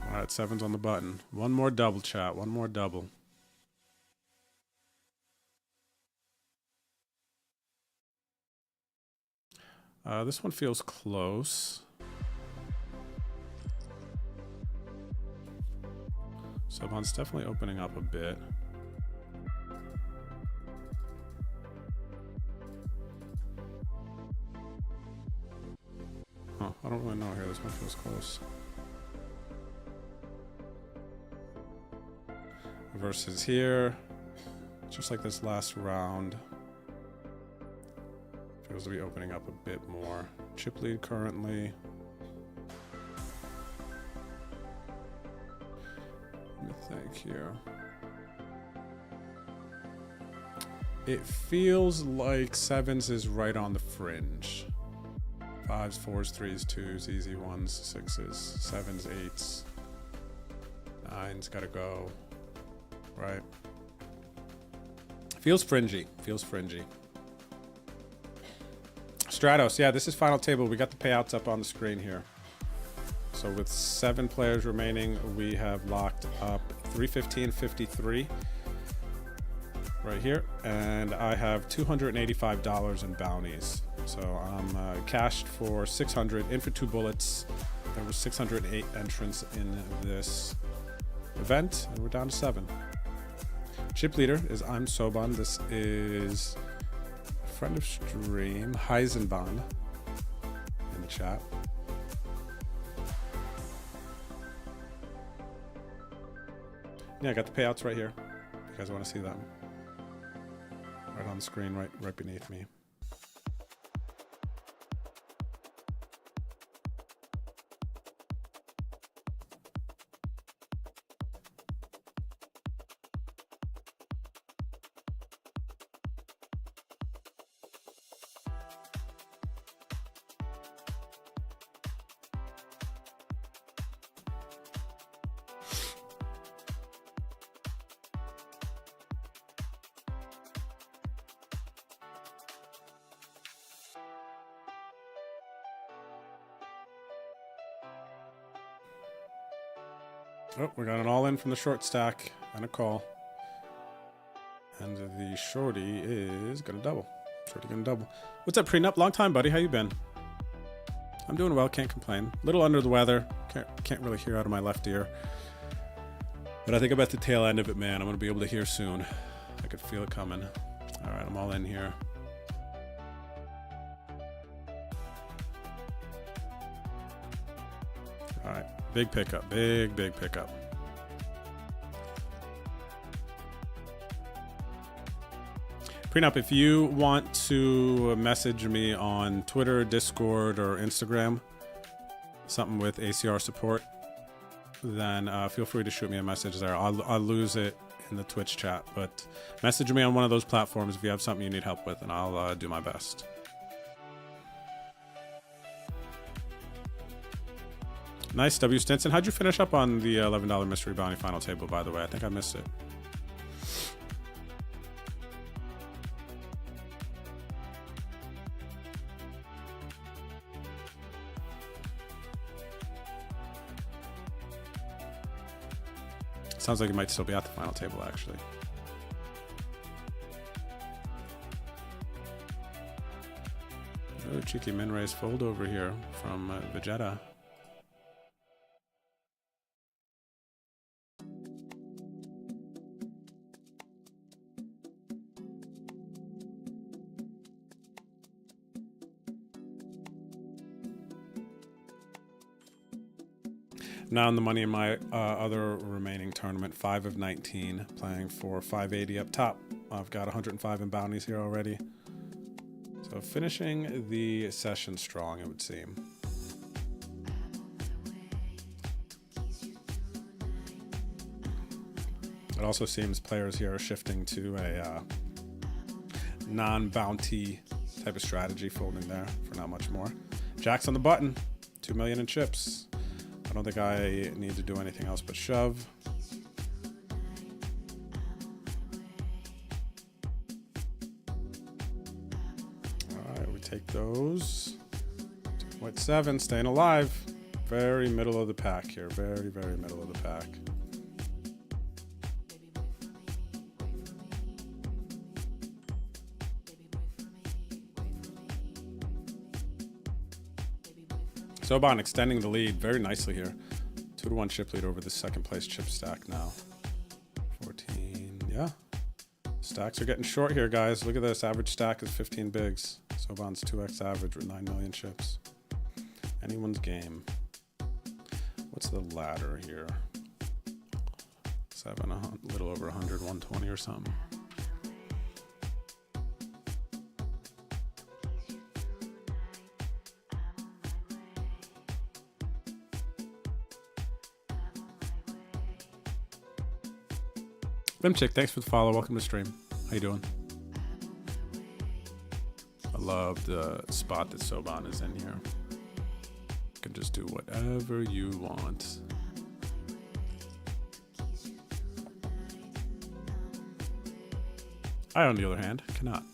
All right, 7's on the button. One more double, chat. One more double. This one feels close. Subon's definitely opening up a bit. Huh, I don't really know here. This one feels close. Versus here, just like this last round. Feels to be opening up a bit more. Chip lead currently. Let me think here. It feels like 7s is right on the fringe. 5s, 4s, 3s, 2s, easy 1s, 6s, 7s, 8s. 9's gotta go. Right. Feels fringy. Feels fringy. Stratos, yeah, this is final table. We got the payouts up on the screen here. So with 7 players remaining, we have locked up 315.53 right here, and I have $285 in bounties. So I'm cashed for 600, in for 2 bullets. There was 608 entrants in this event, and we're down to 7. Chip leader is I'm Soban. This is friend of stream, Heisenbahn, in the chat. Yeah, I got the payouts right here. If you guys want to see them. Right on the screen, right beneath me. Oh, we got an all in from the short stack and a call. And the shorty is gonna double. Shorty gonna double. What's up, Prenup? Long time, buddy. How you been? I'm doing well, can't complain. Little under the weather. Can't really hear out of my left ear. But I think I'm at the tail end of it, man. I'm gonna be able to hear soon. I could feel it coming. All right, I'm all in here. All right, big pickup, big pickup. Prenup, if you want to message me on Twitter, Discord, or Instagram, something with ACR support, then feel free to shoot me a message there. I'll lose it in the Twitch chat, but message me on one of those platforms if you have something you need help with, and I'll do my best. Nice, W. Stinson. How'd you finish up on the $11 mystery bounty final table, by the way? I think I missed it. Sounds like you might still be at the final table, actually. Oh, cheeky min raise fold over here from Vegeta. Now in the money in my other remaining tournament, 5 of 19, playing for 580 up top. I've got 105 in bounties here already. So finishing the session strong, it would seem. It also seems players here are shifting to a non-bounty type of strategy, folding there for not much more. Jack's on the button, 2 million in chips. I don't think I need to do anything else but shove. All right, we take those. 2.7, staying alive. Very middle of the pack here, very, very middle of the pack. Soban extending the lead very nicely here. 2-1 chip lead over the second place chip stack now. 14, yeah. Stacks are getting short here, guys. Look at this, average stack is 15 bigs. Soban's 2x average with 9 million chips. Anyone's game. What's the ladder here? 7, a little over 100, 120 or something. Limchick, thanks for the follow. Welcome to stream. How you doing? I love the spot that Soban is in here. You can just do whatever you want. I, on the other hand, cannot.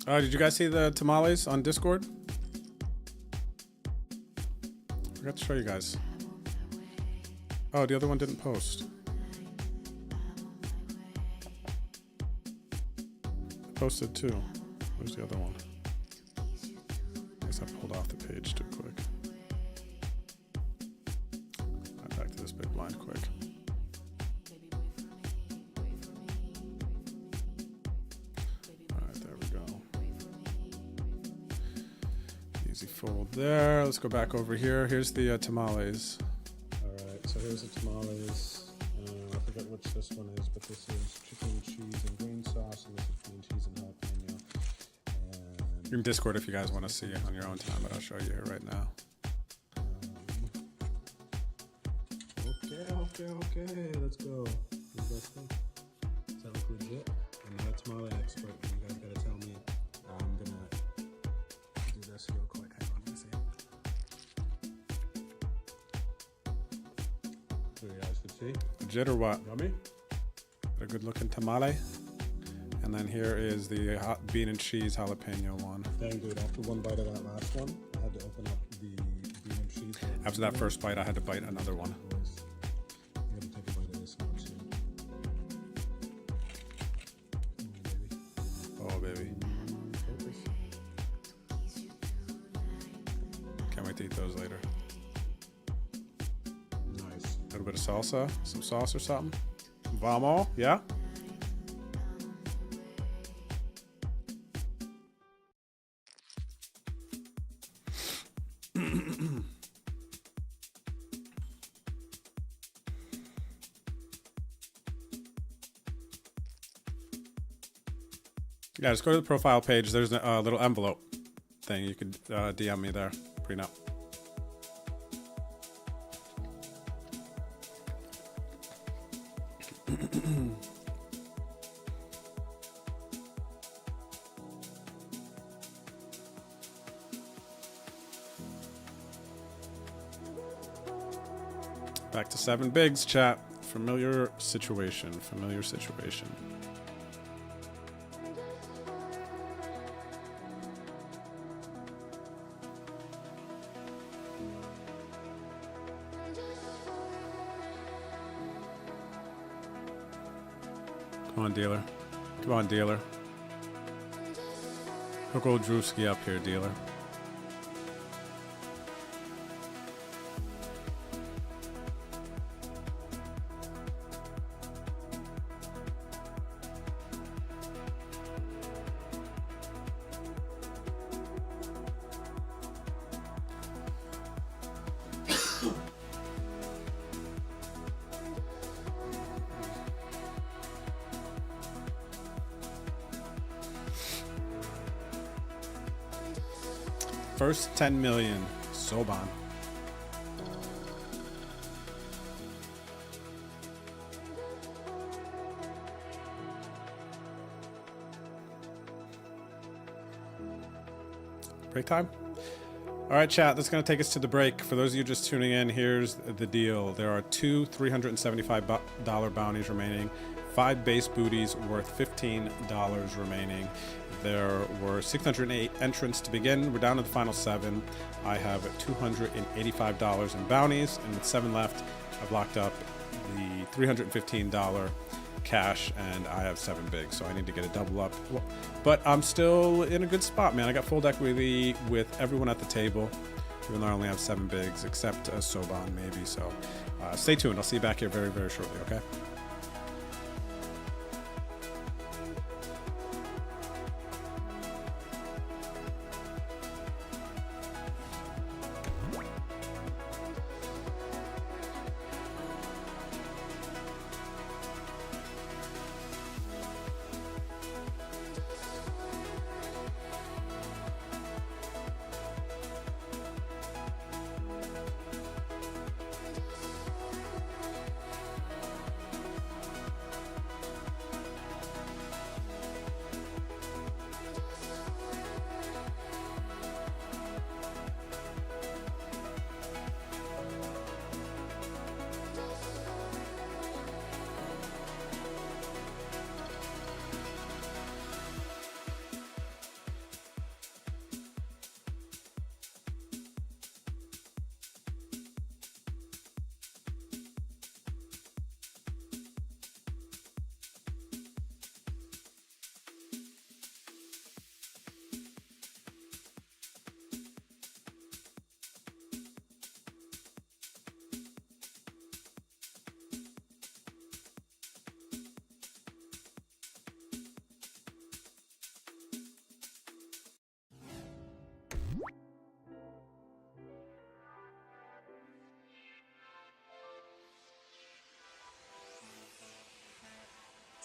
Did you guys see the tamales on Discord? Forgot to show you guys. Oh, the other one didn't post. Posted too. Where's the other one? I guess I pulled off the page too quick. Right, back to this big blind quick. Fold there. Let's go back over here. Here's the tamales. All right, so here's the tamales. I forget which this one is, but this is chicken, cheese, and green sauce, and this is green cheese and jalapeno. And you can Discord if you guys want to see it on your own time, but I'll show you here right now. Okay. Let's go. Does that look legit? I'm not a tamale expert. You guys gotta tell me. I'm gonna do this real quick. So you guys can see. Legit or what? Yummy. A good looking tamale. And then here is the hot bean and cheese jalapeno one. Dang, dude, after one bite of that last one, I had to open up the bean and cheese. After that first bite, I had to bite another one. I'm gonna take a bite of this one too. Oh, baby. Can't wait to eat those later. Nice. A little bit of salsa, some sauce or something. Vamos, yeah? Yeah, just go to the profile page. There's a little envelope thing. You can DM me there. Prenup. Back to 7 bigs, chat. Familiar situation. Familiar situation. Come on, dealer. Come on, dealer. Hook old Drewski up here, dealer. First 10 million. Soban. Break time? All right, chat, that's going to take us to the break. For those of you just tuning in, here's the deal. There are 2 $375 bounties remaining, 5 base booties worth $15 remaining. There were 608 entrants to begin. We're down to the final 7. I have $285 in bounties, and with 7 left, I've locked up the $315 cash, and I have 7 bigs, so I need to get a double up. But I'm still in a good spot, man. I got full equity with everyone at the table, even though I only have 7 bigs, except Soban maybe. So stay tuned. I'll see you back here very, very shortly, okay?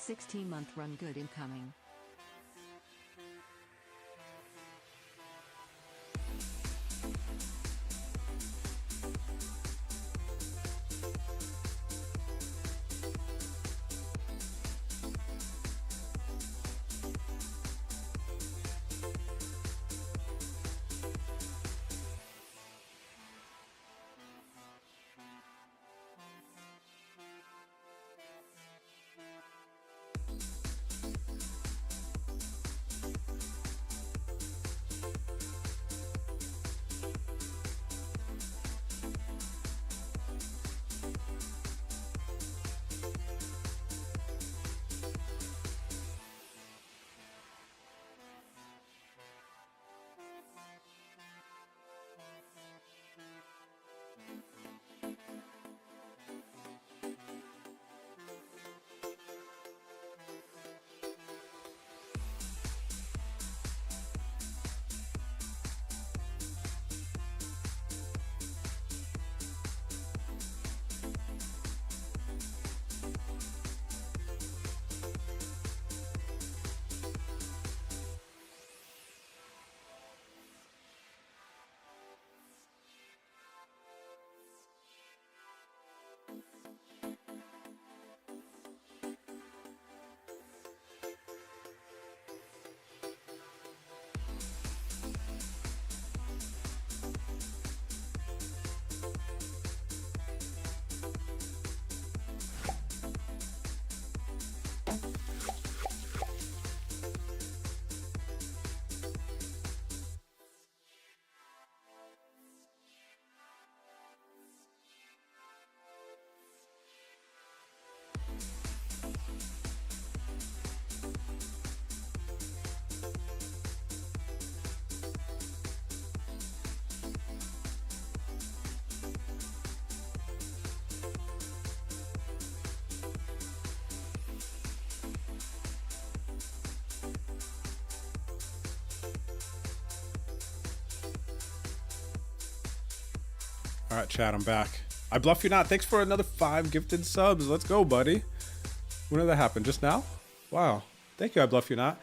$16-month run good incoming.
All right, chat, I'm back. I bluff you not. Thanks for another 5 gifted subs. Let's go, buddy. When did that happen? Just now? Wow. Thank you, I bluff you not.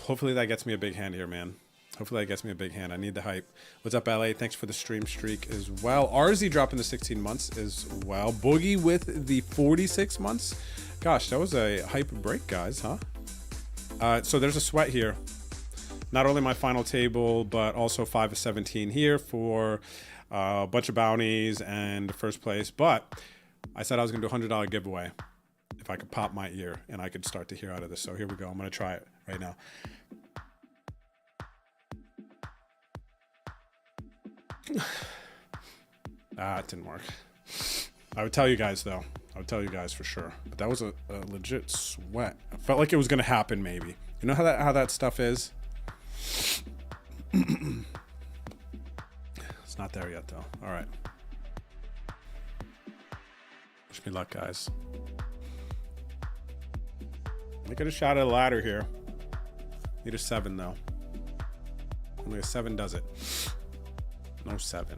Hopefully that gets me a big hand here, man. Hopefully that gets me a big hand. I need the hype. What's up, LA? Thanks for the stream streak as well. RZ dropping the 16 months as well. Boogie with the 46 months. Gosh, that was a hype break, guys, huh? So there's a sweat here. Not only my final table, but also 5 of 17 here for a bunch of bounties and first place. But I said I was going to do a $100 giveaway if I could pop my ear and I could start to hear out of this. So here we go. I'm going to try it right now. It didn't work. I would tell you guys, though. I would tell you guys for sure. But that was a legit sweat. I felt like it was going to happen, maybe. You know how that stuff is? It's not there yet, though. All right. Wish me luck, guys. Making a shot at a ladder here. Need a 7, though. Only a 7 does it. No 7.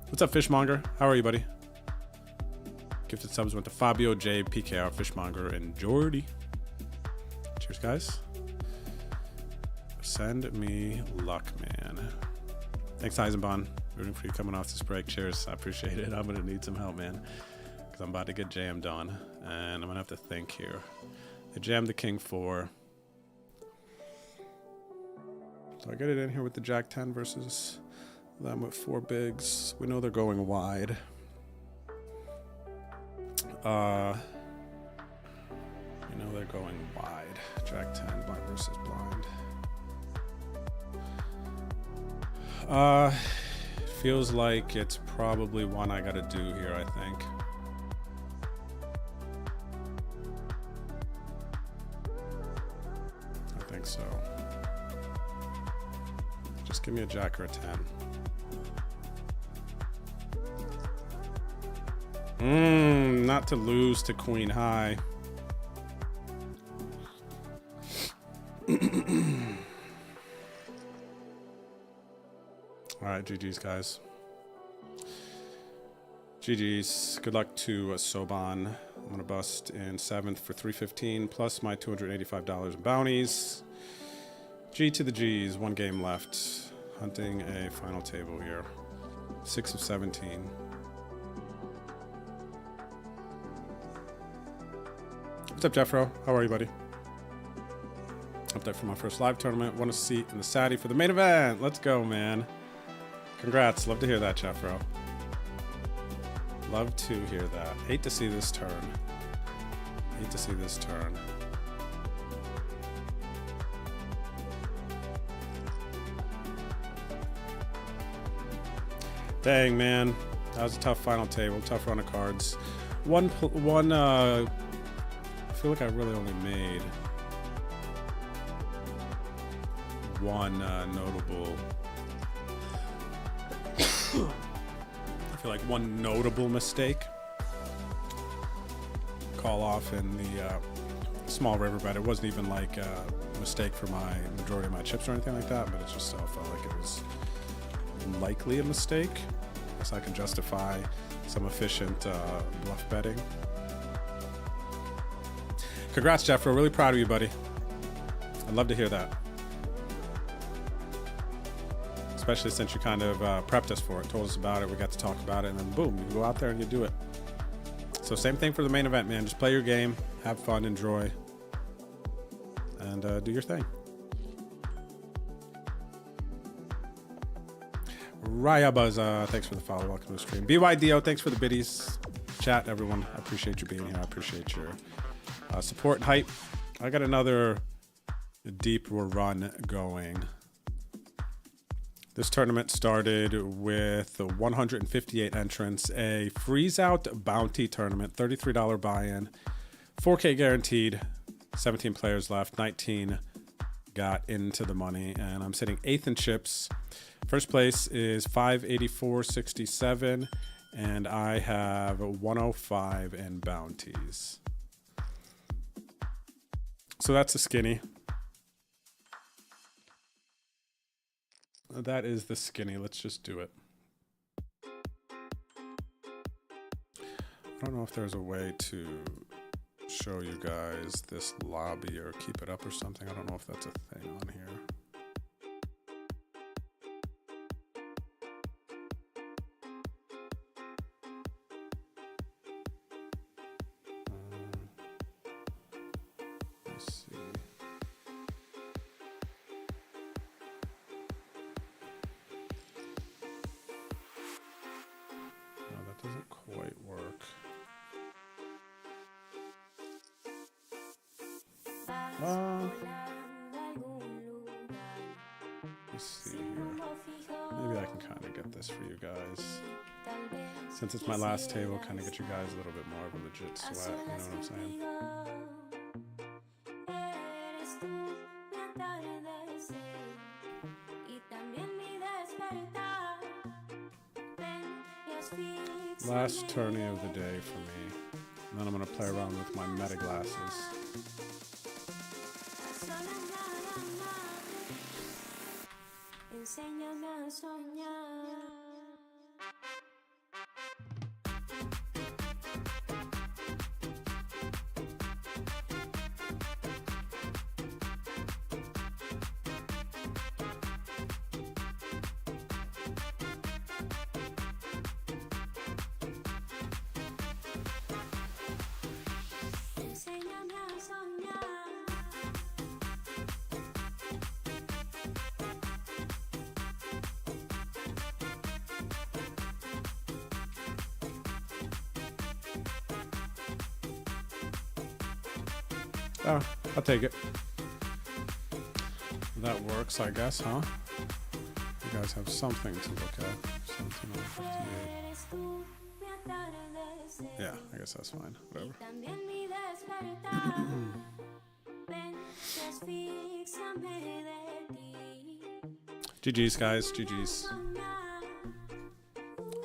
What's up, Fishmonger? How are you, buddy? Gifted subs went to Fabio, J, PKR, Fishmonger, and Jordy. Cheers, guys. Send me luck, man. Thanks, Eisenbahn. Rooting for you coming off this break. Cheers. I appreciate it. I'm going to need some help, man. Because I'm about to get jammed on. And I'm going to have to think here. I jammed the King 4. So I get it in here with the Jack 10 versus them with 4 bigs. We know they're going wide. You know they're going wide. Jack 10, blind versus blind. Feels like it's probably one I gotta do here, I think. I think so. Just give me a Jack or a 10. Not to lose to Queen High. All right, GG's, guys. GG's. Good luck to Soban. I'm gonna bust in 7th for 315 plus my $285 in bounties. G to the G's. 1 game left. Hunting a final table here. 6 of 17. What's up, Jeffro? How are you, buddy? Update for my first live tournament. Won a seat in the Saudi for the main event. Let's go, man. Congrats. Love to hear that, Jeffro. Love to hear that. Hate to see this turn. Hate to see this turn. Dang, man. That was a tough final table. Tough run of cards. One. I feel like I really only made one notable. I feel like one notable mistake. Call off in the small riverbed. It wasn't even like a mistake for my majority of my chips or anything like that, but it just felt like it was likely a mistake. So I can justify some efficient bluff betting. Congrats, Jeffro. Really proud of you, buddy. I'd love to hear that. Especially since you kind of prepped us for it, told us about it, we got to talk about it, and then boom, you go out there and you do it. So same thing for the main event, man. Just play your game, have fun, enjoy, and do your thing. Raya Buzz, thanks for the follow. Welcome to the stream. BYDO, thanks for the biddies. Chat, everyone. I appreciate you being here. I appreciate your support and hype. I got another deep run going. This tournament started with 158 entrants, a freeze-out bounty tournament, $33 buy-in, 4K guaranteed, 17 players left, 19 got into the money, and I'm sitting 8th in chips. First place is 584.67, and I have 105 in bounties. So that's a skinny. That is the skinny. Let's just do it. I don't know if there's a way to show you guys this lobby or keep it up or something. I don't know if that's a thing on here. Let's see. No, that doesn't quite work. Let's see here. Maybe I can kind of get this for you guys. Since it's my last table, kind of get you guys a little bit more of a legit sweat, you know what I'm saying? Last tourney of the day for me. And then I'm going to play around with my meta glasses. Oh, I'll take it. That works, I guess, huh? You guys have something to look at. Something on 58. Yeah, I guess that's fine. Whatever. GG's, guys. GG's.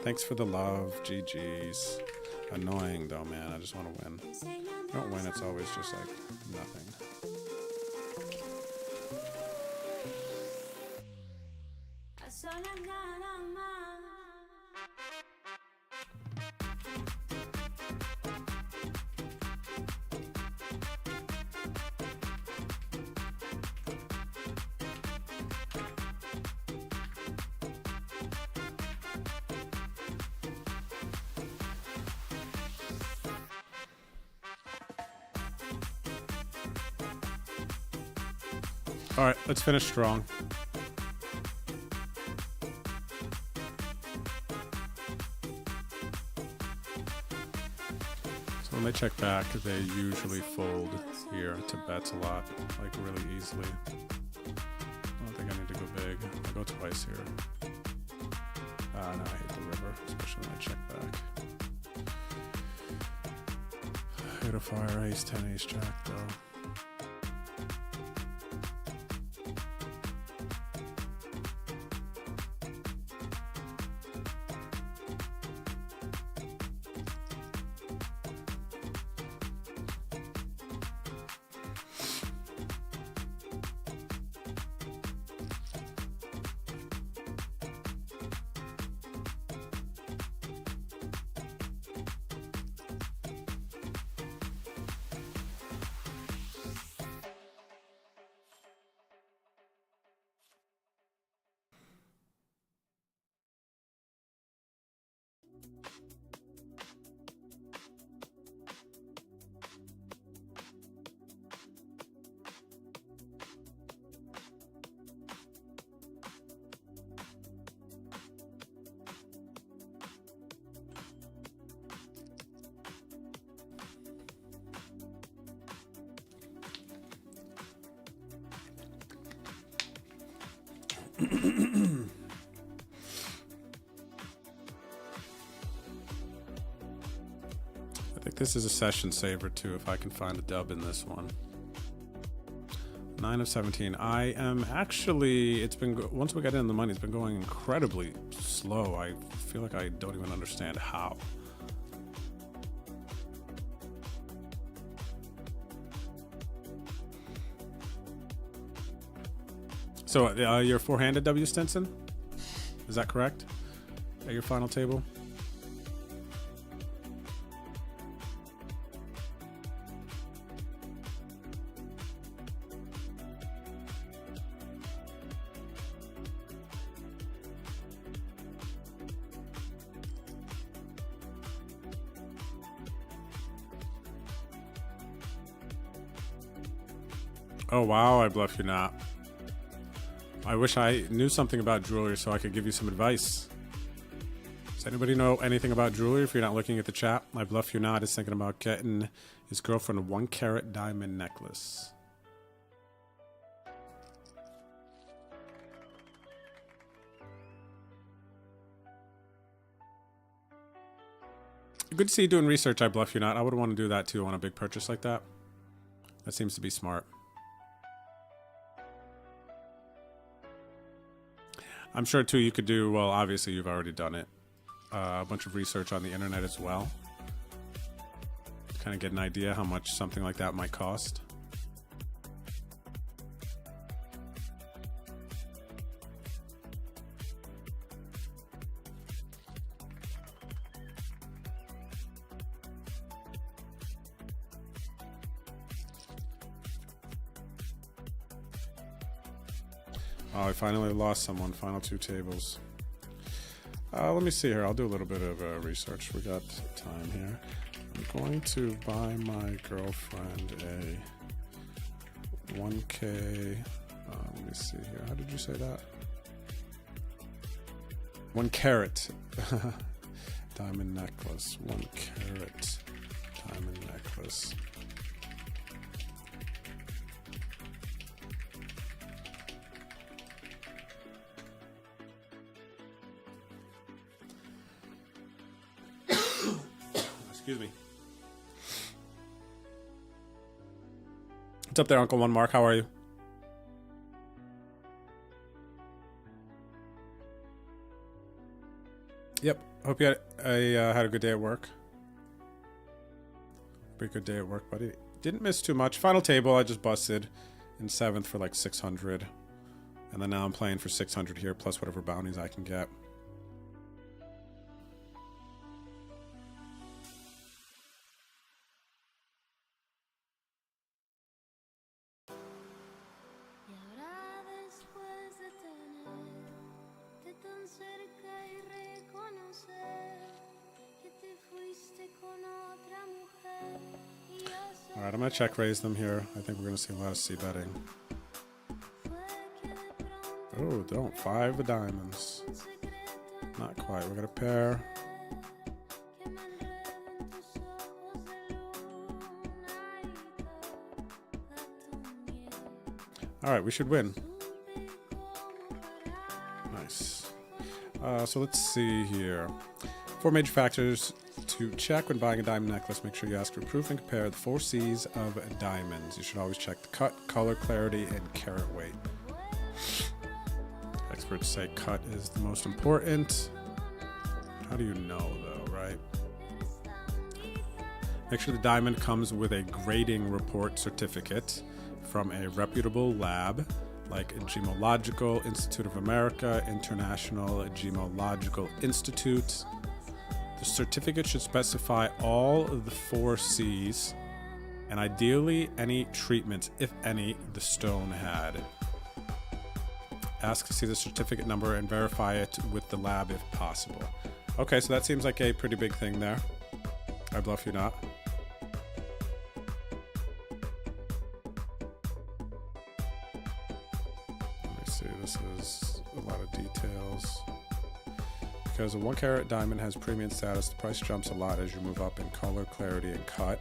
Thanks for the love. GG's. Annoying, though, man. I just want to win. If I don't win, it's always just like nothing. All right, let's finish strong. So when they check back, they usually fold here to bets a lot, like really easily. I don't think I need to go big. I'll go twice here. No, I hate the river, especially when I check back. I gotta fire ace, 10, ace, jack, though. I think this is a session saver too, if I can find a dub in this one. 9 of 17. I am actually, it's been, once we got in the money, it's been going incredibly slow. I feel like I don't even understand how. So you're four-handed, W. Stinson? Is that correct? At your final table? Oh, wow, I bluff you not. I wish I knew something about jewelry so I could give you some advice. Does anybody know anything about jewelry? If you're not looking at the chat, I bluff you not is thinking about getting his girlfriend a 1-carat diamond necklace. Good to see you doing research, I bluff you not. I would want to do that too on a big purchase like that. That seems to be smart. I'm sure too you could do, well, obviously you've already done it, a bunch of research on the internet as well. Kind of get an idea how much something like that might cost. Oh, I finally lost someone. Final 2 tables. Let me see here. I'll do a little bit of research. We got time here. I'm going to buy my girlfriend a 1K. Let me see here. How did you say that? 1 carat diamond necklace. 1 carat diamond necklace. Excuse me. What's up there, Uncle One Mark? How are you? Yep. Hope you had a good day at work. Pretty good day at work, buddy. Didn't miss too much. Final table, I just busted in 7th for like 600. And then now I'm playing for 600 here, plus whatever bounties I can get. Alright, I'm going to check raise them here. I think we're going to see a lot of C betting. Oh, don't. 5 of diamonds. Not quite. We're going to pair. Alright, we should win. Nice. So let's see here. 4 major factors to check when buying a diamond necklace. Make sure you ask for proof and compare the 4 C's of diamonds. You should always check the cut, color, clarity, and carat weight. Experts say cut is the most important. How do you know though, right? Make sure the diamond comes with a grading report certificate from a reputable lab like Gemological Institute of America, International Gemological Institute. The certificate should specify all of the 4 C's and ideally any treatments, if any, the stone had. Ask to see the certificate number and verify it with the lab if possible. Okay, so that seems like a pretty big thing there. I bluff you not. Let me see, this is a lot of details. Because a 1 carat diamond has premium status, the price jumps a lot as you move up in color, clarity, and cut.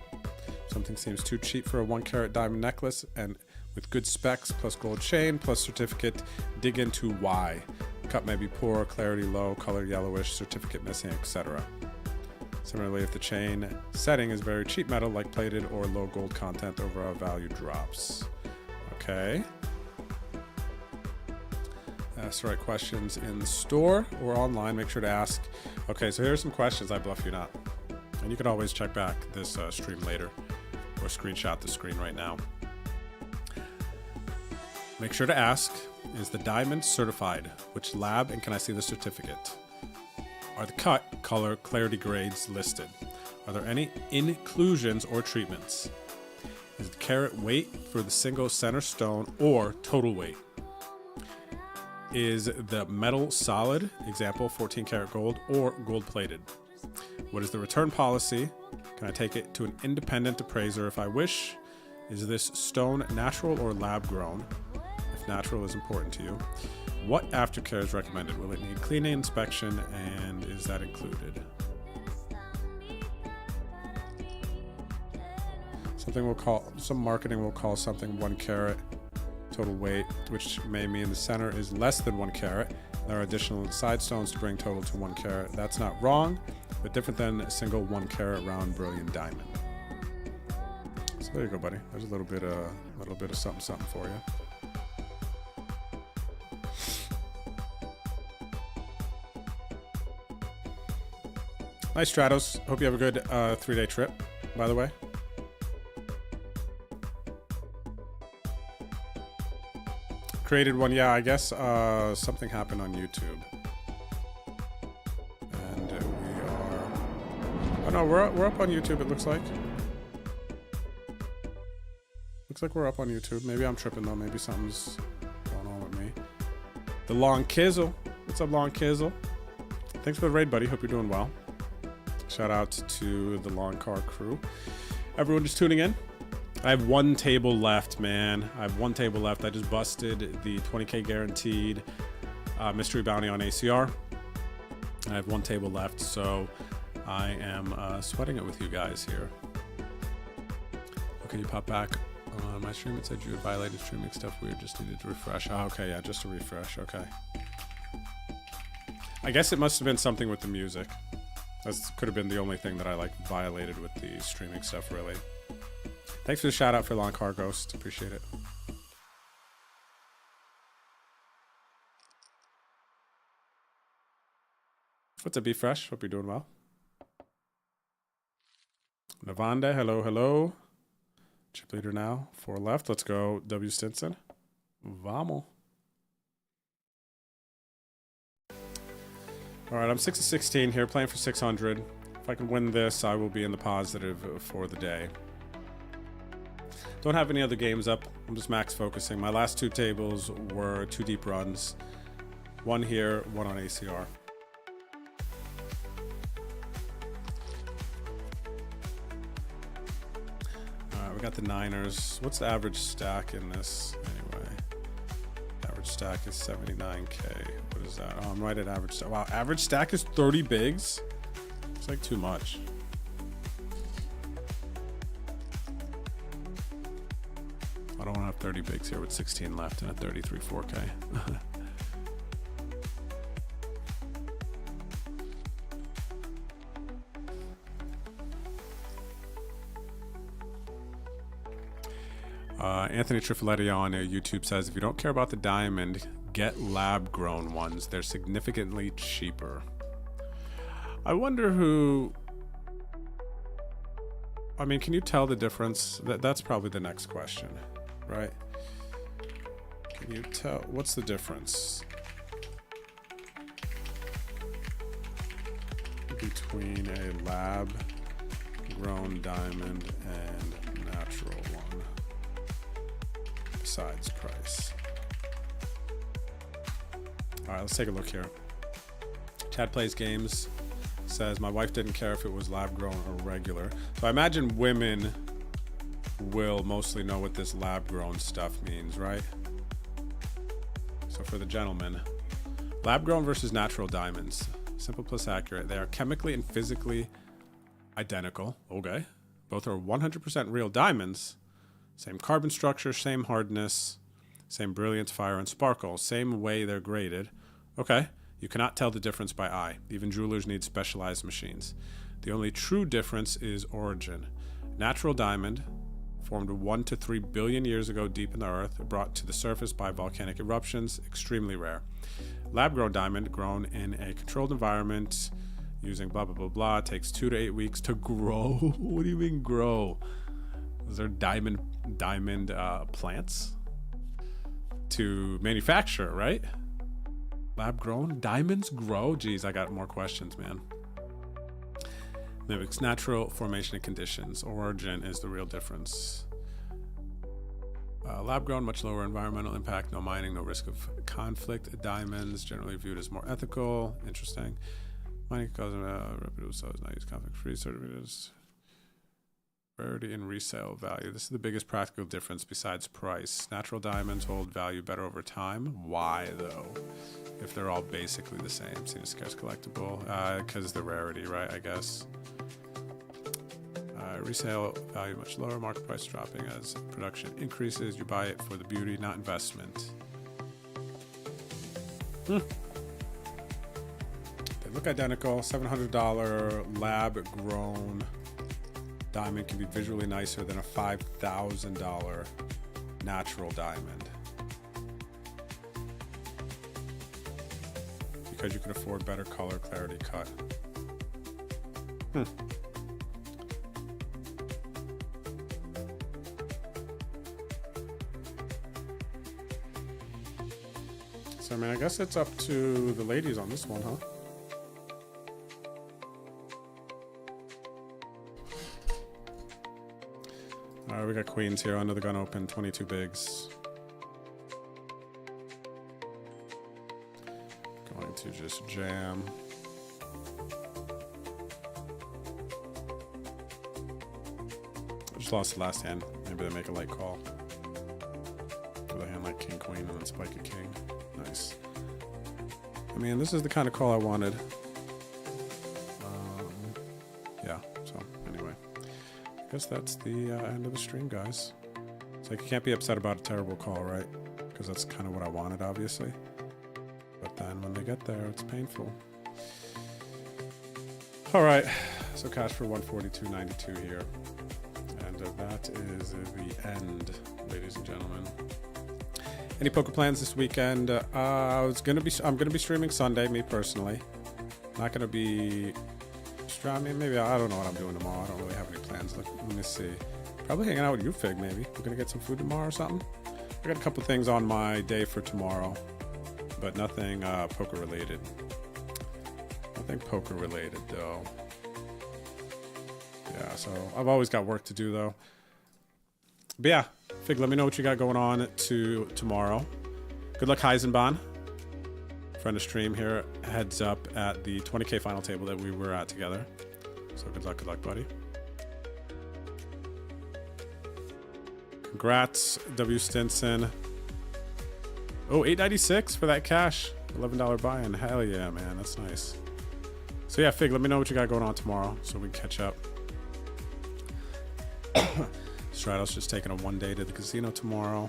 Something seems too cheap for a 1 carat diamond necklace, and with good specs, plus gold chain, plus certificate, dig into why. Cut may be poor, clarity low, color yellowish, certificate missing, etc. Similarly, if the chain setting is very cheap metal, like plated or low gold content, overall value drops. Okay. Ask the right questions in the store or online. Make sure to ask. Okay, so here's some questions I bluff you not. And you can always check back this stream later or screenshot the screen right now. Make sure to ask, is the diamond certified? Which lab, and can I see the certificate? Are the cut, color, clarity grades listed? Are there any inclusions or treatments? Is the carat weight for the single center stone or total weight? Is the metal solid, example 14 karat gold, or gold plated? What is the return policy? Can I take it to an independent appraiser if I wish? Is this stone natural or lab grown? If natural is important to you. What aftercare is recommended? Will it need cleaning, inspection, and is that included? Some marketing will call something 1 carat total weight, which may mean the center is less than 1 carat. There are additional side stones to bring total to 1 carat. That's not wrong, but different than a single 1 carat round brilliant diamond. So there you go, buddy. There's a little bit of something for you. Nice, Stratos. Hope you have a good 3-day trip, by the way. Created one, yeah, I guess something happened on YouTube. And we are... Oh no, we're up on YouTube, it looks like. Looks like we're up on YouTube. Maybe I'm tripping though, maybe something's going on with me. The Long Kizzle. What's up, Long Kizzle? Thanks for the raid, buddy. Hope you're doing well. Shout out to the Long Car crew. Everyone just tuning in. I have 1 table left, man. I have 1 table left. I just busted the 20K guaranteed mystery bounty on ACR. I have 1 table left, so I am sweating it with you guys here. Okay, you pop back on my stream. It said you had violated streaming stuff. Weird, just needed to refresh. Oh, okay, yeah, just a refresh. Okay. I guess it must have been something with the music. That could have been the only thing that I violated with the streaming stuff, really. Thanks for the shout out for Long Car Ghost. Appreciate it. What's up, Be Fresh? Hope you're doing well. Navanda, hello, hello. Chip leader now. 4 left. Let's go, W. Stinson. Vamos. All right, I'm 6 of 16 here, playing for 600. If I can win this, I will be in the positive for the day. Don't have any other games up. I'm just max focusing. My last 2 tables were 2 deep runs. 1 here, 1 on ACR. All right, we got the Niners. What's the average stack in this anyway? Average stack is 79K. What is that? Oh, I'm right at average stack. Wow, average stack is 30 bigs? It's like too much. I don't want to have 30 bigs here with 16 left and a 33 4K. Anthony Trifoletti on YouTube says, if you don't care about the diamond, get lab-grown ones. They're significantly cheaper. I wonder who... I mean, can you tell the difference? That's probably the next question. Right? Can you tell what's the difference between a lab grown diamond and natural one besides price? All right, let's take a look here. Chad Plays Games says my wife didn't care if it was lab grown or regular. So I imagine women will mostly know what this lab grown stuff means, right? So for the gentleman, lab grown versus natural diamonds. Simple plus accurate. They are chemically and physically identical. Okay. Both are 100% real diamonds. Same carbon structure, same hardness, same brilliance, fire, and sparkle. Same way they're graded. Okay. You cannot tell the difference by eye. Even jewelers need specialized machines. The only true difference is origin. Natural diamond, formed 1 to 3 billion years ago deep in the earth, brought to the surface by volcanic eruptions, extremely rare. Lab-grown diamond, grown in a controlled environment, using blah, blah, blah, blah, takes 2 to 8 weeks to grow. What do you mean grow? Is there diamond plants to manufacture, right? Lab-grown? Diamonds grow? Geez, I got more questions, man. Mimics natural formation and conditions. Origin is the real difference. Lab-grown, much lower environmental impact, no mining, no risk of conflict. Diamonds, generally viewed as more ethical. Interesting. Mining causes reputable sellers not use conflict-free certificates. Rarity and resale value. This is the biggest practical difference besides price. Natural diamonds hold value better over time. Why, though? If they're all basically the same. Seen a scarce collectible. Because the rarity, right, I guess. Resale value much lower. Market price dropping as production increases. You buy it for the beauty, not investment. They look identical. $700 lab-grown diamond can be visually nicer than a $5,000 natural diamond. Because you can afford better color clarity cut. So, I mean, I guess it's up to the ladies on this one, huh? All right, we got queens here under the gun open, 22 bigs. Going to just jam. I just lost the last hand. Maybe they make a light call. With a hand like king, queen, and then spike a king. Nice. I mean, this is the kind of call I wanted. Yeah, so anyway. I guess that's the end of the stream, guys. It's like you can't be upset about a terrible call, right? Because that's kind of what I wanted, obviously. But then when they get there, it's painful. All right, so cash for 142.92 here. And that is the end, ladies and gentlemen. Any poker plans this weekend? I'm gonna be streaming Sunday, me personally. Not gonna be streaming. Maybe I don't know what I'm doing tomorrow. I don't really have any plans. Let me see. Probably hanging out with you, Fig. Maybe we're gonna get some food tomorrow or something. I got a couple things on my day for tomorrow, but nothing poker related. Nothing poker related though. Yeah, so I've always got work to do though. But yeah, Fig, let me know what you got going on tomorrow. Good luck, Heisenbahn. Friend of stream here heads up at the 20K final table that we were at together. So good luck, buddy. Congrats, W. Stinson. Oh, $8.96 for that cash. $11 buy-in. Hell yeah, man. That's nice. So yeah, Fig, let me know what you got going on tomorrow so we can catch up. Stratos just taking a one day to the casino tomorrow.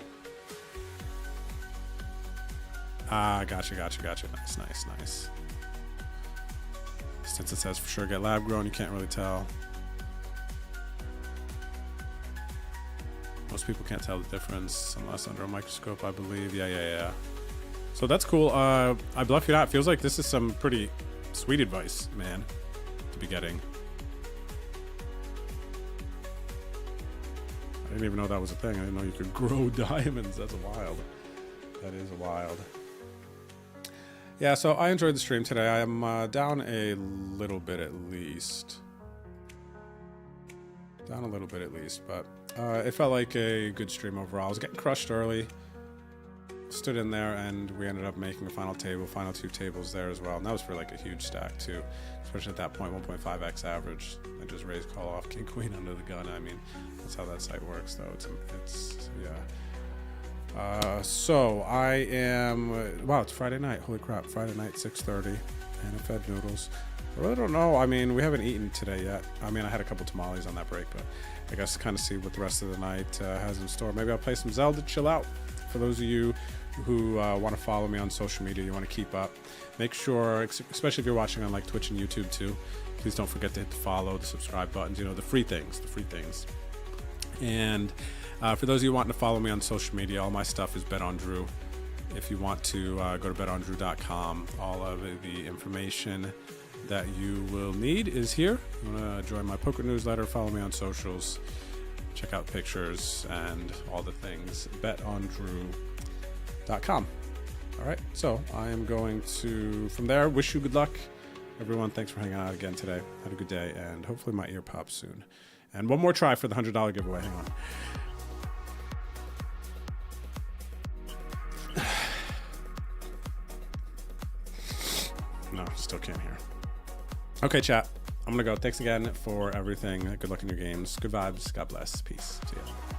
Ah, gotcha. Nice. Since it says for sure get lab grown, you can't really tell. Most people can't tell the difference unless under a microscope, I believe. Yeah. So that's cool. I bluff you not. Feels like this is some pretty sweet advice, man, to be getting. I didn't even know that was a thing. I didn't know you could grow diamonds. That's wild. That is wild. Yeah, so I enjoyed the stream today. I am down a little bit at least. But it felt like a good stream overall. I was getting crushed early. Stood in there, and we ended up making a final two tables there as well. And that was for like a huge stack too, especially at that point, 1.5x average. I just raised call off king queen under the gun. I mean, that's how that site works, though. It's yeah. So I am. Wow, it's Friday night. Holy crap! Friday night, 6:30, and I fed noodles. I really don't know. I mean, we haven't eaten today yet. I mean, I had a couple tamales on that break, but I guess to kind of see what the rest of the night has in store. Maybe I'll play some Zelda, chill out. For those of you who want to follow me on social media, you want to keep up, make sure, especially if you're watching on like Twitch and YouTube too, please don't forget to hit the follow, the subscribe buttons, you know, the free things. And for those of you wanting to follow me on social media, all my stuff is Bet on Drew. If you want to go to betondrew.com, all of the information that you will need is here. You want to join my poker newsletter, follow me on socials, check out pictures and all the things. betondrew.com. All right, so I am going to, from there, wish you good luck. Everyone, thanks for hanging out again today. Have a good day, and hopefully my ear pops soon. And one more try for the $100 giveaway. Hang on. No, still can't hear. Okay, chat. I'm gonna go. Thanks again for everything. Good luck in your games. Good vibes. God bless. Peace. See ya.